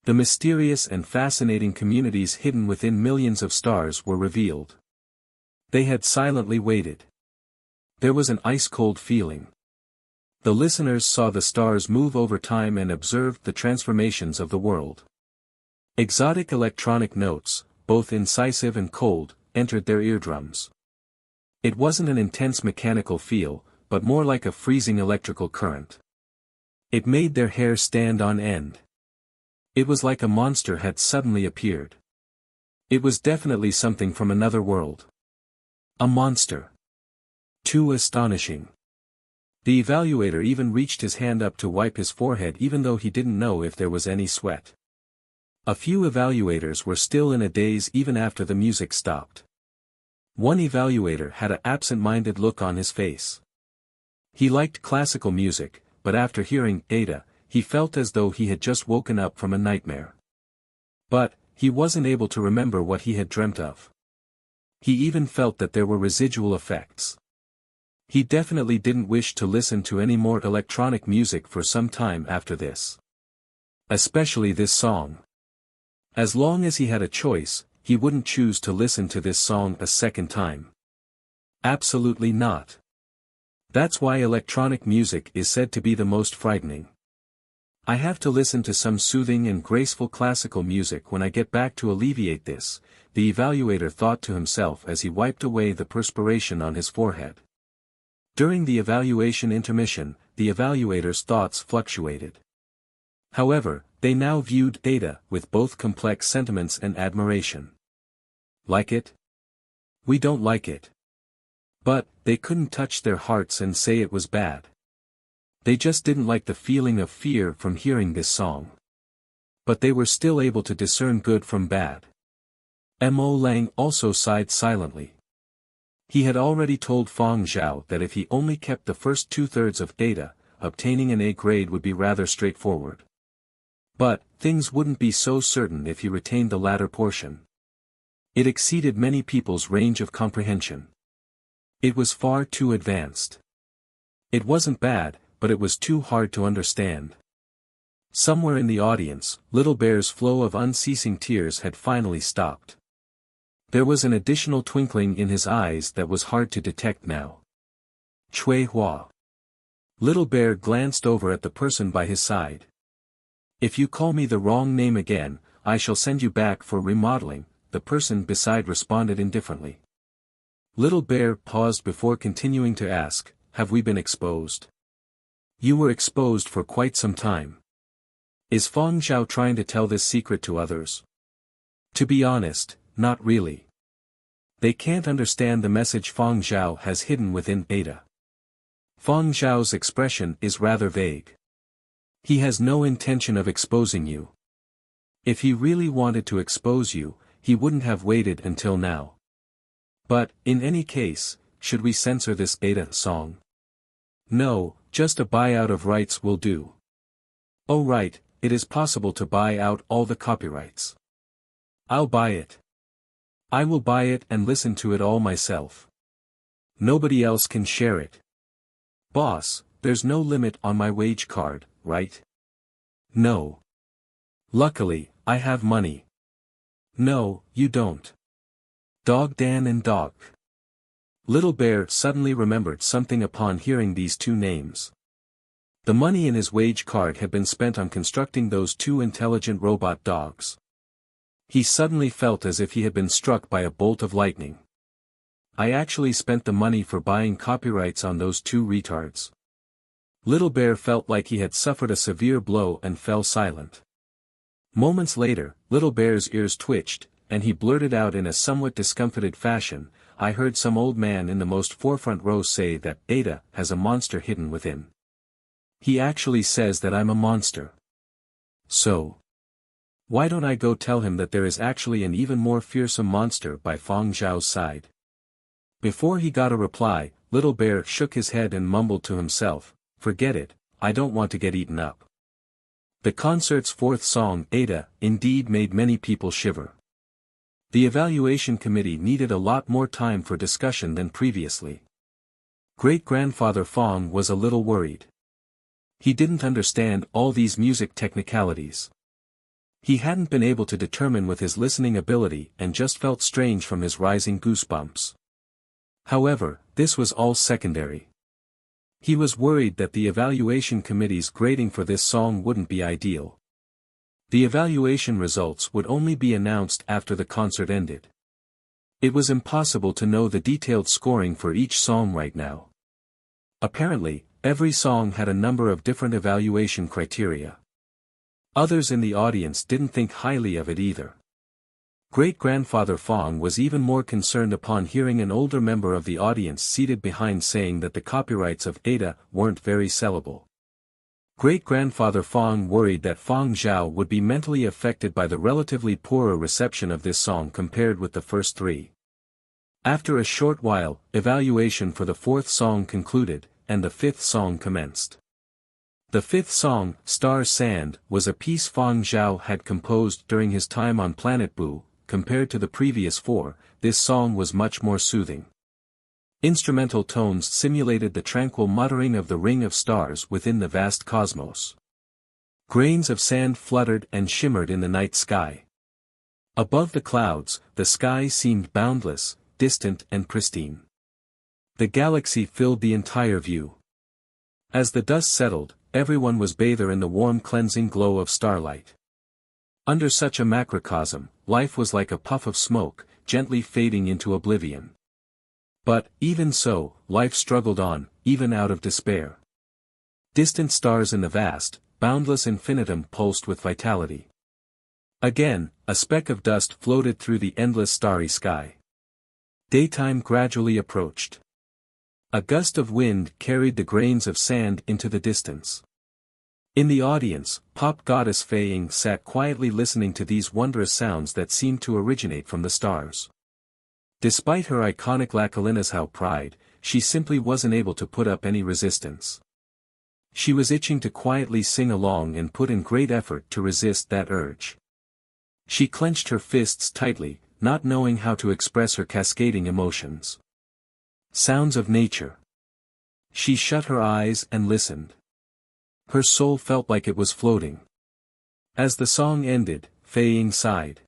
A: The mysterious and fascinating communities hidden within millions of stars were revealed. They had silently waited. There was an ice-cold feeling. The listeners saw the stars move over time and observed the transformations of the world. Exotic electronic notes, both incisive and cold, entered their eardrums. It wasn't an intense mechanical feel, but more like a freezing electrical current. It made their hair stand on end. It was like a monster had suddenly appeared. It was definitely something from another world. A monster. Too astonishing. The evaluator even reached his hand up to wipe his forehead even though he didn't know if there was any sweat. A few evaluators were still in a daze even after the music stopped. One evaluator had an absent-minded look on his face. He liked classical music, but after hearing Data, he felt as though he had just woken up from a nightmare. But, he wasn't able to remember what he had dreamt of. He even felt that there were residual effects. He definitely didn't wish to listen to any more electronic music for some time after this. Especially this song. As long as he had a choice, he wouldn't choose to listen to this song a second time. Absolutely not. That's why electronic music is said to be the most frightening. I have to listen to some soothing and graceful classical music when I get back to alleviate this, the evaluator thought to himself as he wiped away the perspiration on his forehead. During the evaluation intermission, the evaluator's thoughts fluctuated. However, they now viewed Data with both complex sentiments and admiration. Like it? We don't like it. But, they couldn't touch their hearts and say it was bad. They just didn't like the feeling of fear from hearing this song. But they were still able to discern good from bad. Mo Lang also sighed silently. He had already told Fang Zhao that if he only kept the first two-thirds of Data, obtaining an A grade would be rather straightforward. But, things wouldn't be so certain if he retained the latter portion. It exceeded many people's range of comprehension. It was far too advanced. It wasn't bad, but it was too hard to understand. Somewhere in the audience, Little Bear's flow of unceasing tears had finally stopped. There was an additional twinkling in his eyes that was hard to detect now. Cui Hua. Little Bear glanced over at the person by his side. If you call me the wrong name again, I shall send you back for remodeling, the person beside responded indifferently. Little Bear paused before continuing to ask, have we been exposed? You were exposed for quite some time. Is Fang Zhao trying to tell this secret to others? To be honest, not really. They can't understand the message Fang Zhao has hidden within Data. Fang Zhao's expression is rather vague. He has no intention of exposing you. If he really wanted to expose you, he wouldn't have waited until now. But, in any case, should we censor this Data song? No, just a buyout of rights will do. Oh right, it is possible to buy out all the copyrights. I'll buy it. I will buy it and listen to it all myself. Nobody else can share it. Boss, there's no limit on my wage card, right? No. Luckily, I have money. No, you don't. Dog Dan and Dog. Little Bear suddenly remembered something upon hearing these two names. The money in his wage card had been spent on constructing those two intelligent robot dogs. He suddenly felt as if he had been struck by a bolt of lightning. I actually spent the money for buying copyrights on those two retards. Little Bear felt like he had suffered a severe blow and fell silent. Moments later, Little Bear's ears twitched, and he blurted out in a somewhat discomfited fashion, "I heard some old man in the most forefront row say that Ada has a monster hidden within. He actually says that I'm a monster. So why don't I go tell him that there is actually an even more fearsome monster by Fang Zhao's side?" Before he got a reply, Little Bear shook his head and mumbled to himself, "Forget it, I don't want to get eaten up." The concert's fourth song, Ada, indeed made many people shiver. The evaluation committee needed a lot more time for discussion than previously. Great-grandfather Fang was a little worried. He didn't understand all these music technicalities. He hadn't been able to determine with his listening ability and just felt strange from his rising goosebumps. However, this was all secondary. He was worried that the evaluation committee's grading for this song wouldn't be ideal. The evaluation results would only be announced after the concert ended. It was impossible to know the detailed scoring for each song right now. Apparently, every song had a number of different evaluation criteria. Others in the audience didn't think highly of it either. Great-grandfather Fang was even more concerned upon hearing an older member of the audience seated behind saying that the copyrights of Ada weren't very sellable. Great-grandfather Fang worried that Fang Zhao would be mentally affected by the relatively poorer reception of this song compared with the first three. After a short while, evaluation for the fourth song concluded, and the fifth song commenced. The fifth song, Star Sand, was a piece Fang Zhao had composed during his time on Planet Boo. Compared to the previous four, this song was much more soothing. Instrumental tones simulated the tranquil muttering of the ring of stars within the vast cosmos. Grains of sand fluttered and shimmered in the night sky. Above the clouds, the sky seemed boundless, distant and pristine. The galaxy filled the entire view. As the dust settled, everyone was bathed in the warm cleansing glow of starlight. Under such a macrocosm, life was like a puff of smoke, gently fading into oblivion. But, even so, life struggled on, even out of despair. Distant stars in the vast, boundless infinitum pulsed with vitality. Again, a speck of dust floated through the endless starry sky. Daytime gradually approached. A gust of wind carried the grains of sand into the distance. In the audience, pop goddess Fei Ying sat quietly listening to these wondrous sounds that seemed to originate from the stars. Despite her iconic Lakalinashao pride, she simply wasn't able to put up any resistance. She was itching to quietly sing along and put in great effort to resist that urge. She clenched her fists tightly, not knowing how to express her cascading emotions. Sounds of nature. She shut her eyes and listened. Her soul felt like it was floating. As the song ended, Fei Ying sighed.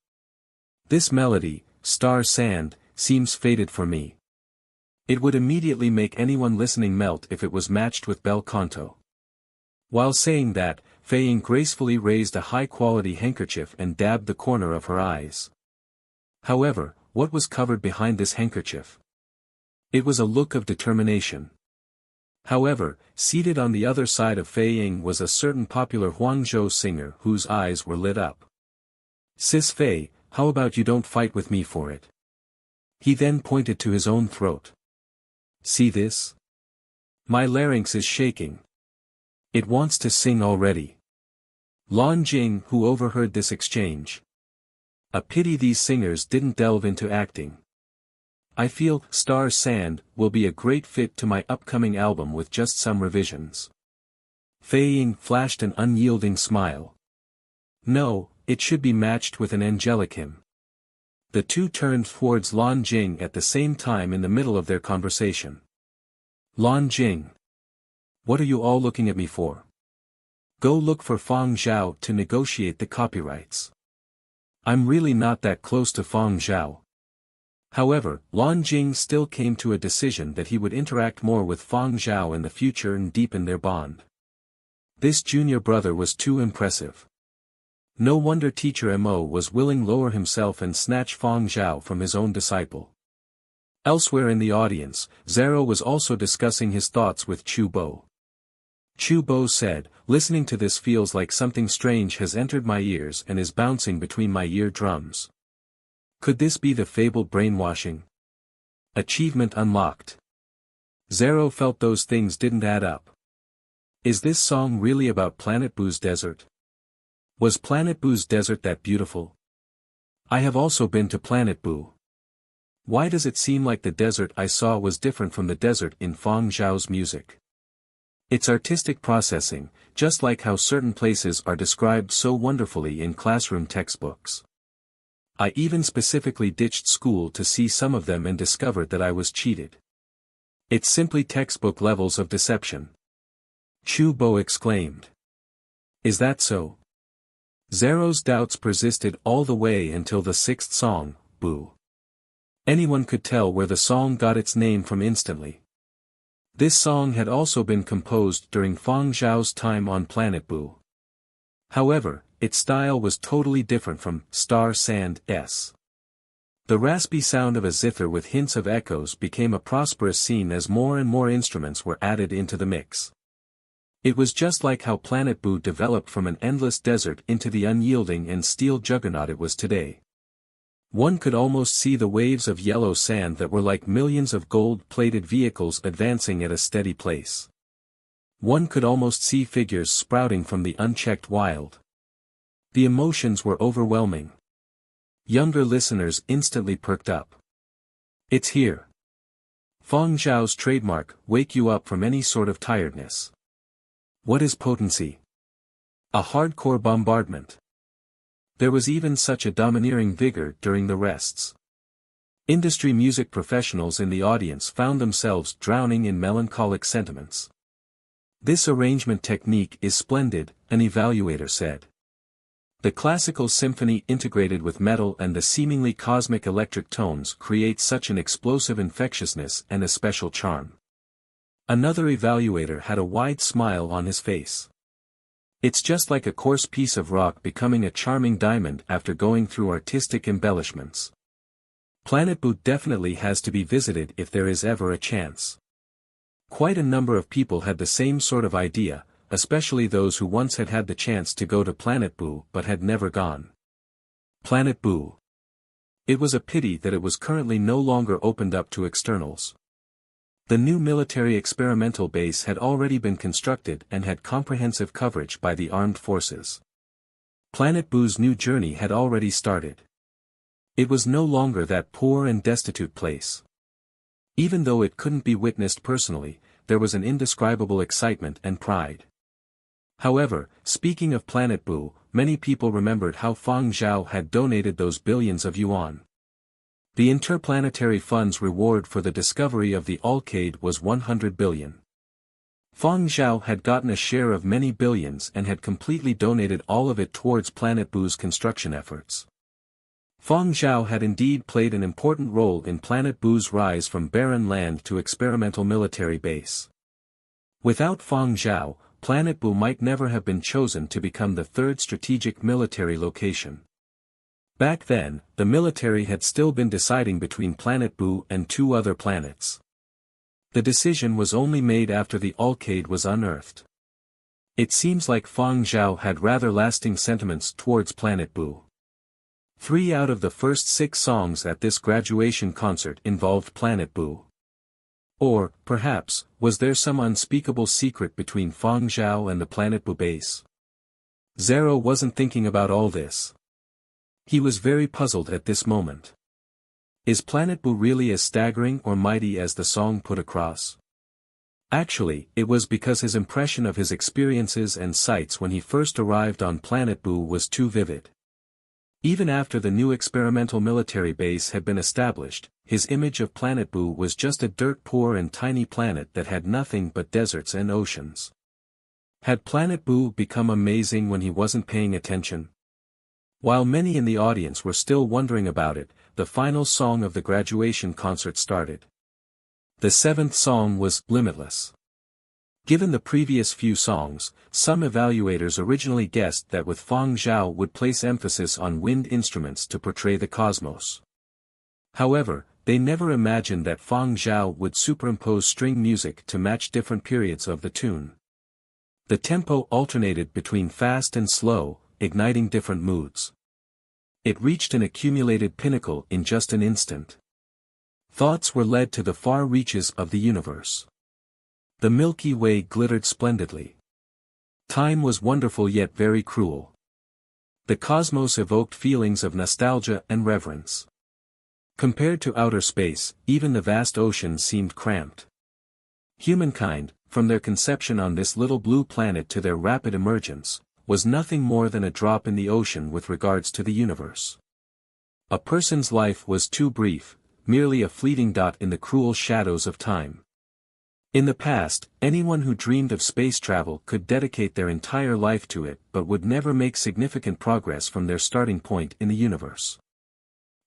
A: "This melody, Star Sand, seems fated for me. It would immediately make anyone listening melt if it was matched with bel canto." While saying that, Fei Ying gracefully raised a high-quality handkerchief and dabbed the corner of her eyes. However, what was covered behind this handkerchief? It was a look of determination. However, seated on the other side of Fei Ying was a certain popular Huangzhou singer whose eyes were lit up. "Sis Fei, how about you don't fight with me for it?" He then pointed to his own throat. "See this? My larynx is shaking. It wants to sing already." Lan Jing, who overheard this exchange. A pity these singers didn't delve into acting. "I feel Star Sand will be a great fit to my upcoming album with just some revisions." Fei Ying flashed an unyielding smile. "No, it should be matched with an angelic hymn." The two turned towards Lan Jing at the same time in the middle of their conversation. "Lan Jing. What are you all looking at me for? Go look for Fang Zhao to negotiate the copyrights. I'm really not that close to Fang Zhao." However, Lan Jing still came to a decision that he would interact more with Fang Zhao in the future and deepen their bond. This junior brother was too impressive. No wonder teacher Mo was willing lower himself and snatch Fang Zhao from his own disciple. Elsewhere in the audience, Zero was also discussing his thoughts with Chu Bo. Chu Bo said, "Listening to this feels like something strange has entered my ears and is bouncing between my ear drums. Could this be the fabled brainwashing? Achievement unlocked." Zero felt those things didn't add up. Is this song really about Planet Buu's desert? Was Planet Buu's desert that beautiful? I have also been to Planet Buu. Why does it seem like the desert I saw was different from the desert in Fang Zhao's music? It's artistic processing, just like how certain places are described so wonderfully in classroom textbooks. I even specifically ditched school to see some of them and discovered that I was cheated. It's simply textbook levels of deception. Chu Bo exclaimed. Is that so? Zero's doubts persisted all the way until the sixth song, Boo. Anyone could tell where the song got its name from instantly. This song had also been composed during Fang Zhao's time on Planet Buu. However, its style was totally different from Star Sand's. The raspy sound of a zither with hints of echoes became a prosperous scene as more and more instruments were added into the mix. It was just like how Planet Buu developed from an endless desert into the unyielding and steel juggernaut it was today. One could almost see the waves of yellow sand that were like millions of gold-plated vehicles advancing at a steady pace. One could almost see figures sprouting from the unchecked wild. The emotions were overwhelming. Younger listeners instantly perked up. It's here. Fang Zhao's trademark, wake you up from any sort of tiredness. What is potency? A hardcore bombardment. There was even such a domineering vigor during the rests. Industry music professionals in the audience found themselves drowning in melancholic sentiments. This arrangement technique is splendid, an evaluator said. The classical symphony integrated with metal and the seemingly cosmic electric tones create such an explosive infectiousness and a special charm. Another evaluator had a wide smile on his face. It's just like a coarse piece of rock becoming a charming diamond after going through artistic embellishments. Planet Buu definitely has to be visited if there is ever a chance. Quite a number of people had the same sort of idea, especially those who once had had the chance to go to Planet Buu but had never gone. Planet Buu. It was a pity that it was currently no longer opened up to externals. The new military experimental base had already been constructed and had comprehensive coverage by the armed forces. Planet Buu's new journey had already started. It was no longer that poor and destitute place. Even though it couldn't be witnessed personally, there was an indescribable excitement and pride. However, speaking of Planet Buu, many people remembered how Fang Zhao had donated those billions of yuan. The interplanetary fund's reward for the discovery of the Alcade was 100 billion. Fang Zhao had gotten a share of many billions and had completely donated all of it towards Planet Buu's construction efforts. Fang Zhao had indeed played an important role in Planet Buu's rise from barren land to experimental military base. Without Fang Zhao, Planet Buu might never have been chosen to become the third strategic military location. Back then, the military had still been deciding between Planet Buu and 2 other planets. The decision was only made after the Alcade was unearthed. It seems like Fang Zhao had rather lasting sentiments towards Planet Buu. 3 out of the first 6 songs at this graduation concert involved Planet Buu. Or, perhaps, was there some unspeakable secret between Fang Zhao and the Planet Buu base? Zero wasn't thinking about all this. He was very puzzled at this moment. Is Planet Buu really as staggering or mighty as the song put across? Actually, it was because his impression of his experiences and sights when he first arrived on Planet Buu was too vivid. Even after the new experimental military base had been established, his image of Planet Buu was just a dirt-poor and tiny planet that had nothing but deserts and oceans. Had Planet Buu become amazing when he wasn't paying attention? While many in the audience were still wondering about it, the final song of the graduation concert started. The 7th song was Limitless. Given the previous few songs, some evaluators originally guessed that with Fang Zhao would place emphasis on wind instruments to portray the cosmos. However, they never imagined that Fang Zhao would superimpose string music to match different periods of the tune. The tempo alternated between fast and slow, igniting different moods. It reached an accumulated pinnacle in just an instant. Thoughts were led to the far reaches of the universe. The Milky Way glittered splendidly. Time was wonderful yet very cruel. The cosmos evoked feelings of nostalgia and reverence. Compared to outer space, even the vast ocean seemed cramped. Humankind, from their conception on this little blue planet to their rapid emergence, was nothing more than a drop in the ocean with regards to the universe. A person's life was too brief, merely a fleeting dot in the cruel shadows of time. In the past, anyone who dreamed of space travel could dedicate their entire life to it but would never make significant progress from their starting point in the universe.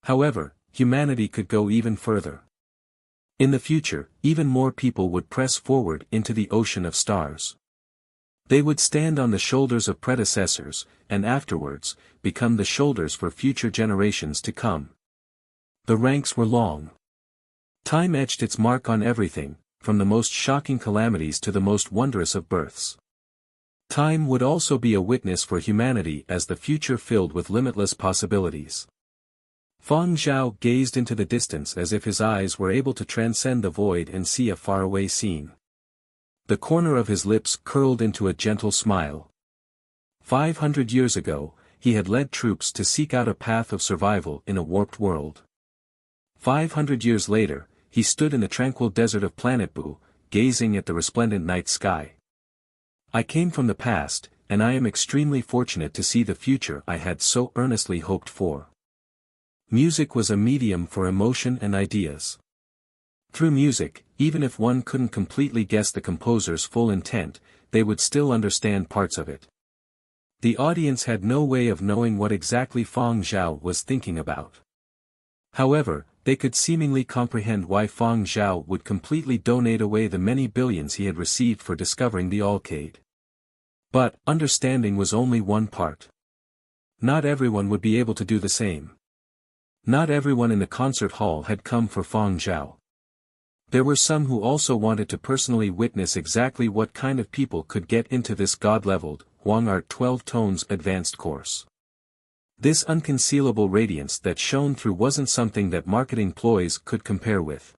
A: However, humanity could go even further. In the future, even more people would press forward into the ocean of stars. They would stand on the shoulders of predecessors, and afterwards, become the shoulders for future generations to come. The ranks were long. Time etched its mark on everything, from the most shocking calamities to the most wondrous of births. Time would also be a witness for humanity as the future filled with limitless possibilities. Fang Zhao gazed into the distance as if his eyes were able to transcend the void and see a faraway scene. The corner of his lips curled into a gentle smile. 500 years ago, he had led troops to seek out a path of survival in a warped world. 500 years later, he stood in the tranquil desert of Planet Boo, gazing at the resplendent night sky. I came from the past, and I am extremely fortunate to see the future I had so earnestly hoped for. Music was a medium for emotion and ideas. Through music, even if one couldn't completely guess the composer's full intent, they would still understand parts of it. The audience had no way of knowing what exactly Fang Zhao was thinking about. However, they could seemingly comprehend why Fang Zhao would completely donate away the many billions he had received for discovering the Alcade. But, understanding was only one part. Not everyone would be able to do the same. Not everyone in the concert hall had come for Fang Zhao. There were some who also wanted to personally witness exactly what kind of people could get into this God-leveled, Huang Art 12 Tones advanced course. This unconcealable radiance that shone through wasn't something that marketing ploys could compare with.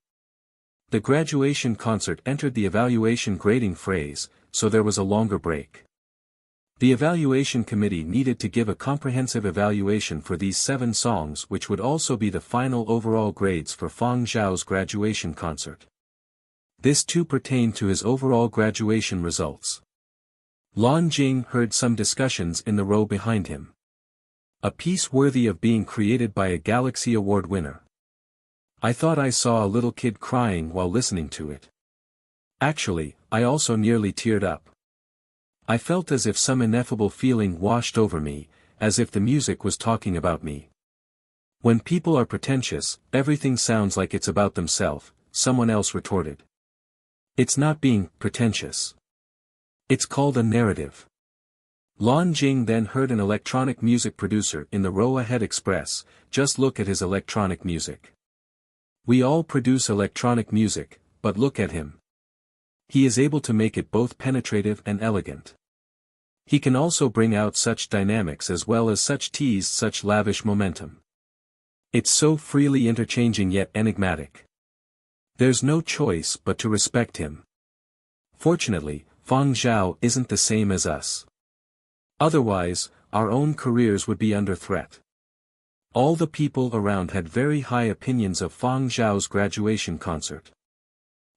A: The graduation concert entered the evaluation grading phase, so there was a longer break. The evaluation committee needed to give a comprehensive evaluation for these 7 songs, which would also be the final overall grades for Fang Zhao's graduation concert. This too pertained to his overall graduation results. Lan Jing heard some discussions in the row behind him. A piece worthy of being created by a Galaxy Award winner. I thought I saw a little kid crying while listening to it. Actually, I also nearly teared up. I felt as if some ineffable feeling washed over me, as if the music was talking about me. When people are pretentious, everything sounds like it's about themselves, someone else retorted. It's not being pretentious. It's called a narrative. Lan Jing then heard an electronic music producer in the row ahead express, just look at his electronic music. We all produce electronic music, but look at him. He is able to make it both penetrative and elegant. He can also bring out such dynamics as well as such lavish momentum. It's so freely interchanging yet enigmatic. There's no choice but to respect him. Fortunately, Fang Zhao isn't the same as us. Otherwise, our own careers would be under threat. All the people around had very high opinions of Fang Zhao's graduation concert.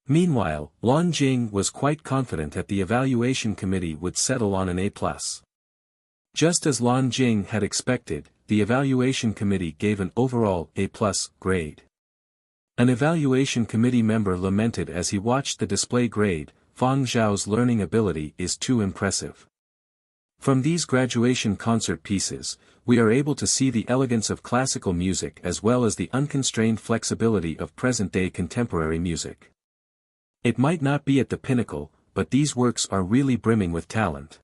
A: Meanwhile, Lan Jing was quite confident that the evaluation committee would settle on an A+. Just as Lan Jing had expected, the evaluation committee gave an overall A+ grade. An evaluation committee member lamented as he watched the display grade, Fang Zhao's learning ability is too impressive. From these graduation concert pieces, we are able to see the elegance of classical music as well as the unconstrained flexibility of present-day contemporary music. It might not be at the pinnacle, but these works are really brimming with talent.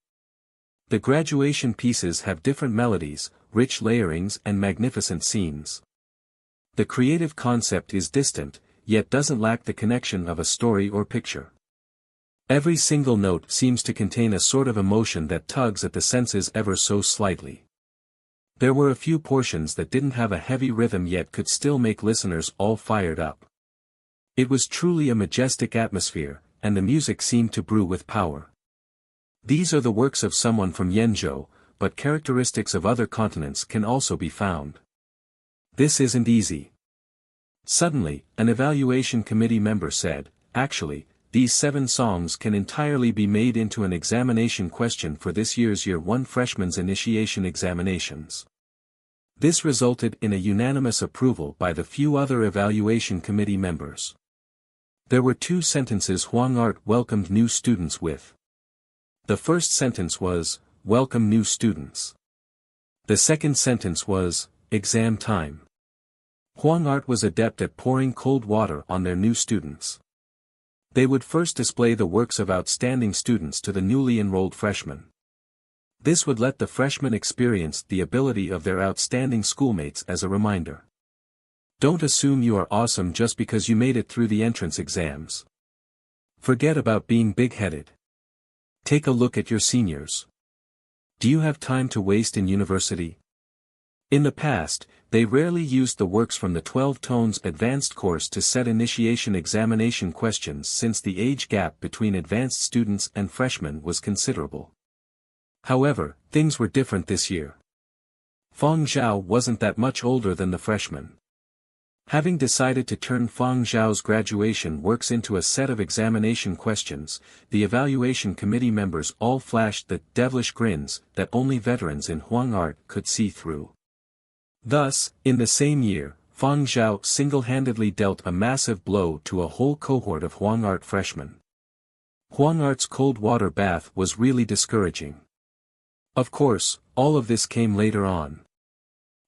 A: The graduation pieces have different melodies, rich layerings and magnificent scenes. The creative concept is distant, yet doesn't lack the connection of a story or picture. Every single note seems to contain a sort of emotion that tugs at the senses ever so slightly. There were a few portions that didn't have a heavy rhythm yet could still make listeners all fired up. It was truly a majestic atmosphere, and the music seemed to brew with power. These are the works of someone from Yenzhou, but characteristics of other continents can also be found. This isn't easy. Suddenly, an evaluation committee member said, "Actually, these 7 songs can entirely be made into an examination question for this year's Year 1 freshmen's initiation examinations." This resulted in a unanimous approval by the few other evaluation committee members. There were 2 sentences Huang Art welcomed new students with. The first sentence was, "Welcome new students." The second sentence was, "Exam time." Huang Art was adept at pouring cold water on their new students. They would first display the works of outstanding students to the newly enrolled freshmen. This would let the freshmen experience the ability of their outstanding schoolmates as a reminder. Don't assume you are awesome just because you made it through the entrance exams. Forget about being big-headed. Take a look at your seniors. Do you have time to waste in university? In the past, they rarely used the works from the 12 Tones advanced course to set initiation examination questions since the age gap between advanced students and freshmen was considerable. However, things were different this year. Fang Zhao wasn't that much older than the freshmen. Having decided to turn Fang Zhao's graduation works into a set of examination questions, the evaluation committee members all flashed the devilish grins that only veterans in Huang Art could see through. Thus, in the same year, Fang Zhao single-handedly dealt a massive blow to a whole cohort of Huang Art freshmen. Huang Art's cold water bath was really discouraging. Of course, all of this came later on.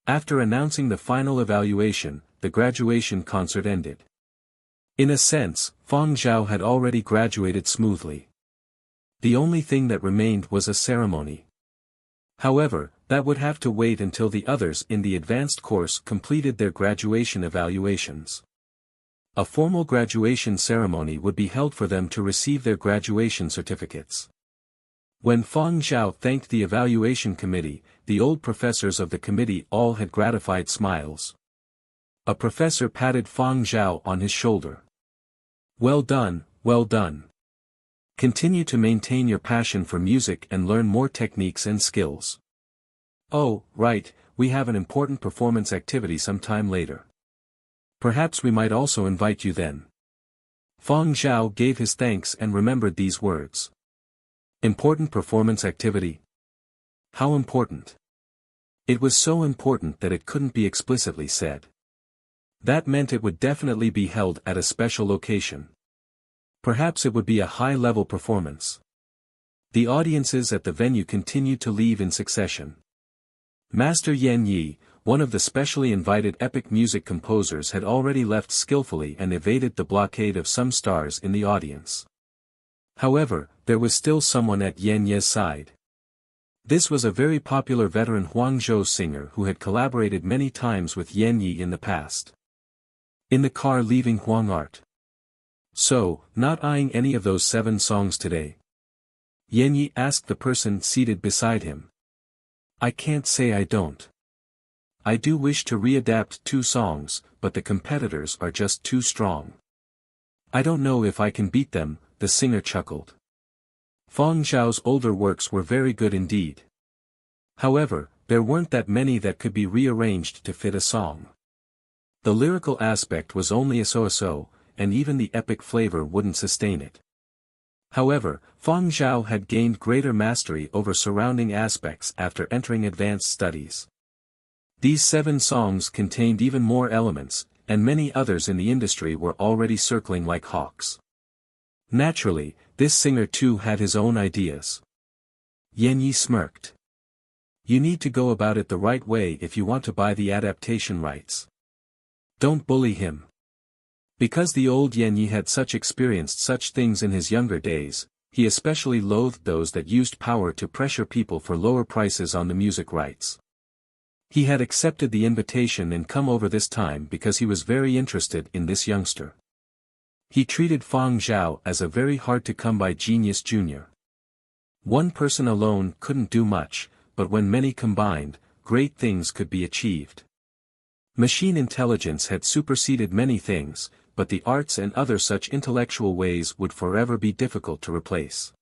A: After announcing the final evaluation, the graduation concert ended. In a sense, Fang Zhao had already graduated smoothly. The only thing that remained was a ceremony. However, that would have to wait until the others in the advanced course completed their graduation evaluations. A formal graduation ceremony would be held for them to receive their graduation certificates. When Fang Zhao thanked the evaluation committee, the old professors of the committee all had gratified smiles. A professor patted Fang Zhao on his shoulder. "Well done, well done. Continue to maintain your passion for music and learn more techniques and skills. Oh, right, we have an important performance activity sometime later. Perhaps we might also invite you then." Fang Zhao gave his thanks and remembered these words. Important performance activity? How important? It was so important that it couldn't be explicitly said. That meant it would definitely be held at a special location. Perhaps it would be a high-level performance. The audiences at the venue continued to leave in succession. Master Yan Yi, one of the specially invited epic music composers, had already left skillfully and evaded the blockade of some stars in the audience. However, there was still someone at Yan Ye's side. This was a very popular veteran Huangzhou singer who had collaborated many times with Yan Yi in the past. In the car leaving Huang Art. "So, not eyeing any of those 7 songs today?" Yan Yi asked the person seated beside him. "I can't say I don't. I do wish to readapt 2 songs, but the competitors are just too strong. I don't know if I can beat them," the singer chuckled. Fang Zhao's older works were very good indeed. However, there weren't that many that could be rearranged to fit a song. The lyrical aspect was only a so-so, and even the epic flavor wouldn't sustain it. However, Fang Zhao had gained greater mastery over surrounding aspects after entering advanced studies. These 7 songs contained even more elements, and many others in the industry were already circling like hawks. Naturally, this singer too had his own ideas. Yan Yi smirked. "You need to go about it the right way if you want to buy the adaptation rights. Don't bully him." Because the old Yan Yi had experienced such things in his younger days, he especially loathed those that used power to pressure people for lower prices on the music rights. He had accepted the invitation and come over this time because he was very interested in this youngster. He treated Fang Zhao as a very hard-to-come-by genius junior. One person alone couldn't do much, but when many combined, great things could be achieved. Machine intelligence had superseded many things, but the arts and other such intellectual ways would forever be difficult to replace.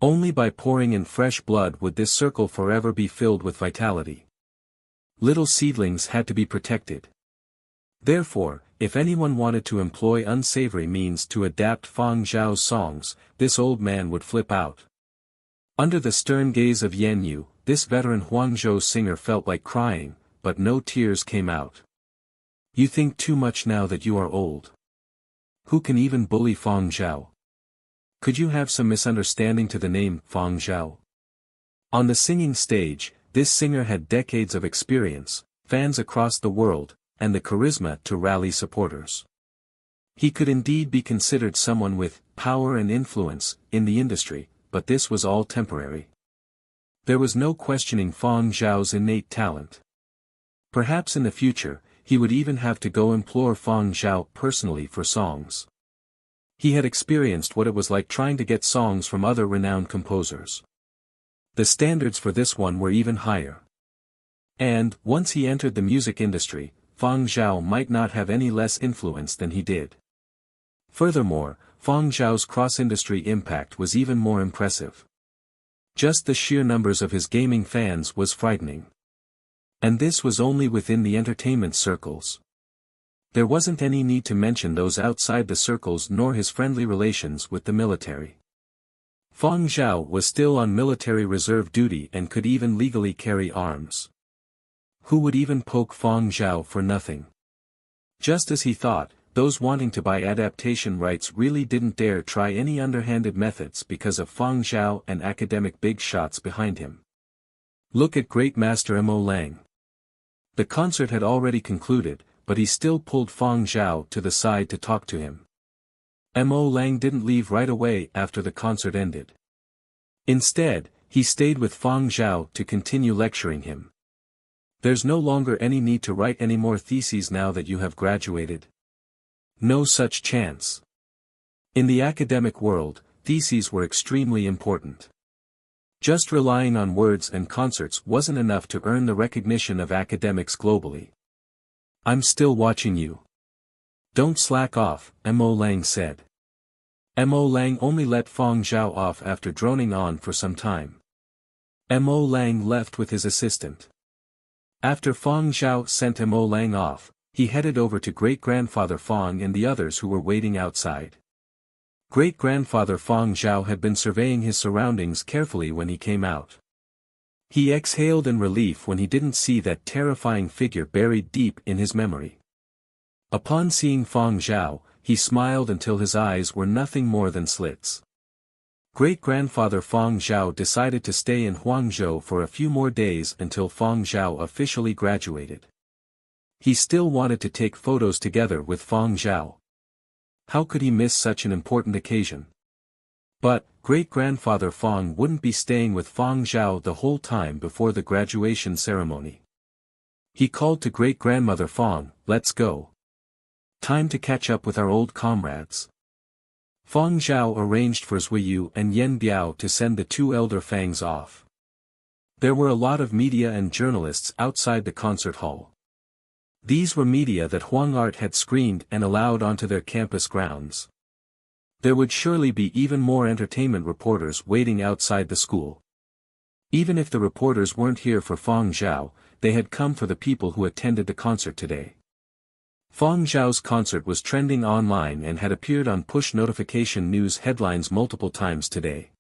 A: Only by pouring in fresh blood would this circle forever be filled with vitality. Little seedlings had to be protected. Therefore, if anyone wanted to employ unsavory means to adapt Fang Zhao's songs, this old man would flip out. Under the stern gaze of Yan Yu, this veteran Huangzhou singer felt like crying, but no tears came out. You think too much now that you are old. Who can even bully Fang Zhao? Could you have some misunderstanding to the name Fang Zhao? On the singing stage, this singer had decades of experience, fans across the world, and the charisma to rally supporters. He could indeed be considered someone with power and influence in the industry, but this was all temporary. There was no questioning Fang Zhao's innate talent. Perhaps in the future, he would even have to go implore Fang Zhao personally for songs. He had experienced what it was like trying to get songs from other renowned composers. The standards for this one were even higher. And, once he entered the music industry, Fang Zhao might not have any less influence than he did. Furthermore, Fang Zhao's cross-industry impact was even more impressive. Just the sheer numbers of his gaming fans was frightening. And this was only within the entertainment circles. There wasn't any need to mention those outside the circles nor his friendly relations with the military. Fang Zhao was still on military reserve duty and could even legally carry arms. Who would even poke Fang Zhao for nothing? Just as he thought, those wanting to buy adaptation rights really didn't dare try any underhanded methods because of Fang Zhao and academic big shots behind him. Look at Great Master Mo Lang. The concert had already concluded, but he still pulled Fang Zhao to the side to talk to him. Mo Lang didn't leave right away after the concert ended. Instead, he stayed with Fang Zhao to continue lecturing him. There's no longer any need to write any more theses now that you have graduated. No such chance. In the academic world, theses were extremely important. Just relying on words and concerts wasn't enough to earn the recognition of academics globally. I'm still watching you. Don't slack off, Mo Lang said. Mo Lang only let Fang Zhao off after droning on for some time. Mo Lang left with his assistant. After Fang Zhao sent Mo Lang off, he headed over to great-grandfather Fang and the others who were waiting outside. Great-grandfather Fang Zhao had been surveying his surroundings carefully when he came out. He exhaled in relief when he didn't see that terrifying figure buried deep in his memory. Upon seeing Fang Zhao, he smiled until his eyes were nothing more than slits. Great-grandfather Fang Zhao decided to stay in Huangzhou for a few more days until Fang Zhao officially graduated. He still wanted to take photos together with Fang Zhao. How could he miss such an important occasion? But, great-grandfather Fang wouldn't be staying with Fang Zhao the whole time before the graduation ceremony. He called to great-grandmother Fang, "Let's go. Time to catch up with our old comrades." Fang Zhao arranged for Zuiyu and Yen Biao to send the two elder Fangs off. There were a lot of media and journalists outside the concert hall. These were media that Huang Art had screened and allowed onto their campus grounds. There would surely be even more entertainment reporters waiting outside the school. Even if the reporters weren't here for Fang Zhao, they had come for the people who attended the concert today. Fang Zhao's concert was trending online and had appeared on push notification news headlines multiple times today.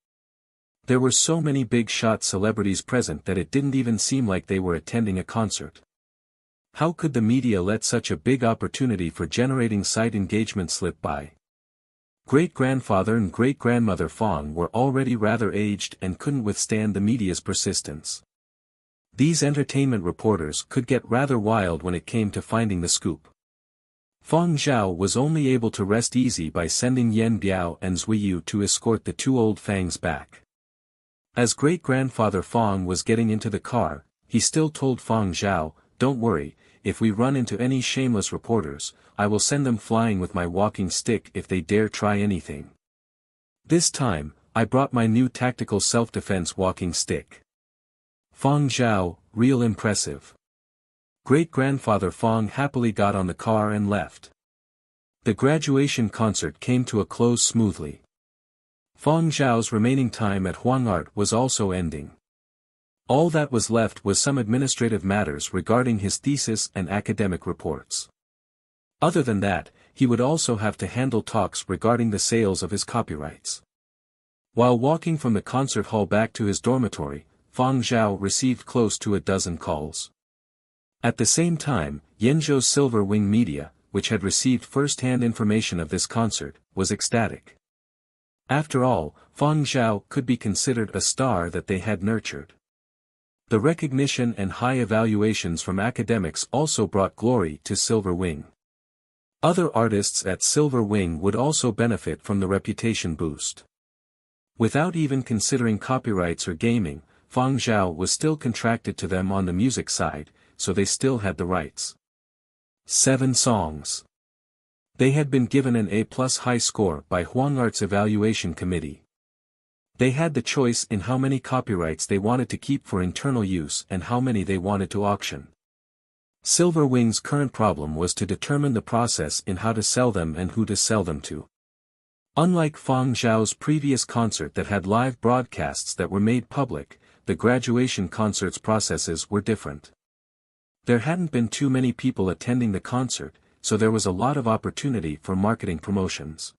A: There were so many big-shot celebrities present that it didn't even seem like they were attending a concert. How could the media let such a big opportunity for generating site engagement slip by? Great-grandfather and great-grandmother Fang were already rather aged and couldn't withstand the media's persistence. These entertainment reporters could get rather wild when it came to finding the scoop. Fang Zhao was only able to rest easy by sending Yan Biao and Zuiyu to escort the two old Fangs back. As great-grandfather Fang was getting into the car, he still told Fang Zhao, "Don't worry, if we run into any shameless reporters, I will send them flying with my walking stick if they dare try anything. This time, I brought my new tactical self-defense walking stick." Fang Zhao, real impressive. Great-grandfather Fang happily got on the car and left. The graduation concert came to a close smoothly. Fang Zhao's remaining time at Huangart was also ending. All that was left was some administrative matters regarding his thesis and academic reports. Other than that, he would also have to handle talks regarding the sales of his copyrights. While walking from the concert hall back to his dormitory, Fang Zhao received close to a dozen calls. At the same time, Yenzhou's Silver Wing Media, which had received first-hand information of this concert, was ecstatic. After all, Fang Zhao could be considered a star that they had nurtured. The recognition and high evaluations from academics also brought glory to Silver Wing. Other artists at Silver Wing would also benefit from the reputation boost. Without even considering copyrights or gaming, Fang Zhao was still contracted to them on the music side, so they still had the rights. 7 songs. They had been given an A+ high score by Huangart's evaluation committee. They had the choice in how many copyrights they wanted to keep for internal use and how many they wanted to auction. Silver Wing's current problem was to determine the process in how to sell them and who to sell them to. Unlike Fang Zhao's previous concert that had live broadcasts that were made public, the graduation concert's processes were different. There hadn't been too many people attending the concert, so there was a lot of opportunity for marketing promotions.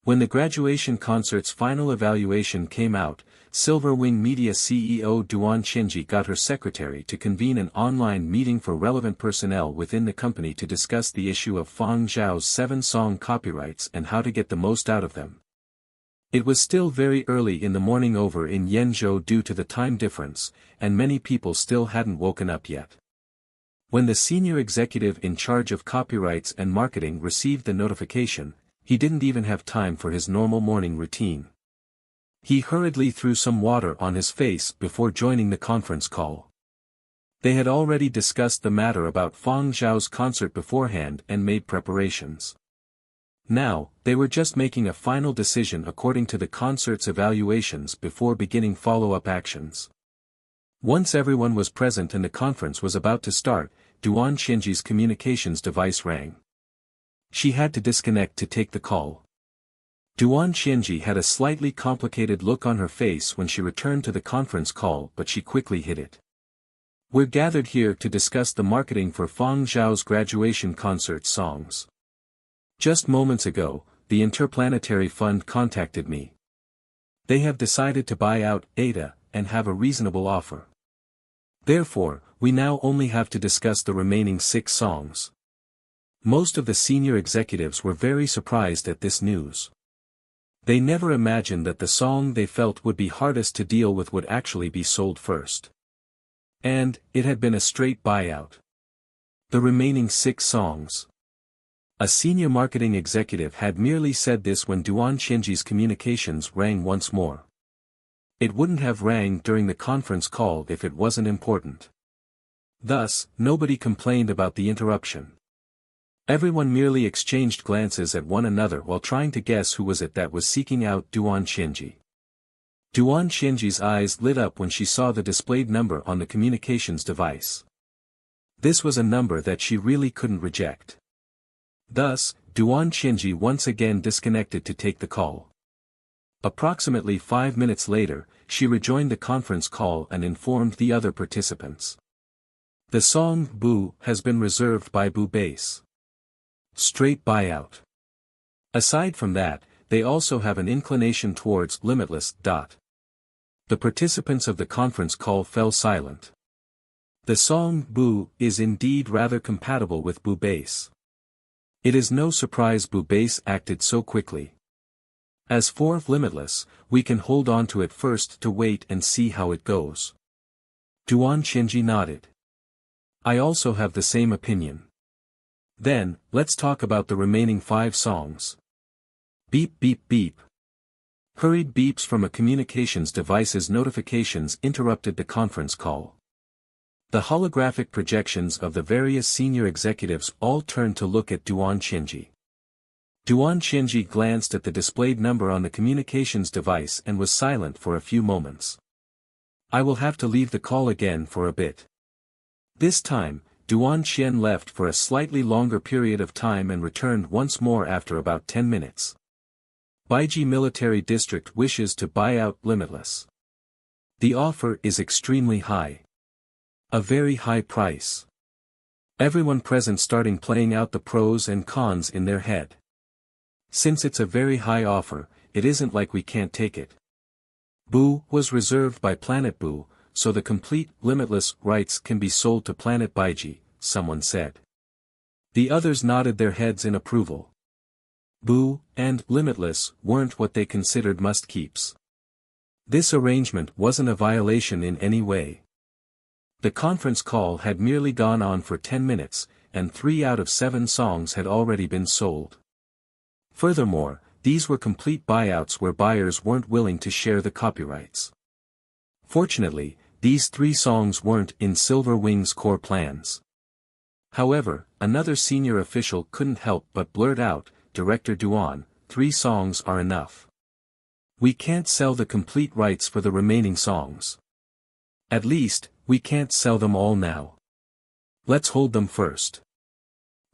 A: When the graduation concert's final evaluation came out, Silver Wing Media CEO Duan Qinji got her secretary to convene an online meeting for relevant personnel within the company to discuss the issue of Fang Zhao's 7-song copyrights and how to get the most out of them. It was still very early in the morning over in Yenzhou due to the time difference, and many people still hadn't woken up yet. When the senior executive in charge of copyrights and marketing received the notification, he didn't even have time for his normal morning routine. He hurriedly threw some water on his face before joining the conference call. They had already discussed the matter about Fang Zhao's concert beforehand and made preparations. Now, they were just making a final decision according to the concert's evaluations before beginning follow-up actions. Once everyone was present and the conference was about to start, Duan Qinji's communications device rang. She had to disconnect to take the call. Duan Qinji had a slightly complicated look on her face when she returned to the conference call, but she quickly hid it. "We're gathered here to discuss the marketing for Fang Zhao's graduation concert songs. Just moments ago, the Interplanetary Fund contacted me. They have decided to buy out Ada and have a reasonable offer. Therefore, we now only have to discuss the remaining 6 songs." Most of the senior executives were very surprised at this news. They never imagined that the song they felt would be hardest to deal with would actually be sold first. And, it had been a straight buyout. The remaining 6 songs. A senior marketing executive had merely said this when Duan Qinji's communications rang once more. It wouldn't have rang during the conference call if it wasn't important. Thus, nobody complained about the interruption. Everyone merely exchanged glances at one another while trying to guess who was it that was seeking out Duan Qinji. Duan Qinji's eyes lit up when she saw the displayed number on the communications device. This was a number that she really couldn't reject. Thus, Duan Qinji once again disconnected to take the call. Approximately 5 minutes later, she rejoined the conference call and informed the other participants. The song "Boo" has been reserved by Boo Bass. Straight buyout. Aside from that, they also have an inclination towards Limitless. The participants of the conference call fell silent. The song "Boo" is indeed rather compatible with Boo Bass. It is no surprise Boo Bass acted so quickly. As for Limitless, we can hold on to it first to wait and see how it goes. Duan Qinji nodded. I also have the same opinion. Then, let's talk about the remaining 5 songs. Beep beep beep. Hurried beeps from a communications device's notifications interrupted the conference call. The holographic projections of the various senior executives all turned to look at Duan Xinji. Duan Xinji glanced at the displayed number on the communications device and was silent for a few moments. I will have to leave the call again for a bit. This time, Duan Xian left for a slightly longer period of time and returned once more after about 10 minutes. Baiji Military District wishes to buy out Limitless. The offer is extremely high. A very high price. Everyone present starting playing out the pros and cons in their head. Since it's a very high offer, it isn't like we can't take it. Boo was reserved by Planet Boo, so the complete, limitless rights can be sold to Planet Baiji, someone said. The others nodded their heads in approval. Boo and Limitless weren't what they considered must-keeps. This arrangement wasn't a violation in any way. The conference call had merely gone on for 10 minutes, and 3 out of 7 songs had already been sold. Furthermore, these were complete buyouts where buyers weren't willing to share the copyrights. Fortunately, these 3 songs weren't in Silver Wing's core plans. However, another senior official couldn't help but blurt out, Director Duan, 3 songs are enough. We can't sell the complete rights for the remaining songs. At least, we can't sell them all now. Let's hold them first.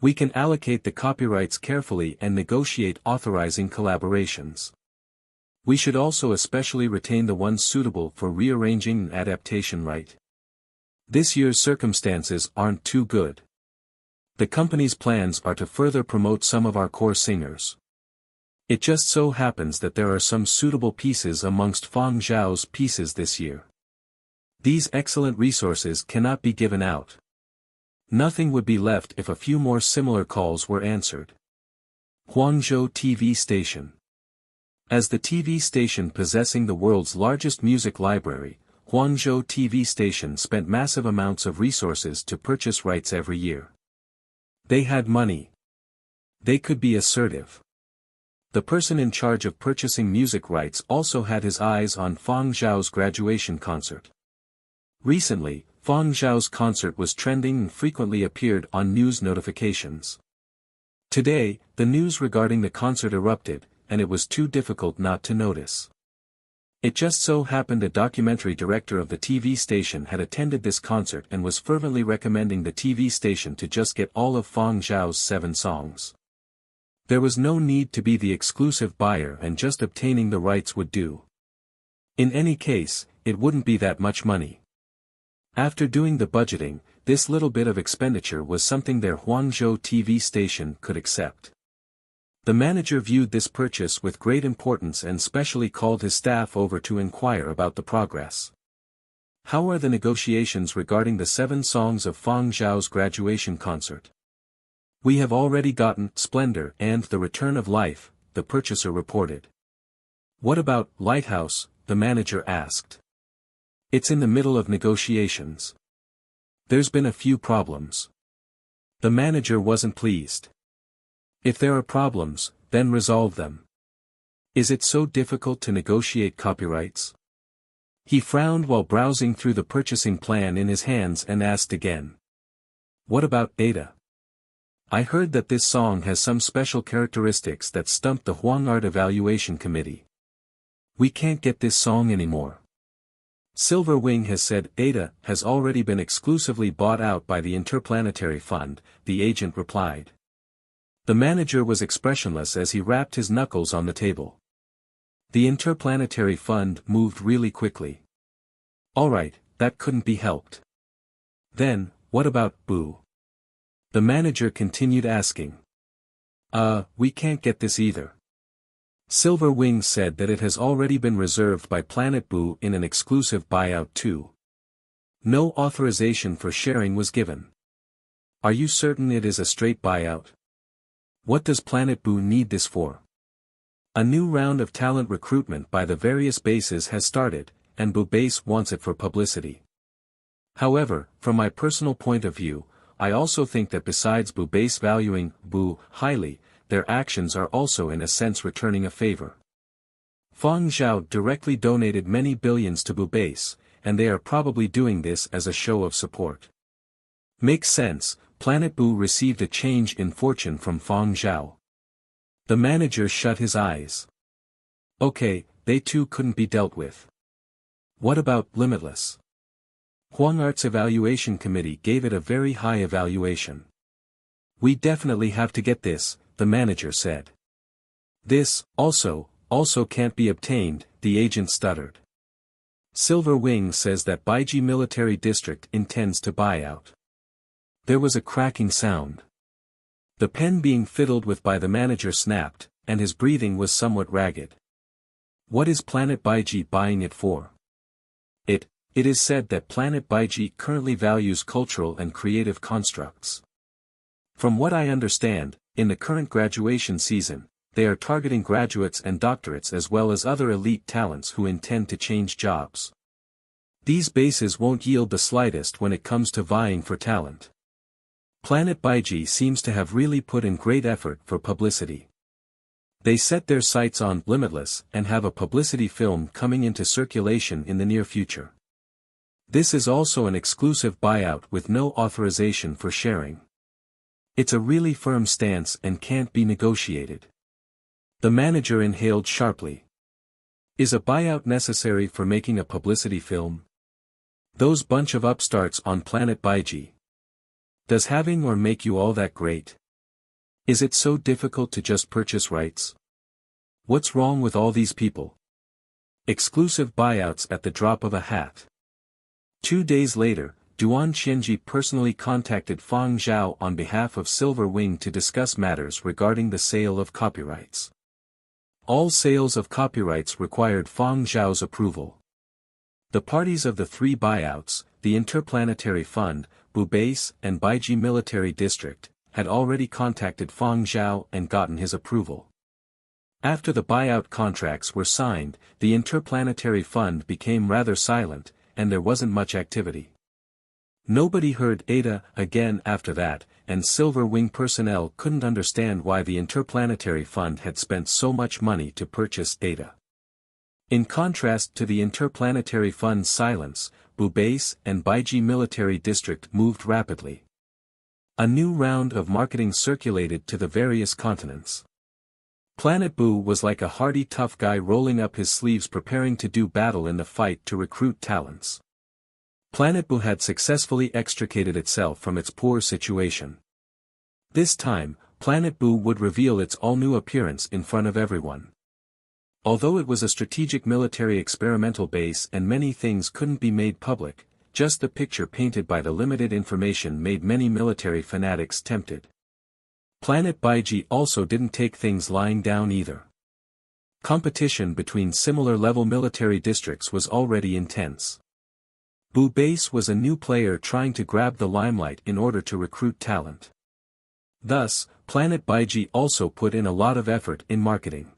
A: We can allocate the copyrights carefully and negotiate authorizing collaborations. We should also especially retain the ones suitable for rearranging an adaptation right. This year's circumstances aren't too good. The company's plans are to further promote some of our core singers. It just so happens that there are some suitable pieces amongst Fang Zhao's pieces this year. These excellent resources cannot be given out. Nothing would be left if a few more similar calls were answered. Guangzhou TV Station. As the TV station possessing the world's largest music library, Guangzhou TV Station spent massive amounts of resources to purchase rights every year. They had money. They could be assertive. The person in charge of purchasing music rights also had his eyes on Fang Zhao's graduation concert. Recently, Fang Zhao's concert was trending and frequently appeared on news notifications. Today, the news regarding the concert erupted, and it was too difficult not to notice. It just so happened a documentary director of the TV station had attended this concert and was fervently recommending the TV station to just get all of Fang Zhao's 7 songs. There was no need to be the exclusive buyer and just obtaining the rights would do. In any case, it wouldn't be that much money. After doing the budgeting, this little bit of expenditure was something their Guangzhou TV station could accept. The manager viewed this purchase with great importance and specially called his staff over to inquire about the progress. How are the negotiations regarding the 7 songs of Fang Zhao's graduation concert? We have already gotten Splendor and The Return of Life, the purchaser reported. What about Lighthouse? The manager asked. It's in the middle of negotiations. There's been a few problems. The manager wasn't pleased. If there are problems, then resolve them. Is it so difficult to negotiate copyrights? He frowned while browsing through the purchasing plan in his hands and asked again. What about Ada? I heard that this song has some special characteristics that stumped the Huang Art Evaluation Committee. We can't get this song anymore. Silver Wing has said Ada has already been exclusively bought out by the Interplanetary Fund, the agent replied. The manager was expressionless as he rapped his knuckles on the table. The Interplanetary Fund moved really quickly. Alright, that couldn't be helped. Then, what about Boo? The manager continued asking. We can't get this either. Silver Wing said that it has already been reserved by Planet Boo in an exclusive buyout too. No authorization for sharing was given. Are you certain it is a straight buyout? What does Planet Boo need this for? A new round of talent recruitment by the various bases has started, and Boo Base wants it for publicity. However, from my personal point of view, I also think that besides Bu base valuing Bu highly, their actions are also in a sense returning a favor. Fang Zhao directly donated many billions to Bu base, and they are probably doing this as a show of support. Makes sense, Planet Bu received a change in fortune from Fang Zhao. The manager shut his eyes. Okay, they too couldn't be dealt with. What about Limitless? Huang Art's evaluation committee gave it a very high evaluation. We definitely have to get this, the manager said. This, also can't be obtained, the agent stuttered. Silver Wing says that Baiji Military District intends to buy out. There was a cracking sound. The pen being fiddled with by the manager snapped, and his breathing was somewhat ragged. What is Planet Baiji buying it for? It is said that Planet Baiji currently values cultural and creative constructs. From what I understand, in the current graduation season, they are targeting graduates and doctorates as well as other elite talents who intend to change jobs. These bases won't yield the slightest when it comes to vying for talent. Planet Baiji seems to have really put in great effort for publicity. They set their sights on Limitless and have a publicity film coming into circulation in the near future. This is also an exclusive buyout with no authorization for sharing. It's a really firm stance and can't be negotiated. The manager inhaled sharply. Is a buyout necessary for making a publicity film? Those bunch of upstarts on Planet Baiji. Does having or make you all that great? Is it so difficult to just purchase rights? What's wrong with all these people? Exclusive buyouts at the drop of a hat. 2 days later, Duan Qianji personally contacted Fang Zhao on behalf of Silver Wing to discuss matters regarding the sale of copyrights. All sales of copyrights required Fang Zhao's approval. The parties of the 3 buyouts, the Interplanetary Fund, Bu Base and Baiji Military District, had already contacted Fang Zhao and gotten his approval. After the buyout contracts were signed, the Interplanetary Fund became rather silent, and there wasn't much activity. Nobody heard Ada again after that, and Silver Wing personnel couldn't understand why the Interplanetary Fund had spent so much money to purchase Ada. In contrast to the Interplanetary Fund's silence, Bu Base and Baiji Military District moved rapidly. A new round of marketing circulated to the various continents. Planet Bu was like a hardy tough guy rolling up his sleeves preparing to do battle in the fight to recruit talents. Planet Bu had successfully extricated itself from its poor situation. This time, Planet Bu would reveal its all-new appearance in front of everyone. Although it was a strategic military experimental base and many things couldn't be made public, just the picture painted by the limited information made many military fanatics tempted. Planet Baiji also didn't take things lying down either. Competition between similar-level military districts was already intense. Bu Base was a new player trying to grab the limelight in order to recruit talent. Thus, Planet Baiji also put in a lot of effort in marketing.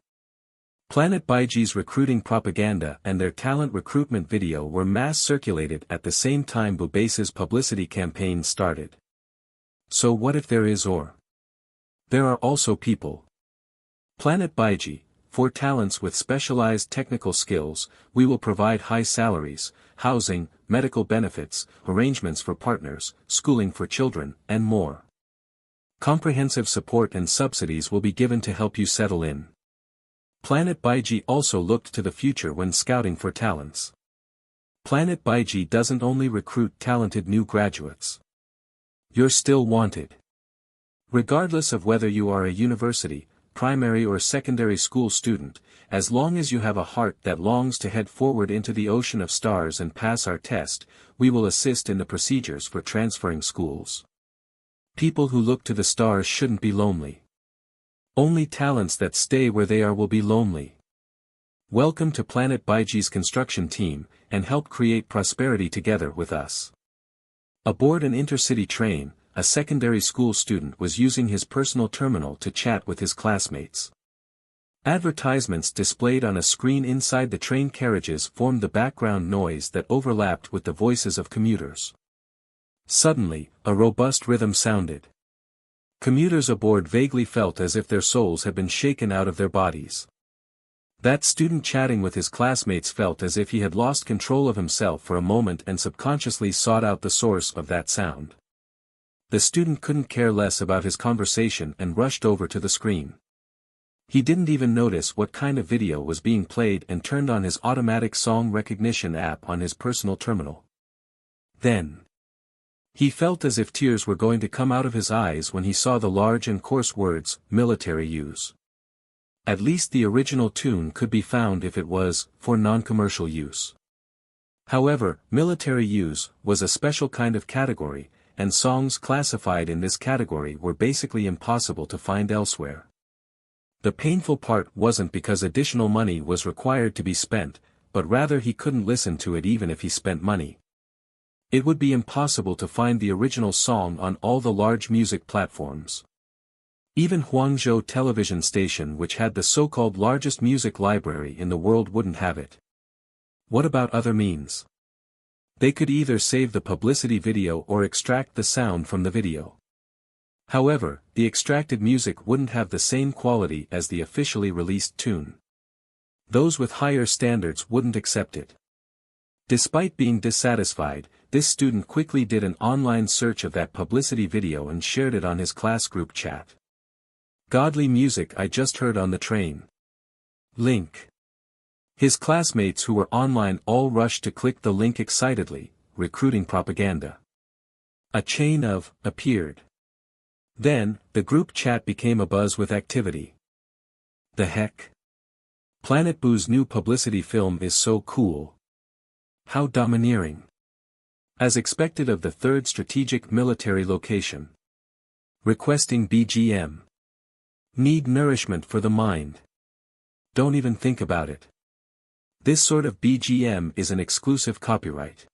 A: Planet Baiji's recruiting propaganda and their talent recruitment video were mass circulated at the same time Bu Base's publicity campaign started. So what if there is or? There are also people. Planet Baiji, for talents with specialized technical skills, we will provide high salaries, housing, medical benefits, arrangements for partners, schooling for children, and more. Comprehensive support and subsidies will be given to help you settle in. Planet Baiji also looked to the future when scouting for talents. Planet Baiji doesn't only recruit talented new graduates. You're still wanted. Regardless of whether you are a university, primary or secondary school student, as long as you have a heart that longs to head forward into the ocean of stars and pass our test, we will assist in the procedures for transferring schools. People who look to the stars shouldn't be lonely. Only talents that stay where they are will be lonely. Welcome to Planet Baiji's construction team, and help create prosperity together with us. Aboard an intercity train, a secondary school student was using his personal terminal to chat with his classmates. Advertisements displayed on a screen inside the train carriages formed the background noise that overlapped with the voices of commuters. Suddenly, a robust rhythm sounded. Commuters aboard vaguely felt as if their souls had been shaken out of their bodies. That student chatting with his classmates felt as if he had lost control of himself for a moment and subconsciously sought out the source of that sound. The student couldn't care less about his conversation and rushed over to the screen. He didn't even notice what kind of video was being played and turned on his automatic song recognition app on his personal terminal. Then, he felt as if tears were going to come out of his eyes when he saw the large and coarse words, military use. At least the original tune could be found if it was, for non-commercial use. However, military use was a special kind of category, and songs classified in this category were basically impossible to find elsewhere. The painful part wasn't because additional money was required to be spent, but rather he couldn't listen to it even if he spent money. It would be impossible to find the original song on all the large music platforms. Even Huangzhou television station, which had the so-called largest music library in the world, wouldn't have it. What about other means? They could either save the publicity video or extract the sound from the video. However, the extracted music wouldn't have the same quality as the officially released tune. Those with higher standards wouldn't accept it. Despite being dissatisfied, this student quickly did an online search of that publicity video and shared it on his class group chat. Godly music I just heard on the train. Link. His classmates who were online all rushed to click the link excitedly, recruiting propaganda. A chain of appeared. Then, the group chat became abuzz with activity. The heck? Planet Boo's new publicity film is so cool. How domineering. As expected of the third strategic military location. Requesting BGM. Need nourishment for the mind. Don't even think about it. This sort of BGM is an exclusive copyright.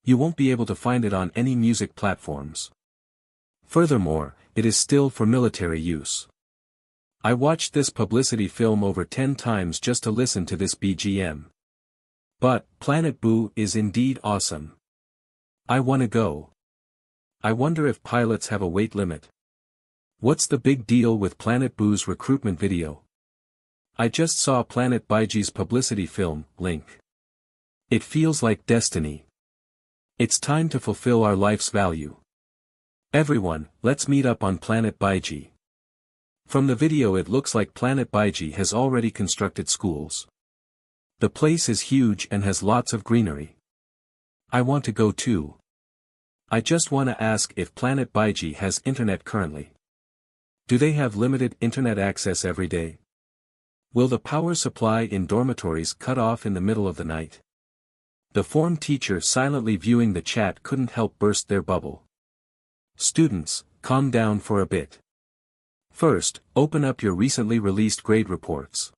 A: You won't be able to find it on any music platforms. Furthermore, it is still for military use. I watched this publicity film over 10 times just to listen to this BGM. But, Planet Boo is indeed awesome. I wanna go. I wonder if pilots have a weight limit. What's the big deal with Planet Boo's recruitment video? I just saw Planet Baiji's publicity film, link. It feels like destiny. It's time to fulfill our life's value. Everyone, let's meet up on Planet Baiji. From the video it looks like Planet Baiji has already constructed schools. The place is huge and has lots of greenery. I want to go too. I just wanna ask if Planet Baiji has internet currently. Do they have limited internet access every day? Will the power supply in dormitories cut off in the middle of the night? The form teacher silently viewing the chat couldn't help burst their bubble. Students, calm down for a bit. First, open up your recently released grade reports.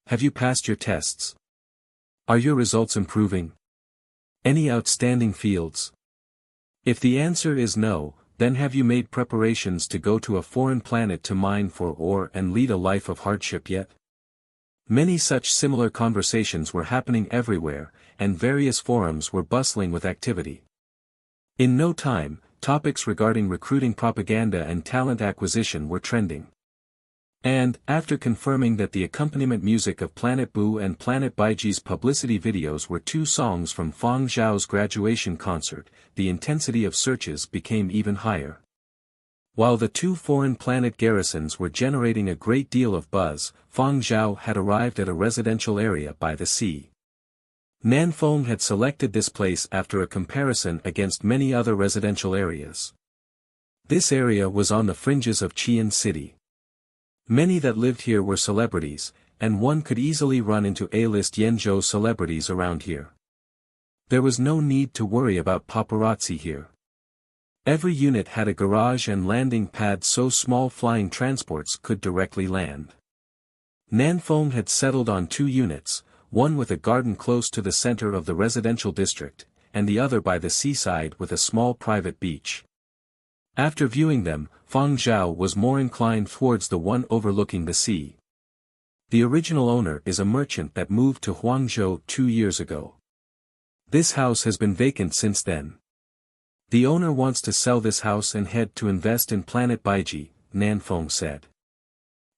A: Have you passed your tests? Are your results improving? Any outstanding fields? If the answer is no, then have you made preparations to go to a foreign planet to mine for ore and lead a life of hardship yet? Many such similar conversations were happening everywhere, and various forums were bustling with activity. In no time, topics regarding recruiting propaganda and talent acquisition were trending. And, after confirming that the accompaniment music of Planet Boo and Planet Baiji's publicity videos were two songs from Fang Zhao's graduation concert, the intensity of searches became even higher. While the two foreign planet garrisons were generating a great deal of buzz, Fang Zhao had arrived at a residential area by the sea. Nanfeng had selected this place after a comparison against many other residential areas. This area was on the fringes of Qian City. Many that lived here were celebrities, and one could easily run into A-list Yenzhou celebrities around here. There was no need to worry about paparazzi here. Every unit had a garage and landing pad so small flying transports could directly land. Nanfeng had settled on 2 units, one with a garden close to the center of the residential district, and the other by the seaside with a small private beach. After viewing them, Fang Zhao was more inclined towards the one overlooking the sea. The original owner is a merchant that moved to Huangzhou 2 years ago. This house has been vacant since then. The owner wants to sell this house and head to invest in Planet Baiji, Nanfeng said.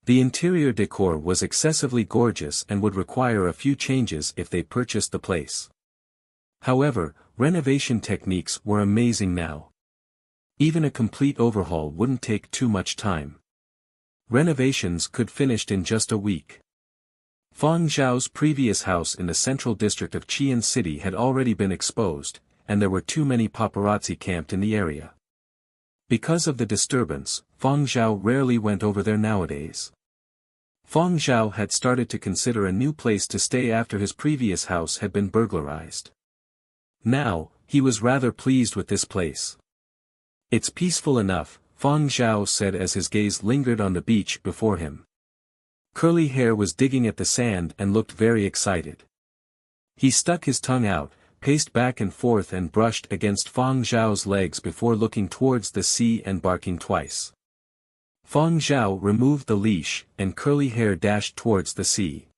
A: The interior decor was excessively gorgeous and would require a few changes if they purchased the place. However, renovation techniques were amazing now. Even a complete overhaul wouldn't take too much time. Renovations could finished in just a week. Fang Zhao's previous house in the central district of Qian City had already been exposed, and there were too many paparazzi camped in the area. Because of the disturbance, Fang Zhao rarely went over there nowadays. Fang Zhao had started to consider a new place to stay after his previous house had been burglarized. Now, he was rather pleased with this place. It's peaceful enough, Fang Zhao said as his gaze lingered on the beach before him. Curly Hair was digging at the sand and looked very excited. He stuck his tongue out, paced back and forth and brushed against Fang Zhao's legs before looking towards the sea and barking twice. Fang Zhao removed the leash, and Curly Hair dashed towards the sea.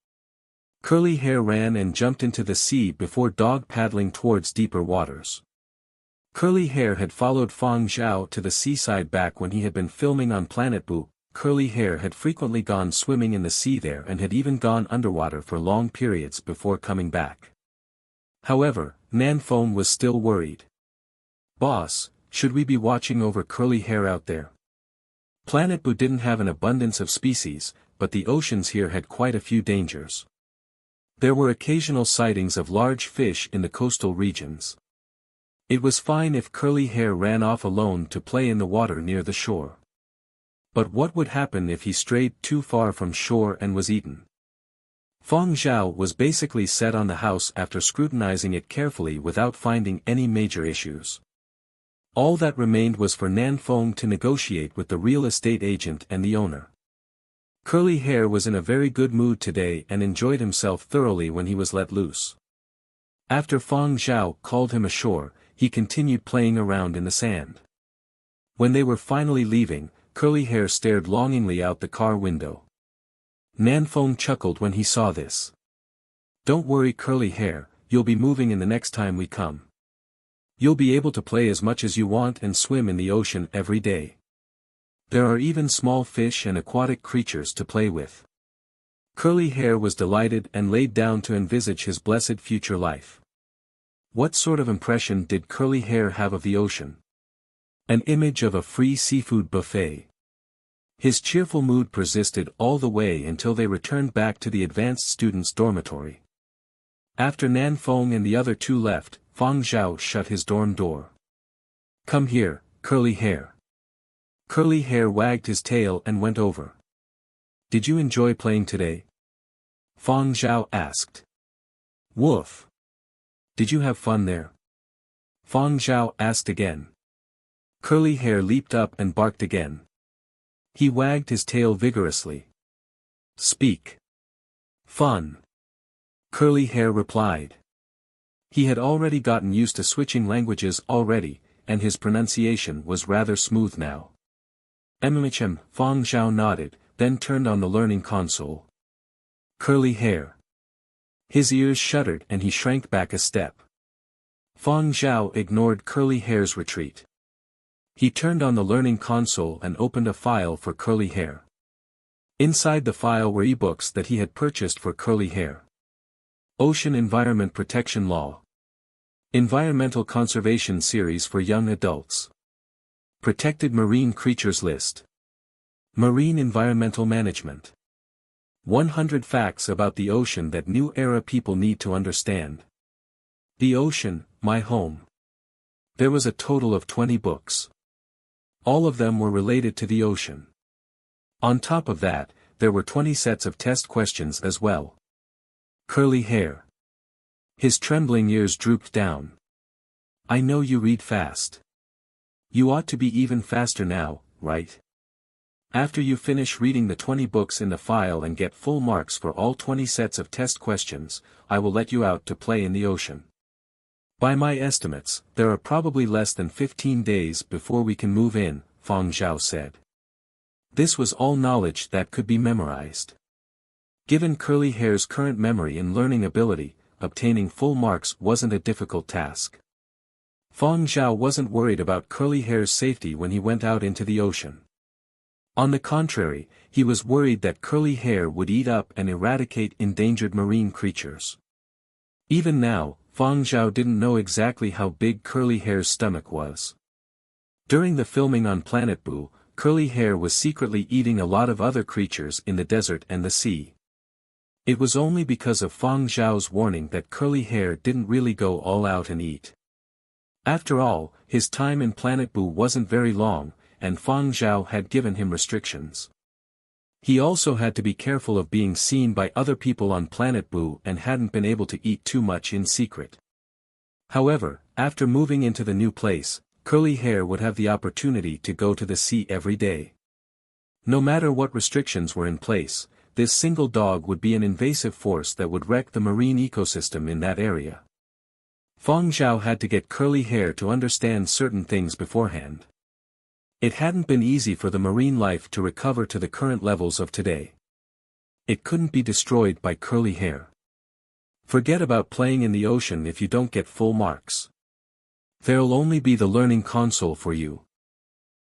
A: Curly Hair ran and jumped into the sea before dog paddling towards deeper waters. Curly Hair had followed Fang Zhao to the seaside back when he had been filming on Planet Boo. Curly Hair had frequently gone swimming in the sea there and had even gone underwater for long periods before coming back. However, Nanfeng was still worried. "Boss, should we be watching over Curly Hair out there? Planet Boo didn't have an abundance of species, but the oceans here had quite a few dangers. There were occasional sightings of large fish in the coastal regions. It was fine if Curly Hair ran off alone to play in the water near the shore. But what would happen if he strayed too far from shore and was eaten?" Fang Zhao was basically set on the house after scrutinizing it carefully without finding any major issues. All that remained was for Nanfeng to negotiate with the real estate agent and the owner. Curly Hair was in a very good mood today and enjoyed himself thoroughly when he was let loose. After Fang Zhao called him ashore, he continued playing around in the sand. When they were finally leaving, Curly Hair stared longingly out the car window. Nanfeng chuckled when he saw this. "Don't worry Curly Hair, you'll be moving in the next time we come. You'll be able to play as much as you want and swim in the ocean every day. There are even small fish and aquatic creatures to play with." Curly Hair was delighted and laid down to envisage his blessed future life. What sort of impression did Curly Hair have of the ocean? An image of a free seafood buffet. His cheerful mood persisted all the way until they returned back to the advanced students' dormitory. After Nanfeng and the other two left, Fang Zhao shut his dorm door. "Come here, Curly Hair." Curly Hair wagged his tail and went over. "Did you enjoy playing today?" Fang Zhao asked. "Woof. Did you have fun there?" Fang Zhao asked again. Curly Hair leaped up and barked again. He wagged his tail vigorously. "Speak." "Fun." Curly Hair replied. He had already gotten used to switching languages already, and his pronunciation was rather smooth now. "MHM," Fang Zhao nodded, then turned on the learning console. Curly Hair. His ears shuddered and he shrank back a step. Fang Zhao ignored Curly Hair's retreat. He turned on the learning console and opened a file for Curly Hair. Inside the file were ebooks that he had purchased for Curly Hair. Ocean Environment Protection Law. Environmental Conservation Series for Young Adults. Protected Marine Creatures List. Marine Environmental Management. 100 Facts about the Ocean that New Era People Need to Understand. The Ocean, My Home. There was a total of 20 books. All of them were related to the ocean. On top of that, there were 20 sets of test questions as well. Curly Hair. His trembling ears drooped down. "I know you read fast. You ought to be even faster now, right? After you finish reading the 20 books in the file and get full marks for all 20 sets of test questions, I will let you out to play in the ocean. By my estimates, there are probably less than 15 days before we can move in," Fang Zhao said. This was all knowledge that could be memorized. Given Curly Hair's current memory and learning ability, obtaining full marks wasn't a difficult task. Fang Zhao wasn't worried about Curly Hair's safety when he went out into the ocean. On the contrary, he was worried that Curly Hair would eat up and eradicate endangered marine creatures. Even now, Fang Zhao didn't know exactly how big Curly Hair's stomach was. During the filming on Planet Boo, Curly Hair was secretly eating a lot of other creatures in the desert and the sea. It was only because of Fang Zhao's warning that Curly Hair didn't really go all out and eat. After all, his time in Planet Boo wasn't very long, and Fang Zhao had given him restrictions. He also had to be careful of being seen by other people on Planet Boo and hadn't been able to eat too much in secret. However, after moving into the new place, Curly Hair would have the opportunity to go to the sea every day. No matter what restrictions were in place, this single dog would be an invasive force that would wreck the marine ecosystem in that area. Fang Zhao had to get Curly Hair to understand certain things beforehand. It hadn't been easy for the marine life to recover to the current levels of today. It couldn't be destroyed by Curly Hair. Forget about playing in the ocean if you don't get full marks. There'll only be the learning console for you.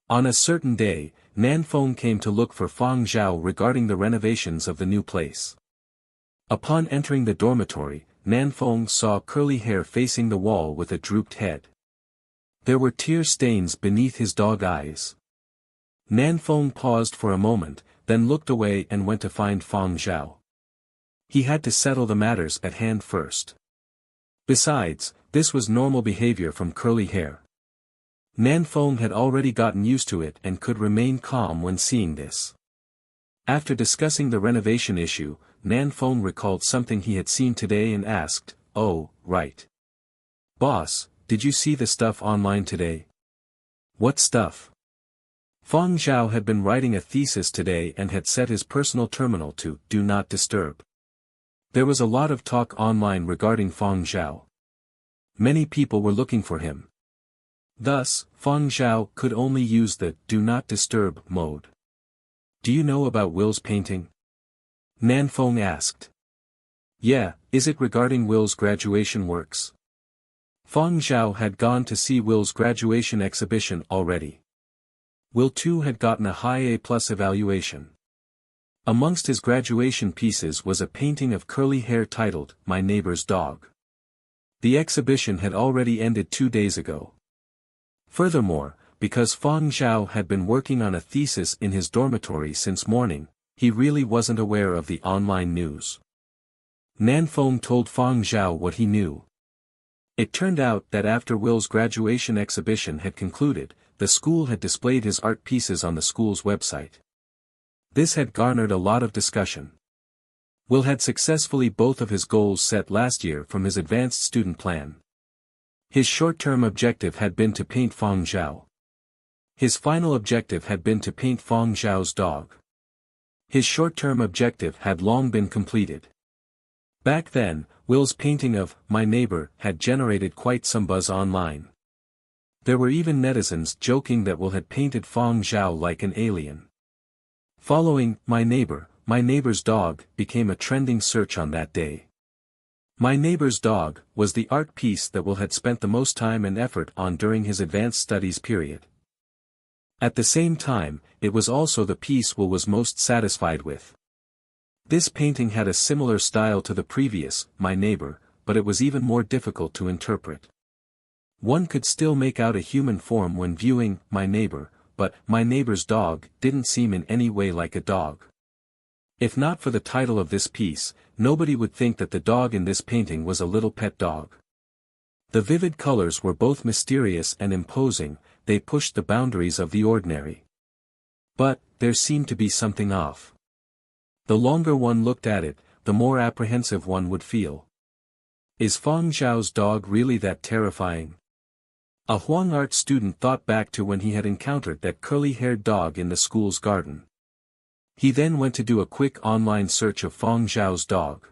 A: On a certain day, Nanfeng came to look for Fang Zhao regarding the renovations of the new place. Upon entering the dormitory, Nanfeng saw Curly Hair facing the wall with a drooped head. There were tear stains beneath his dog eyes. Nanfeng paused for a moment, then looked away and went to find Fang Zhao. He had to settle the matters at hand first. Besides, this was normal behavior from Curly Hair. Nanfeng had already gotten used to it and could remain calm when seeing this. After discussing the renovation issue, Nanfeng recalled something he had seen today and asked, "Oh, right. Boss, did you see the stuff online today?" "What stuff?" Fang Zhao had been writing a thesis today and had set his personal terminal to "Do Not Disturb." There was a lot of talk online regarding Fang Zhao. Many people were looking for him. Thus, Fang Zhao could only use the "Do Not Disturb" mode. "Do you know about Will's painting?" Nanfeng asked. "Yeah, is it regarding Will's graduation works?" Fang Zhao had gone to see Will's graduation exhibition already. Will too had gotten a high A+ evaluation. Amongst his graduation pieces was a painting of Curly Hair titled, "My Neighbor's Dog." The exhibition had already ended 2 days ago. Furthermore, because Fang Zhao had been working on a thesis in his dormitory since morning, he really wasn't aware of the online news. Nanfeng told Fang Zhao what he knew. It turned out that after Will's graduation exhibition had concluded, the school had displayed his art pieces on the school's website. This had garnered a lot of discussion. Will had successfully both of his goals set last year from his advanced student plan. His short-term objective had been to paint Fang Zhao. His final objective had been to paint Fang Zhao's dog. His short-term objective had long been completed. Back then, Will's painting of "My Neighbor" had generated quite some buzz online. There were even netizens joking that Will had painted Fang Zhao like an alien. Following "My Neighbor's Dog" became a trending search on that day. "My Neighbor's Dog" was the art piece that Will had spent the most time and effort on during his advanced studies period. At the same time, it was also the piece Will was most satisfied with. This painting had a similar style to the previous, "My Neighbor," but it was even more difficult to interpret. One could still make out a human form when viewing "My Neighbor," but "My Neighbor's Dog" didn't seem in any way like a dog. If not for the title of this piece, nobody would think that the dog in this painting was a little pet dog. The vivid colors were both mysterious and imposing, they pushed the boundaries of the ordinary. But, there seemed to be something off. The longer one looked at it, the more apprehensive one would feel. Is Fang Zhao's dog really that terrifying? A Huang art student thought back to when he had encountered that curly-haired dog in the school's garden. He then went to do a quick online search of Fang Zhao's dog.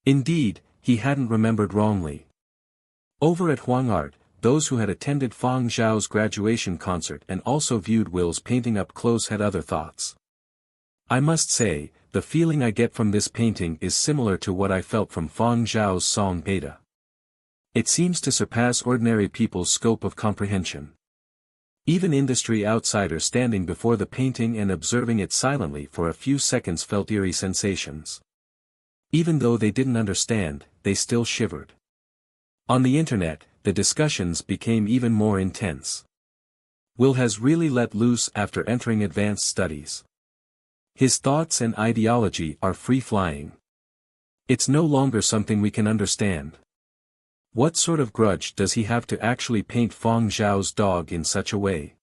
A: Indeed, he hadn't remembered wrongly. Over at Huang Art, those who had attended Fang Zhao's graduation concert and also viewed Will's painting up close had other thoughts. "I must say, the feeling I get from this painting is similar to what I felt from Fang Zhao's song Beta. It seems to surpass ordinary people's scope of comprehension. Even industry outsiders standing before the painting and observing it silently for a few seconds felt eerie sensations. Even though they didn't understand, they still shivered. On the internet, the discussions became even more intense. Will has really let loose after entering advanced studies. His thoughts and ideology are free-flying. It's no longer something we can understand. What sort of grudge does he have to actually paint Fang Zhao's dog in such a way?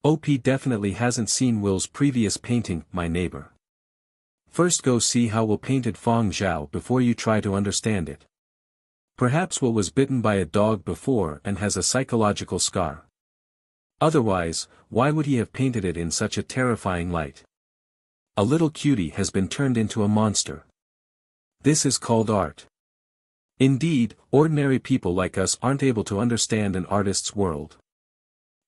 A: OP definitely hasn't seen Will's previous painting, My Neighbor. First go see how Will painted Fang Zhao before you try to understand it. Perhaps Will was bitten by a dog before and has a psychological scar. Otherwise, why would he have painted it in such a terrifying light? A little cutie has been turned into a monster. This is called art. Indeed, ordinary people like us aren't able to understand an artist's world.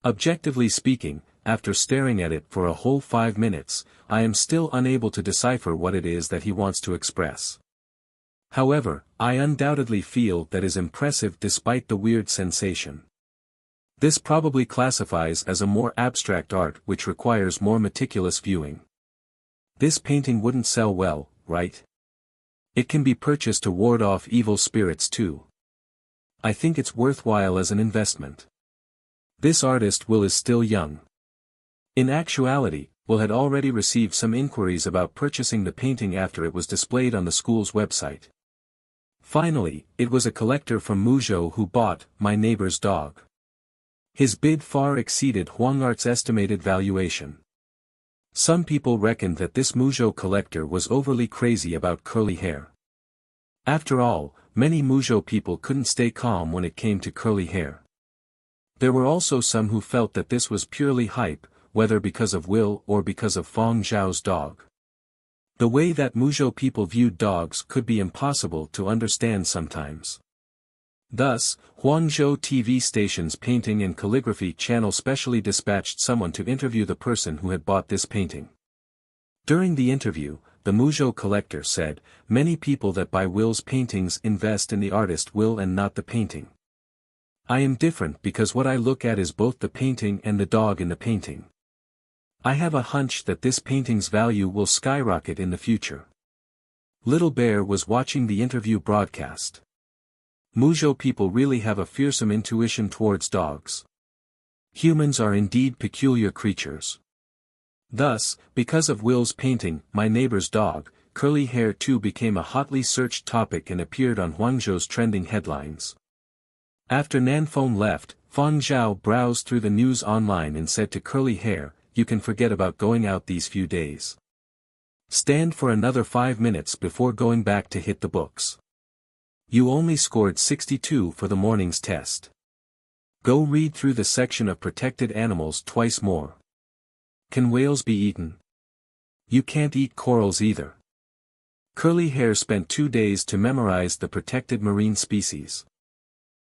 A: Objectively speaking, after staring at it for a whole 5 minutes, I am still unable to decipher what it is that he wants to express. However, I undoubtedly feel that is impressive despite the weird sensation. This probably classifies as a more abstract art which requires more meticulous viewing. This painting wouldn't sell well, right? It can be purchased to ward off evil spirits too. I think it's worthwhile as an investment. This artist Will is still young. In actuality, Will had already received some inquiries about purchasing the painting after it was displayed on the school's website. Finally, it was a collector from Muzhou who bought My Neighbor's Dog. His bid far exceeded Huang Art's estimated valuation. Some people reckoned that this Muzhou collector was overly crazy about curly hair. After all, many Muzhou people couldn't stay calm when it came to curly hair. There were also some who felt that this was purely hype, whether because of Will or because of Fang Zhao's dog. The way that Muzhou people viewed dogs could be impossible to understand sometimes. Thus, Huangzhou TV station's painting and calligraphy channel specially dispatched someone to interview the person who had bought this painting. During the interview, the Muzhou collector said, "Many people that buy Will's paintings invest in the artist Will and not the painting. I am different because what I look at is both the painting and the dog in the painting. I have a hunch that this painting's value will skyrocket in the future." Little Bear was watching the interview broadcast. Muzhou people really have a fearsome intuition towards dogs. Humans are indeed peculiar creatures. Thus, because of Will's painting, My Neighbor's Dog, curly hair too became a hotly searched topic and appeared on Huangzhou's trending headlines. After Nanfeng left, Fang Zhao browsed through the news online and said to curly hair, "You can forget about going out these few days. Stand for another 5 minutes before going back to hit the books. You only scored 62 for the morning's test. Go read through the section of protected animals twice more. Can whales be eaten? You can't eat corals either." Curly hair spent 2 days to memorize the protected marine species.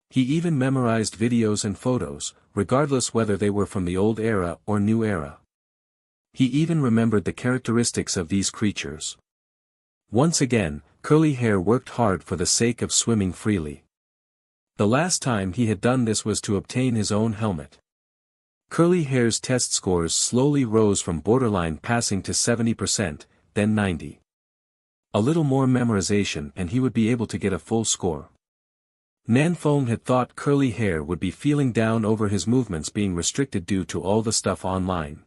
A: He even memorized videos and photos, regardless whether they were from the old era or new era. He even remembered the characteristics of these creatures. Once again, curly hair worked hard for the sake of swimming freely. The last time he had done this was to obtain his own helmet. Curly hair's test scores slowly rose from borderline passing to 70%, then 90%. A little more memorization and he would be able to get a full score. Nanfeng had thought curly hair would be feeling down over his movements being restricted due to all the stuff online.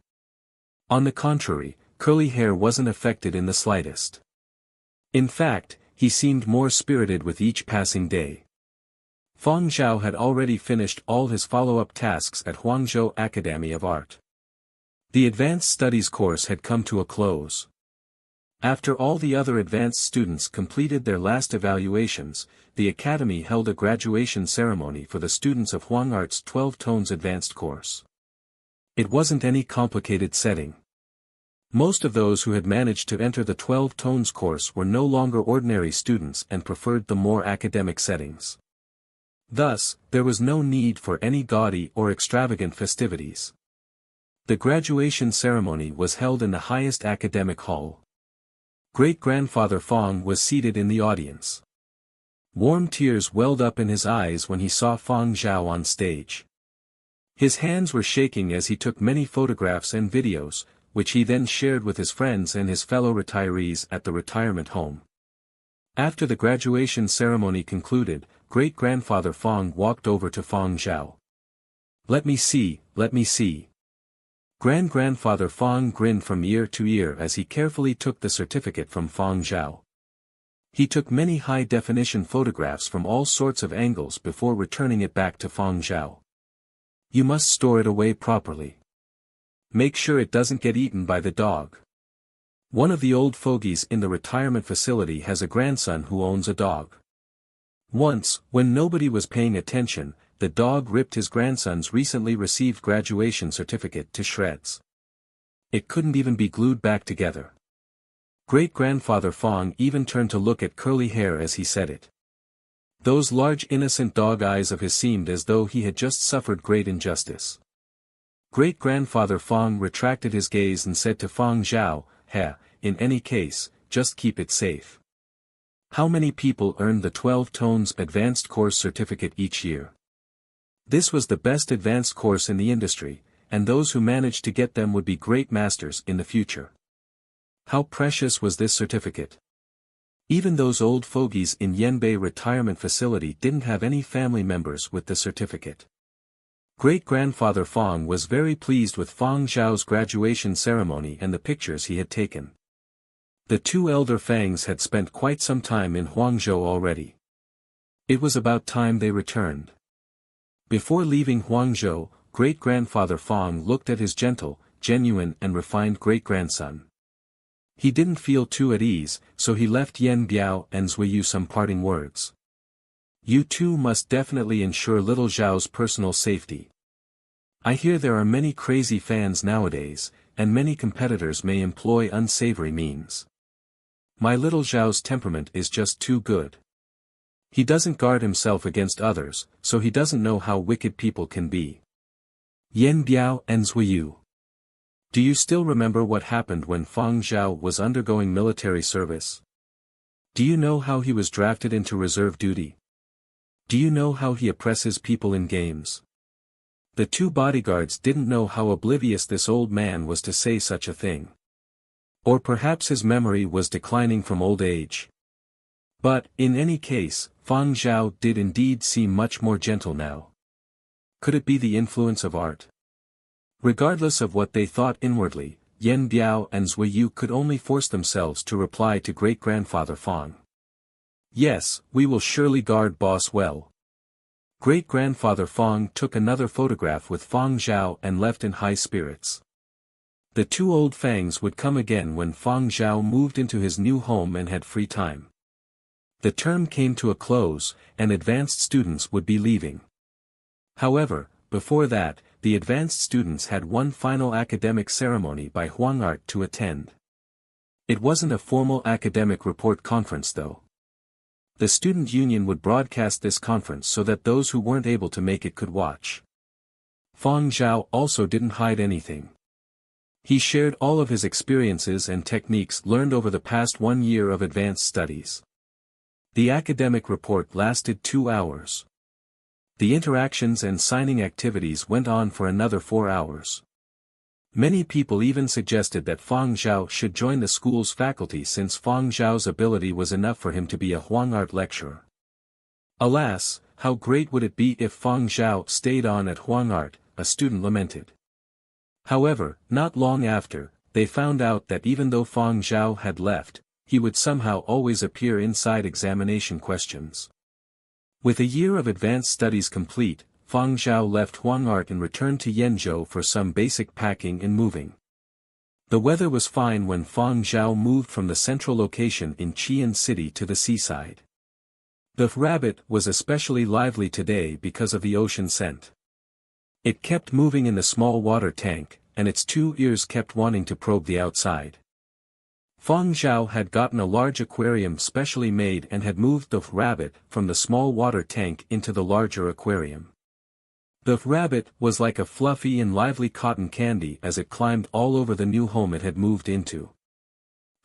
A: On the contrary, curly hair wasn't affected in the slightest. In fact, he seemed more spirited with each passing day. Fang Zhao had already finished all his follow-up tasks at Huangzhou Academy of Art. The Advanced Studies course had come to a close. After all the other advanced students completed their last evaluations, the Academy held a graduation ceremony for the students of Huang Art's 12 Tones Advanced course. It wasn't any complicated setting. Most of those who had managed to enter the 12 Tones course were no longer ordinary students and preferred the more academic settings. Thus, there was no need for any gaudy or extravagant festivities. The graduation ceremony was held in the highest academic hall. Great-grandfather Fang was seated in the audience. Warm tears welled up in his eyes when he saw Fang Zhao on stage. His hands were shaking as he took many photographs and videos, which he then shared with his friends and his fellow retirees at the retirement home. After the graduation ceremony concluded, great-grandfather Fang walked over to Fang Zhao. "Let me see, let me see." Grand-grandfather Fang grinned from ear to ear as he carefully took the certificate from Fang Zhao. He took many high-definition photographs from all sorts of angles before returning it back to Fang Zhao. "You must store it away properly. Make sure it doesn't get eaten by the dog." One of the old fogies in the retirement facility has a grandson who owns a dog. Once, when nobody was paying attention, the dog ripped his grandson's recently received graduation certificate to shreds. It couldn't even be glued back together. Great-grandfather Fang even turned to look at curly hair as he said it. Those large innocent dog eyes of his seemed as though he had just suffered great injustice. Great-grandfather Fang retracted his gaze and said to Fang Zhao, in any case, just keep it safe." How many people earned the 12 tones advanced course certificate each year? This was the best advanced course in the industry, and those who managed to get them would be great masters in the future. How precious was this certificate? Even those old fogies in Yanbei retirement facility didn't have any family members with the certificate. Great-grandfather Fang was very pleased with Fang Zhao's graduation ceremony and the pictures he had taken. The two elder Fangs had spent quite some time in Huangzhou already. It was about time they returned. Before leaving Huangzhou, great-grandfather Fang looked at his gentle, genuine and refined great-grandson. He didn't feel too at ease, so he left Yan Biao and Zuiyu some parting words. "You two must definitely ensure little Zhao's personal safety. I hear there are many crazy fans nowadays, and many competitors may employ unsavory means. My little Zhao's temperament is just too good. He doesn't guard himself against others, so he doesn't know how wicked people can be." Yan Biao and Zuiyu. Do you still remember what happened when Fang Zhao was undergoing military service? Do you know how he was drafted into reserve duty? Do you know how he oppresses people in games? The two bodyguards didn't know how oblivious this old man was to say such a thing. Or perhaps his memory was declining from old age. But, in any case, Fang Zhao did indeed seem much more gentle now. Could it be the influence of art? Regardless of what they thought inwardly, Yan Biao and Zuiyu could only force themselves to reply to great-grandfather Fang. "Yes, we will surely guard boss well." Great-grandfather Fang took another photograph with Fang Zhao and left in high spirits. The two old Fangs would come again when Fang Zhao moved into his new home and had free time. The term came to a close, and advanced students would be leaving. However, before that, the advanced students had one final academic ceremony by Huang Art to attend. It wasn't a formal academic report conference though. The student union would broadcast this conference so that those who weren't able to make it could watch. Fang Zhao also didn't hide anything. He shared all of his experiences and techniques learned over the past 1 year of advanced studies. The academic report lasted 2 hours. The interactions and signing activities went on for another 4 hours. Many people even suggested that Fang Zhao should join the school's faculty since Fang Zhao's ability was enough for him to be a Huang Art lecturer. Alas, how great would it be if Fang Zhao stayed on at Huang Art, a student lamented. However, not long after, they found out that even though Fang Zhao had left, he would somehow always appear inside examination questions. With a year of advanced studies complete, Fang Zhao left Huang Art and returned to Yenzhou for some basic packing and moving. The weather was fine when Fang Zhao moved from the central location in Qian City to the seaside. The rabbit was especially lively today because of the ocean scent. It kept moving in the small water tank, and its 2 ears kept wanting to probe the outside. Fang Zhao had gotten a large aquarium specially made and had moved the rabbit from the small water tank into the larger aquarium. The rabbit was like a fluffy and lively cotton candy as it climbed all over the new home it had moved into.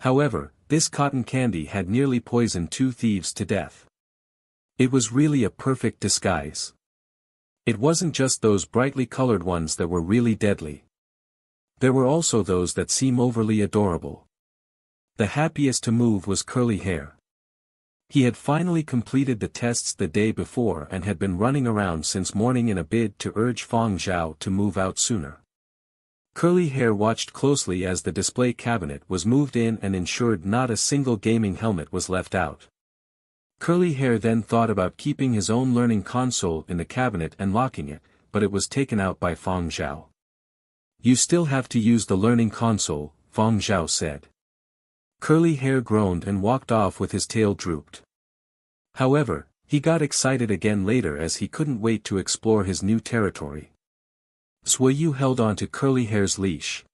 A: However, this cotton candy had nearly poisoned 2 thieves to death. It was really a perfect disguise. It wasn't just those brightly colored ones that were really deadly. There were also those that seem overly adorable. The happiest to move was Curly Hair. He had finally completed the tests the day before and had been running around since morning in a bid to urge Fang Zhao to move out sooner. Curly Hair watched closely as the display cabinet was moved in and ensured not a single gaming helmet was left out. Curly Hair then thought about keeping his own learning console in the cabinet and locking it, but it was taken out by Fang Zhao. "You still have to use the learning console," Fang Zhao said. Curly Hair groaned and walked off with his tail drooped. However, he got excited again later as he couldn't wait to explore his new territory. Zhuyu held on to Curly Hair's leash.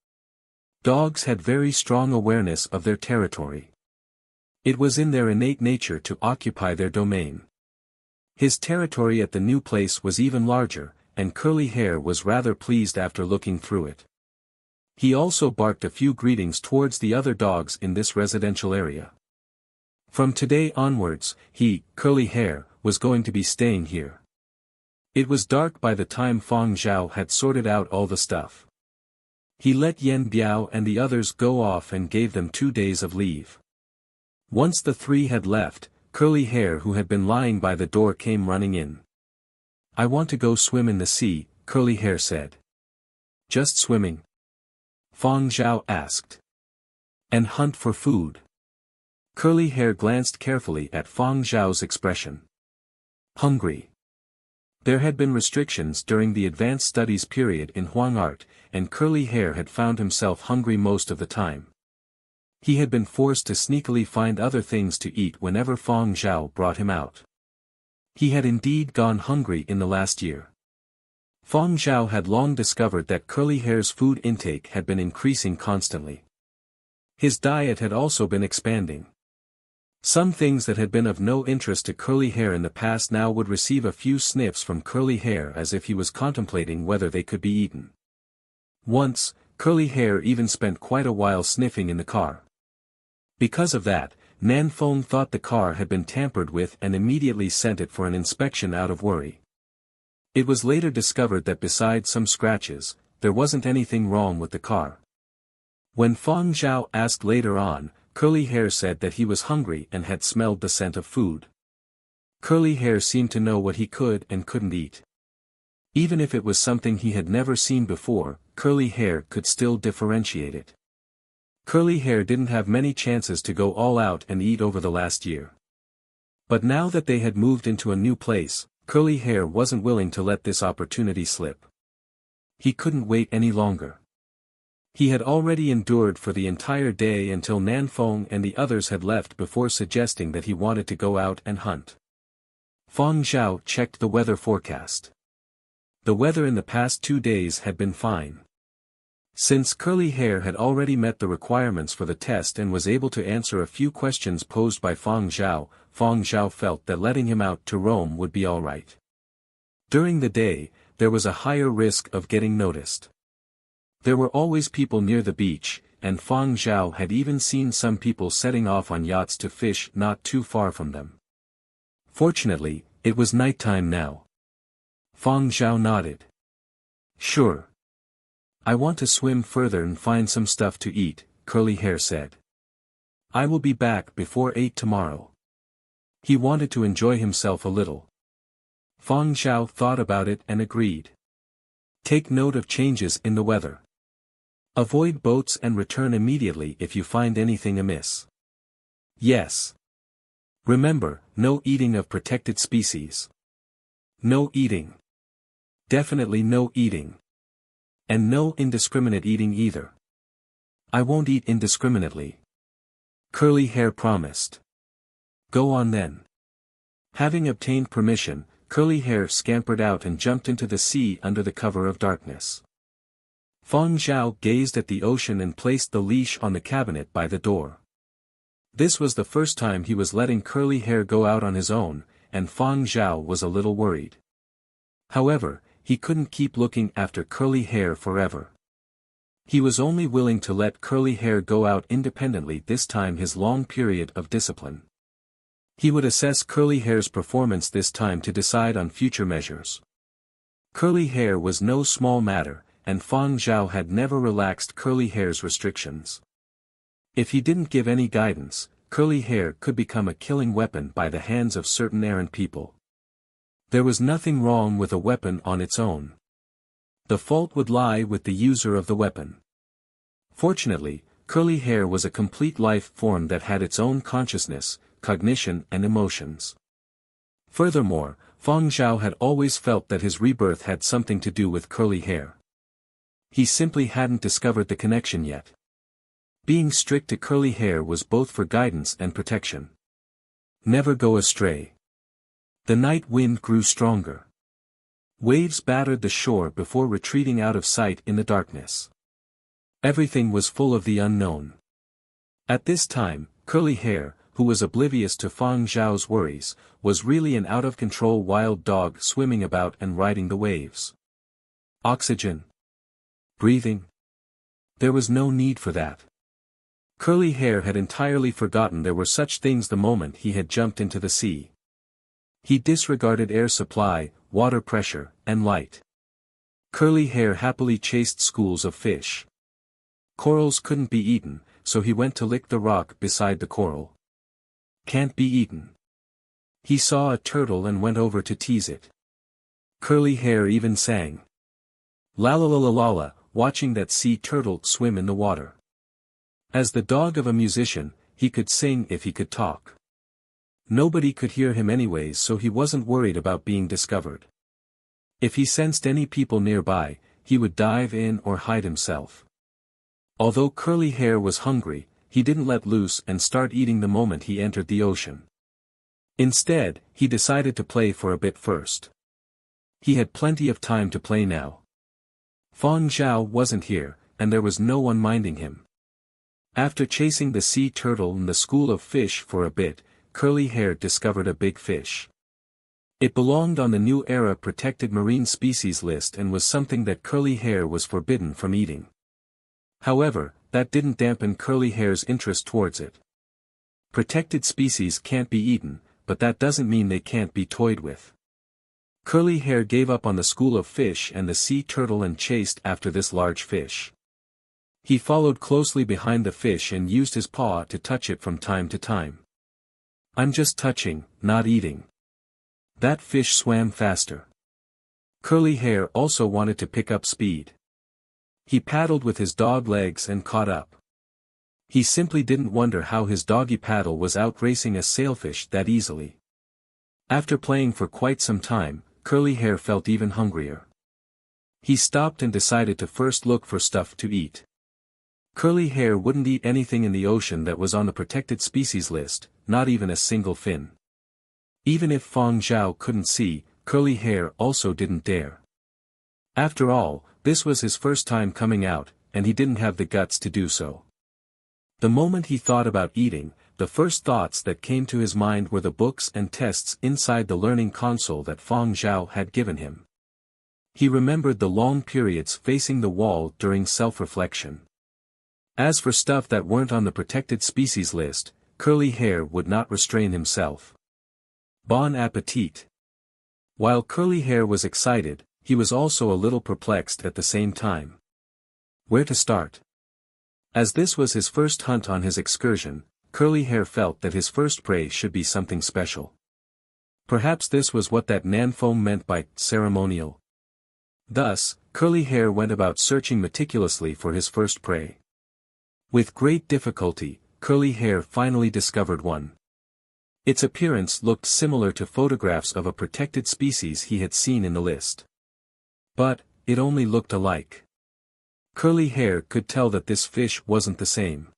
A: Dogs had very strong awareness of their territory. It was in their innate nature to occupy their domain. His territory at the new place was even larger, and Curly Hair was rather pleased after looking through it. He also barked a few greetings towards the other dogs in this residential area. From today onwards, he, Curly Hair, was going to be staying here. It was dark by the time Fang Zhao had sorted out all the stuff. He let Yen Biao and the others go off and gave them 2 days of leave. Once the three had left, Curly Hair who had been lying by the door came running in. "I want to go swim in the sea," Curly Hair said. "Just swimming?" Fang Zhao asked. "And hunt for food." Curly Hair glanced carefully at Fang Zhao's expression. "Hungry." There had been restrictions during the advanced studies period in Huang Art, and Curly Hair had found himself hungry most of the time. He had been forced to sneakily find other things to eat whenever Fang Zhao brought him out. He had indeed gone hungry in the last year. Fang Zhao had long discovered that Curly Hair's food intake had been increasing constantly. His diet had also been expanding. Some things that had been of no interest to Curly Hair in the past now would receive a few sniffs from Curly Hair as if he was contemplating whether they could be eaten. Once, Curly Hair even spent quite a while sniffing in the car. Because of that, Nanfeng thought the car had been tampered with and immediately sent it for an inspection out of worry. It was later discovered that besides some scratches, there wasn't anything wrong with the car. When Fang Zhao asked later on, Curly Hair said that he was hungry and had smelled the scent of food. Curly Hair seemed to know what he could and couldn't eat. Even if it was something he had never seen before, Curly Hair could still differentiate it. Curly Hair didn't have many chances to go all out and eat over the last year. But now that they had moved into a new place, Curly Hair wasn't willing to let this opportunity slip. He couldn't wait any longer. He had already endured for the entire day until Nanfeng and the others had left before suggesting that he wanted to go out and hunt. Fang Zhao checked the weather forecast. The weather in the past 2 days had been fine. Since Curly Hair had already met the requirements for the test and was able to answer a few questions posed by Fang Zhao felt that letting him out to roam would be alright. During the day, there was a higher risk of getting noticed. There were always people near the beach, and Fang Zhao had even seen some people setting off on yachts to fish not too far from them. Fortunately, it was nighttime now. Fang Zhao nodded. "Sure. I want to swim further and find some stuff to eat," Curly Hair said. "I will be back before 8 tomorrow." He wanted to enjoy himself a little. Fang Zhao thought about it and agreed. "Take note of changes in the weather. Avoid boats and return immediately if you find anything amiss." "Yes. Remember, no eating of protected species." "No eating. Definitely no eating. And no indiscriminate eating either." "I won't eat indiscriminately," Curly Hair promised. "Go on then." Having obtained permission, Curly Hair scampered out and jumped into the sea under the cover of darkness. Fang Zhao gazed at the ocean and placed the leash on the cabinet by the door. This was the first time he was letting Curly Hair go out on his own, and Fang Zhao was a little worried. However, he couldn't keep looking after Curly Hair forever. He was only willing to let Curly Hair go out independently this time his long period of discipline. He would assess Curly Hair's performance this time to decide on future measures. Curly Hair was no small matter, and Fang Zhao had never relaxed Curly Hair's restrictions. If he didn't give any guidance, Curly Hair could become a killing weapon by the hands of certain errant people. There was nothing wrong with a weapon on its own. The fault would lie with the user of the weapon. Fortunately, Curly Hair was a complete life form that had its own consciousness, cognition and emotions. Furthermore, Fang Zhao had always felt that his rebirth had something to do with Curly Hair. He simply hadn't discovered the connection yet. Being strict to Curly Hair was both for guidance and protection. Never go astray. The night wind grew stronger. Waves battered the shore before retreating out of sight in the darkness. Everything was full of the unknown. At this time, Curly Hair, who was oblivious to Fang Zhao's worries, was really an out-of-control wild dog swimming about and riding the waves. Oxygen. Breathing. There was no need for that. Curly Hair had entirely forgotten there were such things the moment he had jumped into the sea. He disregarded air supply, water pressure, and light. Curly Hair happily chased schools of fish. Corals couldn't be eaten, so he went to lick the rock beside the coral. Can't be eaten. He saw a turtle and went over to tease it. Curly Hair even sang. La la la la la la, watching that sea turtle swim in the water. As the dog of a musician, he could sing if he could talk. Nobody could hear him anyways, so he wasn't worried about being discovered. If he sensed any people nearby, he would dive in or hide himself. Although Curly Hair was hungry, he didn't let loose and start eating the moment he entered the ocean. Instead, he decided to play for a bit first. He had plenty of time to play now. Fang Zhao wasn't here, and there was no one minding him. After chasing the sea turtle and the school of fish for a bit, Curly Hair discovered a big fish. It belonged on the New Era Protected Marine Species list and was something that Curly Hair was forbidden from eating. However, that didn't dampen Curly Hair's interest towards it. Protected species can't be eaten, but that doesn't mean they can't be toyed with. Curly Hair gave up on the school of fish and the sea turtle and chased after this large fish. He followed closely behind the fish and used his paw to touch it from time to time. I'm just touching, not eating. That fish swam faster. Curly Hair also wanted to pick up speed. He paddled with his dog legs and caught up. He simply didn't wonder how his doggy paddle was outracing a sailfish that easily. After playing for quite some time, Curly Hair felt even hungrier. He stopped and decided to first look for stuff to eat. Curly Hair wouldn't eat anything in the ocean that was on the protected species list, not even a single fin. Even if Fang Zhao couldn't see, Curly Hair also didn't dare. After all, this was his first time coming out, and he didn't have the guts to do so. The moment he thought about eating, the first thoughts that came to his mind were the books and tests inside the learning console that Fang Zhao had given him. He remembered the long periods facing the wall during self-reflection. As for stuff that weren't on the protected species list, Curly Hair would not restrain himself. Bon appetit. While Curly Hair was excited, he was also a little perplexed at the same time. Where to start? As this was his first hunt on his excursion, Curly Hair felt that his first prey should be something special. Perhaps this was what that Nanfeng meant by ceremonial. Thus, Curly Hair went about searching meticulously for his first prey. With great difficulty, Curly Hair finally discovered one. Its appearance looked similar to photographs of a protected species he had seen in the list. But, it only looked alike. Curly Hair could tell that this fish wasn't the same.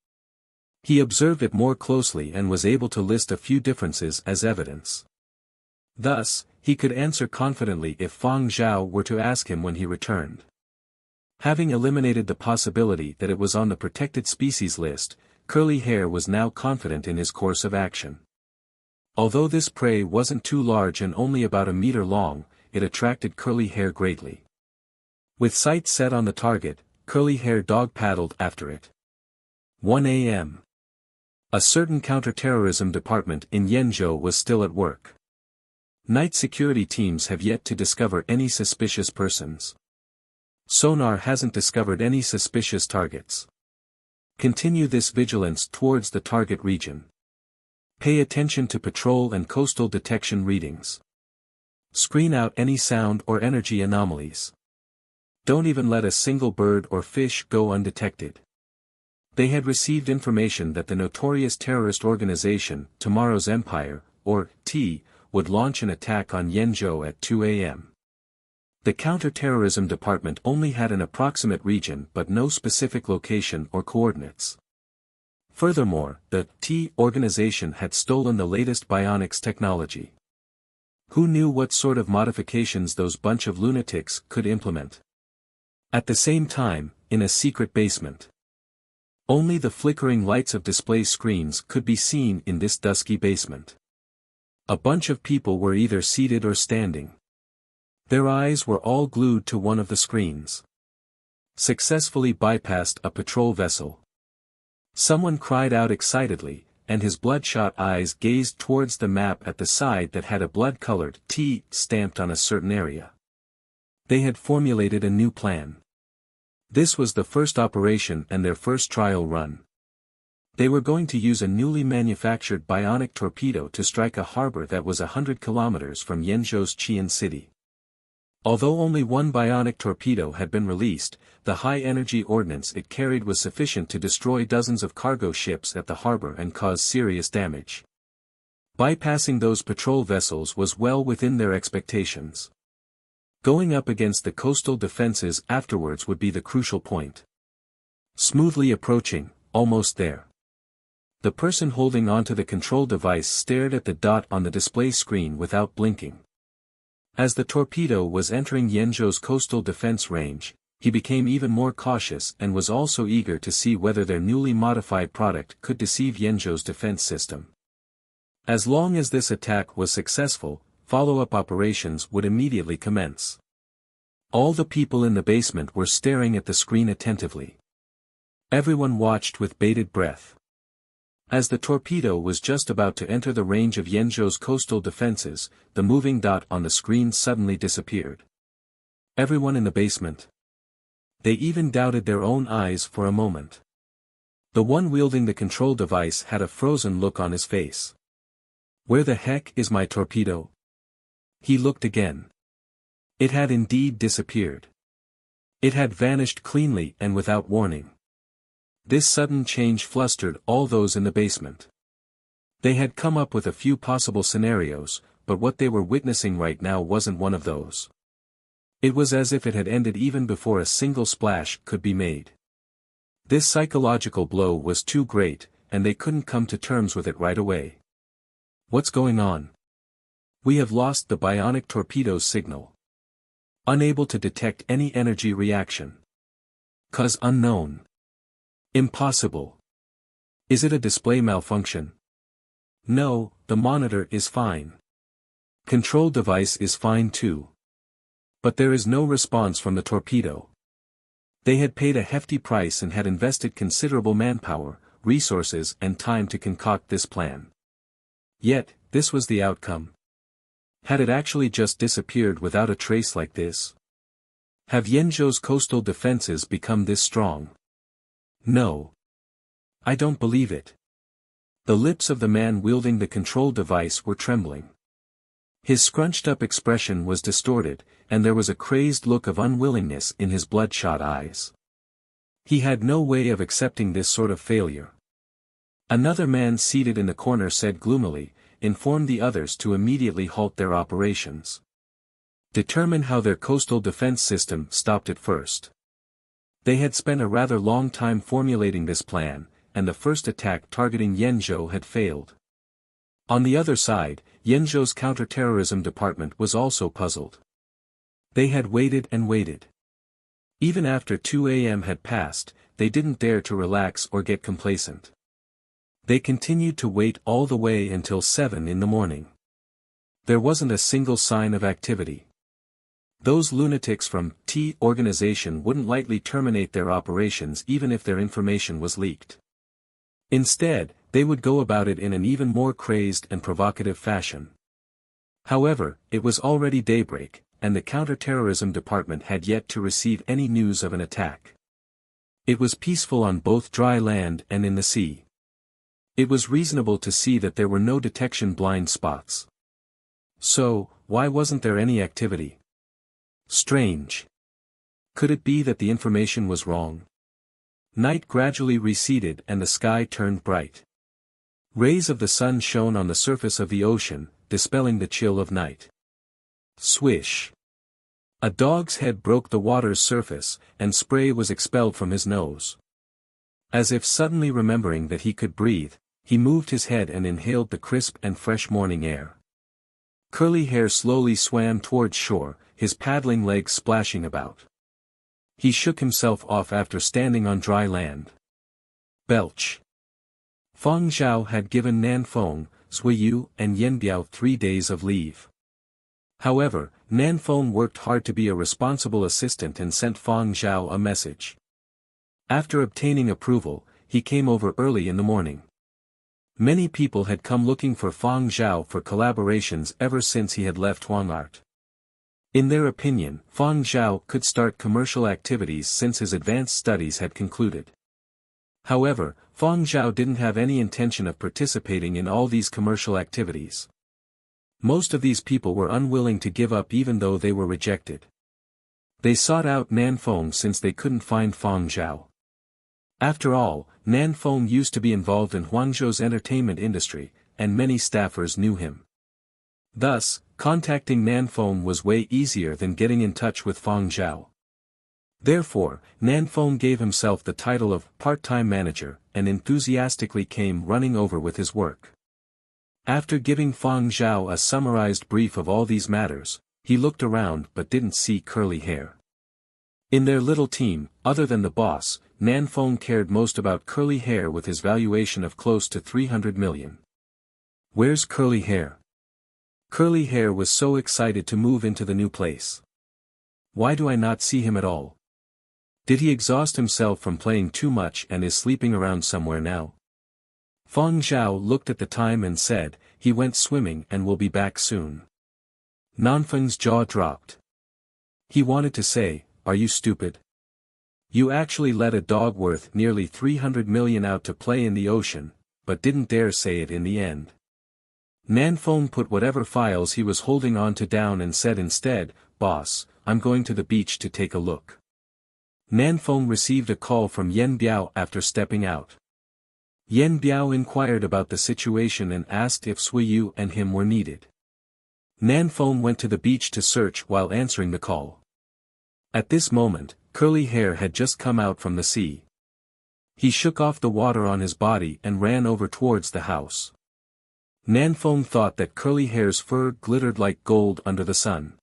A: He observed it more closely and was able to list a few differences as evidence. Thus, he could answer confidently if Fang Zhao were to ask him when he returned. Having eliminated the possibility that it was on the protected species list, Curly Hair was now confident in his course of action. Although this prey wasn't too large and only about a meter long, it attracted Curly Hair greatly. With sights set on the target, Curly Hair dog paddled after it. 1 a.m. A certain counterterrorism department in Yenzhou was still at work. Night security teams have yet to discover any suspicious persons. Sonar hasn't discovered any suspicious targets. Continue this vigilance towards the target region. Pay attention to patrol and coastal detection readings. Screen out any sound or energy anomalies. Don't even let a single bird or fish go undetected. They had received information that the notorious terrorist organization, Tomorrow's Empire, or T, would launch an attack on Yenzhou at 2 a.m. The counter-terrorism department only had an approximate region but no specific location or coordinates. Furthermore, the T organization had stolen the latest bionics technology. Who knew what sort of modifications those bunch of lunatics could implement? At the same time, in a secret basement. Only the flickering lights of display screens could be seen in this dusky basement. A bunch of people were either seated or standing. Their eyes were all glued to one of the screens. Successfully bypassed a patrol vessel. Someone cried out excitedly, and his bloodshot eyes gazed towards the map at the side that had a blood-colored T stamped on a certain area. They had formulated a new plan. This was the first operation and their first trial run. They were going to use a newly manufactured bionic torpedo to strike a harbor that was 100 kilometers from Yenzhou's Qian city. Although only one bionic torpedo had been released, the high-energy ordnance it carried was sufficient to destroy dozens of cargo ships at the harbor and cause serious damage. Bypassing those patrol vessels was well within their expectations. Going up against the coastal defenses afterwards would be the crucial point. Smoothly approaching, almost there. The person holding onto the control device stared at the dot on the display screen without blinking. As the torpedo was entering Yenzhou's coastal defense range, he became even more cautious and was also eager to see whether their newly modified product could deceive Yenzhou's defense system. As long as this attack was successful, follow-up operations would immediately commence. All the people in the basement were staring at the screen attentively. Everyone watched with bated breath. As the torpedo was just about to enter the range of Yenzhou's coastal defenses, the moving dot on the screen suddenly disappeared. Everyone in the basement. They even doubted their own eyes for a moment. The one wielding the control device had a frozen look on his face. Where the heck is my torpedo? He looked again. It had indeed disappeared. It had vanished cleanly and without warning. This sudden change flustered all those in the basement. They had come up with a few possible scenarios, but what they were witnessing right now wasn't one of those. It was as if it had ended even before a single splash could be made. This psychological blow was too great, and they couldn't come to terms with it right away. What's going on? We have lost the bionic torpedo's signal. Unable to detect any energy reaction. Cause unknown. Impossible. Is it a display malfunction? No, the monitor is fine. Control device is fine too. But there is no response from the torpedo. They had paid a hefty price and had invested considerable manpower, resources and time to concoct this plan. Yet, this was the outcome. Had it actually just disappeared without a trace like this? Have Yenzhou's coastal defenses become this strong? No. I don't believe it. The lips of the man wielding the control device were trembling. His scrunched-up expression was distorted, and there was a crazed look of unwillingness in his bloodshot eyes. He had no way of accepting this sort of failure. Another man seated in the corner said gloomily, inform the others to immediately halt their operations. Determine how their coastal defense system stopped it first. They had spent a rather long time formulating this plan, and the first attack targeting Yenzhou had failed. On the other side, Yenzhou's counterterrorism department was also puzzled. They had waited and waited. Even after 2 a.m. had passed, they didn't dare to relax or get complacent. They continued to wait all the way until 7 in the morning. There wasn't a single sign of activity. Those lunatics from T organization wouldn't lightly terminate their operations even if their information was leaked. Instead, they would go about it in an even more crazed and provocative fashion. However, it was already daybreak, and the counter-terrorism department had yet to receive any news of an attack. It was peaceful on both dry land and in the sea. It was reasonable to see that there were no detection blind spots. So, why wasn't there any activity? Strange. Could it be that the information was wrong? Night gradually receded and the sky turned bright. Rays of the sun shone on the surface of the ocean, dispelling the chill of night. Swish. A dog's head broke the water's surface, and spray was expelled from his nose. As if suddenly remembering that he could breathe, he moved his head and inhaled the crisp and fresh morning air. Curly Hair slowly swam towards shore, his paddling legs splashing about. He shook himself off after standing on dry land. Belch. Fang Zhao had given Nan Feng, Sui Yu and Yen Biao 3 days of leave. However, Nan Feng worked hard to be a responsible assistant and sent Fang Zhao a message. After obtaining approval, he came over early in the morning. Many people had come looking for Fang Zhao for collaborations ever since he had left Huangart. In their opinion, Fang Zhao could start commercial activities since his advanced studies had concluded. However, Fang Zhao didn't have any intention of participating in all these commercial activities. Most of these people were unwilling to give up even though they were rejected. They sought out Nan Feng since they couldn't find Fang Zhao. After all, Nan Feng used to be involved in Huangzhou's entertainment industry, and many staffers knew him. Thus, contacting Nan Feng was way easier than getting in touch with Fang Zhao. Therefore, Nan Feng gave himself the title of part-time manager, and enthusiastically came running over with his work. After giving Fang Zhao a summarized brief of all these matters, he looked around but didn't see Curly Hair. In their little team, other than the boss, Nan Feng cared most about Curly Hair with his valuation of close to 300 million. Where's Curly Hair? Curly Hair was so excited to move into the new place. Why do I not see him at all? Did he exhaust himself from playing too much and is sleeping around somewhere now? Fang Zhao looked at the time and said, he went swimming and will be back soon. Nanfeng's jaw dropped. He wanted to say, are you stupid? You actually let a dog worth nearly 300 million out to play in the ocean, but didn't dare say it in the end. Nan Feng put whatever files he was holding on to down and said instead, boss, I'm going to the beach to take a look. Nan Feng received a call from Yen Biao after stepping out. Yen Biao inquired about the situation and asked if Sui Yu and him were needed. Nan Feng went to the beach to search while answering the call. At this moment, Curly Hair had just come out from the sea. He shook off the water on his body and ran over towards the house. Nan Feng thought that Curly Hair's fur glittered like gold under the sun.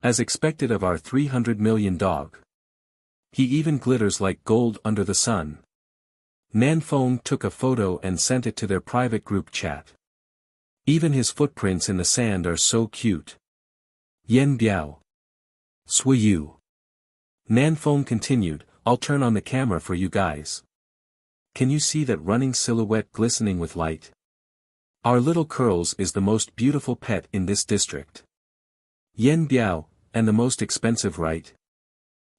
A: As expected of our 300 million dog. He even glitters like gold under the sun. Nan Feng took a photo and sent it to their private group chat. Even his footprints in the sand are so cute. Yen Biao. Sui Yu. Nan Feng continued, I'll turn on the camera for you guys. Can you see that running silhouette glistening with light? Our little Curls is the most beautiful pet in this district. Yen Biao, and the most expensive, right?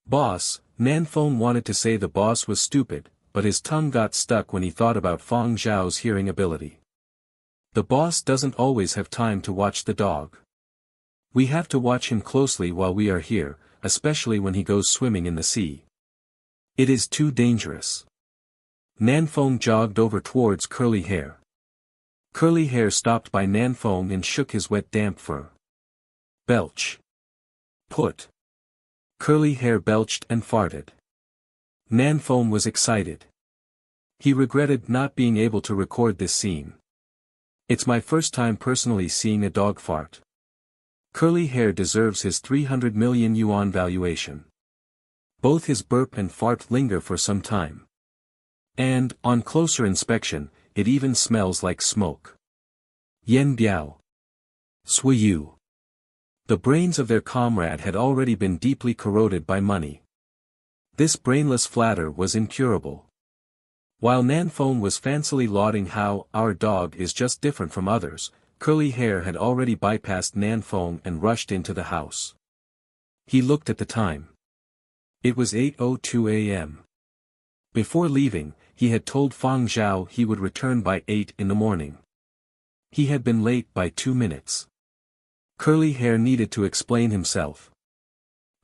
A: Boss, Nan Feng wanted to say the boss was stupid, but his tongue got stuck when he thought about Fang Zhao's hearing ability. The boss doesn't always have time to watch the dog. We have to watch him closely while we are here, especially when he goes swimming in the sea. It is too dangerous. Nan Feng jogged over towards Curly Hair. Curly Hair stopped by Nan Feng and shook his wet damp fur. Belch. Put. Curly Hair belched and farted. Nan Feng was excited. He regretted not being able to record this scene. It's my first time personally seeing a dog fart. Curly Hair deserves his 300 million yuan valuation. Both his burp and fart linger for some time. And, on closer inspection, it even smells like smoke. Yen Biao. Sui Yu. The brains of their comrade had already been deeply corroded by money. This brainless flatter was incurable. While Nanfone was fancily lauding how our dog is just different from others, Curly Hair had already bypassed Nanfone and rushed into the house. He looked at the time. It was 8:02 a.m. Before leaving, he had told Fang Zhao he would return by 8 in the morning. He had been late by 2 minutes. Curly Hair needed to explain himself.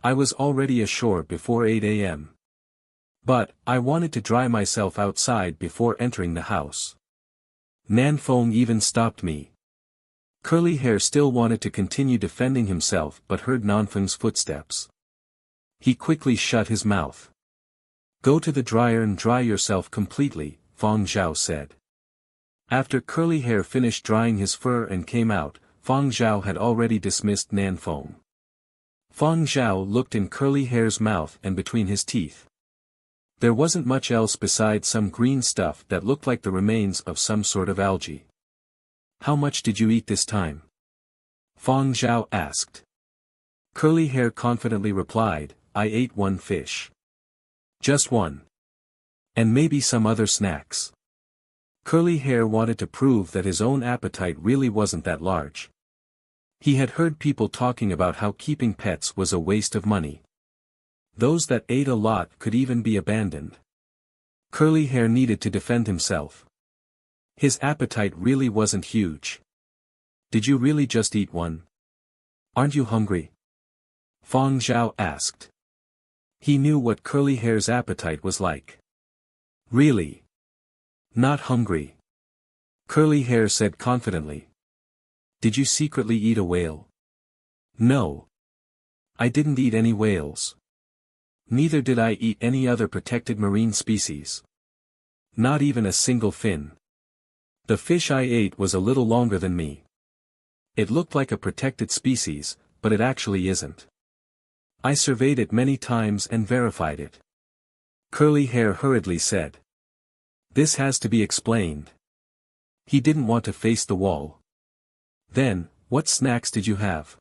A: I was already ashore before 8 a.m. But, I wanted to dry myself outside before entering the house. Nanfone even stopped me. Curly Hair still wanted to continue defending himself but heard Nanfeng's footsteps. He quickly shut his mouth. Go to the dryer and dry yourself completely, Fang Zhao said. After Curly Hair finished drying his fur and came out, Fang Zhao had already dismissed Nanfeng. Fang Zhao looked in Curly Hair's mouth and between his teeth. There wasn't much else besides some green stuff that looked like the remains of some sort of algae. How much did you eat this time? Fang Zhao asked. Curly Hair confidently replied, I ate 1 fish. Just 1. And maybe some other snacks. Curly Hair wanted to prove that his own appetite really wasn't that large. He had heard people talking about how keeping pets was a waste of money. Those that ate a lot could even be abandoned. Curly Hair needed to defend himself. His appetite really wasn't huge. Did you really just eat 1? Aren't you hungry? Fang Zhao asked. He knew what Curly Hair's appetite was like. Really? Not hungry. Curly Hair said confidently. Did you secretly eat a whale? No. I didn't eat any whales. Neither did I eat any other protected marine species. Not even a single fin. The fish I ate was a little longer than me. It looked like a protected species, but it actually isn't. I surveyed it many times and verified it. Curly Hair hurriedly said. This has to be explained. He didn't want to face the wall. Then, what snacks did you have?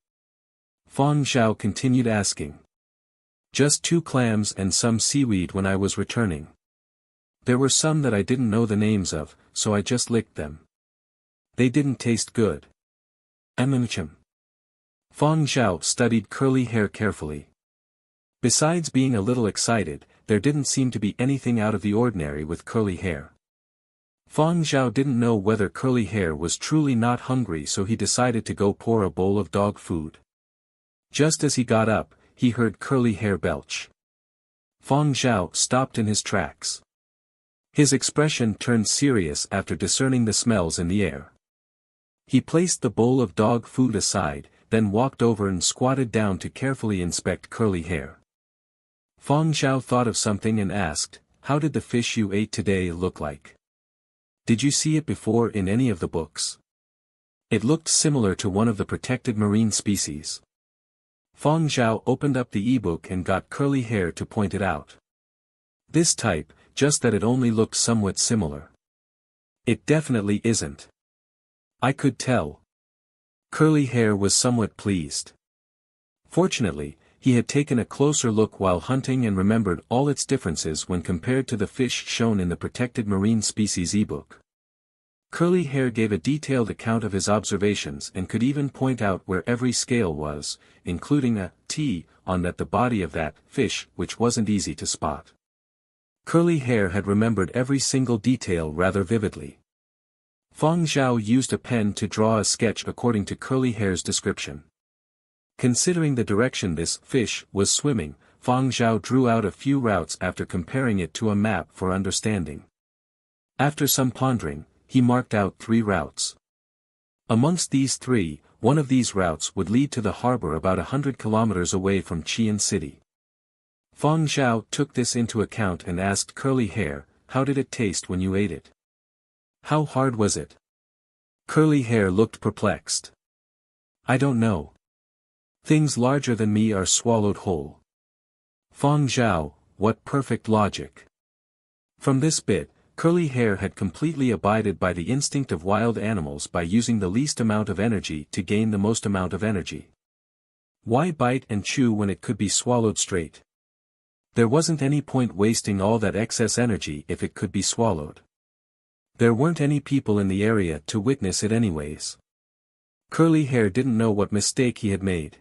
A: Fang Zhao continued asking. Just 2 clams and some seaweed when I was returning. There were some that I didn't know the names of, so I just licked them. They didn't taste good. Fang Zhao studied Curly Hair carefully. Besides being a little excited, there didn't seem to be anything out of the ordinary with Curly Hair. Fang Zhao didn't know whether Curly Hair was truly not hungry, so he decided to go pour a bowl of dog food. Just as he got up, he heard Curly Hair belch. Fang Zhao stopped in his tracks. His expression turned serious after discerning the smells in the air. He placed the bowl of dog food aside, then walked over and squatted down to carefully inspect Curly Hair. Fang Zhao thought of something and asked, how did the fish you ate today look like? Did you see it before in any of the books? It looked similar to one of the protected marine species. Fang Zhao opened up the ebook and got Curly Hair to point it out. This type, just that it only looked somewhat similar. It definitely isn't. I could tell. Curly Hair was somewhat pleased. Fortunately, he had taken a closer look while hunting and remembered all its differences when compared to the fish shown in the protected marine species ebook. Curly Hair gave a detailed account of his observations and could even point out where every scale was, including a T on the body of that fish, which wasn't easy to spot. Curly Hair had remembered every single detail rather vividly. Fang Zhao used a pen to draw a sketch according to Curly Hair's description. Considering the direction this fish was swimming, Fang Zhao drew out a few routes after comparing it to a map for understanding. After some pondering, he marked out 3 routes. Amongst these 3, one of these routes would lead to the harbor about 100 kilometers away from Qian City. Fang Zhao took this into account and asked Curly Hair, how did it taste when you ate it? How hard was it? Curly Hair looked perplexed. I don't know. Things larger than me are swallowed whole. Fang Zhao, what perfect logic. From this bit, Curly Hair had completely abided by the instinct of wild animals by using the least amount of energy to gain the most amount of energy. Why bite and chew when it could be swallowed straight? There wasn't any point wasting all that excess energy if it could be swallowed. There weren't any people in the area to witness it anyways. Curly Hair didn't know what mistake he had made.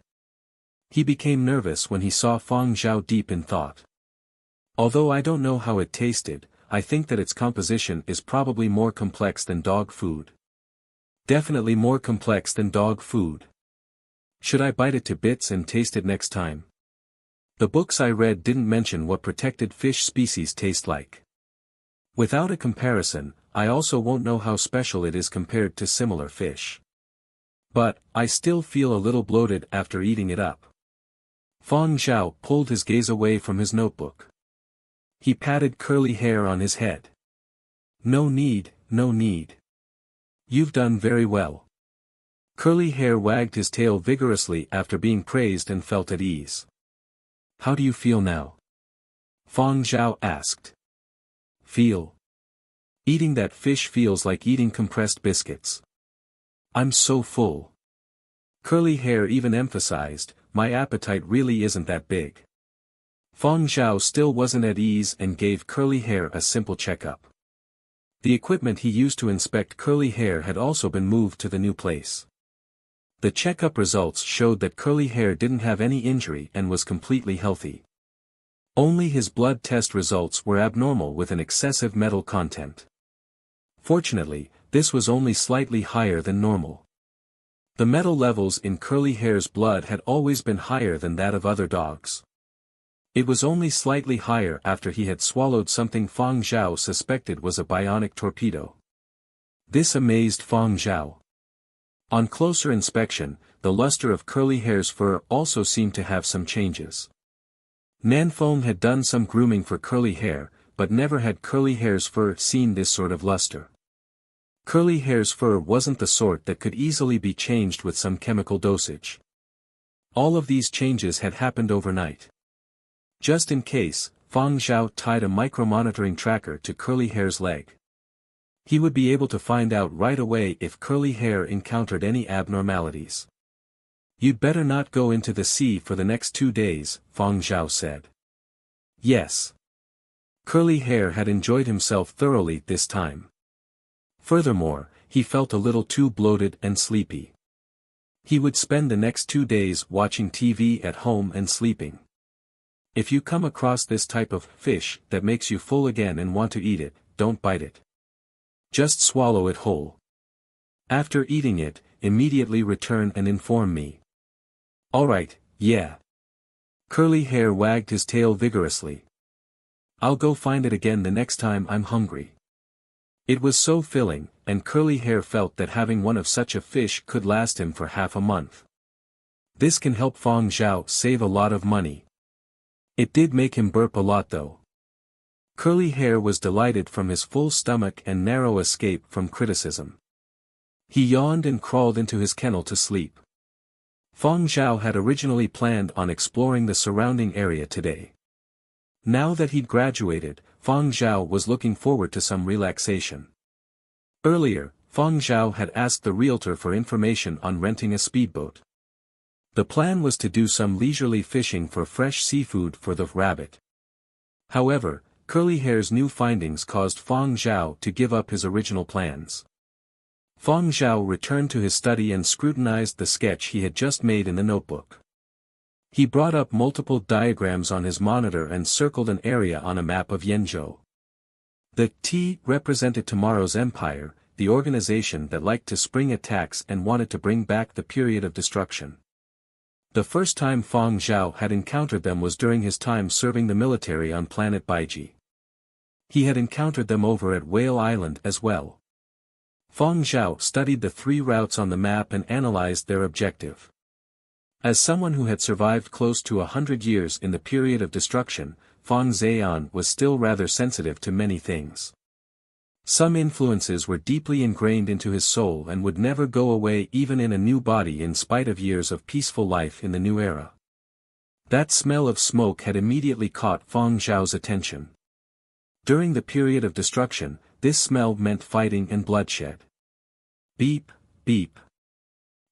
A: He became nervous when he saw Fang Zhao deep in thought. Although I don't know how it tasted, I think that its composition is probably more complex than dog food. Definitely more complex than dog food. Should I bite it to bits and taste it next time? The books I read didn't mention what protected fish species taste like. Without a comparison, I also won't know how special it is compared to similar fish. But, I still feel a little bloated after eating it up. Fang Zhao pulled his gaze away from his notebook. He patted Curly Hair on his head. No need, no need. You've done very well. Curly Hair wagged his tail vigorously after being praised and felt at ease. How do you feel now? Fang Zhao asked. Feel? Eating that fish feels like eating compressed biscuits. I'm so full. Curly Hair even emphasized, my appetite really isn't that big. Fang Zhao still wasn't at ease and gave Curly Hair a simple checkup. The equipment he used to inspect Curly Hair had also been moved to the new place. The checkup results showed that Curly Hair didn't have any injury and was completely healthy. Only his blood test results were abnormal with an excessive metal content. Fortunately, this was only slightly higher than normal. The metal levels in Curly Hair's blood had always been higher than that of other dogs. It was only slightly higher after he had swallowed something Fang Zhao suspected was a bionic torpedo. This amazed Fang Zhao. On closer inspection, the luster of Curly Hair's fur also seemed to have some changes. Nanfeng had done some grooming for Curly Hair, but never had Curly Hair's fur seen this sort of luster. Curly Hair's fur wasn't the sort that could easily be changed with some chemical dosage. All of these changes had happened overnight. Just in case, Fang Zhao tied a micromonitoring tracker to Curly Hair's leg. He would be able to find out right away if Curly Hair encountered any abnormalities. You'd better not go into the sea for the next 2 days, Fang Zhao said. Yes. Curly Hair had enjoyed himself thoroughly this time. Furthermore, he felt a little too bloated and sleepy. He would spend the next 2 days watching TV at home and sleeping. If you come across this type of fish that makes you full again and want to eat it, don't bite it. Just swallow it whole. After eating it, immediately return and inform me. Alright, yeah. Curly Hair wagged his tail vigorously. I'll go find it again the next time I'm hungry. It was so filling, and Curly Hair felt that having one of such a fish could last him for half a month. This can help Fang Zhao save a lot of money. It did make him burp a lot though. Curly Hair was delighted from his full stomach and narrow escape from criticism. He yawned and crawled into his kennel to sleep. Fang Zhao had originally planned on exploring the surrounding area today. Now that he'd graduated, Fang Zhao was looking forward to some relaxation. Earlier, Fang Zhao had asked the realtor for information on renting a speedboat. The plan was to do some leisurely fishing for fresh seafood for the rabbit. However, Curly Hair's new findings caused Fang Zhao to give up his original plans. Fang Zhao returned to his study and scrutinized the sketch he had just made in the notebook. He brought up multiple diagrams on his monitor and circled an area on a map of Yenzhou. The T represented tomorrow's empire, the organization that liked to spring attacks and wanted to bring back the period of destruction. The first time Fang Zhao had encountered them was during his time serving the military on planet Baiji. He had encountered them over at Whale Island as well. Fang Zhao studied the 3 routes on the map and analyzed their objective. As someone who had survived close to 100 years in the period of destruction, Fang Zhao was still rather sensitive to many things. Some influences were deeply ingrained into his soul and would never go away even in a new body in spite of years of peaceful life in the new era. That smell of smoke had immediately caught Fang Zhao's attention. During the period of destruction, this smell meant fighting and bloodshed. Beep, beep.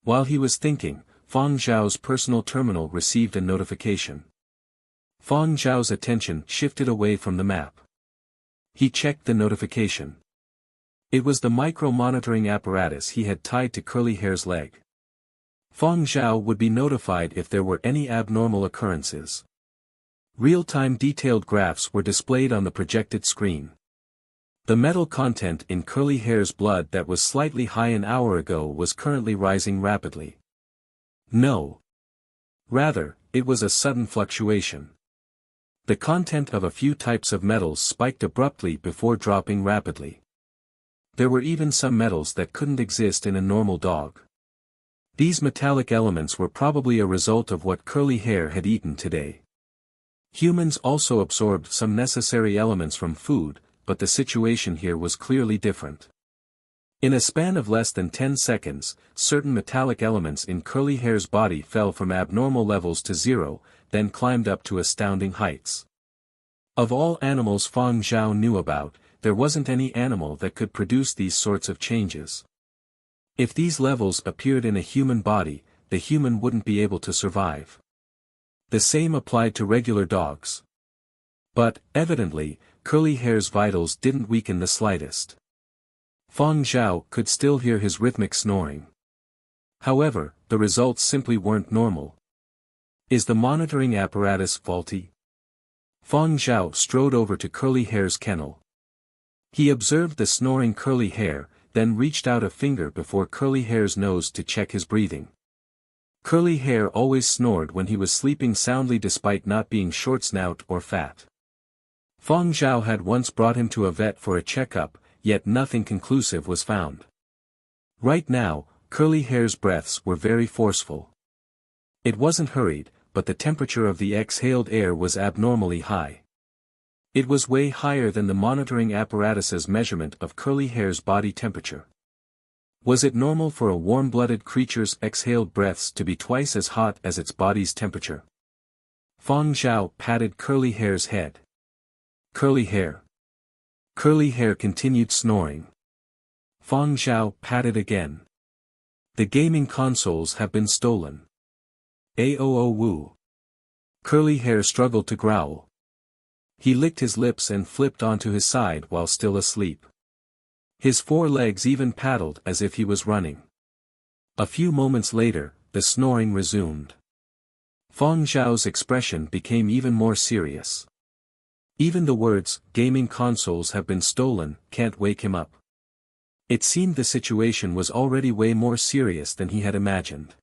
A: While he was thinking, Fang Zhao's personal terminal received a notification. Fang Zhao's attention shifted away from the map. He checked the notification. It was the micro-monitoring apparatus he had tied to Curly Hair's leg. Fang Zhao would be notified if there were any abnormal occurrences. Real-time detailed graphs were displayed on the projected screen. The metal content in Curly Hair's blood that was slightly high an hour ago was currently rising rapidly. No. Rather, it was a sudden fluctuation. The content of a few types of metals spiked abruptly before dropping rapidly. There were even some metals that couldn't exist in a normal dog. These metallic elements were probably a result of what Curly Hair had eaten today. Humans also absorbed some necessary elements from food, but the situation here was clearly different. In a span of less than 10 seconds, certain metallic elements in Curly Hair's body fell from abnormal levels to zero, then climbed up to astounding heights. Of all animals Fang Zhao knew about, there wasn't any animal that could produce these sorts of changes. If these levels appeared in a human body, the human wouldn't be able to survive. The same applied to regular dogs. But, evidently, Curly Hair's vitals didn't weaken the slightest. Fang Zhao could still hear his rhythmic snoring. However, the results simply weren't normal. Is the monitoring apparatus faulty? Fang Zhao strode over to Curly Hair's kennel. He observed the snoring Curly Hair, then reached out a finger before Curly Hair's nose to check his breathing. Curly Hair always snored when he was sleeping soundly despite not being short-snout or fat. Fang Zhao had once brought him to a vet for a checkup, yet nothing conclusive was found. Right now, Curly Hair's breaths were very forceful. It wasn't hurried, but the temperature of the exhaled air was abnormally high. It was way higher than the monitoring apparatus's measurement of Curly Hair's body temperature. Was it normal for a warm-blooded creature's exhaled breaths to be twice as hot as its body's temperature? Fang Zhao patted Curly Hair's head. Curly Hair. Curly Hair continued snoring. Fang Zhao patted again. The gaming consoles have been stolen. Aoo woo. Curly Hair struggled to growl. He licked his lips and flipped onto his side while still asleep. His four legs even paddled as if he was running. A few moments later, the snoring resumed. Fang Zhao's expression became even more serious. Even the words, "gaming consoles have been stolen," can't wake him up. It seemed the situation was already way more serious than he had imagined.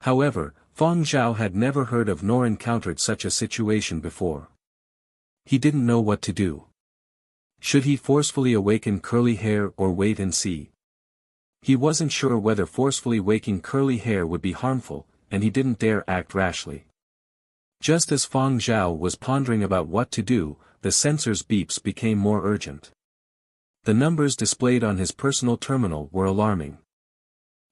A: However, Fang Zhao had never heard of nor encountered such a situation before. He didn't know what to do. Should he forcefully awaken Curly Hair or wait and see? He wasn't sure whether forcefully waking Curly Hair would be harmful, and he didn't dare act rashly. Just as Fang Zhao was pondering about what to do, the sensor's beeps became more urgent. The numbers displayed on his personal terminal were alarming.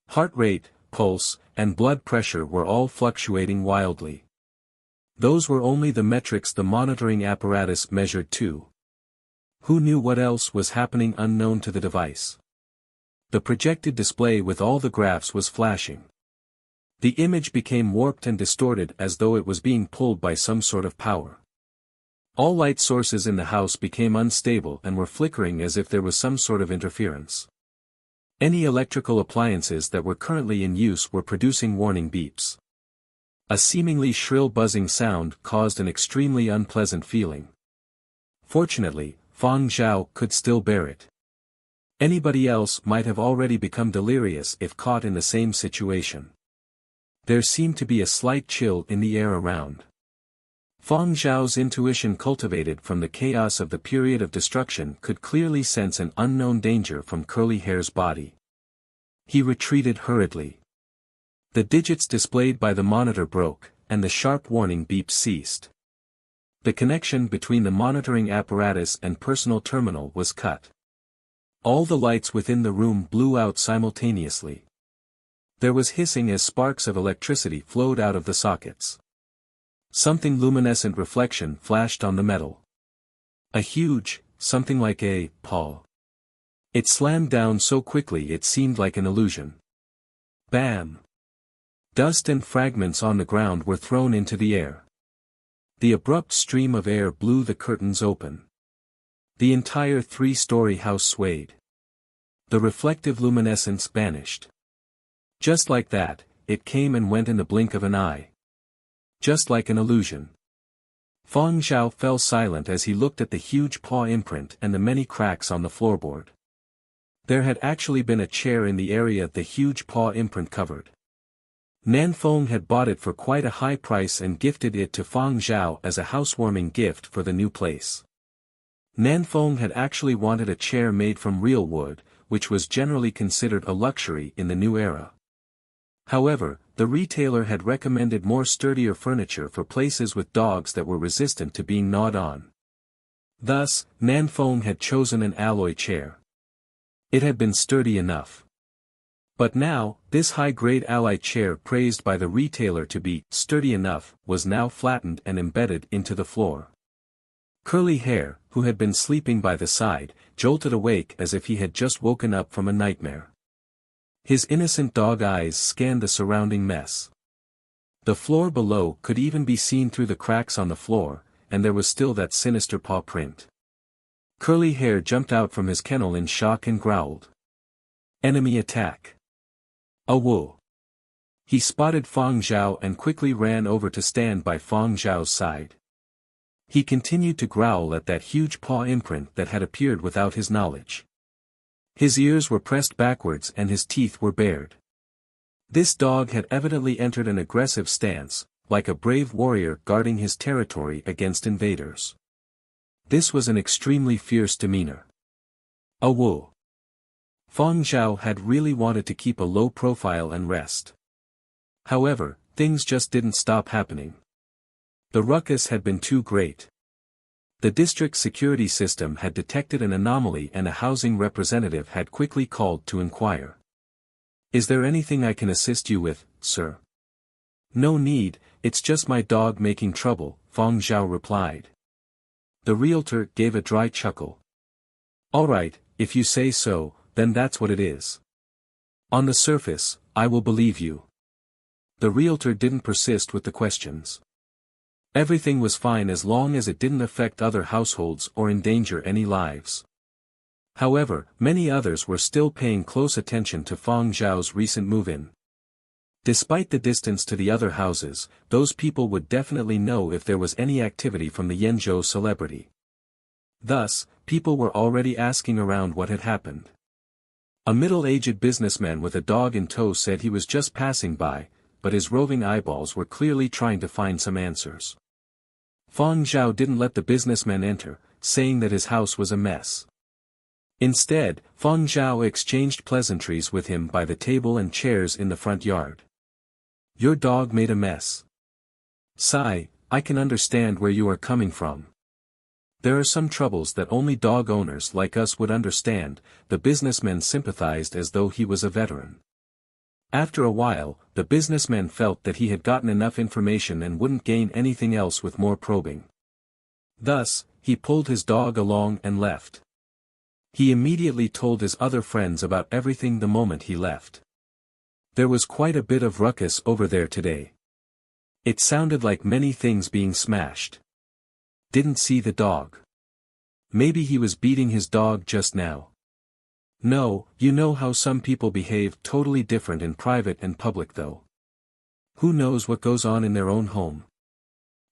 A: Heart rate, pulse, and blood pressure were all fluctuating wildly. Those were only the metrics the monitoring apparatus measured too. Who knew what else was happening unknown to the device? The projected display with all the graphs was flashing. The image became warped and distorted as though it was being pulled by some sort of power. All light sources in the house became unstable and were flickering as if there was some sort of interference. Any electrical appliances that were currently in use were producing warning beeps. A seemingly shrill buzzing sound caused an extremely unpleasant feeling. Fortunately, Fang Zhao could still bear it. Anybody else might have already become delirious if caught in the same situation. There seemed to be a slight chill in the air around. Fang Zhao's intuition cultivated from the chaos of the period of destruction could clearly sense an unknown danger from Curly Hair's body. He retreated hurriedly. The digits displayed by the monitor broke, and the sharp warning beep ceased. The connection between the monitoring apparatus and personal terminal was cut. All the lights within the room blew out simultaneously. There was hissing as sparks of electricity flowed out of the sockets. Something luminescent reflection flashed on the metal. A huge, something like a paw. It slammed down so quickly it seemed like an illusion. Bam! Dust and fragments on the ground were thrown into the air. The abrupt stream of air blew the curtains open. The entire three-story house swayed. The reflective luminescence vanished. Just like that, it came and went in the blink of an eye. Just like an illusion. Fang Zhao fell silent as he looked at the huge paw imprint and the many cracks on the floorboard. There had actually been a chair in the area the huge paw imprint covered. Nanfeng had bought it for quite a high price and gifted it to Fang Zhao as a housewarming gift for the new place. Nanfeng had actually wanted a chair made from real wood, which was generally considered a luxury in the new era. However, the retailer had recommended more sturdier furniture for places with dogs that were resistant to being gnawed on. Thus, Nanfeng had chosen an alloy chair. It had been sturdy enough. But now, this high-grade alloy chair praised by the retailer to be sturdy enough was now flattened and embedded into the floor. Curly Hair, who had been sleeping by the side, jolted awake as if he had just woken up from a nightmare. His innocent dog eyes scanned the surrounding mess. The floor below could even be seen through the cracks on the floor, and there was still that sinister paw print. Curly Hair jumped out from his kennel in shock and growled. Enemy attack. Whoa. He spotted Fang Zhao and quickly ran over to stand by Fang Zhao's side. He continued to growl at that huge paw imprint that had appeared without his knowledge. His ears were pressed backwards and his teeth were bared. This dog had evidently entered an aggressive stance, like a brave warrior guarding his territory against invaders. This was an extremely fierce demeanor. Whoa. Fang Zhao had really wanted to keep a low profile and rest. However, things just didn't stop happening. The ruckus had been too great. The district security system had detected an anomaly and a housing representative had quickly called to inquire. Is there anything I can assist you with, sir? No need, it's just my dog making trouble, Fang Zhao replied. The realtor gave a dry chuckle. Alright, if you say so, then that's what it is. On the surface, I will believe you. The realtor didn't persist with the questions. Everything was fine as long as it didn't affect other households or endanger any lives. However, many others were still paying close attention to Fang Zhao's recent move-in. Despite the distance to the other houses, those people would definitely know if there was any activity from the Yenzhou celebrity. Thus, people were already asking around what had happened. A middle-aged businessman with a dog in tow said he was just passing by, but his roving eyeballs were clearly trying to find some answers. Fang Zhao didn't let the businessman enter, saying that his house was a mess. Instead, Fang Zhao exchanged pleasantries with him by the table and chairs in the front yard. Your dog made a mess. Sigh, I can understand where you are coming from. There are some troubles that only dog owners like us would understand, the businessman sympathized as though he was a veteran. After a while, the businessman felt that he had gotten enough information and wouldn't gain anything else with more probing. Thus, he pulled his dog along and left. He immediately told his other friends about everything the moment he left. There was quite a bit of ruckus over there today. It sounded like many things being smashed. Didn't see the dog. Maybe he was beating his dog just now. No, you know how some people behave totally different in private and public though. Who knows what goes on in their own home?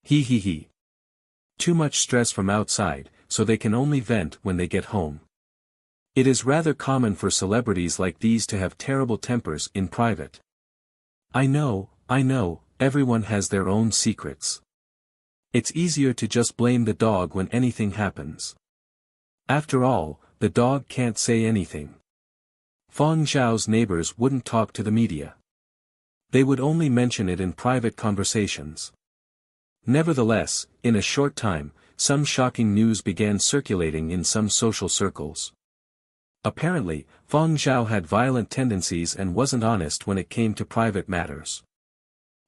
A: He. Too much stress from outside, so they can only vent when they get home. It is rather common for celebrities like these to have terrible tempers in private. I know, everyone has their own secrets. It's easier to just blame the dog when anything happens. After all, the dog can't say anything. Fang Zhao's neighbors wouldn't talk to the media. They would only mention it in private conversations. Nevertheless, in a short time, some shocking news began circulating in some social circles. Apparently, Fang Zhao had violent tendencies and wasn't honest when it came to private matters.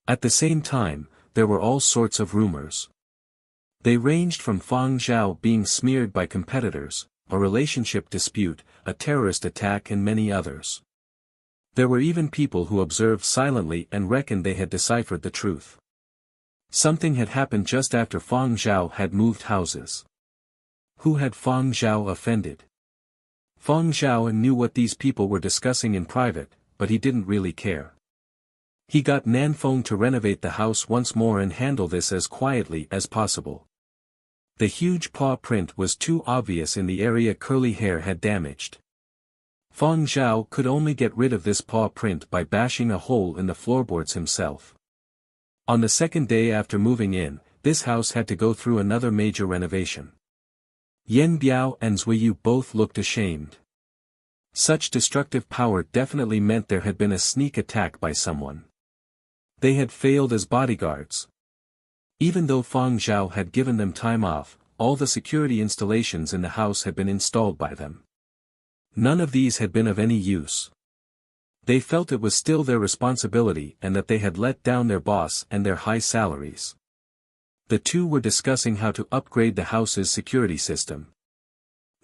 A: At the same time, there were all sorts of rumors. They ranged from Fang Zhao being smeared by competitors, a relationship dispute, a terrorist attack and many others. There were even people who observed silently and reckoned they had deciphered the truth. Something had happened just after Fang Zhao had moved houses. Who had Fang Zhao offended? Fang Zhao knew what these people were discussing in private, but he didn't really care. He got Nanfeng to renovate the house once more and handle this as quietly as possible. The huge paw print was too obvious in the area curly hair had damaged. Fang Zhao could only get rid of this paw print by bashing a hole in the floorboards himself. On the second day after moving in, this house had to go through another major renovation. Yen Biao and Zuiyu both looked ashamed. Such destructive power definitely meant there had been a sneak attack by someone. They had failed as bodyguards. Even though Fang Zhao had given them time off, all the security installations in the house had been installed by them. None of these had been of any use. They felt it was still their responsibility and that they had let down their boss and their high salaries. The two were discussing how to upgrade the house's security system.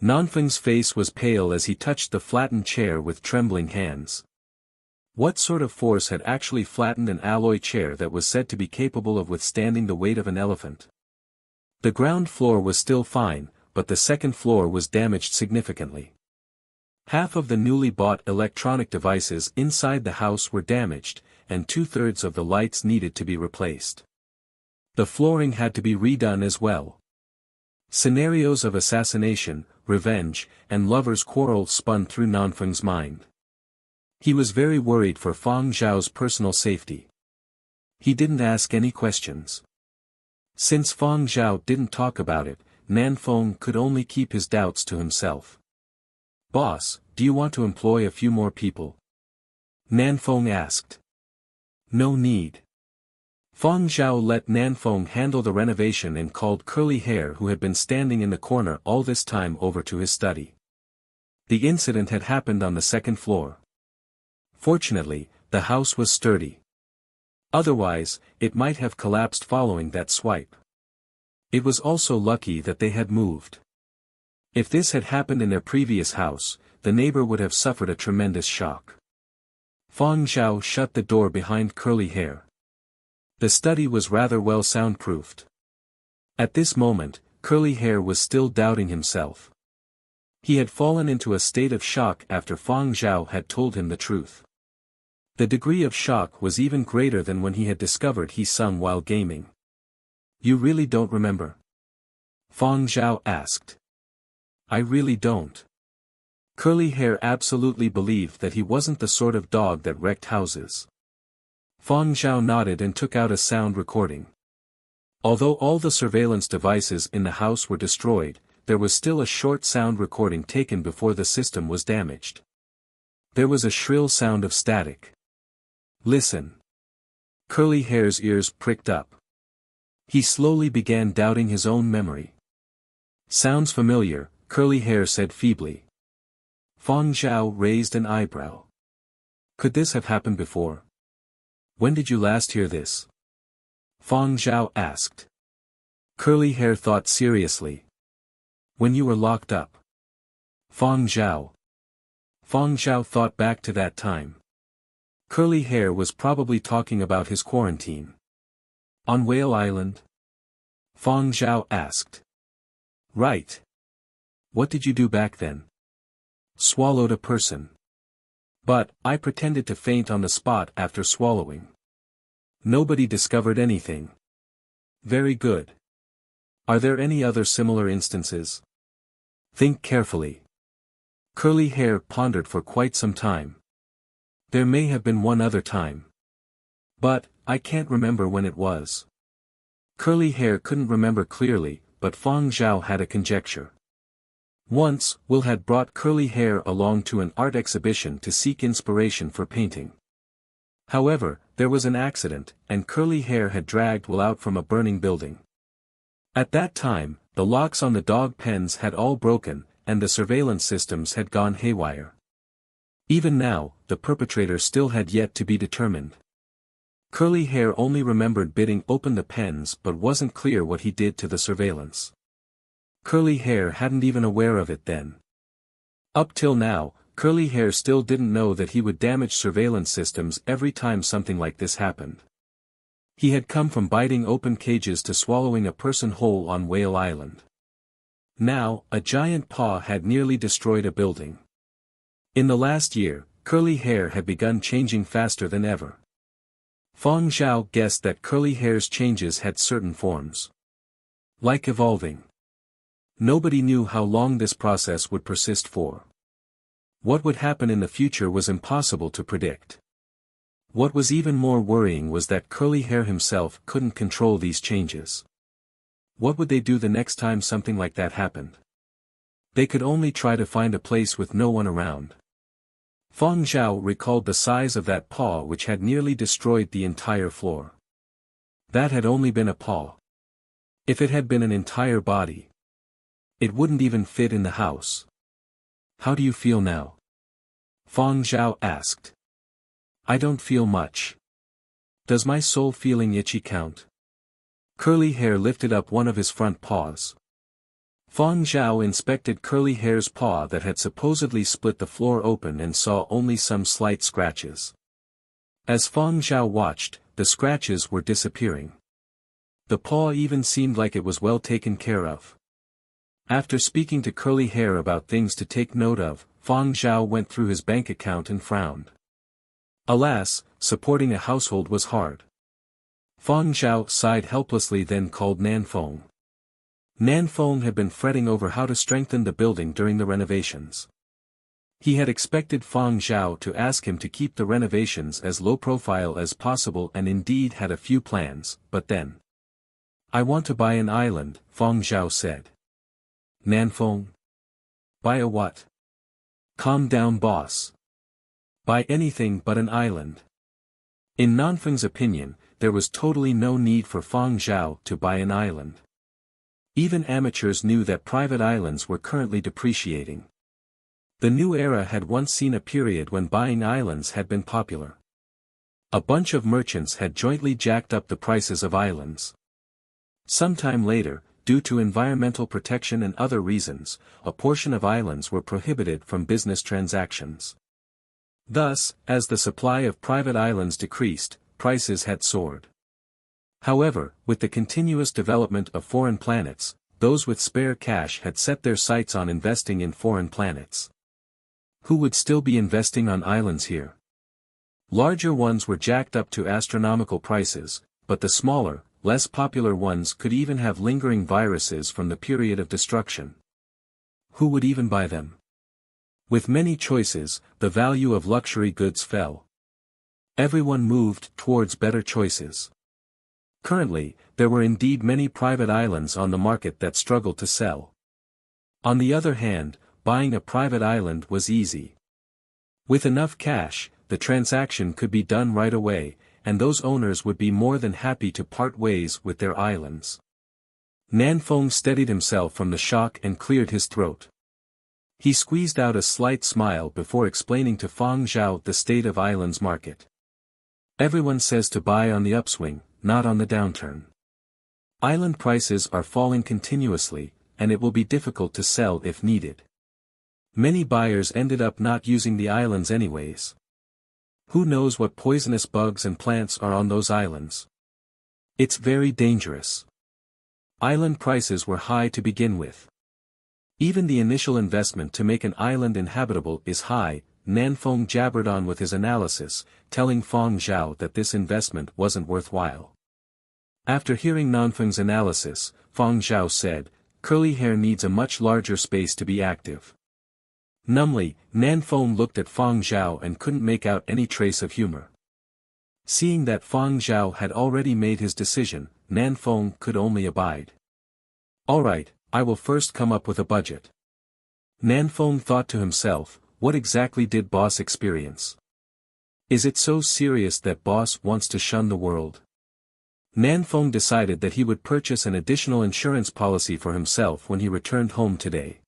A: Nanfeng's face was pale as he touched the flattened chair with trembling hands. What sort of force had actually flattened an alloy chair that was said to be capable of withstanding the weight of an elephant? The ground floor was still fine, but the second floor was damaged significantly. Half of the newly bought electronic devices inside the house were damaged, and 2/3 of the lights needed to be replaced. The flooring had to be redone as well. Scenarios of assassination, revenge, and lovers' quarrel spun through Nanfeng's mind. He was very worried for Fang Zhao's personal safety. He didn't ask any questions. Since Fang Zhao didn't talk about it, Nanfeng could only keep his doubts to himself. "Boss, do you want to employ a few more people?" Nanfeng asked. "No need." Fang Zhao let Nanfeng handle the renovation and called Curly Hair, who had been standing in the corner all this time, over to his study. The incident had happened on the second floor. Fortunately, the house was sturdy. Otherwise, it might have collapsed following that swipe. It was also lucky that they had moved. If this had happened in their previous house, the neighbor would have suffered a tremendous shock. Fang Zhao shut the door behind Curly Hair. The study was rather well soundproofed. At this moment, Curly Hair was still doubting himself. He had fallen into a state of shock after Fang Zhao had told him the truth. The degree of shock was even greater than when he had discovered he sung while gaming. "You really don't remember?" Fang Zhao asked. "I really don't." Curly Hair absolutely believed that he wasn't the sort of dog that wrecked houses. Fang Zhao nodded and took out a sound recording. Although all the surveillance devices in the house were destroyed, there was still a short sound recording taken before the system was damaged. There was a shrill sound of static. "Listen." Curly Hair's ears pricked up. He slowly began doubting his own memory. "Sounds familiar," Curly Hair said feebly. Fang Zhao raised an eyebrow. "Could this have happened before? When did you last hear this?" Fang Zhao asked. Curly Hair thought seriously. "When you were locked up." Fang Zhao thought back to that time. Curly Hair was probably talking about his quarantine. "On Whale Island?" Fang Zhao asked. "Right. What did you do back then?" "Swallowed a person. But, I pretended to faint on the spot after swallowing. Nobody discovered anything." "Very good. Are there any other similar instances?" "Think carefully." Curly Hair pondered for quite some time. "There may have been one other time. But, I can't remember when it was." Curly Hair couldn't remember clearly, but Fang Zhao had a conjecture. Once, Will had brought Curly Hair along to an art exhibition to seek inspiration for painting. However, there was an accident, and Curly Hair had dragged Will out from a burning building. At that time, the locks on the dog pens had all broken, and the surveillance systems had gone haywire. Even now, the perpetrator still had yet to be determined. Curly Hair only remembered bidding open the pens but wasn't clear what he did to the surveillance. Curly Hair hadn't even aware of it then. Up till now, Curly Hair still didn't know that he would damage surveillance systems every time something like this happened. He had come from biting open cages to swallowing a person whole on Whale Island. Now, a giant paw had nearly destroyed a building. In the last year, curly hair had begun changing faster than ever. Fang Zhao guessed that curly hair's changes had certain forms. Like evolving. Nobody knew how long this process would persist for. What would happen in the future was impossible to predict. What was even more worrying was that curly hair himself couldn't control these changes. What would they do the next time something like that happened? They could only try to find a place with no one around. Fang Zhao recalled the size of that paw which had nearly destroyed the entire floor. That had only been a paw. If it had been an entire body, it wouldn't even fit in the house. How do you feel now? Fang Zhao asked. I don't feel much. Does my soul feeling itchy count? Curly hair lifted up one of his front paws. Fang Zhao inspected curly hair's paw that had supposedly split the floor open and saw only some slight scratches. As Fang Zhao watched, the scratches were disappearing. The paw even seemed like it was well taken care of. After speaking to curly hair about things to take note of, Fang Zhao went through his bank account and frowned. Alas, supporting a household was hard. Fang Zhao sighed helplessly, then called Nanfeng. Nanfeng had been fretting over how to strengthen the building during the renovations. He had expected Fang Zhao to ask him to keep the renovations as low profile as possible and indeed had a few plans, but then. I want to buy an island, Fang Zhao said. Nanfeng? Buy a what? Calm down, boss. Buy anything but an island. In Nanfeng's opinion, there was totally no need for Fang Zhao to buy an island. Even amateurs knew that private islands were currently depreciating. The new era had once seen a period when buying islands had been popular. A bunch of merchants had jointly jacked up the prices of islands. Sometime later, due to environmental protection and other reasons, a portion of islands were prohibited from business transactions. Thus, as the supply of private islands decreased, prices had soared. However, with the continuous development of foreign planets, those with spare cash had set their sights on investing in foreign planets. Who would still be investing on islands here? Larger ones were jacked up to astronomical prices, but the smaller, less popular ones could even have lingering viruses from the period of destruction. Who would even buy them? With many choices, the value of luxury goods fell. Everyone moved towards better choices. Currently, there were indeed many private islands on the market that struggled to sell. On the other hand, buying a private island was easy. With enough cash, the transaction could be done right away, and those owners would be more than happy to part ways with their islands. Nanfeng steadied himself from the shock and cleared his throat. He squeezed out a slight smile before explaining to Fang Zhao the state of islands market. Everyone says to buy on the upswing, not on the downturn. Island prices are falling continuously, and it will be difficult to sell if needed. Many buyers ended up not using the islands anyways. Who knows what poisonous bugs and plants are on those islands? It's very dangerous. Island prices were high to begin with. Even the initial investment to make an island inhabitable is high. Nanfeng jabbered on with his analysis, telling Fang Zhao that this investment wasn't worthwhile. After hearing Nanfeng's analysis, Fang Zhao said, curly hair needs a much larger space to be active. Numbly, Nanfeng looked at Fang Zhao and couldn't make out any trace of humor. Seeing that Fang Zhao had already made his decision, Nanfeng could only abide. Alright, I will first come up with a budget. Nanfeng thought to himself, what exactly did boss experience? Is it so serious that boss wants to shun the world? Nanfeng decided that he would purchase an additional insurance policy for himself when he returned home today.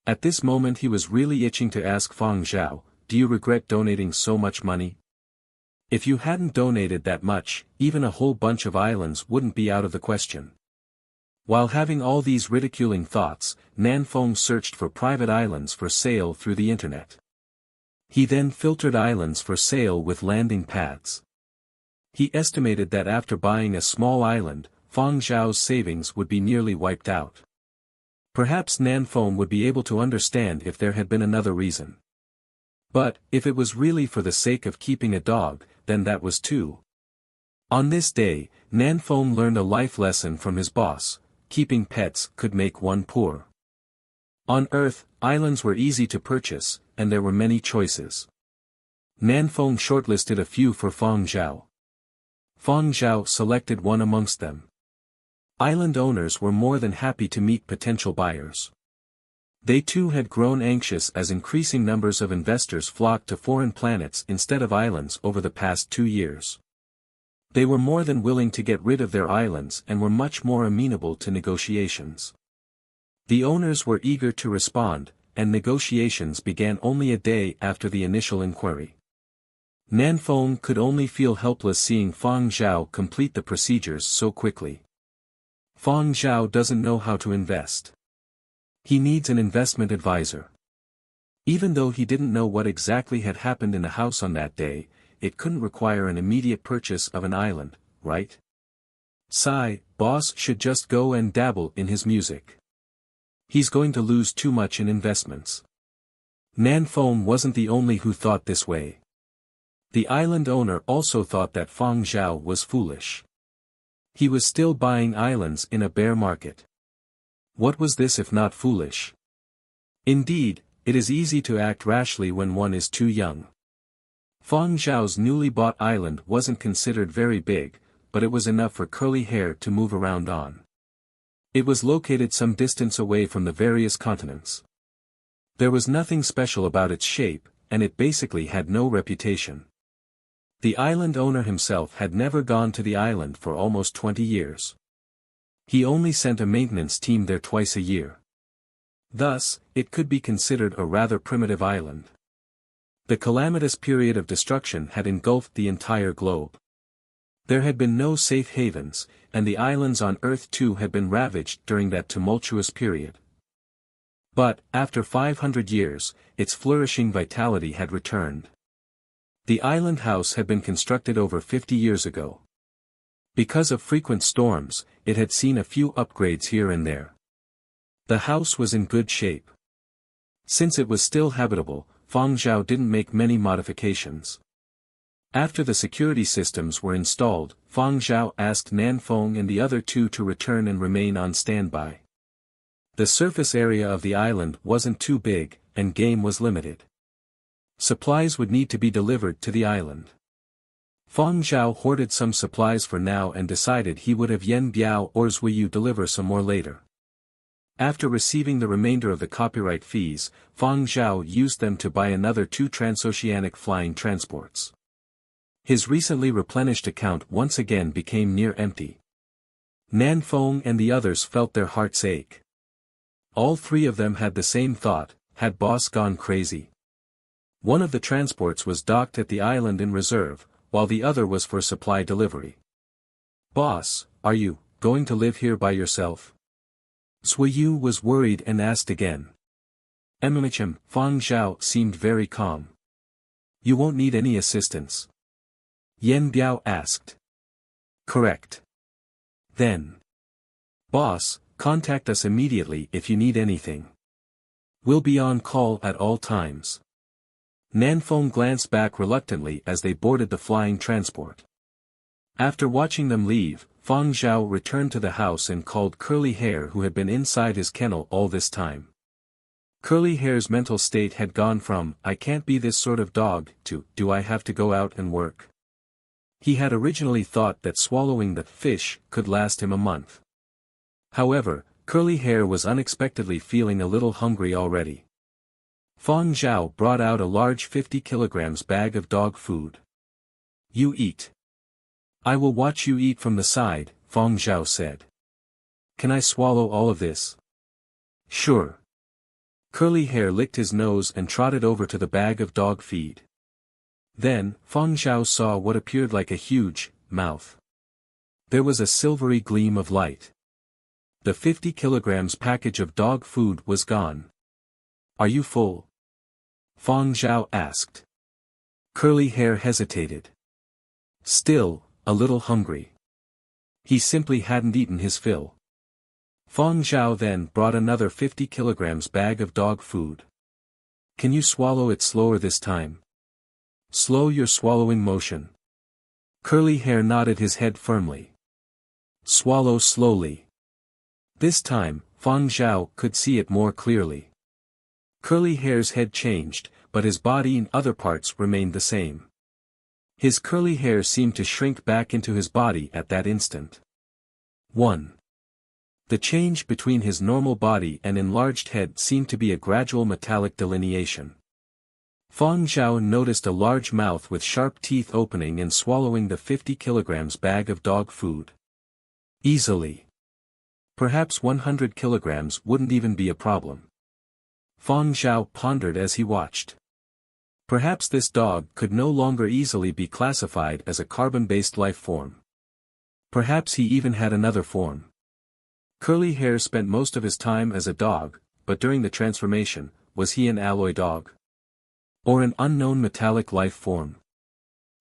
A: At this moment he was really itching to ask Fang Zhao, do you regret donating so much money? If you hadn't donated that much, even a whole bunch of islands wouldn't be out of the question. While having all these ridiculing thoughts, Nanfeng searched for private islands for sale through the internet. He then filtered islands for sale with landing pads. He estimated that after buying a small island, Fang Zhao's savings would be nearly wiped out. Perhaps Nanfeng would be able to understand if there had been another reason. But, if it was really for the sake of keeping a dog, then that was too. On this day, Nanfeng learned a life lesson from his boss: keeping pets could make one poor. On Earth, islands were easy to purchase, and there were many choices. Nanfeng shortlisted a few for Fang Zhao. Fang Zhao selected one amongst them. Island owners were more than happy to meet potential buyers. They too had grown anxious as increasing numbers of investors flocked to foreign planets instead of islands over the past 2 years. They were more than willing to get rid of their islands and were much more amenable to negotiations. The owners were eager to respond, and negotiations began only a day after the initial inquiry. Nanfeng could only feel helpless seeing Fang Zhao complete the procedures so quickly. Fang Zhao doesn't know how to invest. He needs an investment advisor. Even though he didn't know what exactly had happened in the house on that day, it couldn't require an immediate purchase of an island, right? Boss should just go and dabble in his music. He's going to lose too much in investments. Nanfeng wasn't the only who thought this way. The island owner also thought that Fang Zhao was foolish. He was still buying islands in a bear market. What was this if not foolish? Indeed, it is easy to act rashly when one is too young. Fang Zhao's newly bought island wasn't considered very big, but it was enough for Curly Hair to move around on. It was located some distance away from the various continents. There was nothing special about its shape, and it basically had no reputation. The island owner himself had never gone to the island for almost 20 years. He only sent a maintenance team there twice a year. Thus, it could be considered a rather primitive island. The calamitous period of destruction had engulfed the entire globe. There had been no safe havens, and the islands on Earth too had been ravaged during that tumultuous period. But, after 500 years, its flourishing vitality had returned. The island house had been constructed over 50 years ago. Because of frequent storms, it had seen a few upgrades here and there. The house was in good shape. Since it was still habitable, Fang Zhao didn't make many modifications. After the security systems were installed, Fang Zhao asked Nanfeng and the other two to return and remain on standby. The surface area of the island wasn't too big, and game was limited. Supplies would need to be delivered to the island. Fang Zhao hoarded some supplies for now and decided he would have Yen Biao or Zuiyu deliver some more later. After receiving the remainder of the copyright fees, Fang Zhao used them to buy another 2 transoceanic flying transports. His recently replenished account once again became near empty. Nanfeng and the others felt their hearts ache. All 3 of them had the same thought: had boss gone crazy? One of the transports was docked at the island in reserve, while the other was for supply delivery. Boss, are you going to live here by yourself? Zuiyu was worried and asked again. Fang Zhao seemed very calm. You won't need any assistance. Yen Biao asked. Correct. Then. Boss, contact us immediately if you need anything. We'll be on call at all times. Nanfeng glanced back reluctantly as they boarded the flying transport. After watching them leave, Fang Zhao returned to the house and called Curly Hair, who had been inside his kennel all this time. Curly Hair's mental state had gone from "I can't be this sort of dog" to "Do I have to go out and work?" He had originally thought that swallowing the fish could last him a month. However, Curly Hair was unexpectedly feeling a little hungry already. Fang Zhao brought out a large 50 kilograms bag of dog food. You eat. I will watch you eat from the side, Fang Zhao said. Can I swallow all of this? Sure. Curly Hair licked his nose and trotted over to the bag of dog feed. Then, Fang Zhao saw what appeared like a huge mouth. There was a silvery gleam of light. The 50 kilograms package of dog food was gone. Are you full? Fang Zhao asked. Curly Hair hesitated. Still, a little hungry. He simply hadn't eaten his fill. Fang Zhao then brought another 50 kilograms bag of dog food. Can you swallow it slower this time? Slow your swallowing motion. Curly Hair nodded his head firmly. Swallow slowly. This time, Fang Zhao could see it more clearly. Curly Hair's head changed, but his body and other parts remained the same. His curly hair seemed to shrink back into his body at that instant. 1. The change between his normal body and enlarged head seemed to be a gradual metallic delineation. Fang Zhao noticed a large mouth with sharp teeth opening and swallowing the 50 kilograms bag of dog food. Easily. Perhaps 100 kilograms wouldn't even be a problem. Fang Zhao pondered as he watched. Perhaps this dog could no longer easily be classified as a carbon-based life form. Perhaps he even had another form. Curly Hair spent most of his time as a dog, but during the transformation, was he an alloy dog? Or an unknown metallic life form?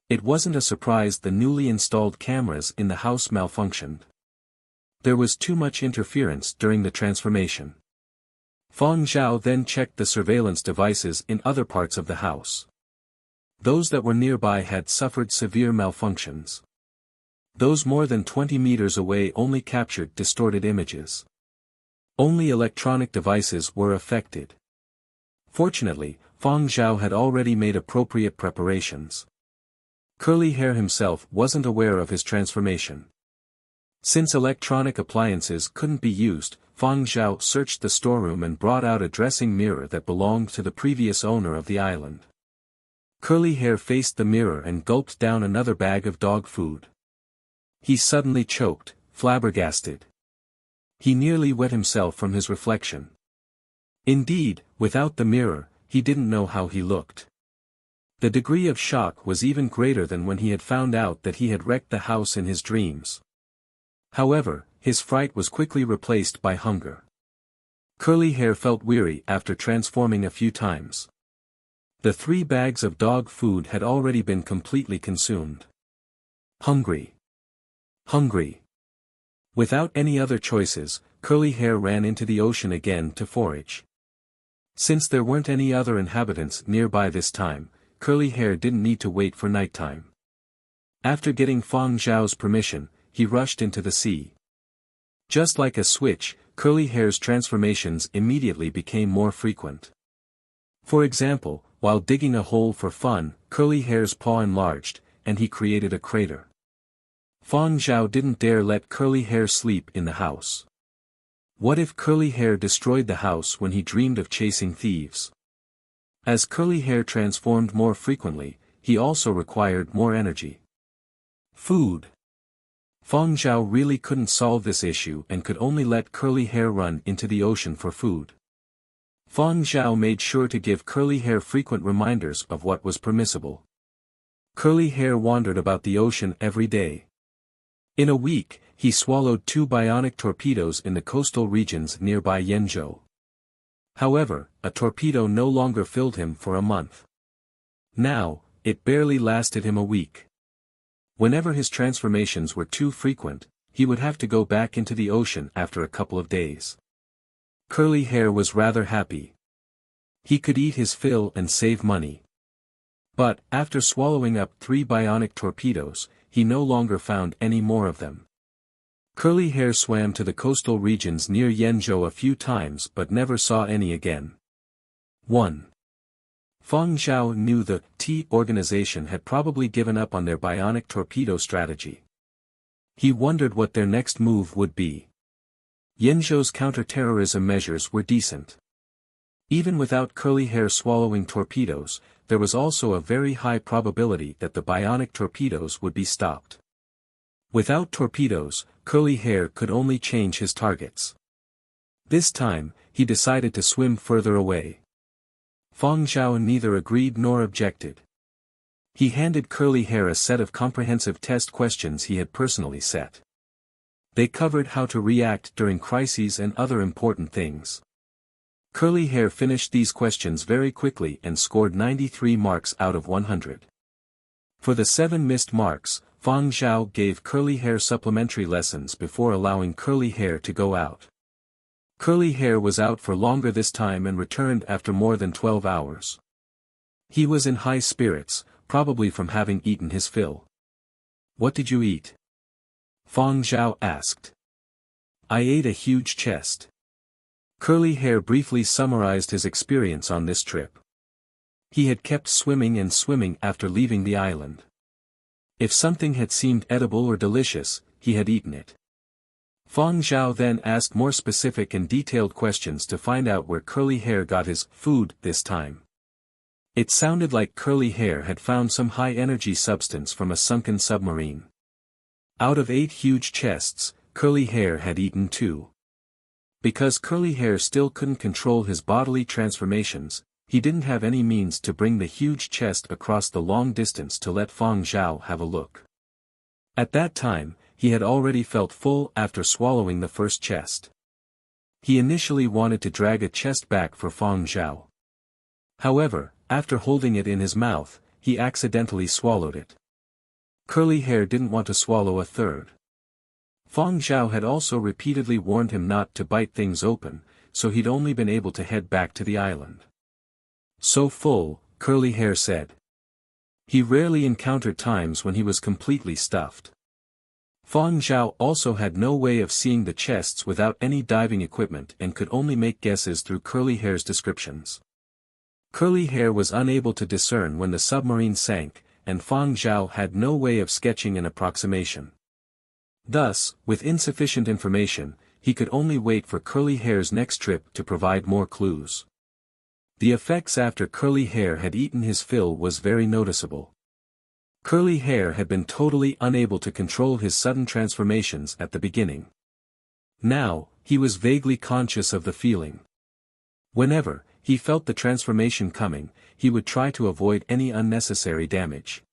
A: It wasn't a surprise the newly installed cameras in the house malfunctioned. There was too much interference during the transformation. Fang Zhao then checked the surveillance devices in other parts of the house. Those that were nearby had suffered severe malfunctions. Those more than 20 meters away only captured distorted images. Only electronic devices were affected. Fortunately, Fang Zhao had already made appropriate preparations. Curly Hair himself wasn't aware of his transformation. Since electronic appliances couldn't be used, Fang Zhao searched the storeroom and brought out a dressing mirror that belonged to the previous owner of the island. Curly Hair faced the mirror and gulped down another bag of dog food. He suddenly choked, flabbergasted. He nearly wet himself from his reflection. Indeed, without the mirror, he didn't know how he looked. The degree of shock was even greater than when he had found out that he had wrecked the house in his dreams. However, his fright was quickly replaced by hunger. Curly Hair felt weary after transforming a few times. The 3 bags of dog food had already been completely consumed. Hungry. Hungry. Without any other choices, Curly Hair ran into the ocean again to forage. Since there weren't any other inhabitants nearby this time, Curly Hair didn't need to wait for nighttime. After getting Fang Zhao's permission, he rushed into the sea. Just like a switch, Curly Hair's transformations immediately became more frequent. For example, while digging a hole for fun, Curly Hair's paw enlarged, and he created a crater. Fang Zhao didn't dare let Curly Hair sleep in the house. What if Curly Hair destroyed the house when he dreamed of chasing thieves? As Curly Hair transformed more frequently, he also required more energy. Food. Fang Zhao really couldn't solve this issue and could only let Curly Hair run into the ocean for food. Fang Zhao made sure to give Curly Hair frequent reminders of what was permissible. Curly Hair wandered about the ocean every day. In a week, he swallowed 2 bionic torpedoes in the coastal regions nearby Yenzhou. However, a torpedo no longer filled him for a month. Now, it barely lasted him a week. Whenever his transformations were too frequent, he would have to go back into the ocean after a couple of days. Curly Hair was rather happy. He could eat his fill and save money. But, after swallowing up 3 bionic torpedoes, he no longer found any more of them. Curly Hair swam to the coastal regions near Yenzhou a few times but never saw any again. 1. Fang Zhao knew the T organization had probably given up on their bionic torpedo strategy. He wondered what their next move would be. Yenzhou's counter-terrorism measures were decent. Even without Curly Hair swallowing torpedoes, there was also a very high probability that the bionic torpedoes would be stopped. Without torpedoes, Curly Hair could only change his targets. This time, he decided to swim further away. Fang Zhao neither agreed nor objected. He handed Curly Hair a set of comprehensive test questions he had personally set. They covered how to react during crises and other important things. Curly Hair finished these questions very quickly and scored 93 marks out of 100. For the 7 missed marks, Fang Zhao gave Curly Hair supplementary lessons before allowing Curly Hair to go out. Curly Hair was out for longer this time and returned after more than 12 hours. He was in high spirits, probably from having eaten his fill. "What did you eat?" Fang Zhao asked. "I ate a huge chest." Curly Hair briefly summarized his experience on this trip. He had kept swimming and swimming after leaving the island. If something had seemed edible or delicious, he had eaten it. Fang Zhao then asked more specific and detailed questions to find out where Curly Hair got his food this time. It sounded like Curly Hair had found some high-energy substance from a sunken submarine. Out of 8 huge chests, Curly Hair had eaten 2. Because Curly Hair still couldn't control his bodily transformations, he didn't have any means to bring the huge chest across the long distance to let Fang Zhao have a look. At that time, he had already felt full after swallowing the first chest. He initially wanted to drag a chest back for Fang Zhao. However, after holding it in his mouth, he accidentally swallowed it. Curly Hair didn't want to swallow a third. Fang Zhao had also repeatedly warned him not to bite things open, so he'd only been able to head back to the island. "So full," Curly Hair said. He rarely encountered times when he was completely stuffed. Fang Zhao also had no way of seeing the chests without any diving equipment and could only make guesses through Curly Hair's descriptions. Curly Hair was unable to discern when the submarine sank, and Fang Zhao had no way of sketching an approximation. Thus, with insufficient information, he could only wait for Curly Hair's next trip to provide more clues. The effects after Curly Hair had eaten his fill was very noticeable. Curly Hair had been totally unable to control his sudden transformations at the beginning. Now, he was vaguely conscious of the feeling. Whenever he felt the transformation coming, he would try to avoid any unnecessary damage.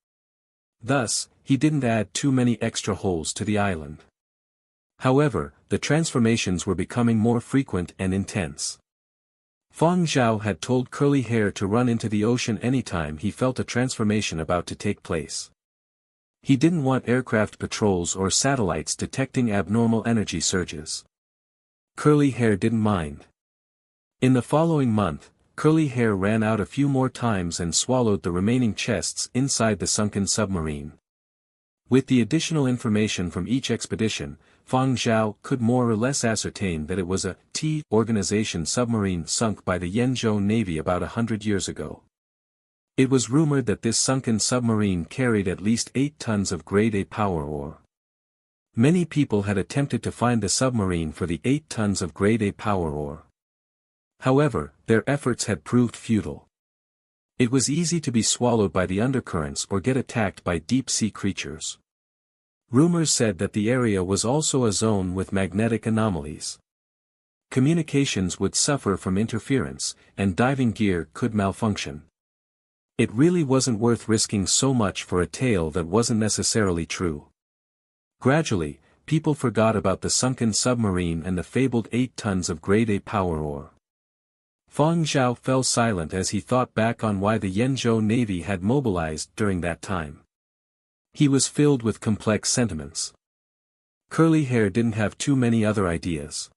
A: Thus, he didn't add too many extra holes to the island. However, the transformations were becoming more frequent and intense. Fang Zhao had told Curly Hair to run into the ocean anytime he felt a transformation about to take place. He didn't want aircraft patrols or satellites detecting abnormal energy surges. Curly Hair didn't mind. In the following month, Curly Hair ran out a few more times and swallowed the remaining chests inside the sunken submarine. With the additional information from each expedition, Fang Zhao could more or less ascertain that it was a T organization submarine sunk by the Yenzhou Navy about 100 years ago. It was rumored that this sunken submarine carried at least 8 tons of grade A power ore. Many people had attempted to find the submarine for the 8 tons of grade A power ore. However, their efforts had proved futile. It was easy to be swallowed by the undercurrents or get attacked by deep-sea creatures. Rumors said that the area was also a zone with magnetic anomalies. Communications would suffer from interference, and diving gear could malfunction. It really wasn't worth risking so much for a tale that wasn't necessarily true. Gradually, people forgot about the sunken submarine and the fabled 8 tons of grade A power ore. Fang Zhao fell silent as he thought back on why the Yenzhou Navy had mobilized during that time. He was filled with complex sentiments. Curly Hair didn't have too many other ideas.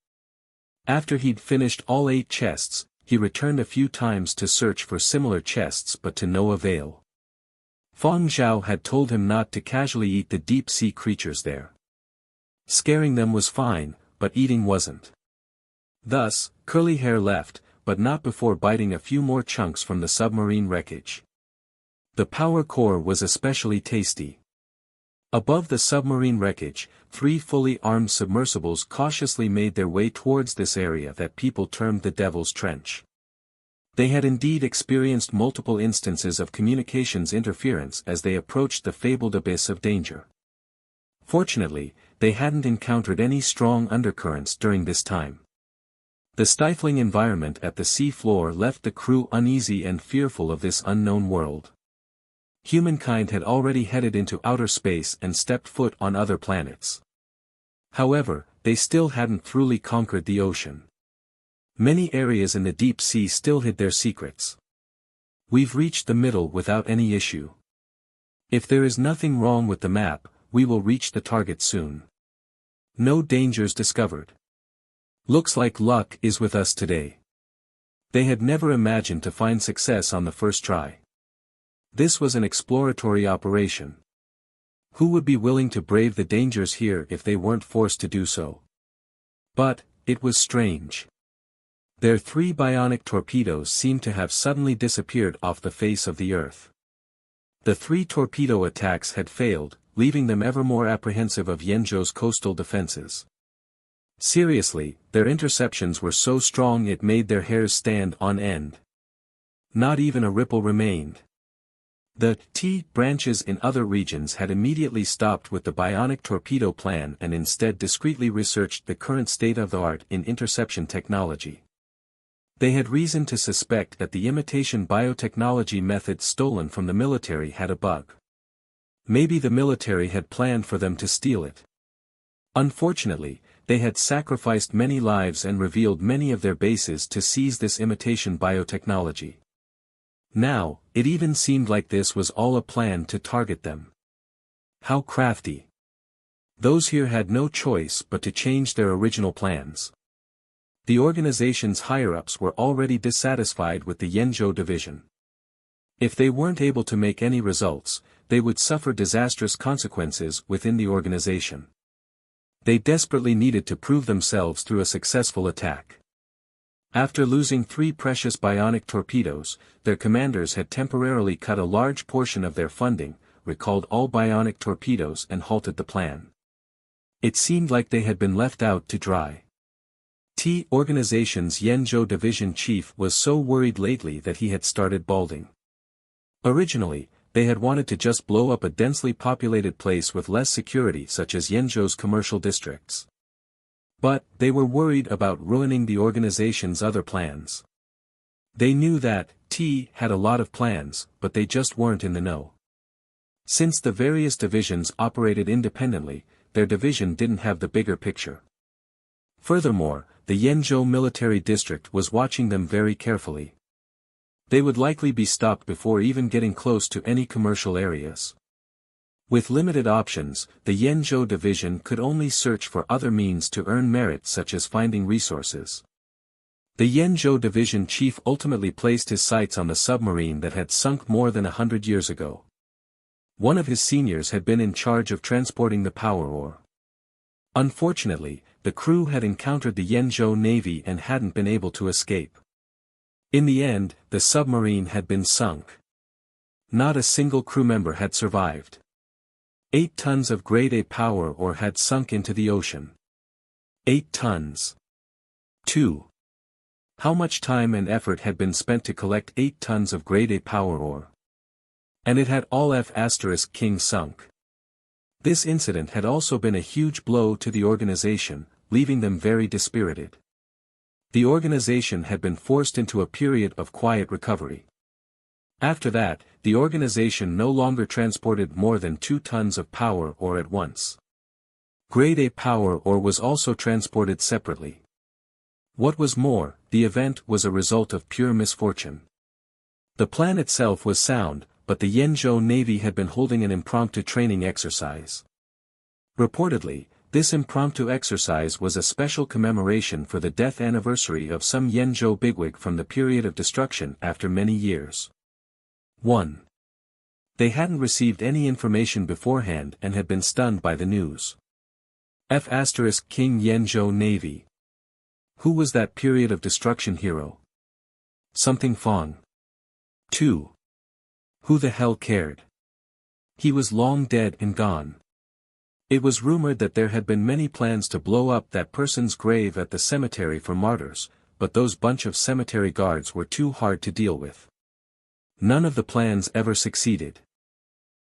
A: After he'd finished all 8 chests, he returned a few times to search for similar chests but to no avail. Fang Zhao had told him not to casually eat the deep-sea creatures there. Scaring them was fine, but eating wasn't. Thus, Curly Hair left, but not before biting a few more chunks from the submarine wreckage. The power core was especially tasty. Above the submarine wreckage, 3 fully armed submersibles cautiously made their way towards this area that people termed the Devil's Trench. They had indeed experienced multiple instances of communications interference as they approached the fabled abyss of danger. Fortunately, they hadn't encountered any strong undercurrents during this time. The stifling environment at the sea floor left the crew uneasy and fearful of this unknown world. Humankind had already headed into outer space and stepped foot on other planets. However, they still hadn't truly conquered the ocean. Many areas in the deep sea still hid their secrets. "We've reached the middle without any issue. If there is nothing wrong with the map, we will reach the target soon. No dangers discovered. Looks like luck is with us today. They had never imagined to find success on the first try. This was an exploratory operation. Who would be willing to brave the dangers here if they weren't forced to do so? But, it was strange. Their 3 bionic torpedoes seemed to have suddenly disappeared off the face of the Earth. The 3 torpedo attacks had failed, leaving them ever more apprehensive of Yanzhou's coastal defenses. Seriously, their interceptions were so strong it made their hairs stand on end. Not even a ripple remained. The T branches in other regions had immediately stopped with the bionic torpedo plan and instead discreetly researched the current state of the art in interception technology. They had reason to suspect that the imitation biotechnology method stolen from the military had a bug. Maybe the military had planned for them to steal it. Unfortunately, they had sacrificed many lives and revealed many of their bases to seize this imitation biotechnology. Now, it even seemed like this was all a plan to target them. How crafty. Those here had no choice but to change their original plans. The organization's higher-ups were already dissatisfied with the Yanzhou division. If they weren't able to make any results, they would suffer disastrous consequences within the organization. They desperately needed to prove themselves through a successful attack. After losing 3 precious bionic torpedoes, their commanders had temporarily cut a large portion of their funding, recalled all bionic torpedoes and halted the plan. It seemed like they had been left out to dry. T organization's Yanzhou division chief was so worried lately that he had started balding. Originally, they had wanted to just blow up a densely populated place with less security such as Yanzhou's commercial districts. But, they were worried about ruining the organization's other plans. They knew that, T had a lot of plans, but they just weren't in the know. Since the various divisions operated independently, their division didn't have the bigger picture. Furthermore, the Yanzhou military district was watching them very carefully. They would likely be stopped before even getting close to any commercial areas. With limited options, the Yanzhou division could only search for other means to earn merit such as finding resources. The Yanzhou division chief ultimately placed his sights on the submarine that had sunk more than 100 years ago. One of his seniors had been in charge of transporting the power ore. Unfortunately, the crew had encountered the Yanzhou Navy and hadn't been able to escape. In the end, the submarine had been sunk. Not a single crew member had survived. 8 tons of grade A power ore had sunk into the ocean. 8 tons. 2. How much time and effort had been spent to collect 8 tons of grade A power ore? And it had all F*King sunk. This incident had also been a huge blow to the organization, leaving them very dispirited. The organization had been forced into a period of quiet recovery. After that, the organization no longer transported more than 2 tons of power ore at once. Grade A power ore was also transported separately. What was more, the event was a result of pure misfortune. The plan itself was sound, but the Yanzhou Navy had been holding an impromptu training exercise. Reportedly, this impromptu exercise was a special commemoration for the death anniversary of some Yanzhou bigwig from the period of destruction after many years. 1. They hadn't received any information beforehand and had been stunned by the news. King Yanzhou Navy. Who was that period of destruction hero? Something Fang. 2. Who the hell cared? He was long dead and gone. It was rumored that there had been many plans to blow up that person's grave at the cemetery for martyrs, but those bunch of cemetery guards were too hard to deal with. None of the plans ever succeeded.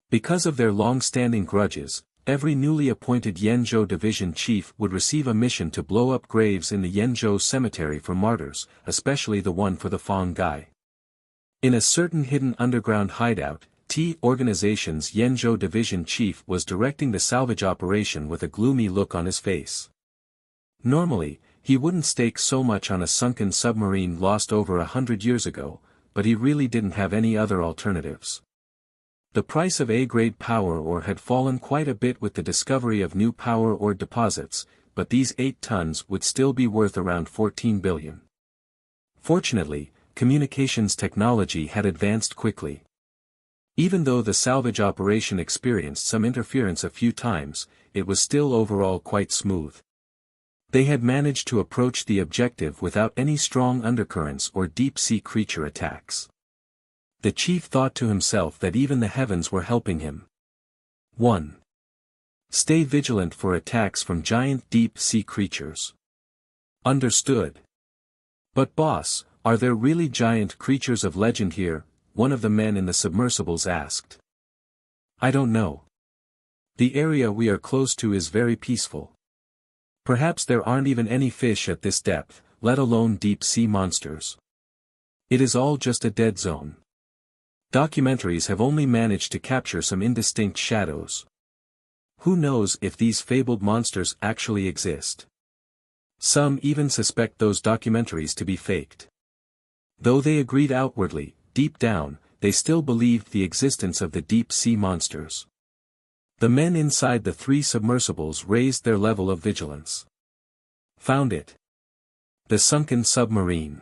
A: Because of their long-standing grudges, every newly appointed Yanzhou division chief would receive a mission to blow up graves in the Yanzhou cemetery for martyrs, especially the one for the Fang guy. In a certain hidden underground hideout, T organization's Yanzhou division chief was directing the salvage operation with a gloomy look on his face. Normally, he wouldn't stake so much on a sunken submarine lost over 100 years ago, but he really didn't have any other alternatives. The price of A-grade power ore had fallen quite a bit with the discovery of new power ore deposits, but these 8 tons would still be worth around 14 billion. Fortunately, communications technology had advanced quickly. Even though the salvage operation experienced some interference a few times, it was still overall quite smooth. They had managed to approach the objective without any strong undercurrents or deep-sea creature attacks. The chief thought to himself that even the heavens were helping him. 1. Stay vigilant for attacks from giant deep-sea creatures. Understood. But boss, are there really giant creatures of legend here? One of the men in the submersibles asked. I don't know. The area we are close to is very peaceful. Perhaps there aren't even any fish at this depth, let alone deep-sea monsters. It is all just a dead zone. Documentaries have only managed to capture some indistinct shadows. Who knows if these fabled monsters actually exist? Some even suspect those documentaries to be faked. Though they agreed outwardly, deep down, they still believed the existence of the deep-sea monsters. The men inside the 3 submersibles raised their level of vigilance. Found it. The sunken submarine.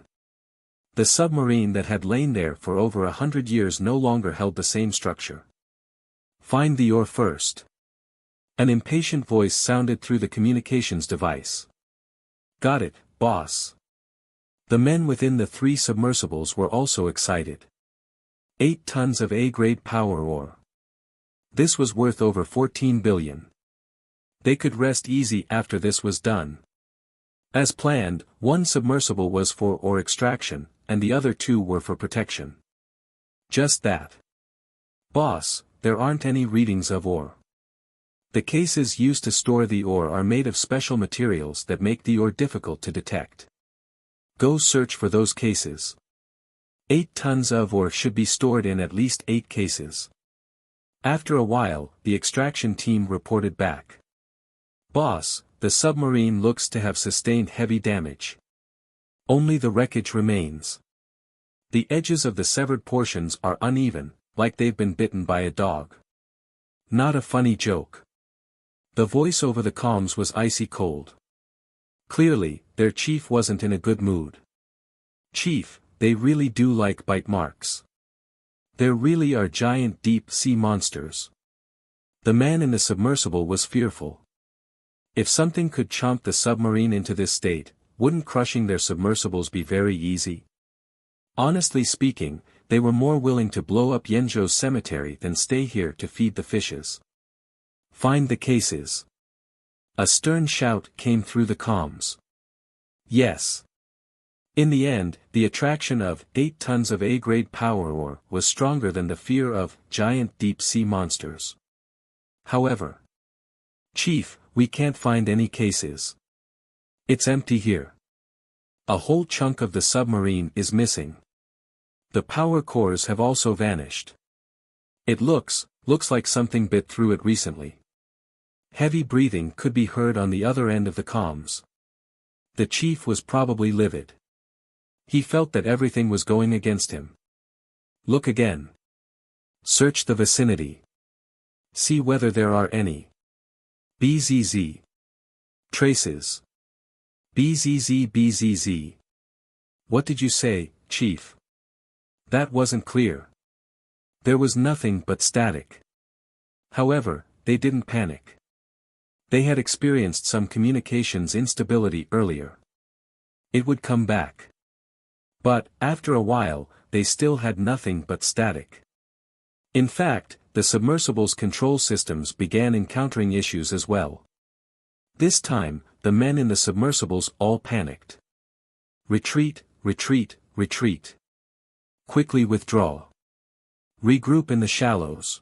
A: The submarine that had lain there for over 100 years no longer held the same structure. Find the ore first. An impatient voice sounded through the communications device. Got it, boss. The men within the 3 submersibles were also excited. 8 tons of A-grade power ore. This was worth over 14 billion. They could rest easy after this was done. As planned, 1 submersible was for ore extraction, and the other 2 were for protection. Just that. Boss, there aren't any readings of ore. The cases used to store the ore are made of special materials that make the ore difficult to detect. Go search for those cases. 8 tons of ore should be stored in at least 8 cases. After a while, the extraction team reported back. Boss, the submarine looks to have sustained heavy damage. Only the wreckage remains. The edges of the severed portions are uneven, like they've been bitten by a dog. Not a funny joke. The voice over the comms was icy cold. Clearly, their chief wasn't in a good mood. Chief, they really do like bite marks. There really are giant deep-sea monsters. The man in the submersible was fearful. If something could chomp the submarine into this state, wouldn't crushing their submersibles be very easy? Honestly speaking, they were more willing to blow up Yenzhou's cemetery than stay here to feed the fishes. Find the cases. A stern shout came through the comms. Yes. In the end, the attraction of 8 tons of A-grade power ore was stronger than the fear of giant deep-sea monsters. However, Chief, we can't find any cases. It's empty here. A whole chunk of the submarine is missing. The power cores have also vanished. It looks like something bit through it recently. Heavy breathing could be heard on the other end of the comms. The chief was probably livid. He felt that everything was going against him. Look again. Search the vicinity. See whether there are any. BZZ. Traces. BZZ. What did you say, Chief? That wasn't clear. There was nothing but static. However, they didn't panic. They had experienced some communications instability earlier. It would come back. But, after a while, they still had nothing but static. In fact, the submersible's control systems began encountering issues as well. This time, the men in the submersibles all panicked. Retreat, retreat, retreat. Quickly withdraw. Regroup in the shallows.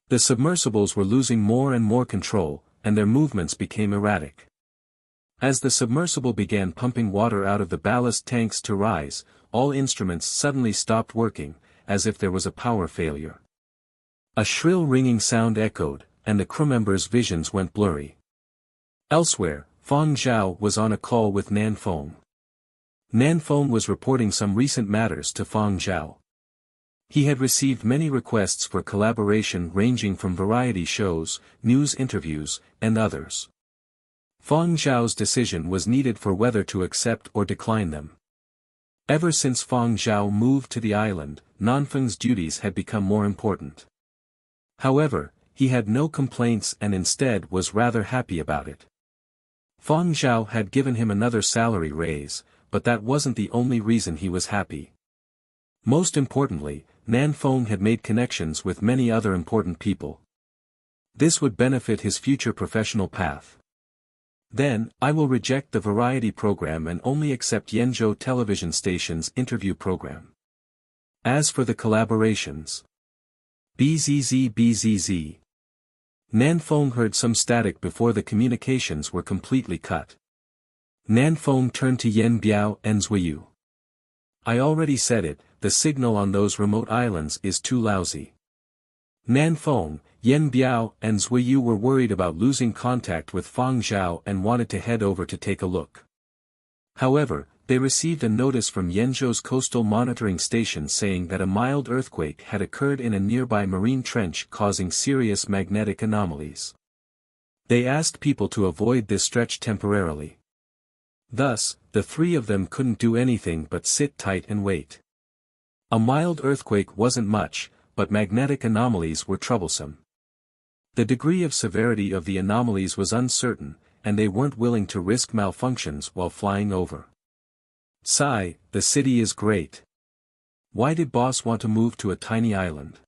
A: The submersibles were losing more and more control, and their movements became erratic. As the submersible began pumping water out of the ballast tanks to rise, all instruments suddenly stopped working, as if there was a power failure. A shrill ringing sound echoed, and the crewmembers' visions went blurry. Elsewhere, Fang Zhao was on a call with Nanfeng. Nanfeng was reporting some recent matters to Fang Zhao. He had received many requests for collaboration ranging from variety shows, news interviews, and others. Fang Zhao's decision was needed for whether to accept or decline them. Ever since Fang Zhao moved to the island, Nanfeng's duties had become more important. However, he had no complaints and instead was rather happy about it. Fang Zhao had given him another salary raise, but that wasn't the only reason he was happy. Most importantly, Nanfeng had made connections with many other important people. This would benefit his future professional path. Then, I will reject the variety program and only accept Yenzhou television station's interview program. As for the collaborations. BZZ. Nanfeng heard some static before the communications were completely cut. Nanfeng turned to Yen Biao and Zhuyu. I already said it, the signal on those remote islands is too lousy. Nanfeng, Yen Biao and Zhuyu were worried about losing contact with Fang Zhao and wanted to head over to take a look. However, they received a notice from Yenzhou's coastal monitoring station saying that a mild earthquake had occurred in a nearby marine trench causing serious magnetic anomalies. They asked people to avoid this stretch temporarily. Thus, the three of them couldn't do anything but sit tight and wait. A mild earthquake wasn't much, but magnetic anomalies were troublesome. The degree of severity of the anomalies was uncertain, and they weren't willing to risk malfunctions while flying over. Sigh, the city is great. Why did boss want to move to a tiny island?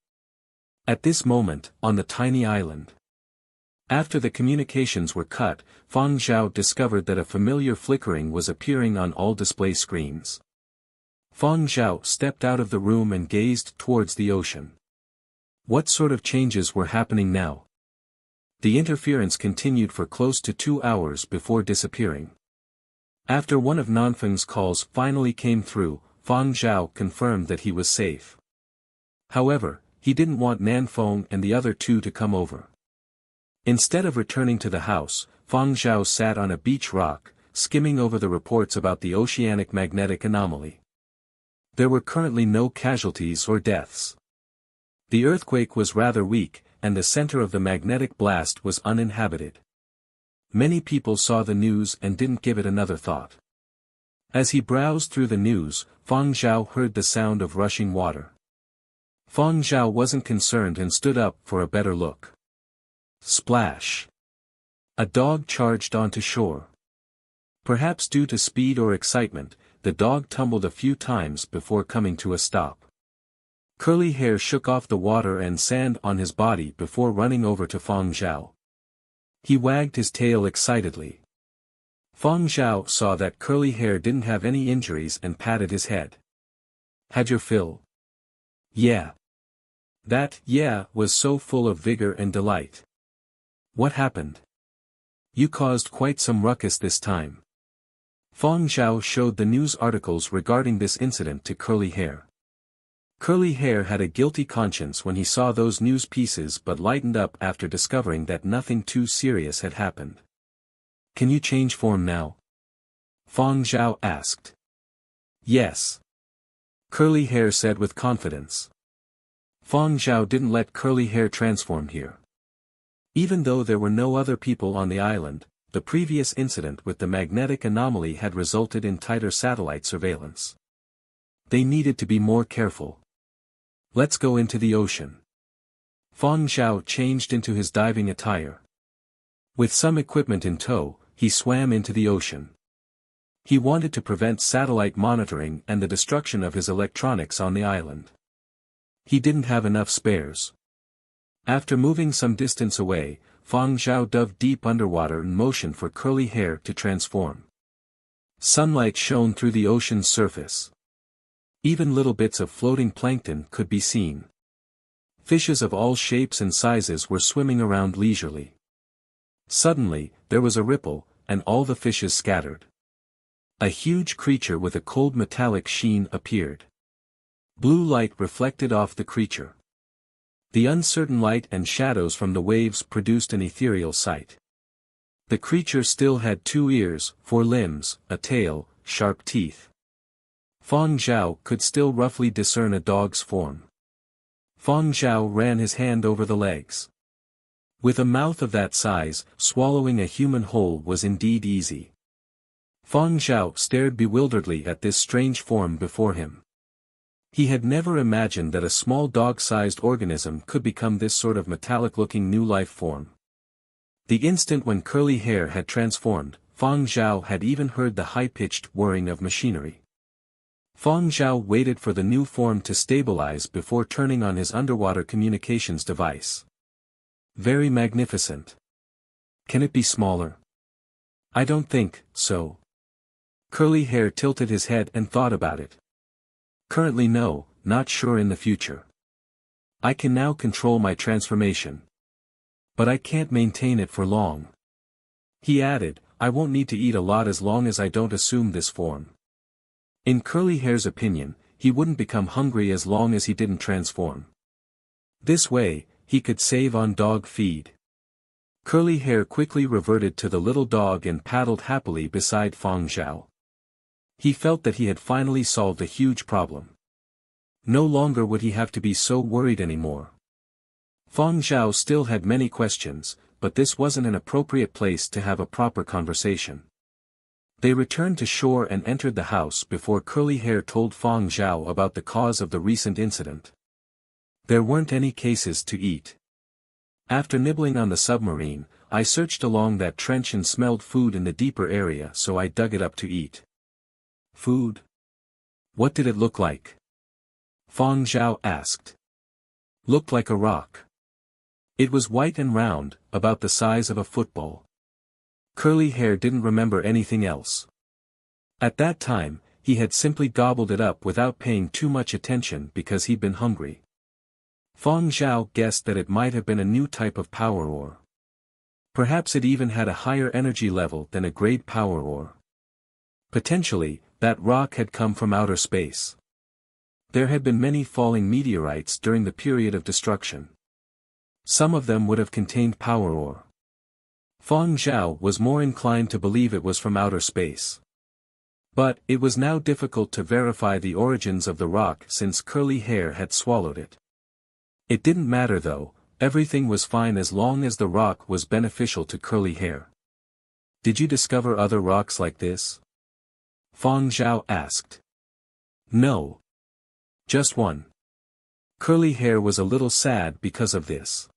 A: At this moment, on the tiny island. After the communications were cut, Fang Zhao discovered that a familiar flickering was appearing on all display screens. Fang Zhao stepped out of the room and gazed towards the ocean. What sort of changes were happening now? The interference continued for close to 2 hours before disappearing. After one of Nanfeng's calls finally came through, Fang Zhao confirmed that he was safe. However, he didn't want Nanfeng and the other two to come over. Instead of returning to the house, Fang Zhao sat on a beach rock, skimming over the reports about the oceanic magnetic anomaly. There were currently no casualties or deaths. The earthquake was rather weak, and the center of the magnetic blast was uninhabited. Many people saw the news and didn't give it another thought. As he browsed through the news, Fang Zhao heard the sound of rushing water. Fang Zhao wasn't concerned and stood up for a better look. Splash! A dog charged onto shore. Perhaps due to speed or excitement, the dog tumbled a few times before coming to a stop. Curly hair shook off the water and sand on his body before running over to Fang Zhao. He wagged his tail excitedly. Fang Zhao saw that Curly Hair didn't have any injuries and patted his head. Had your fill? Yeah. That yeah was so full of vigor and delight. What happened? You caused quite some ruckus this time. Fang Zhao showed the news articles regarding this incident to Curly Hair. Curly Hair had a guilty conscience when he saw those news pieces but lightened up after discovering that nothing too serious had happened. Can you change form now? Fang Zhao asked. Yes. Curly Hair said with confidence. Fang Zhao didn't let Curly Hair transform here. Even though there were no other people on the island, the previous incident with the magnetic anomaly had resulted in tighter satellite surveillance. They needed to be more careful. Let's go into the ocean. Fang Zhao changed into his diving attire. With some equipment in tow, he swam into the ocean. He wanted to prevent satellite monitoring and the destruction of his electronics on the island. He didn't have enough spares. After moving some distance away, Fang Zhao dove deep underwater and motioned for Curly Hair to transform. Sunlight shone through the ocean's surface. Even little bits of floating plankton could be seen. Fishes of all shapes and sizes were swimming around leisurely. Suddenly, there was a ripple, and all the fishes scattered. A huge creature with a cold metallic sheen appeared. Blue light reflected off the creature. The uncertain light and shadows from the waves produced an ethereal sight. The creature still had 2 ears, 4 limbs, a tail, sharp teeth. Fang Zhao could still roughly discern a dog's form. Fang Zhao ran his hand over the legs. With a mouth of that size, swallowing a human whole was indeed easy. Fang Zhao stared bewilderedly at this strange form before him. He had never imagined that a small dog-sized organism could become this sort of metallic-looking new life form. The instant when Curly Hair had transformed, Fang Zhao had even heard the high-pitched whirring of machinery. Fang Zhao waited for the new form to stabilize before turning on his underwater communications device. Very magnificent. Can it be smaller? I don't think so. Curly Hair tilted his head and thought about it. Currently no, not sure in the future. I can now control my transformation. But I can't maintain it for long. He added, I won't need to eat a lot as long as I don't assume this form. In Curly Hair's opinion, he wouldn't become hungry as long as he didn't transform. This way, he could save on dog feed. Curly Hair quickly reverted to the little dog and paddled happily beside Fang Zhao. He felt that he had finally solved a huge problem. No longer would he have to be so worried anymore. Fang Zhao still had many questions, but this wasn't an appropriate place to have a proper conversation. They returned to shore and entered the house before Curly Hair told Fang Zhao about the cause of the recent incident. There weren't any cases to eat. After nibbling on the submarine, I searched along that trench and smelled food in the deeper area, so I dug it up to eat. Food? What did it look like? Fang Zhao asked. Looked like a rock. It was white and round, about the size of a football. Curly Hair didn't remember anything else. At that time, he had simply gobbled it up without paying too much attention because he'd been hungry. Fang Zhao guessed that it might have been a new type of power ore. Perhaps it even had a higher energy level than a grade power ore. Potentially, that rock had come from outer space. There had been many falling meteorites during the period of destruction. Some of them would have contained power ore. Fang Zhao was more inclined to believe it was from outer space. But, it was now difficult to verify the origins of the rock since Curly Hair had swallowed it. It didn't matter though, everything was fine as long as the rock was beneficial to Curly Hair. Did you discover other rocks like this? Fang Zhao asked. No. Just one. Curly Hair was a little sad because of this.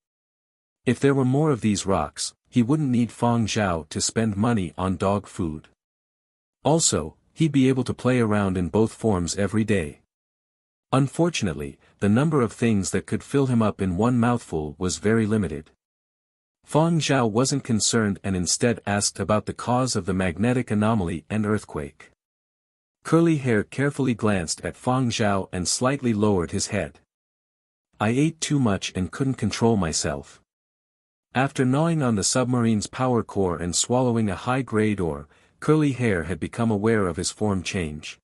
A: If there were more of these rocks, he wouldn't need Fang Zhao to spend money on dog food. Also, he'd be able to play around in both forms every day. Unfortunately, the number of things that could fill him up in one mouthful was very limited. Fang Zhao wasn't concerned and instead asked about the cause of the magnetic anomaly and earthquake. Curly Hair carefully glanced at Fang Zhao and slightly lowered his head. I ate too much and couldn't control myself. After gnawing on the submarine's power core and swallowing a high-grade ore, Curly Hair had become aware of his form change.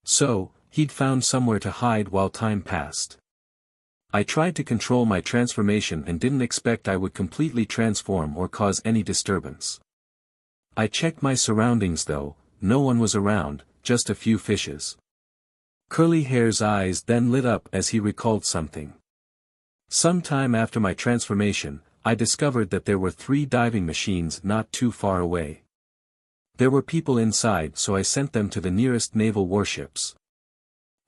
A: So, he'd found somewhere to hide while time passed. I tried to control my transformation and didn't expect I would completely transform or cause any disturbance. I checked my surroundings though, no one was around, just a few fishes. Curly Hair's eyes then lit up as he recalled something. Sometime after my transformation, I discovered that there were 3 diving machines not too far away. There were people inside, so I sent them to the nearest naval warships.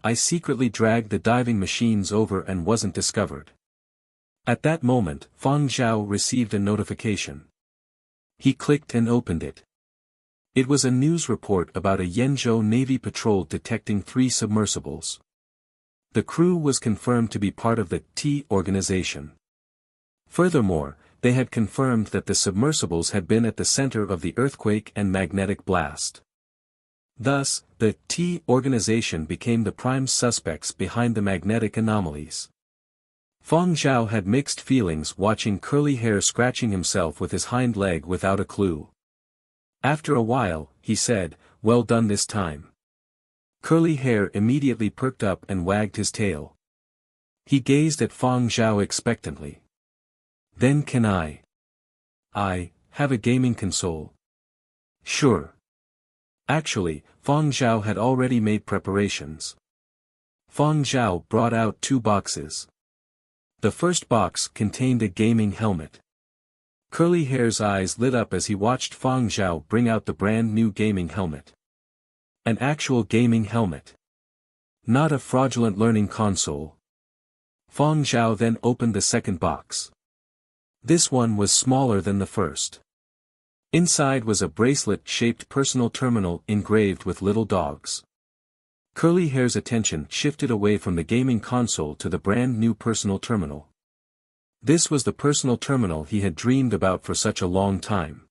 A: I secretly dragged the diving machines over and wasn't discovered. At that moment, Fang Zhao received a notification. He clicked and opened it. It was a news report about a Yenzhou Navy patrol detecting 3 submersibles. The crew was confirmed to be part of the T organization. Furthermore, they had confirmed that the submersibles had been at the center of the earthquake and magnetic blast. Thus, the T organization became the prime suspects behind the magnetic anomalies. Fang Zhao had mixed feelings watching Curly Hair scratching himself with his hind leg without a clue. After a while, he said, "Well done this time." Curly Hair immediately perked up and wagged his tail. He gazed at Fang Zhao expectantly. "Then can I have a gaming console?" "Sure." Actually, Fang Zhao had already made preparations. Fang Zhao brought out 2 boxes. The first box contained a gaming helmet. Curly Hair's eyes lit up as he watched Fang Zhao bring out the brand new gaming helmet. An actual gaming helmet. Not a fraudulent learning console. Fang Zhao then opened the second box. This one was smaller than the first. Inside was a bracelet-shaped personal terminal engraved with little dogs. Curly Hair's attention shifted away from the gaming console to the brand new personal terminal. This was the personal terminal he had dreamed about for such a long time.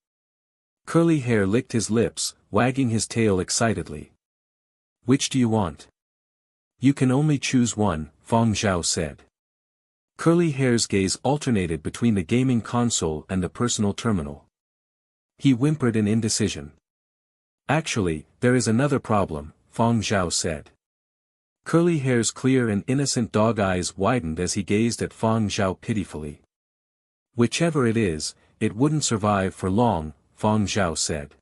A: Curly Hair licked his lips, wagging his tail excitedly. "Which do you want?" "You can only choose one," Fang Zhao said. Curly Hair's gaze alternated between the gaming console and the personal terminal. He whimpered in indecision. "Actually, there is another problem," Fang Zhao said. Curly Hair's clear and innocent dog eyes widened as he gazed at Fang Zhao pitifully. "Whichever it is, it wouldn't survive for long," Fang Zhao said.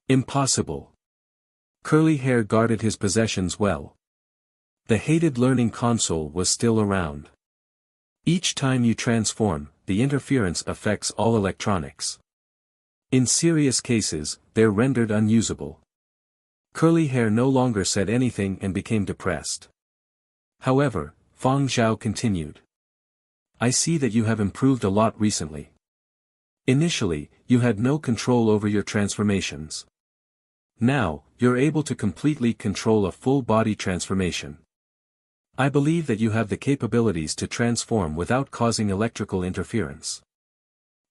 A: "Impossible." Curly Hair guarded his possessions well. The hated learning console was still around. Each time you transform, the interference affects all electronics. In serious cases, they're rendered unusable. Curly Hair no longer said anything and became depressed. However, Fang Zhao continued. "I see that you have improved a lot recently. Initially, you had no control over your transformations. Now, you're able to completely control a full-body transformation. I believe that you have the capabilities to transform without causing electrical interference."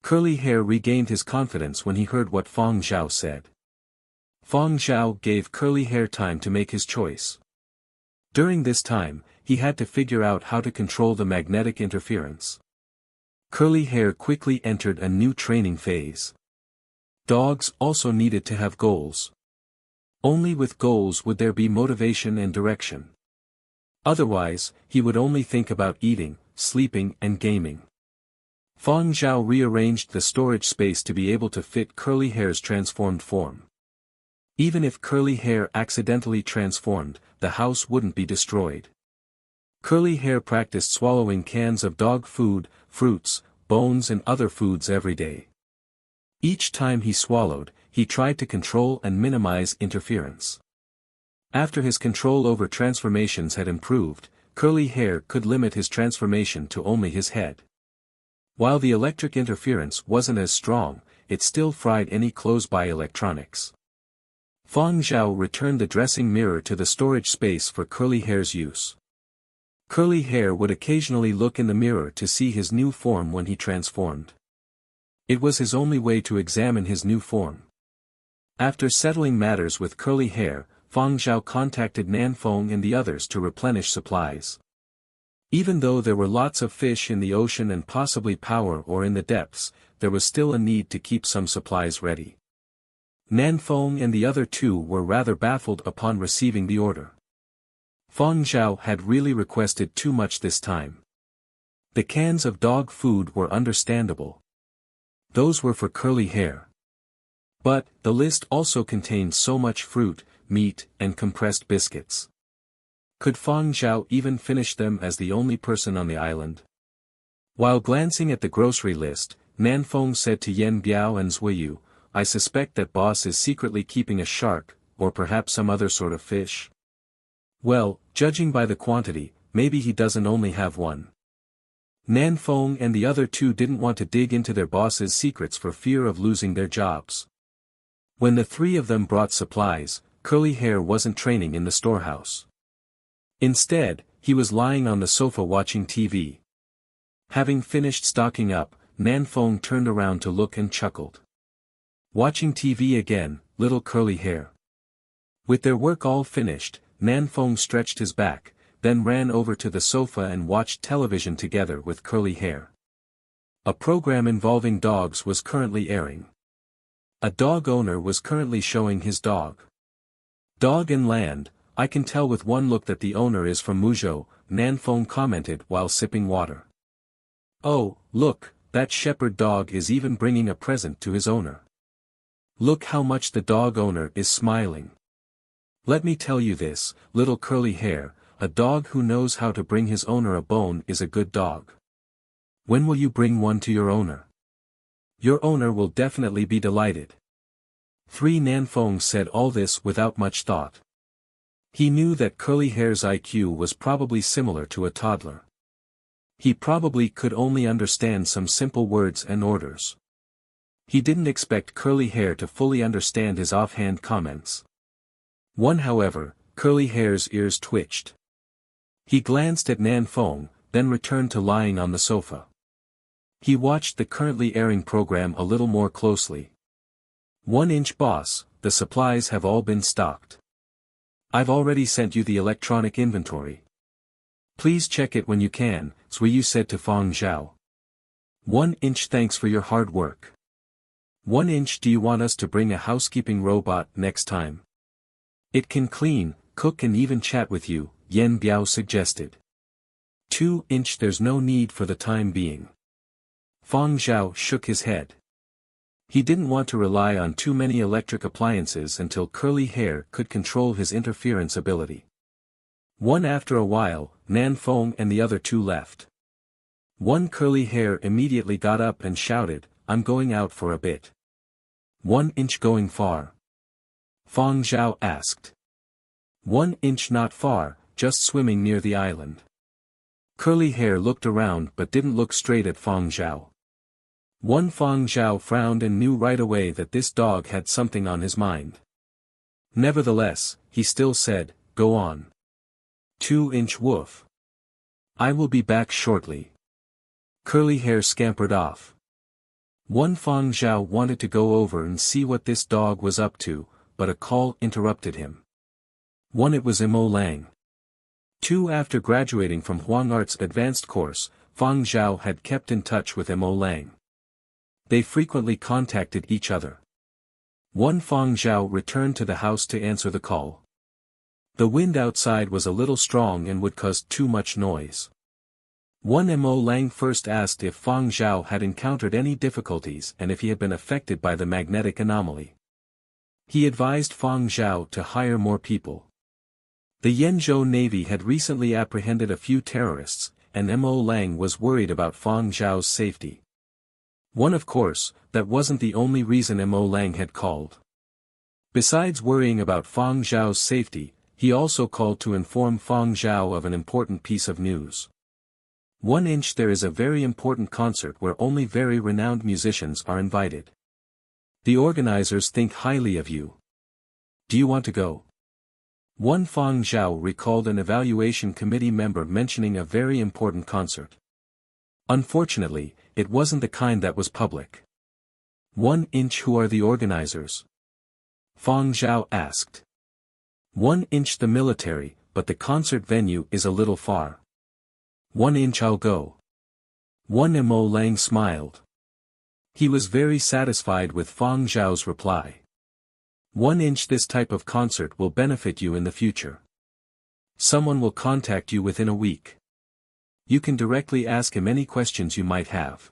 A: Curly Hair regained his confidence when he heard what Fang Zhao said. Fang Zhao gave Curly Hair time to make his choice. During this time, he had to figure out how to control the magnetic interference. Curly Hair quickly entered a new training phase. Dogs also needed to have goals. Only with goals would there be motivation and direction. Otherwise, he would only think about eating, sleeping and gaming. Fang Zhao rearranged the storage space to be able to fit Curly Hair's transformed form. Even if Curly Hair accidentally transformed, the house wouldn't be destroyed. Curly Hair practiced swallowing cans of dog food, fruits, bones and other foods every day. Each time he swallowed, he tried to control and minimize interference. After his control over transformations had improved, Curly Hair could limit his transformation to only his head. While the electric interference wasn't as strong, it still fried any close-by electronics. Fang Zhao returned the dressing mirror to the storage space for Curly Hair's use. Curly Hair would occasionally look in the mirror to see his new form when he transformed. It was his only way to examine his new form. After settling matters with Curly Hair, Fang Zhao contacted Nanfeng and the others to replenish supplies. Even though there were lots of fish in the ocean and possibly power or in the depths, there was still a need to keep some supplies ready. Nanfeng and the other two were rather baffled upon receiving the order. Fang Zhao had really requested too much this time. The cans of dog food were understandable. Those were for Curly Hair. But, the list also contained so much fruit, meat, and compressed biscuits. Could Fang Zhao even finish them as the only person on the island? While glancing at the grocery list, Nanfeng said to Yen Biao and Zuiyu, "I suspect that boss is secretly keeping a shark, or perhaps some other sort of fish. Well, judging by the quantity, maybe he doesn't only have one." Nanfeng and the other two didn't want to dig into their boss's secrets for fear of losing their jobs. When the three of them brought supplies, Curly Hair wasn't training in the storehouse. Instead, he was lying on the sofa watching TV. Having finished stocking up, Nanfeng turned around to look and chuckled. Watching TV again, little Curly Hair. With their work all finished, Nanfeng stretched his back, then ran over to the sofa and watched television together with Curly Hair. A program involving dogs was currently airing. A dog owner was currently showing his dog. "Dog and land, I can tell with one look that the owner is from Muzhou," Nanfeng commented while sipping water. "Oh, look, that shepherd dog is even bringing a present to his owner. Look how much the dog owner is smiling. Let me tell you this, little Curly Hair, a dog who knows how to bring his owner a bone is a good dog." When will you bring one to your owner? Your owner will definitely be delighted. 3 Nanfeng said all this without much thought. He knew that Curly Hair's IQ was probably similar to a toddler. He probably could only understand some simple words and orders. He didn't expect Curly Hair to fully understand his offhand comments. However, Curly Hair's ears twitched. He glanced at Nanfeng, then returned to lying on the sofa. He watched the currently airing program a little more closely. 1-inch boss, the supplies have all been stocked. I've already sent you the electronic inventory. Please check it when you can, Zhuyu said to Fang Zhao. 1-inch thanks for your hard work. 1-inch do you want us to bring a housekeeping robot next time? It can clean, cook and even chat with you, Yen Biao suggested. 2-inch there's no need for the time being. Fang Zhao shook his head. He didn't want to rely on too many electric appliances until Curly Hair could control his interference ability. After a while, Nanfeng and the other 2 left. Curly Hair immediately got up and shouted, I'm going out for a bit. 1-inch going far? Fang Zhao asked. 1-inch not far, just swimming near the island. Curly Hair looked around but didn't look straight at Fang Zhao. Fang Zhao frowned and knew right away that this dog had something on his mind. Nevertheless, he still said, go on. 2-inch woof. I will be back shortly. Curly Hair scampered off. Fang Zhao wanted to go over and see what this dog was up to, but a call interrupted him. It was Mo Lang. 2 After graduating from Huang Art's advanced course, Fang Zhao had kept in touch with Mo Lang. They frequently contacted each other. Fang Zhao returned to the house to answer the call. The wind outside was a little strong and would cause too much noise. Mo Lang first asked if Fang Zhao had encountered any difficulties and if he had been affected by the magnetic anomaly. He advised Fang Zhao to hire more people. The Yenzhou Navy had recently apprehended a few terrorists, and Mo Lang was worried about Fang Zhao's safety. Of course, that wasn't the only reason Mo Lang had called. Besides worrying about Fang Zhao's safety, he also called to inform Fang Zhao of an important piece of news. 1-inch there is a very important concert where only very renowned musicians are invited. The organizers think highly of you. Do you want to go? Fang Zhao recalled an evaluation committee member mentioning a very important concert. Unfortunately, it wasn't the kind that was public. 1-inch who are the organizers? Fang Zhao asked. 1-inch the military, but the concert venue is a little far. 1-inch I'll go. Mo Lang smiled. He was very satisfied with Fang Zhao's reply. 1-inch this type of concert will benefit you in the future. Someone will contact you within a week. You can directly ask him any questions you might have.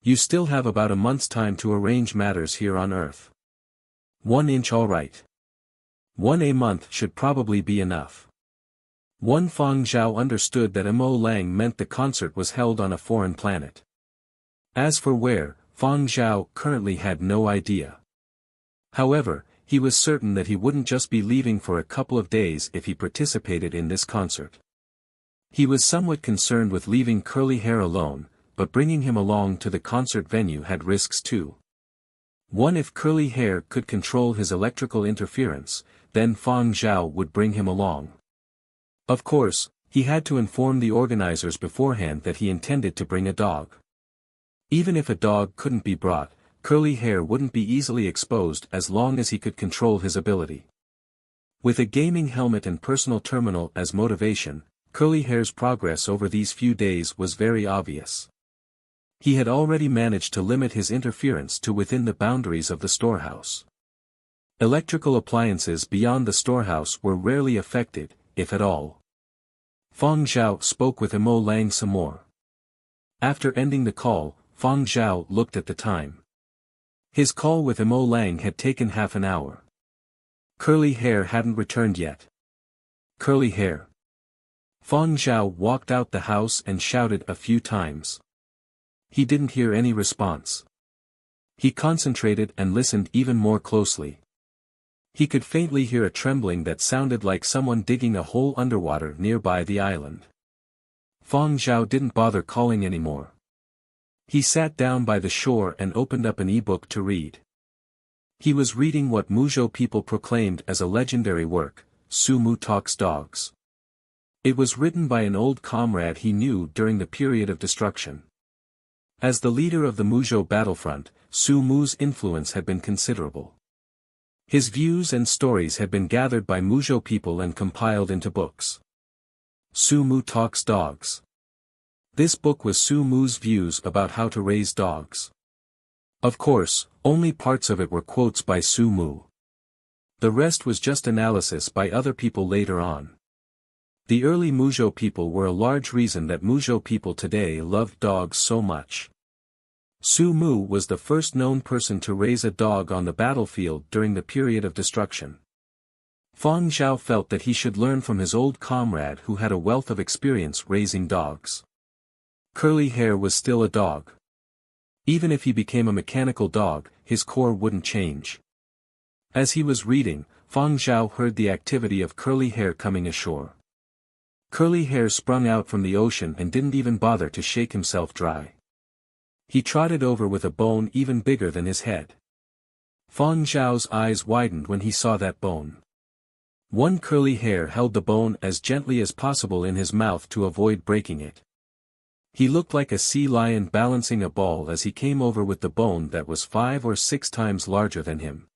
A: You still have about a month's time to arrange matters here on Earth. 1-inch alright. A month should probably be enough. Fang Zhao understood that Mo Lang meant the concert was held on a foreign planet. As for where, Fang Zhao currently had no idea. However, he was certain that he wouldn't just be leaving for a couple of days if he participated in this concert. He was somewhat concerned with leaving Curly Hair alone, but bringing him along to the concert venue had risks too. If Curly Hair could control his electrical interference, then Fang Zhao would bring him along. Of course, he had to inform the organizers beforehand that he intended to bring a dog. Even if a dog couldn't be brought, Curly Hair wouldn't be easily exposed as long as he could control his ability. With a gaming helmet and personal terminal as motivation, Curly Hair's progress over these few days was very obvious. He had already managed to limit his interference to within the boundaries of the storehouse. Electrical appliances beyond the storehouse were rarely affected, if at all. Fang Zhao spoke with Mo Lang some more. After ending the call, Fang Zhao looked at the time. His call with Mo Lang had taken half an hour. Curly Hair hadn't returned yet. Curly Hair. Fang Zhao walked out the house and shouted a few times. He didn't hear any response. He concentrated and listened even more closely. He could faintly hear a trembling that sounded like someone digging a hole underwater nearby the island. Fang Zhao didn't bother calling anymore. He sat down by the shore and opened up an e-book to read. He was reading what Muzhou people proclaimed as a legendary work, Su Mu Talks Dogs. It was written by an old comrade he knew during the period of destruction. As the leader of the Muzhou battlefront, Su Mu's influence had been considerable. His views and stories had been gathered by Muzhou people and compiled into books. Su Mu Talks Dogs. This book was Su Mu's views about how to raise dogs. Of course, only parts of it were quotes by Su Mu. The rest was just analysis by other people later on. The early Muzhou people were a large reason that Muzhou people today loved dogs so much. Su Mu was the first known person to raise a dog on the battlefield during the period of destruction. Fang Zhao felt that he should learn from his old comrade who had a wealth of experience raising dogs. Curly Hair was still a dog. Even if he became a mechanical dog, his core wouldn't change. As he was reading, Fang Zhao heard the activity of Curly Hair coming ashore. Curly Hair sprung out from the ocean and didn't even bother to shake himself dry. He trotted over with a bone even bigger than his head. Fang Zhao's eyes widened when he saw that bone. One Curly Hair held the bone as gently as possible in his mouth to avoid breaking it. He looked like a sea lion balancing a ball as he came over with the bone that was 5 or 6 times larger than him.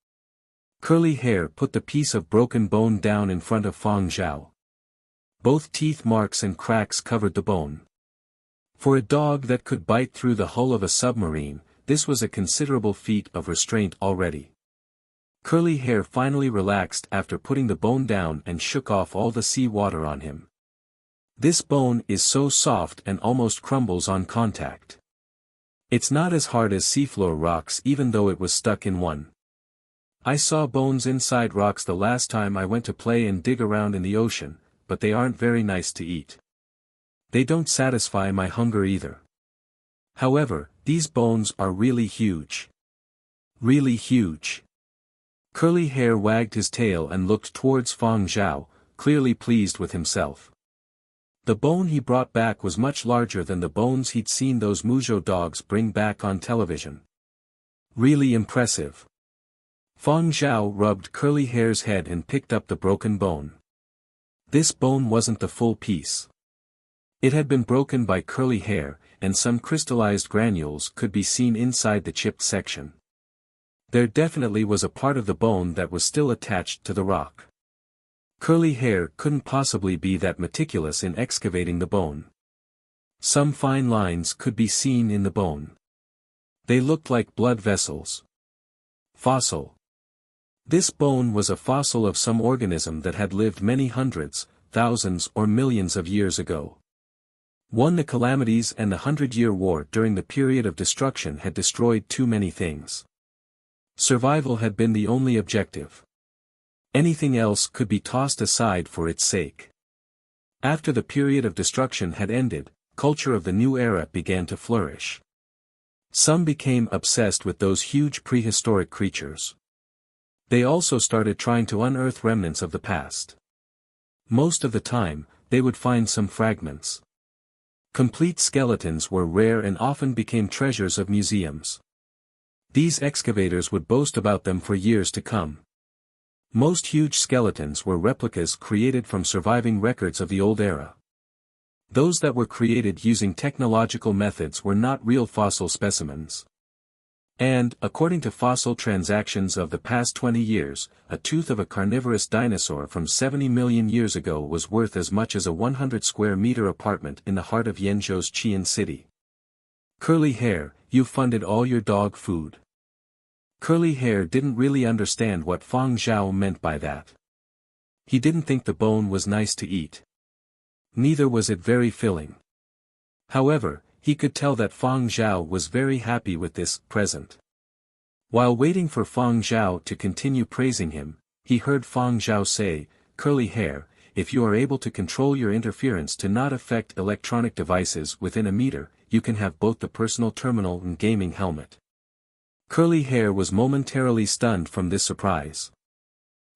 A: Curly Hair put the piece of broken bone down in front of Fang Zhao. Both teeth marks and cracks covered the bone. For a dog that could bite through the hull of a submarine, this was a considerable feat of restraint already. Curly Hair finally relaxed after putting the bone down and shook off all the sea water on him. This bone is so soft and almost crumbles on contact. It's not as hard as seafloor rocks even though it was stuck in one. I saw bones inside rocks the last time I went to play and dig around in the ocean, but they aren't very nice to eat. They don't satisfy my hunger either. However, these bones are really huge. Really huge. Curly Hair wagged his tail and looked towards Fang Zhao, clearly pleased with himself. The bone he brought back was much larger than the bones he'd seen those Muzhou dogs bring back on television. Really impressive. Fang Zhao rubbed Curly Hair's head and picked up the broken bone. This bone wasn't the full piece. It had been broken by Curly Hair, and some crystallized granules could be seen inside the chipped section. There definitely was a part of the bone that was still attached to the rock. Curly Hair couldn't possibly be that meticulous in excavating the bone. Some fine lines could be seen in the bone. They looked like blood vessels. Fossil. This bone was a fossil of some organism that had lived many hundreds, thousands or millions of years ago. The calamities and the 100-Year War during the period of destruction had destroyed too many things. Survival had been the only objective. Anything else could be tossed aside for its sake. After the period of destruction had ended, culture of the new era began to flourish. Some became obsessed with those huge prehistoric creatures. They also started trying to unearth remnants of the past. Most of the time, they would find some fragments. Complete skeletons were rare and often became treasures of museums. These excavators would boast about them for years to come. Most huge skeletons were replicas created from surviving records of the old era. Those that were created using technological methods were not real fossil specimens. And, according to fossil transactions of the past 20 years, a tooth of a carnivorous dinosaur from 70 million years ago was worth as much as a 100-square-meter apartment in the heart of Yenzhou's Qian city. Curly Hair, you funded all your dog food. Curly Hair didn't really understand what Fang Zhao meant by that. He didn't think the bone was nice to eat. Neither was it very filling. However, he could tell that Fang Zhao was very happy with this present. While waiting for Fang Zhao to continue praising him, he heard Fang Zhao say, "Curly Hair, if you are able to control your interference to not affect electronic devices within a meter, you can have both the personal terminal and gaming helmet. Curly Hair was momentarily stunned from this surprise.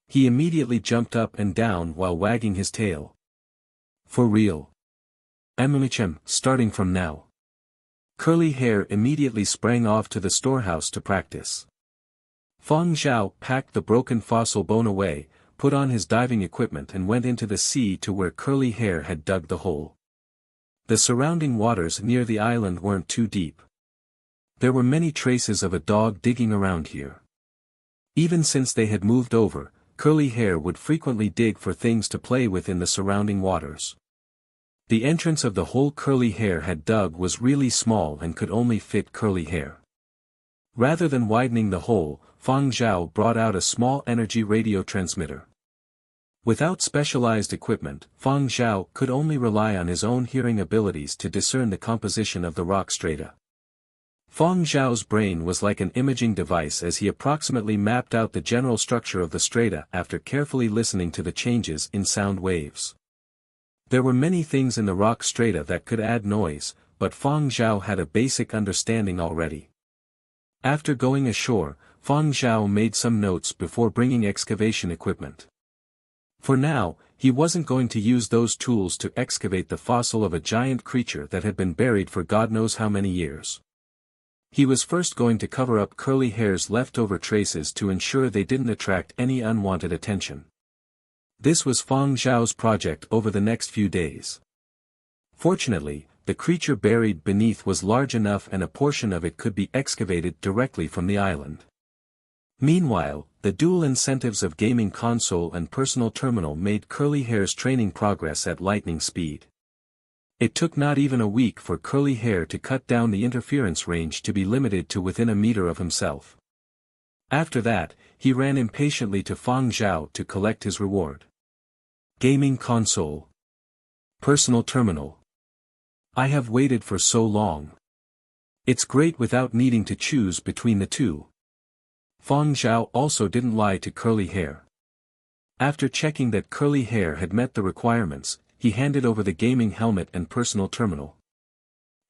A: He immediately jumped up and down while wagging his tail. For real? Starting from now. Curly Hair immediately sprang off to the storehouse to practice. Fang Zhao packed the broken fossil bone away, put on his diving equipment and went into the sea to where Curly Hair had dug the hole. The surrounding waters near the island weren't too deep. There were many traces of a dog digging around here. Even since they had moved over, Curly Hair would frequently dig for things to play with in the surrounding waters. The entrance of the hole Curly Hair had dug was really small and could only fit Curly Hair. Rather than widening the hole, Fang Zhao brought out a small energy radio transmitter. Without specialized equipment, Fang Zhao could only rely on his own hearing abilities to discern the composition of the rock strata. Fang Zhao's brain was like an imaging device as he approximately mapped out the general structure of the strata after carefully listening to the changes in sound waves. There were many things in the rock strata that could add noise, but Fang Zhao had a basic understanding already. After going ashore, Fang Zhao made some notes before bringing excavation equipment. For now, he wasn't going to use those tools to excavate the fossil of a giant creature that had been buried for God knows how many years. He was first going to cover up Curly Hair's leftover traces to ensure they didn't attract any unwanted attention. This was Fang Zhao's project over the next few days. Fortunately, the creature buried beneath was large enough and a portion of it could be excavated directly from the island. Meanwhile, the dual incentives of gaming console and personal terminal made Curly Hair's training progress at lightning speed. It took not even a week for Curly Hair to cut down the interference range to be limited to within a meter of himself. After that, he ran impatiently to Fang Zhao to collect his reward. Gaming console. Personal terminal. I have waited for so long. It's great without needing to choose between the two. Fang Zhao also didn't lie to Curly Hair. After checking that Curly Hair had met the requirements, he handed over the gaming helmet and personal terminal.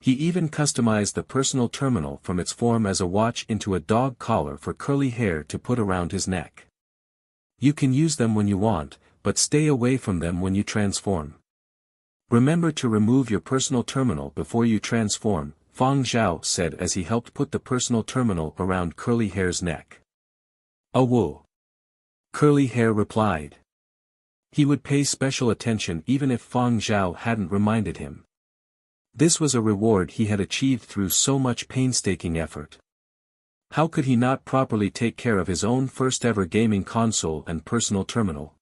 A: He even customized the personal terminal from its form as a watch into a dog collar for Curly Hair to put around his neck. You can use them when you want, but stay away from them when you transform. Remember to remove your personal terminal before you transform, Fang Zhao said as he helped put the personal terminal around Curly Hair's neck. Whoa! Curly Hair replied. He would pay special attention even if Fang Zhao hadn't reminded him. This was a reward he had achieved through so much painstaking effort. How could he not properly take care of his own first-ever gaming console and personal terminal?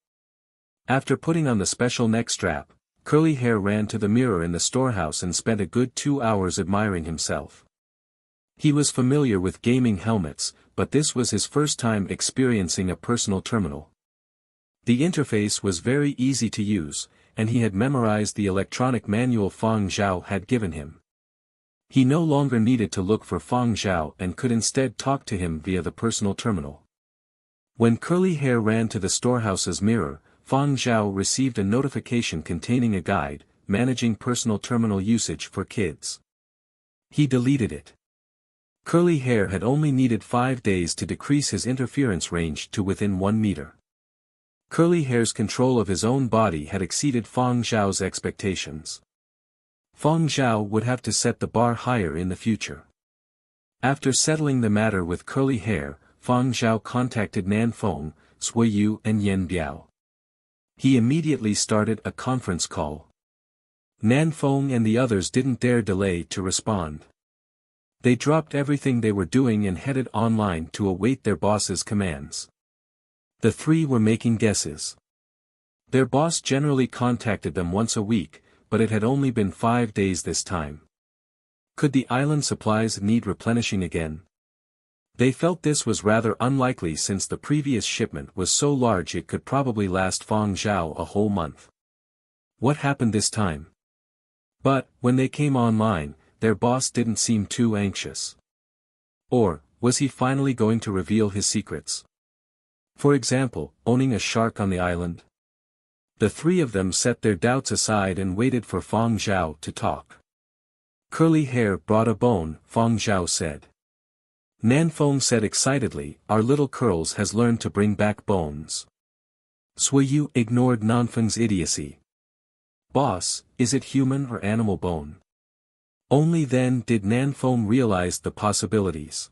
A: After putting on the special neck strap, Curly Hair ran to the mirror in the storehouse and spent a good 2 hours admiring himself. He was familiar with gaming helmets, but this was his first time experiencing a personal terminal. The interface was very easy to use, and he had memorized the electronic manual Fang Zhao had given him. He no longer needed to look for Fang Zhao and could instead talk to him via the personal terminal. When Curly Hair ran to the storehouse's mirror, Fang Zhao received a notification containing a guide, managing personal terminal usage for kids. He deleted it. Curly Hair had only needed 5 days to decrease his interference range to within 1 meter. Curly Hair's control of his own body had exceeded Fang Zhao's expectations. Fang Zhao would have to set the bar higher in the future. After settling the matter with Curly Hair, Fang Zhao contacted Nan Feng, Sui Yu and Yen Biao. He immediately started a conference call. Nan Feng and the others didn't dare delay to respond. They dropped everything they were doing and headed online to await their boss's commands. The three were making guesses. Their boss generally contacted them once a week, but it had only been 5 days this time. Could the island supplies need replenishing again? They felt this was rather unlikely since the previous shipment was so large it could probably last Fang Zhao a whole month. What happened this time? But, when they came online, their boss didn't seem too anxious. Or, was he finally going to reveal his secrets? For example, owning a shark on the island? The three of them set their doubts aside and waited for Fang Zhao to talk. Curly hair brought a bone, Fang Zhao said. Nanfeng said excitedly, our little curls has learned to bring back bones. Suiyu ignored Nanfeng's idiocy. Boss, is it human or animal bone? Only then did Nanfeng realize the possibilities.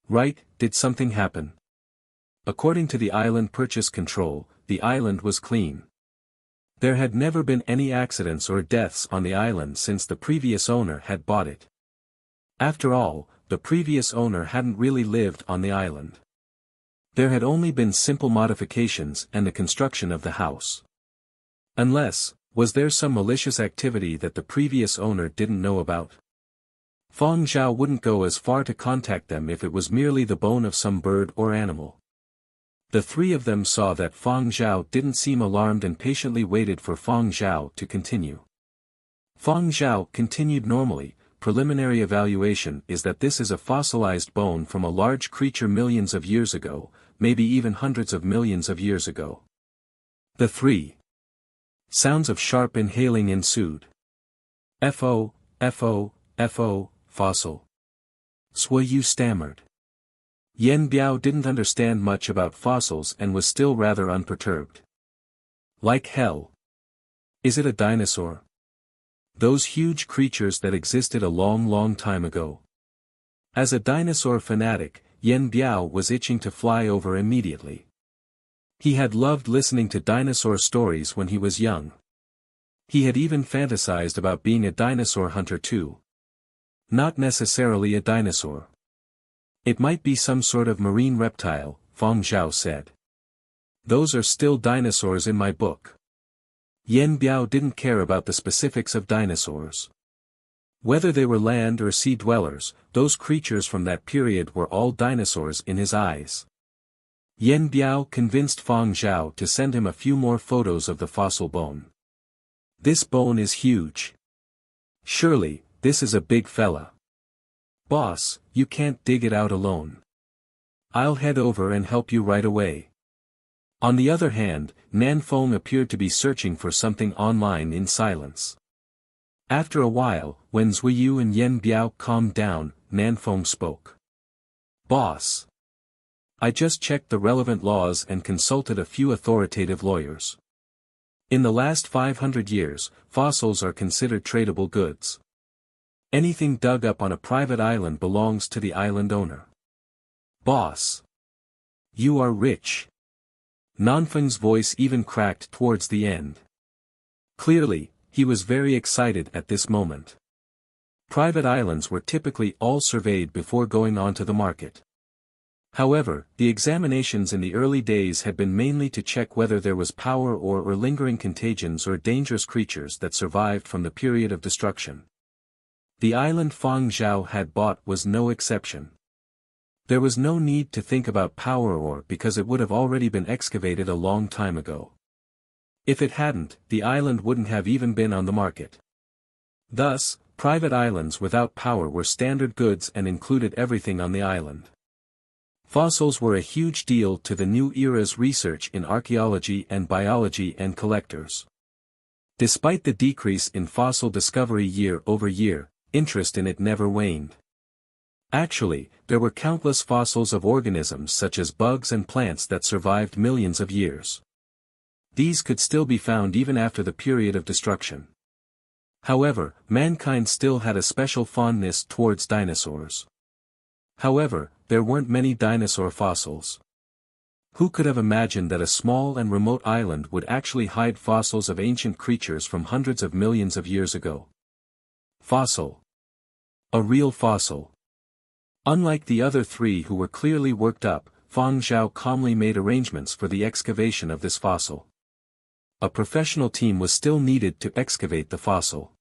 A: Right, did something happen? According to the island purchase control, the island was clean. There had never been any accidents or deaths on the island since the previous owner had bought it. After all, the previous owner hadn't really lived on the island. There had only been simple modifications and the construction of the house. Unless, was there some malicious activity that the previous owner didn't know about? Fang Zhao wouldn't go as far to contact them if it was merely the bone of some bird or animal. The three of them saw that Fang Zhao didn't seem alarmed and patiently waited for Fang Zhao to continue. Fang Zhao continued normally. Preliminary evaluation is that this is a fossilized bone from a large creature millions of years ago, maybe even hundreds of millions of years ago. The three sounds of sharp inhaling ensued. Fo, fo, fo, fossil. Suiyu stammered. Yen Biao didn't understand much about fossils and was still rather unperturbed. Like hell. Is it a dinosaur? Those huge creatures that existed a long time ago. As a dinosaur fanatic, Yen Biao was itching to fly over immediately. He had loved listening to dinosaur stories when he was young. He had even fantasized about being a dinosaur hunter too. Not necessarily a dinosaur. It might be some sort of marine reptile, Fang Zhao said. Those are still dinosaurs in my book. Yen Biao didn't care about the specifics of dinosaurs. Whether they were land or sea dwellers, those creatures from that period were all dinosaurs in his eyes. Yen Biao convinced Fang Zhao to send him a few more photos of the fossil bone. This bone is huge. Surely, this is a big fella. Boss, you can't dig it out alone. I'll head over and help you right away. On the other hand, Nanfeng appeared to be searching for something online in silence. After a while, when Zuiyu and Yen Biao calmed down, Nanfeng spoke. Boss. I just checked the relevant laws and consulted a few authoritative lawyers. In the last 500 years, fossils are considered tradable goods. Anything dug up on a private island belongs to the island owner. Boss. You are rich. Nanfeng's voice even cracked towards the end. Clearly, he was very excited at this moment. Private islands were typically all surveyed before going onto the market. However, the examinations in the early days had been mainly to check whether there was power or lingering contagions or dangerous creatures that survived from the period of destruction. The island Fang Zhao had bought was no exception. There was no need to think about power ore because it would have already been excavated a long time ago. If it hadn't, the island wouldn't have even been on the market. Thus, private islands without power were standard goods and included everything on the island. Fossils were a huge deal to the new era's research in archaeology and biology and collectors. Despite the decrease in fossil discovery year over year, interest in it never waned. Actually, there were countless fossils of organisms such as bugs and plants that survived millions of years. These could still be found even after the period of destruction. However, mankind still had a special fondness towards dinosaurs. However, there weren't many dinosaur fossils. Who could have imagined that a small and remote island would actually hide fossils of ancient creatures from hundreds of millions of years ago? Fossil. A real fossil. Unlike the other three who were clearly worked up, Fang Zhao calmly made arrangements for the excavation of this fossil. A professional team was still needed to excavate the fossil.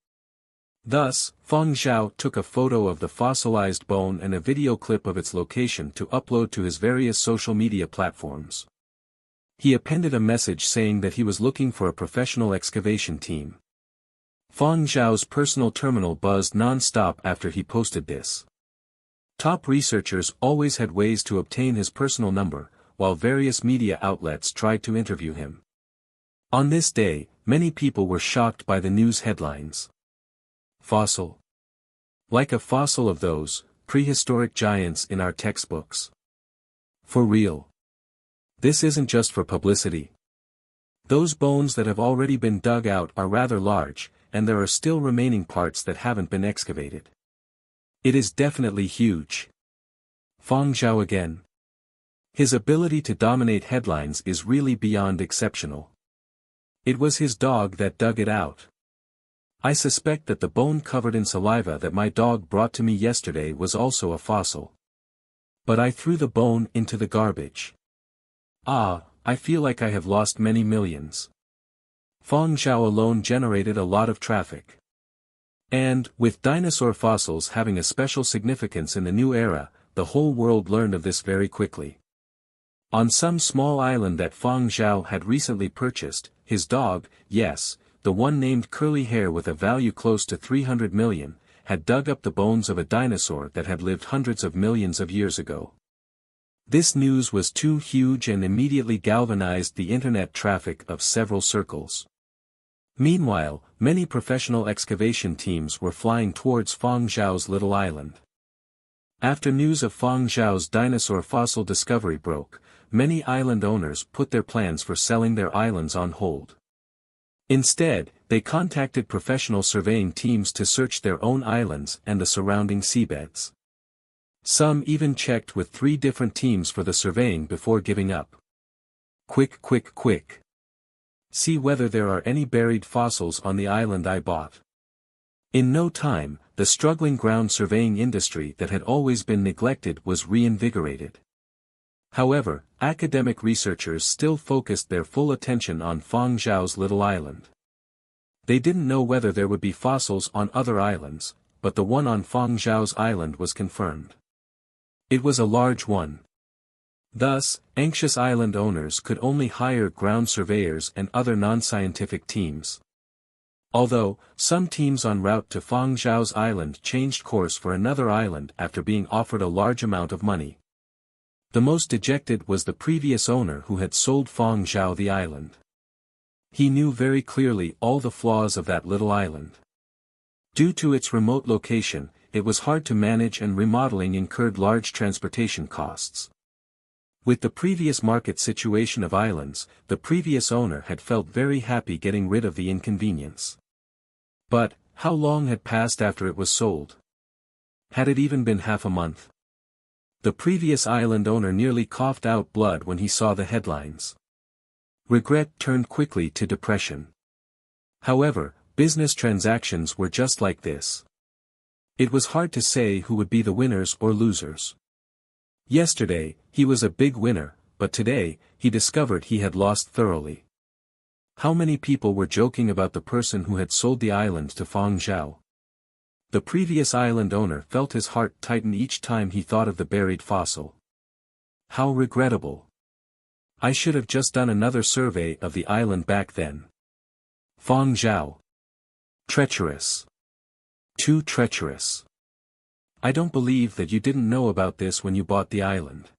A: Thus, Fang Zhao took a photo of the fossilized bone and a video clip of its location to upload to his various social media platforms. He appended a message saying that he was looking for a professional excavation team. Fang Zhao's personal terminal buzzed non-stop after he posted this. Top researchers always had ways to obtain his personal number, while various media outlets tried to interview him. On this day, many people were shocked by the news headlines. Fossil. Like a fossil of those prehistoric giants in our textbooks. For real. This isn't just for publicity. Those bones that have already been dug out are rather large, and there are still remaining parts that haven't been excavated. It is definitely huge. Fang Zhao again. His ability to dominate headlines is really beyond exceptional. It was his dog that dug it out. I suspect that the bone covered in saliva that my dog brought to me yesterday was also a fossil. But I threw the bone into the garbage. I feel like I have lost many millions. Fang Zhao alone generated a lot of traffic. And, with dinosaur fossils having a special significance in the new era, the whole world learned of this very quickly. On some small island that Fang Zhao had recently purchased, his dog, yes, the one named Curly Hair with a value close to 300 million, had dug up the bones of a dinosaur that had lived hundreds of millions of years ago. This news was too huge and immediately galvanized the internet traffic of several circles. Meanwhile, many professional excavation teams were flying towards Fang Zhao's little island. After news of Fang Zhao's dinosaur fossil discovery broke, many island owners put their plans for selling their islands on hold. Instead, they contacted professional surveying teams to search their own islands and the surrounding seabeds. Some even checked with 3 different teams for the surveying before giving up. Quick. See whether there are any buried fossils on the island I bought. In no time, the struggling ground surveying industry that had always been neglected was reinvigorated. However, academic researchers still focused their full attention on Fang Zhao's little island. They didn't know whether there would be fossils on other islands, but the one on Fang Zhao's island was confirmed. It was a large one. Thus, anxious island owners could only hire ground surveyors and other non-scientific teams. Although, some teams en route to Fang Zhao's island changed course for another island after being offered a large amount of money. The most dejected was the previous owner who had sold Fang Zhao the island. He knew very clearly all the flaws of that little island. Due to its remote location, it was hard to manage and remodeling incurred large transportation costs. With the previous market situation of islands, the previous owner had felt very happy getting rid of the inconvenience. But, how long had passed after it was sold? Had it even been half a month? The previous island owner nearly coughed out blood when he saw the headlines. Regret turned quickly to depression. However, business transactions were just like this. It was hard to say who would be the winners or losers. Yesterday, he was a big winner, but today, he discovered he had lost thoroughly. How many people were joking about the person who had sold the island to Fang Zhao? The previous island owner felt his heart tighten each time he thought of the buried fossil. How regrettable. I should have just done another survey of the island back then. Fang Zhao. Treacherous. Too treacherous. I don't believe that you didn't know about this when you bought the island.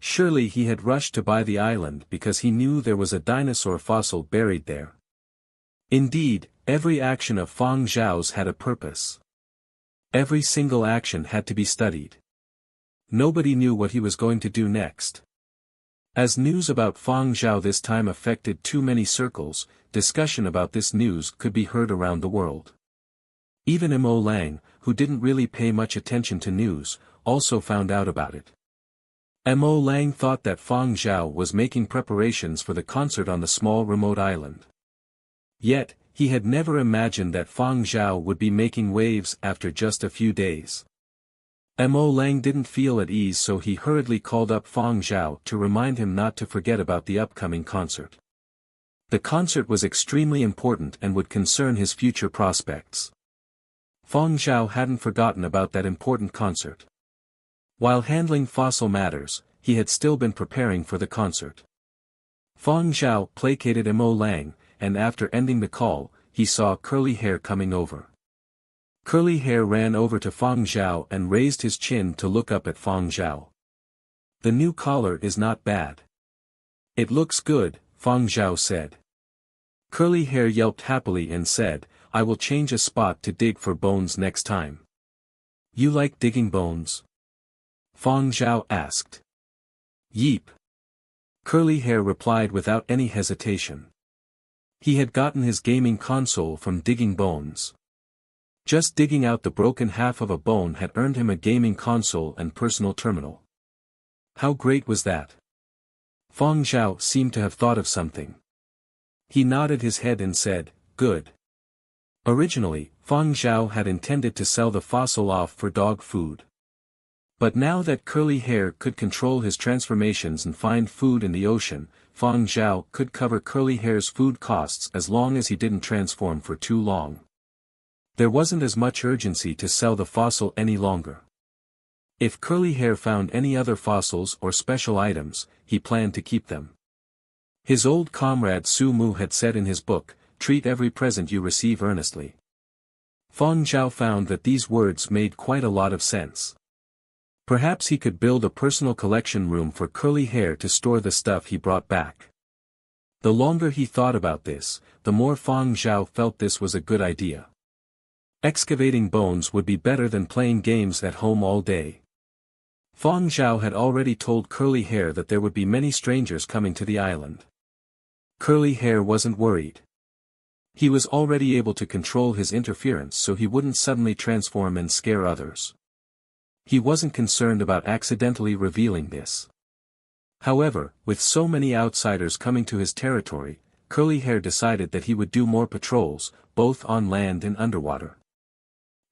A: Surely he had rushed to buy the island because he knew there was a dinosaur fossil buried there. Indeed, every action of Fang Zhao's had a purpose. Every single action had to be studied. Nobody knew what he was going to do next. As news about Fang Zhao this time affected too many circles, discussion about this news could be heard around the world. Even Mo Lang, who didn't really pay much attention to news, also found out about it. Mo Lang thought that Fang Zhao was making preparations for the concert on the small remote island. Yet, he had never imagined that Fang Zhao would be making waves after just a few days. Mo Lang didn't feel at ease, so he hurriedly called up Fang Zhao to remind him not to forget about the upcoming concert. The concert was extremely important and would concern his future prospects. Fang Zhao hadn't forgotten about that important concert. While handling fossil matters, he had still been preparing for the concert. Fang Zhao placated Mo Lang, and after ending the call, he saw Curly Hair coming over. Curly Hair ran over to Fang Zhao and raised his chin to look up at Fang Zhao. The new collar is not bad. It looks good, Fang Zhao said. Curly Hair yelped happily and said, "I will change a spot to dig for bones next time." "You like digging bones?" Fang Zhao asked. "Yeep." Curly Hair replied without any hesitation. He had gotten his gaming console from digging bones. Just digging out the broken half of a bone had earned him a gaming console and personal terminal. How great was that? Fang Zhao seemed to have thought of something. He nodded his head and said, "Good." Originally, Fang Zhao had intended to sell the fossil off for dog food. But now that Curly Hair could control his transformations and find food in the ocean, Fang Zhao could cover Curly Hair's food costs as long as he didn't transform for too long. There wasn't as much urgency to sell the fossil any longer. If Curly Hair found any other fossils or special items, he planned to keep them. His old comrade Su Mu had said in his book, "Treat every present you receive earnestly." Fang Zhao found that these words made quite a lot of sense. Perhaps he could build a personal collection room for Curly Hair to store the stuff he brought back. The longer he thought about this, the more Fang Zhao felt this was a good idea. Excavating bones would be better than playing games at home all day. Fang Zhao had already told Curly Hair that there would be many strangers coming to the island. Curly Hair wasn't worried. He was already able to control his interference so he wouldn't suddenly transform and scare others. He wasn't concerned about accidentally revealing this. However, with so many outsiders coming to his territory, Curly Hair decided that he would do more patrols, both on land and underwater.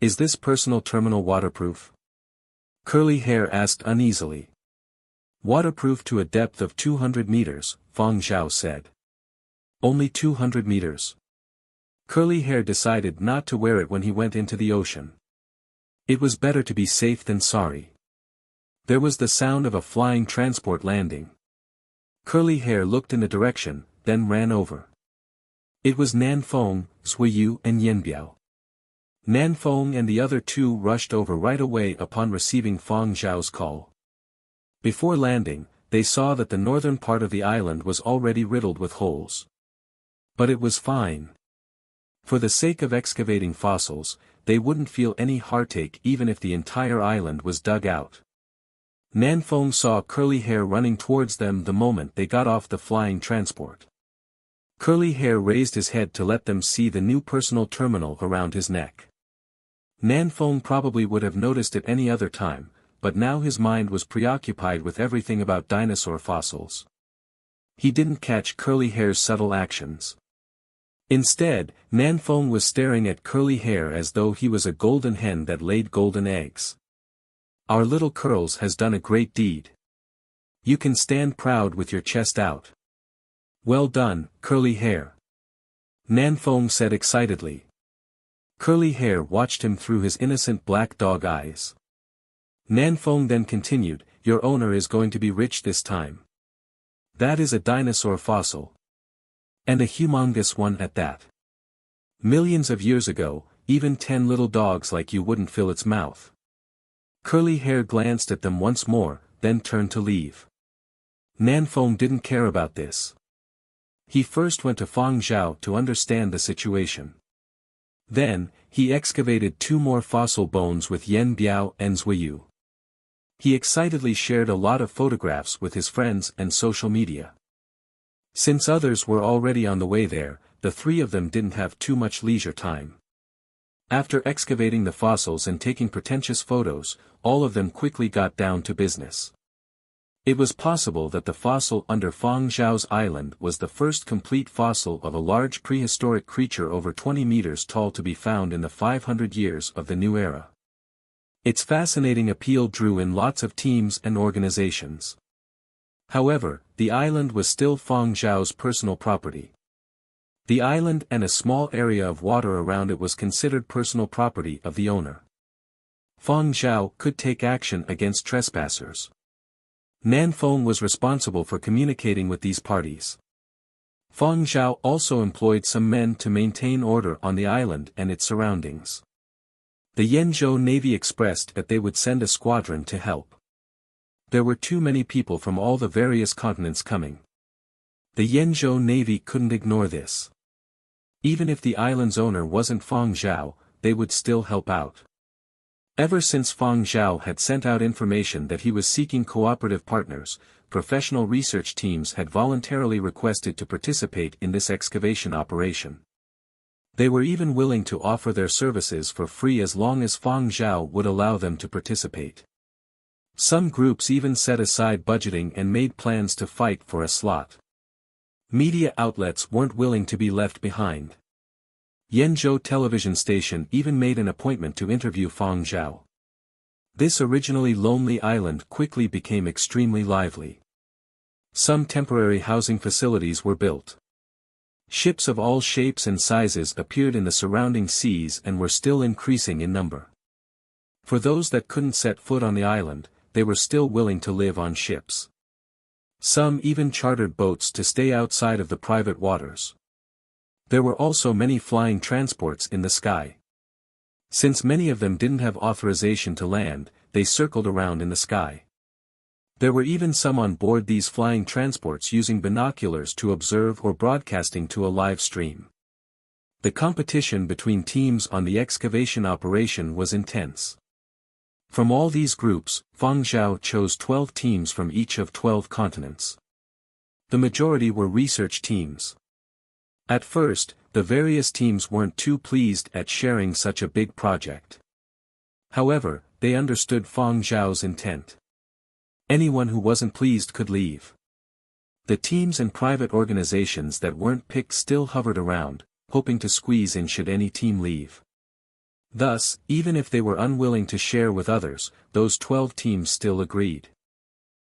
A: "Is this personal terminal waterproof?" Curly Hair asked uneasily. "Waterproof to a depth of 200 meters, Fang Zhao said. "Only 200 meters. Curly Hair decided not to wear it when he went into the ocean. It was better to be safe than sorry. There was the sound of a flying transport landing. Curly Hair looked in the direction, then ran over. It was Nanfeng, Zuiyu and Yanbiao. Nanfeng and the other two rushed over right away upon receiving Fang Zhao's call. Before landing, they saw that the northern part of the island was already riddled with holes. But it was fine. For the sake of excavating fossils, they wouldn't feel any heartache even if the entire island was dug out. Nanfeng saw Curly Hair running towards them the moment they got off the flying transport. Curly Hair raised his head to let them see the new personal terminal around his neck. Nanfeng probably would have noticed it any other time, but now his mind was preoccupied with everything about dinosaur fossils. He didn't catch Curly Hair's subtle actions. Instead, Nanfeng was staring at Curly Hair as though he was a golden hen that laid golden eggs. "Our little Curls has done a great deed. You can stand proud with your chest out. Well done, Curly Hair," Nanfeng said excitedly. Curly Hair watched him through his innocent black dog eyes. Nanfeng then continued, "Your owner is going to be rich this time. That is a dinosaur fossil. And a humongous one at that. Millions of years ago, even 10 little dogs like you wouldn't fill its mouth." Curly Hair glanced at them once more, then turned to leave. Nanfeng didn't care about this. He first went to Fang Zhao to understand the situation. Then, he excavated 2 more fossil bones with Yan Biao and Zuiyu. He excitedly shared a lot of photographs with his friends and social media. Since others were already on the way there, the 3 of them didn't have too much leisure time. After excavating the fossils and taking pretentious photos, all of them quickly got down to business. It was possible that the fossil under Fang Zhao's island was the first complete fossil of a large prehistoric creature over 20 meters tall to be found in the 500 years of the new era. Its fascinating appeal drew in lots of teams and organizations. However, the island was still Fang Zhao's personal property. The island and a small area of water around it was considered personal property of the owner. Fang Zhao could take action against trespassers. Nanfeng was responsible for communicating with these parties. Fang Zhao also employed some men to maintain order on the island and its surroundings. The Yenzhou Navy expressed that they would send a squadron to help. There were too many people from all the various continents coming. The Yenzhou Navy couldn't ignore this. Even if the island's owner wasn't Fang Zhao, they would still help out. Ever since Fang Zhao had sent out information that he was seeking cooperative partners, professional research teams had voluntarily requested to participate in this excavation operation. They were even willing to offer their services for free as long as Fang Zhao would allow them to participate. Some groups even set aside budgeting and made plans to fight for a slot. Media outlets weren't willing to be left behind. Yenzhou television station even made an appointment to interview Fang Zhao. This originally lonely island quickly became extremely lively. Some temporary housing facilities were built. Ships of all shapes and sizes appeared in the surrounding seas and were still increasing in number. For those that couldn't set foot on the island, they were still willing to live on ships. Some even chartered boats to stay outside of the private waters. There were also many flying transports in the sky. Since many of them didn't have authorization to land, they circled around in the sky. There were even some on board these flying transports using binoculars to observe or broadcasting to a live stream. The competition between teams on the excavation operation was intense. From all these groups, Fang Zhao chose 12 teams from each of 12 continents. The majority were research teams. At first, the various teams weren't too pleased at sharing such a big project. However, they understood Fang Zhao's intent. Anyone who wasn't pleased could leave. The teams and private organizations that weren't picked still hovered around, hoping to squeeze in should any team leave. Thus, even if they were unwilling to share with others, those 12 teams still agreed.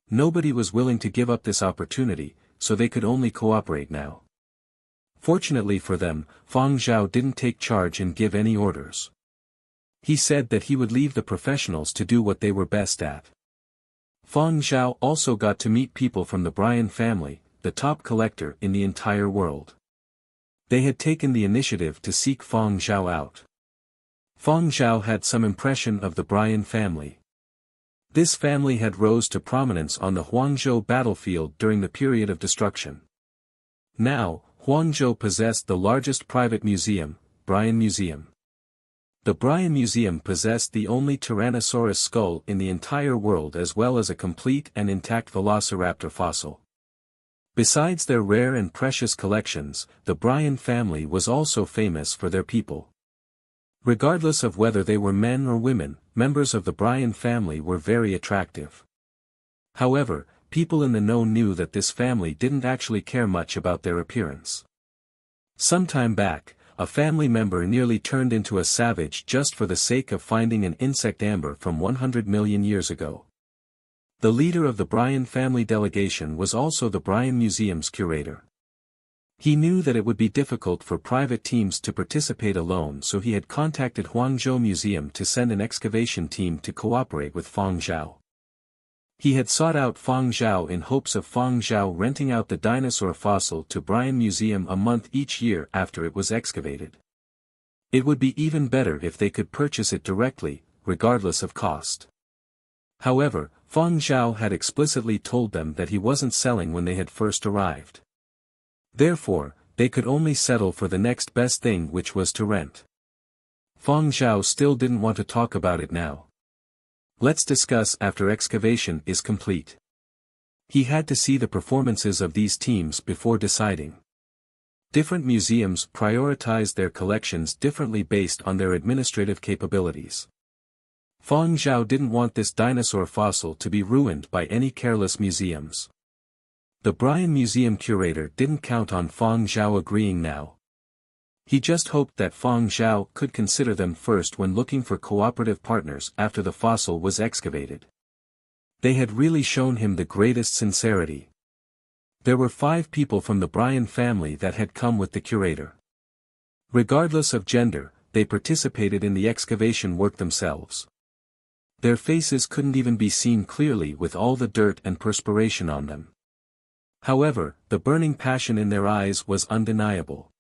A: Nobody was willing to give up this opportunity, so they could only cooperate now. Fortunately for them, Fang Zhao didn't take charge and give any orders. He said that he would leave the professionals to do what they were best at. Fang Zhao also got to meet people from the Brian family, the top collector in the entire world. They had taken the initiative to seek Fang Zhao out. Fang Zhao had some impression of the Brian family. This family had rose to prominence on the Huangzhou battlefield during the period of destruction. Now, Huangzhou possessed the largest private museum, Brian Museum. The Brian Museum possessed the only Tyrannosaurus skull in the entire world as well as a complete and intact velociraptor fossil. Besides their rare and precious collections, the Brian family was also famous for their people. Regardless of whether they were men or women, members of the Brian family were very attractive. However, people in the know knew that this family didn't actually care much about their appearance. Some time back, a family member nearly turned into a savage just for the sake of finding an insect amber from 100 million years ago. The leader of the Brian family delegation was also the Brian Museum's curator. He knew that it would be difficult for private teams to participate alone, so he had contacted Huangzhou Museum to send an excavation team to cooperate with Fang Zhao. He had sought out Fang Zhao in hopes of Fang Zhao renting out the dinosaur fossil to Brian Museum a month each year after it was excavated. It would be even better if they could purchase it directly, regardless of cost. However, Fang Zhao had explicitly told them that he wasn't selling when they had first arrived. Therefore, they could only settle for the next best thing, which was to rent. Fang Zhao still didn't want to talk about it now. Let's discuss after excavation is complete. He had to see the performances of these teams before deciding. Different museums prioritized their collections differently based on their administrative capabilities. Fang Zhao didn't want this dinosaur fossil to be ruined by any careless museums. The Brian Museum curator didn't count on Fang Zhao agreeing now. He just hoped that Fang Zhao could consider them first when looking for cooperative partners after the fossil was excavated. They had really shown him the greatest sincerity. There were 5 people from the Brian family that had come with the curator. Regardless of gender, they participated in the excavation work themselves. Their faces couldn't even be seen clearly with all the dirt and perspiration on them. However, the burning passion in their eyes was undeniable.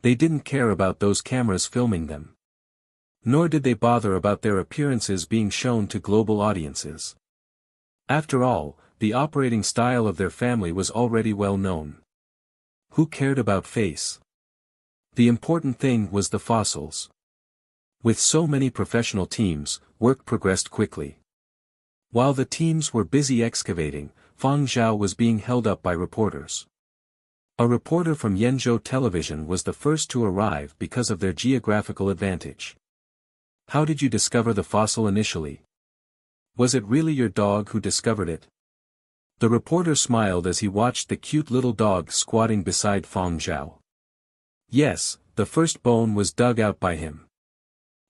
A: They didn't care about those cameras filming them. Nor did they bother about their appearances being shown to global audiences. After all, the operating style of their family was already well known. Who cared about face? The important thing was the fossils. With so many professional teams, work progressed quickly. While the teams were busy excavating, Fang Zhao was being held up by reporters. A reporter from Yenzhou Television was the first to arrive because of their geographical advantage. How did you discover the fossil initially? Was it really your dog who discovered it? The reporter smiled as he watched the cute little dog squatting beside Fang Zhao. Yes, the first bone was dug out by him.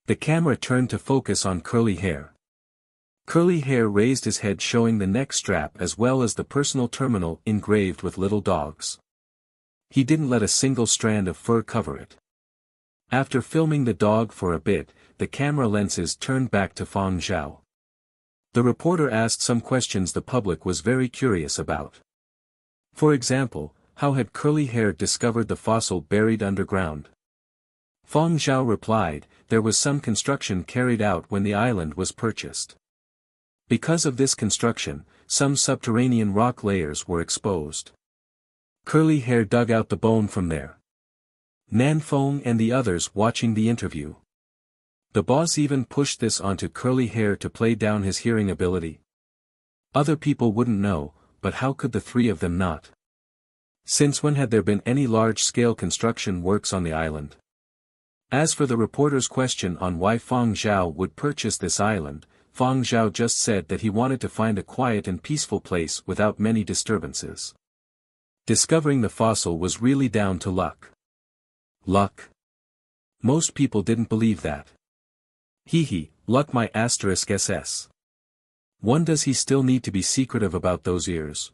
A: The camera turned to focus on Curly Hair. Curly Hair raised his head, showing the neck strap as well as the personal terminal engraved with little dogs. He didn't let a single strand of fur cover it. After filming the dog for a bit, the camera lenses turned back to Fang Zhao. The reporter asked some questions the public was very curious about. For example, how had Curly Hair discovered the fossil buried underground? Fang Zhao replied, there was some construction carried out when the island was purchased. Because of this construction, some subterranean rock layers were exposed. Curly Hair dug out the bone from there. Nanfeng and the others watching the interview. The boss even pushed this onto Curly Hair to play down his hearing ability. Other people wouldn't know, but how could the three of them not? Since when had there been any large-scale construction works on the island? As for the reporter's question on why Fang Zhao would purchase this island, Fang Zhao just said that he wanted to find a quiet and peaceful place without many disturbances. Discovering the fossil was really down to luck. Luck? Most people didn't believe that. Luck my *SS. One, does he still need to be secretive about those ears?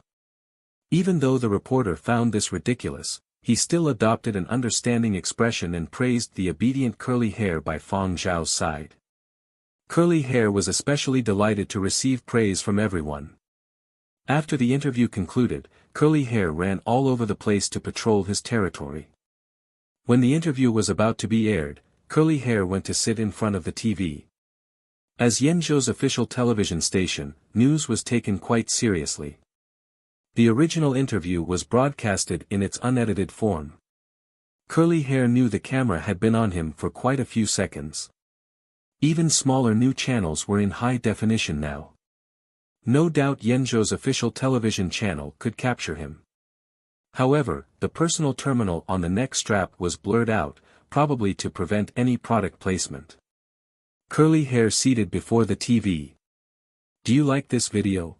A: Even though the reporter found this ridiculous, he still adopted an understanding expression and praised the obedient Curly Hair by Fang Zhao's side. Curly Hair was especially delighted to receive praise from everyone. After the interview concluded, Curly Hair ran all over the place to patrol his territory. When the interview was about to be aired, Curly Hair went to sit in front of the TV. As Yenzhou's official television station, news was taken quite seriously. The original interview was broadcasted in its unedited form. Curly Hair knew the camera had been on him for quite a few seconds. Even smaller new channels were in high definition now. No doubt Yenzhou's official television channel could capture him. However, the personal terminal on the neck strap was blurred out, probably to prevent any product placement. Curly Hair seated before the TV. Do you like this video?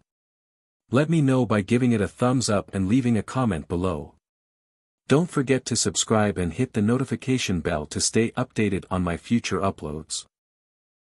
A: Let me know by giving it a thumbs up and leaving a comment below. Don't forget to subscribe and hit the notification bell to stay updated on my future uploads.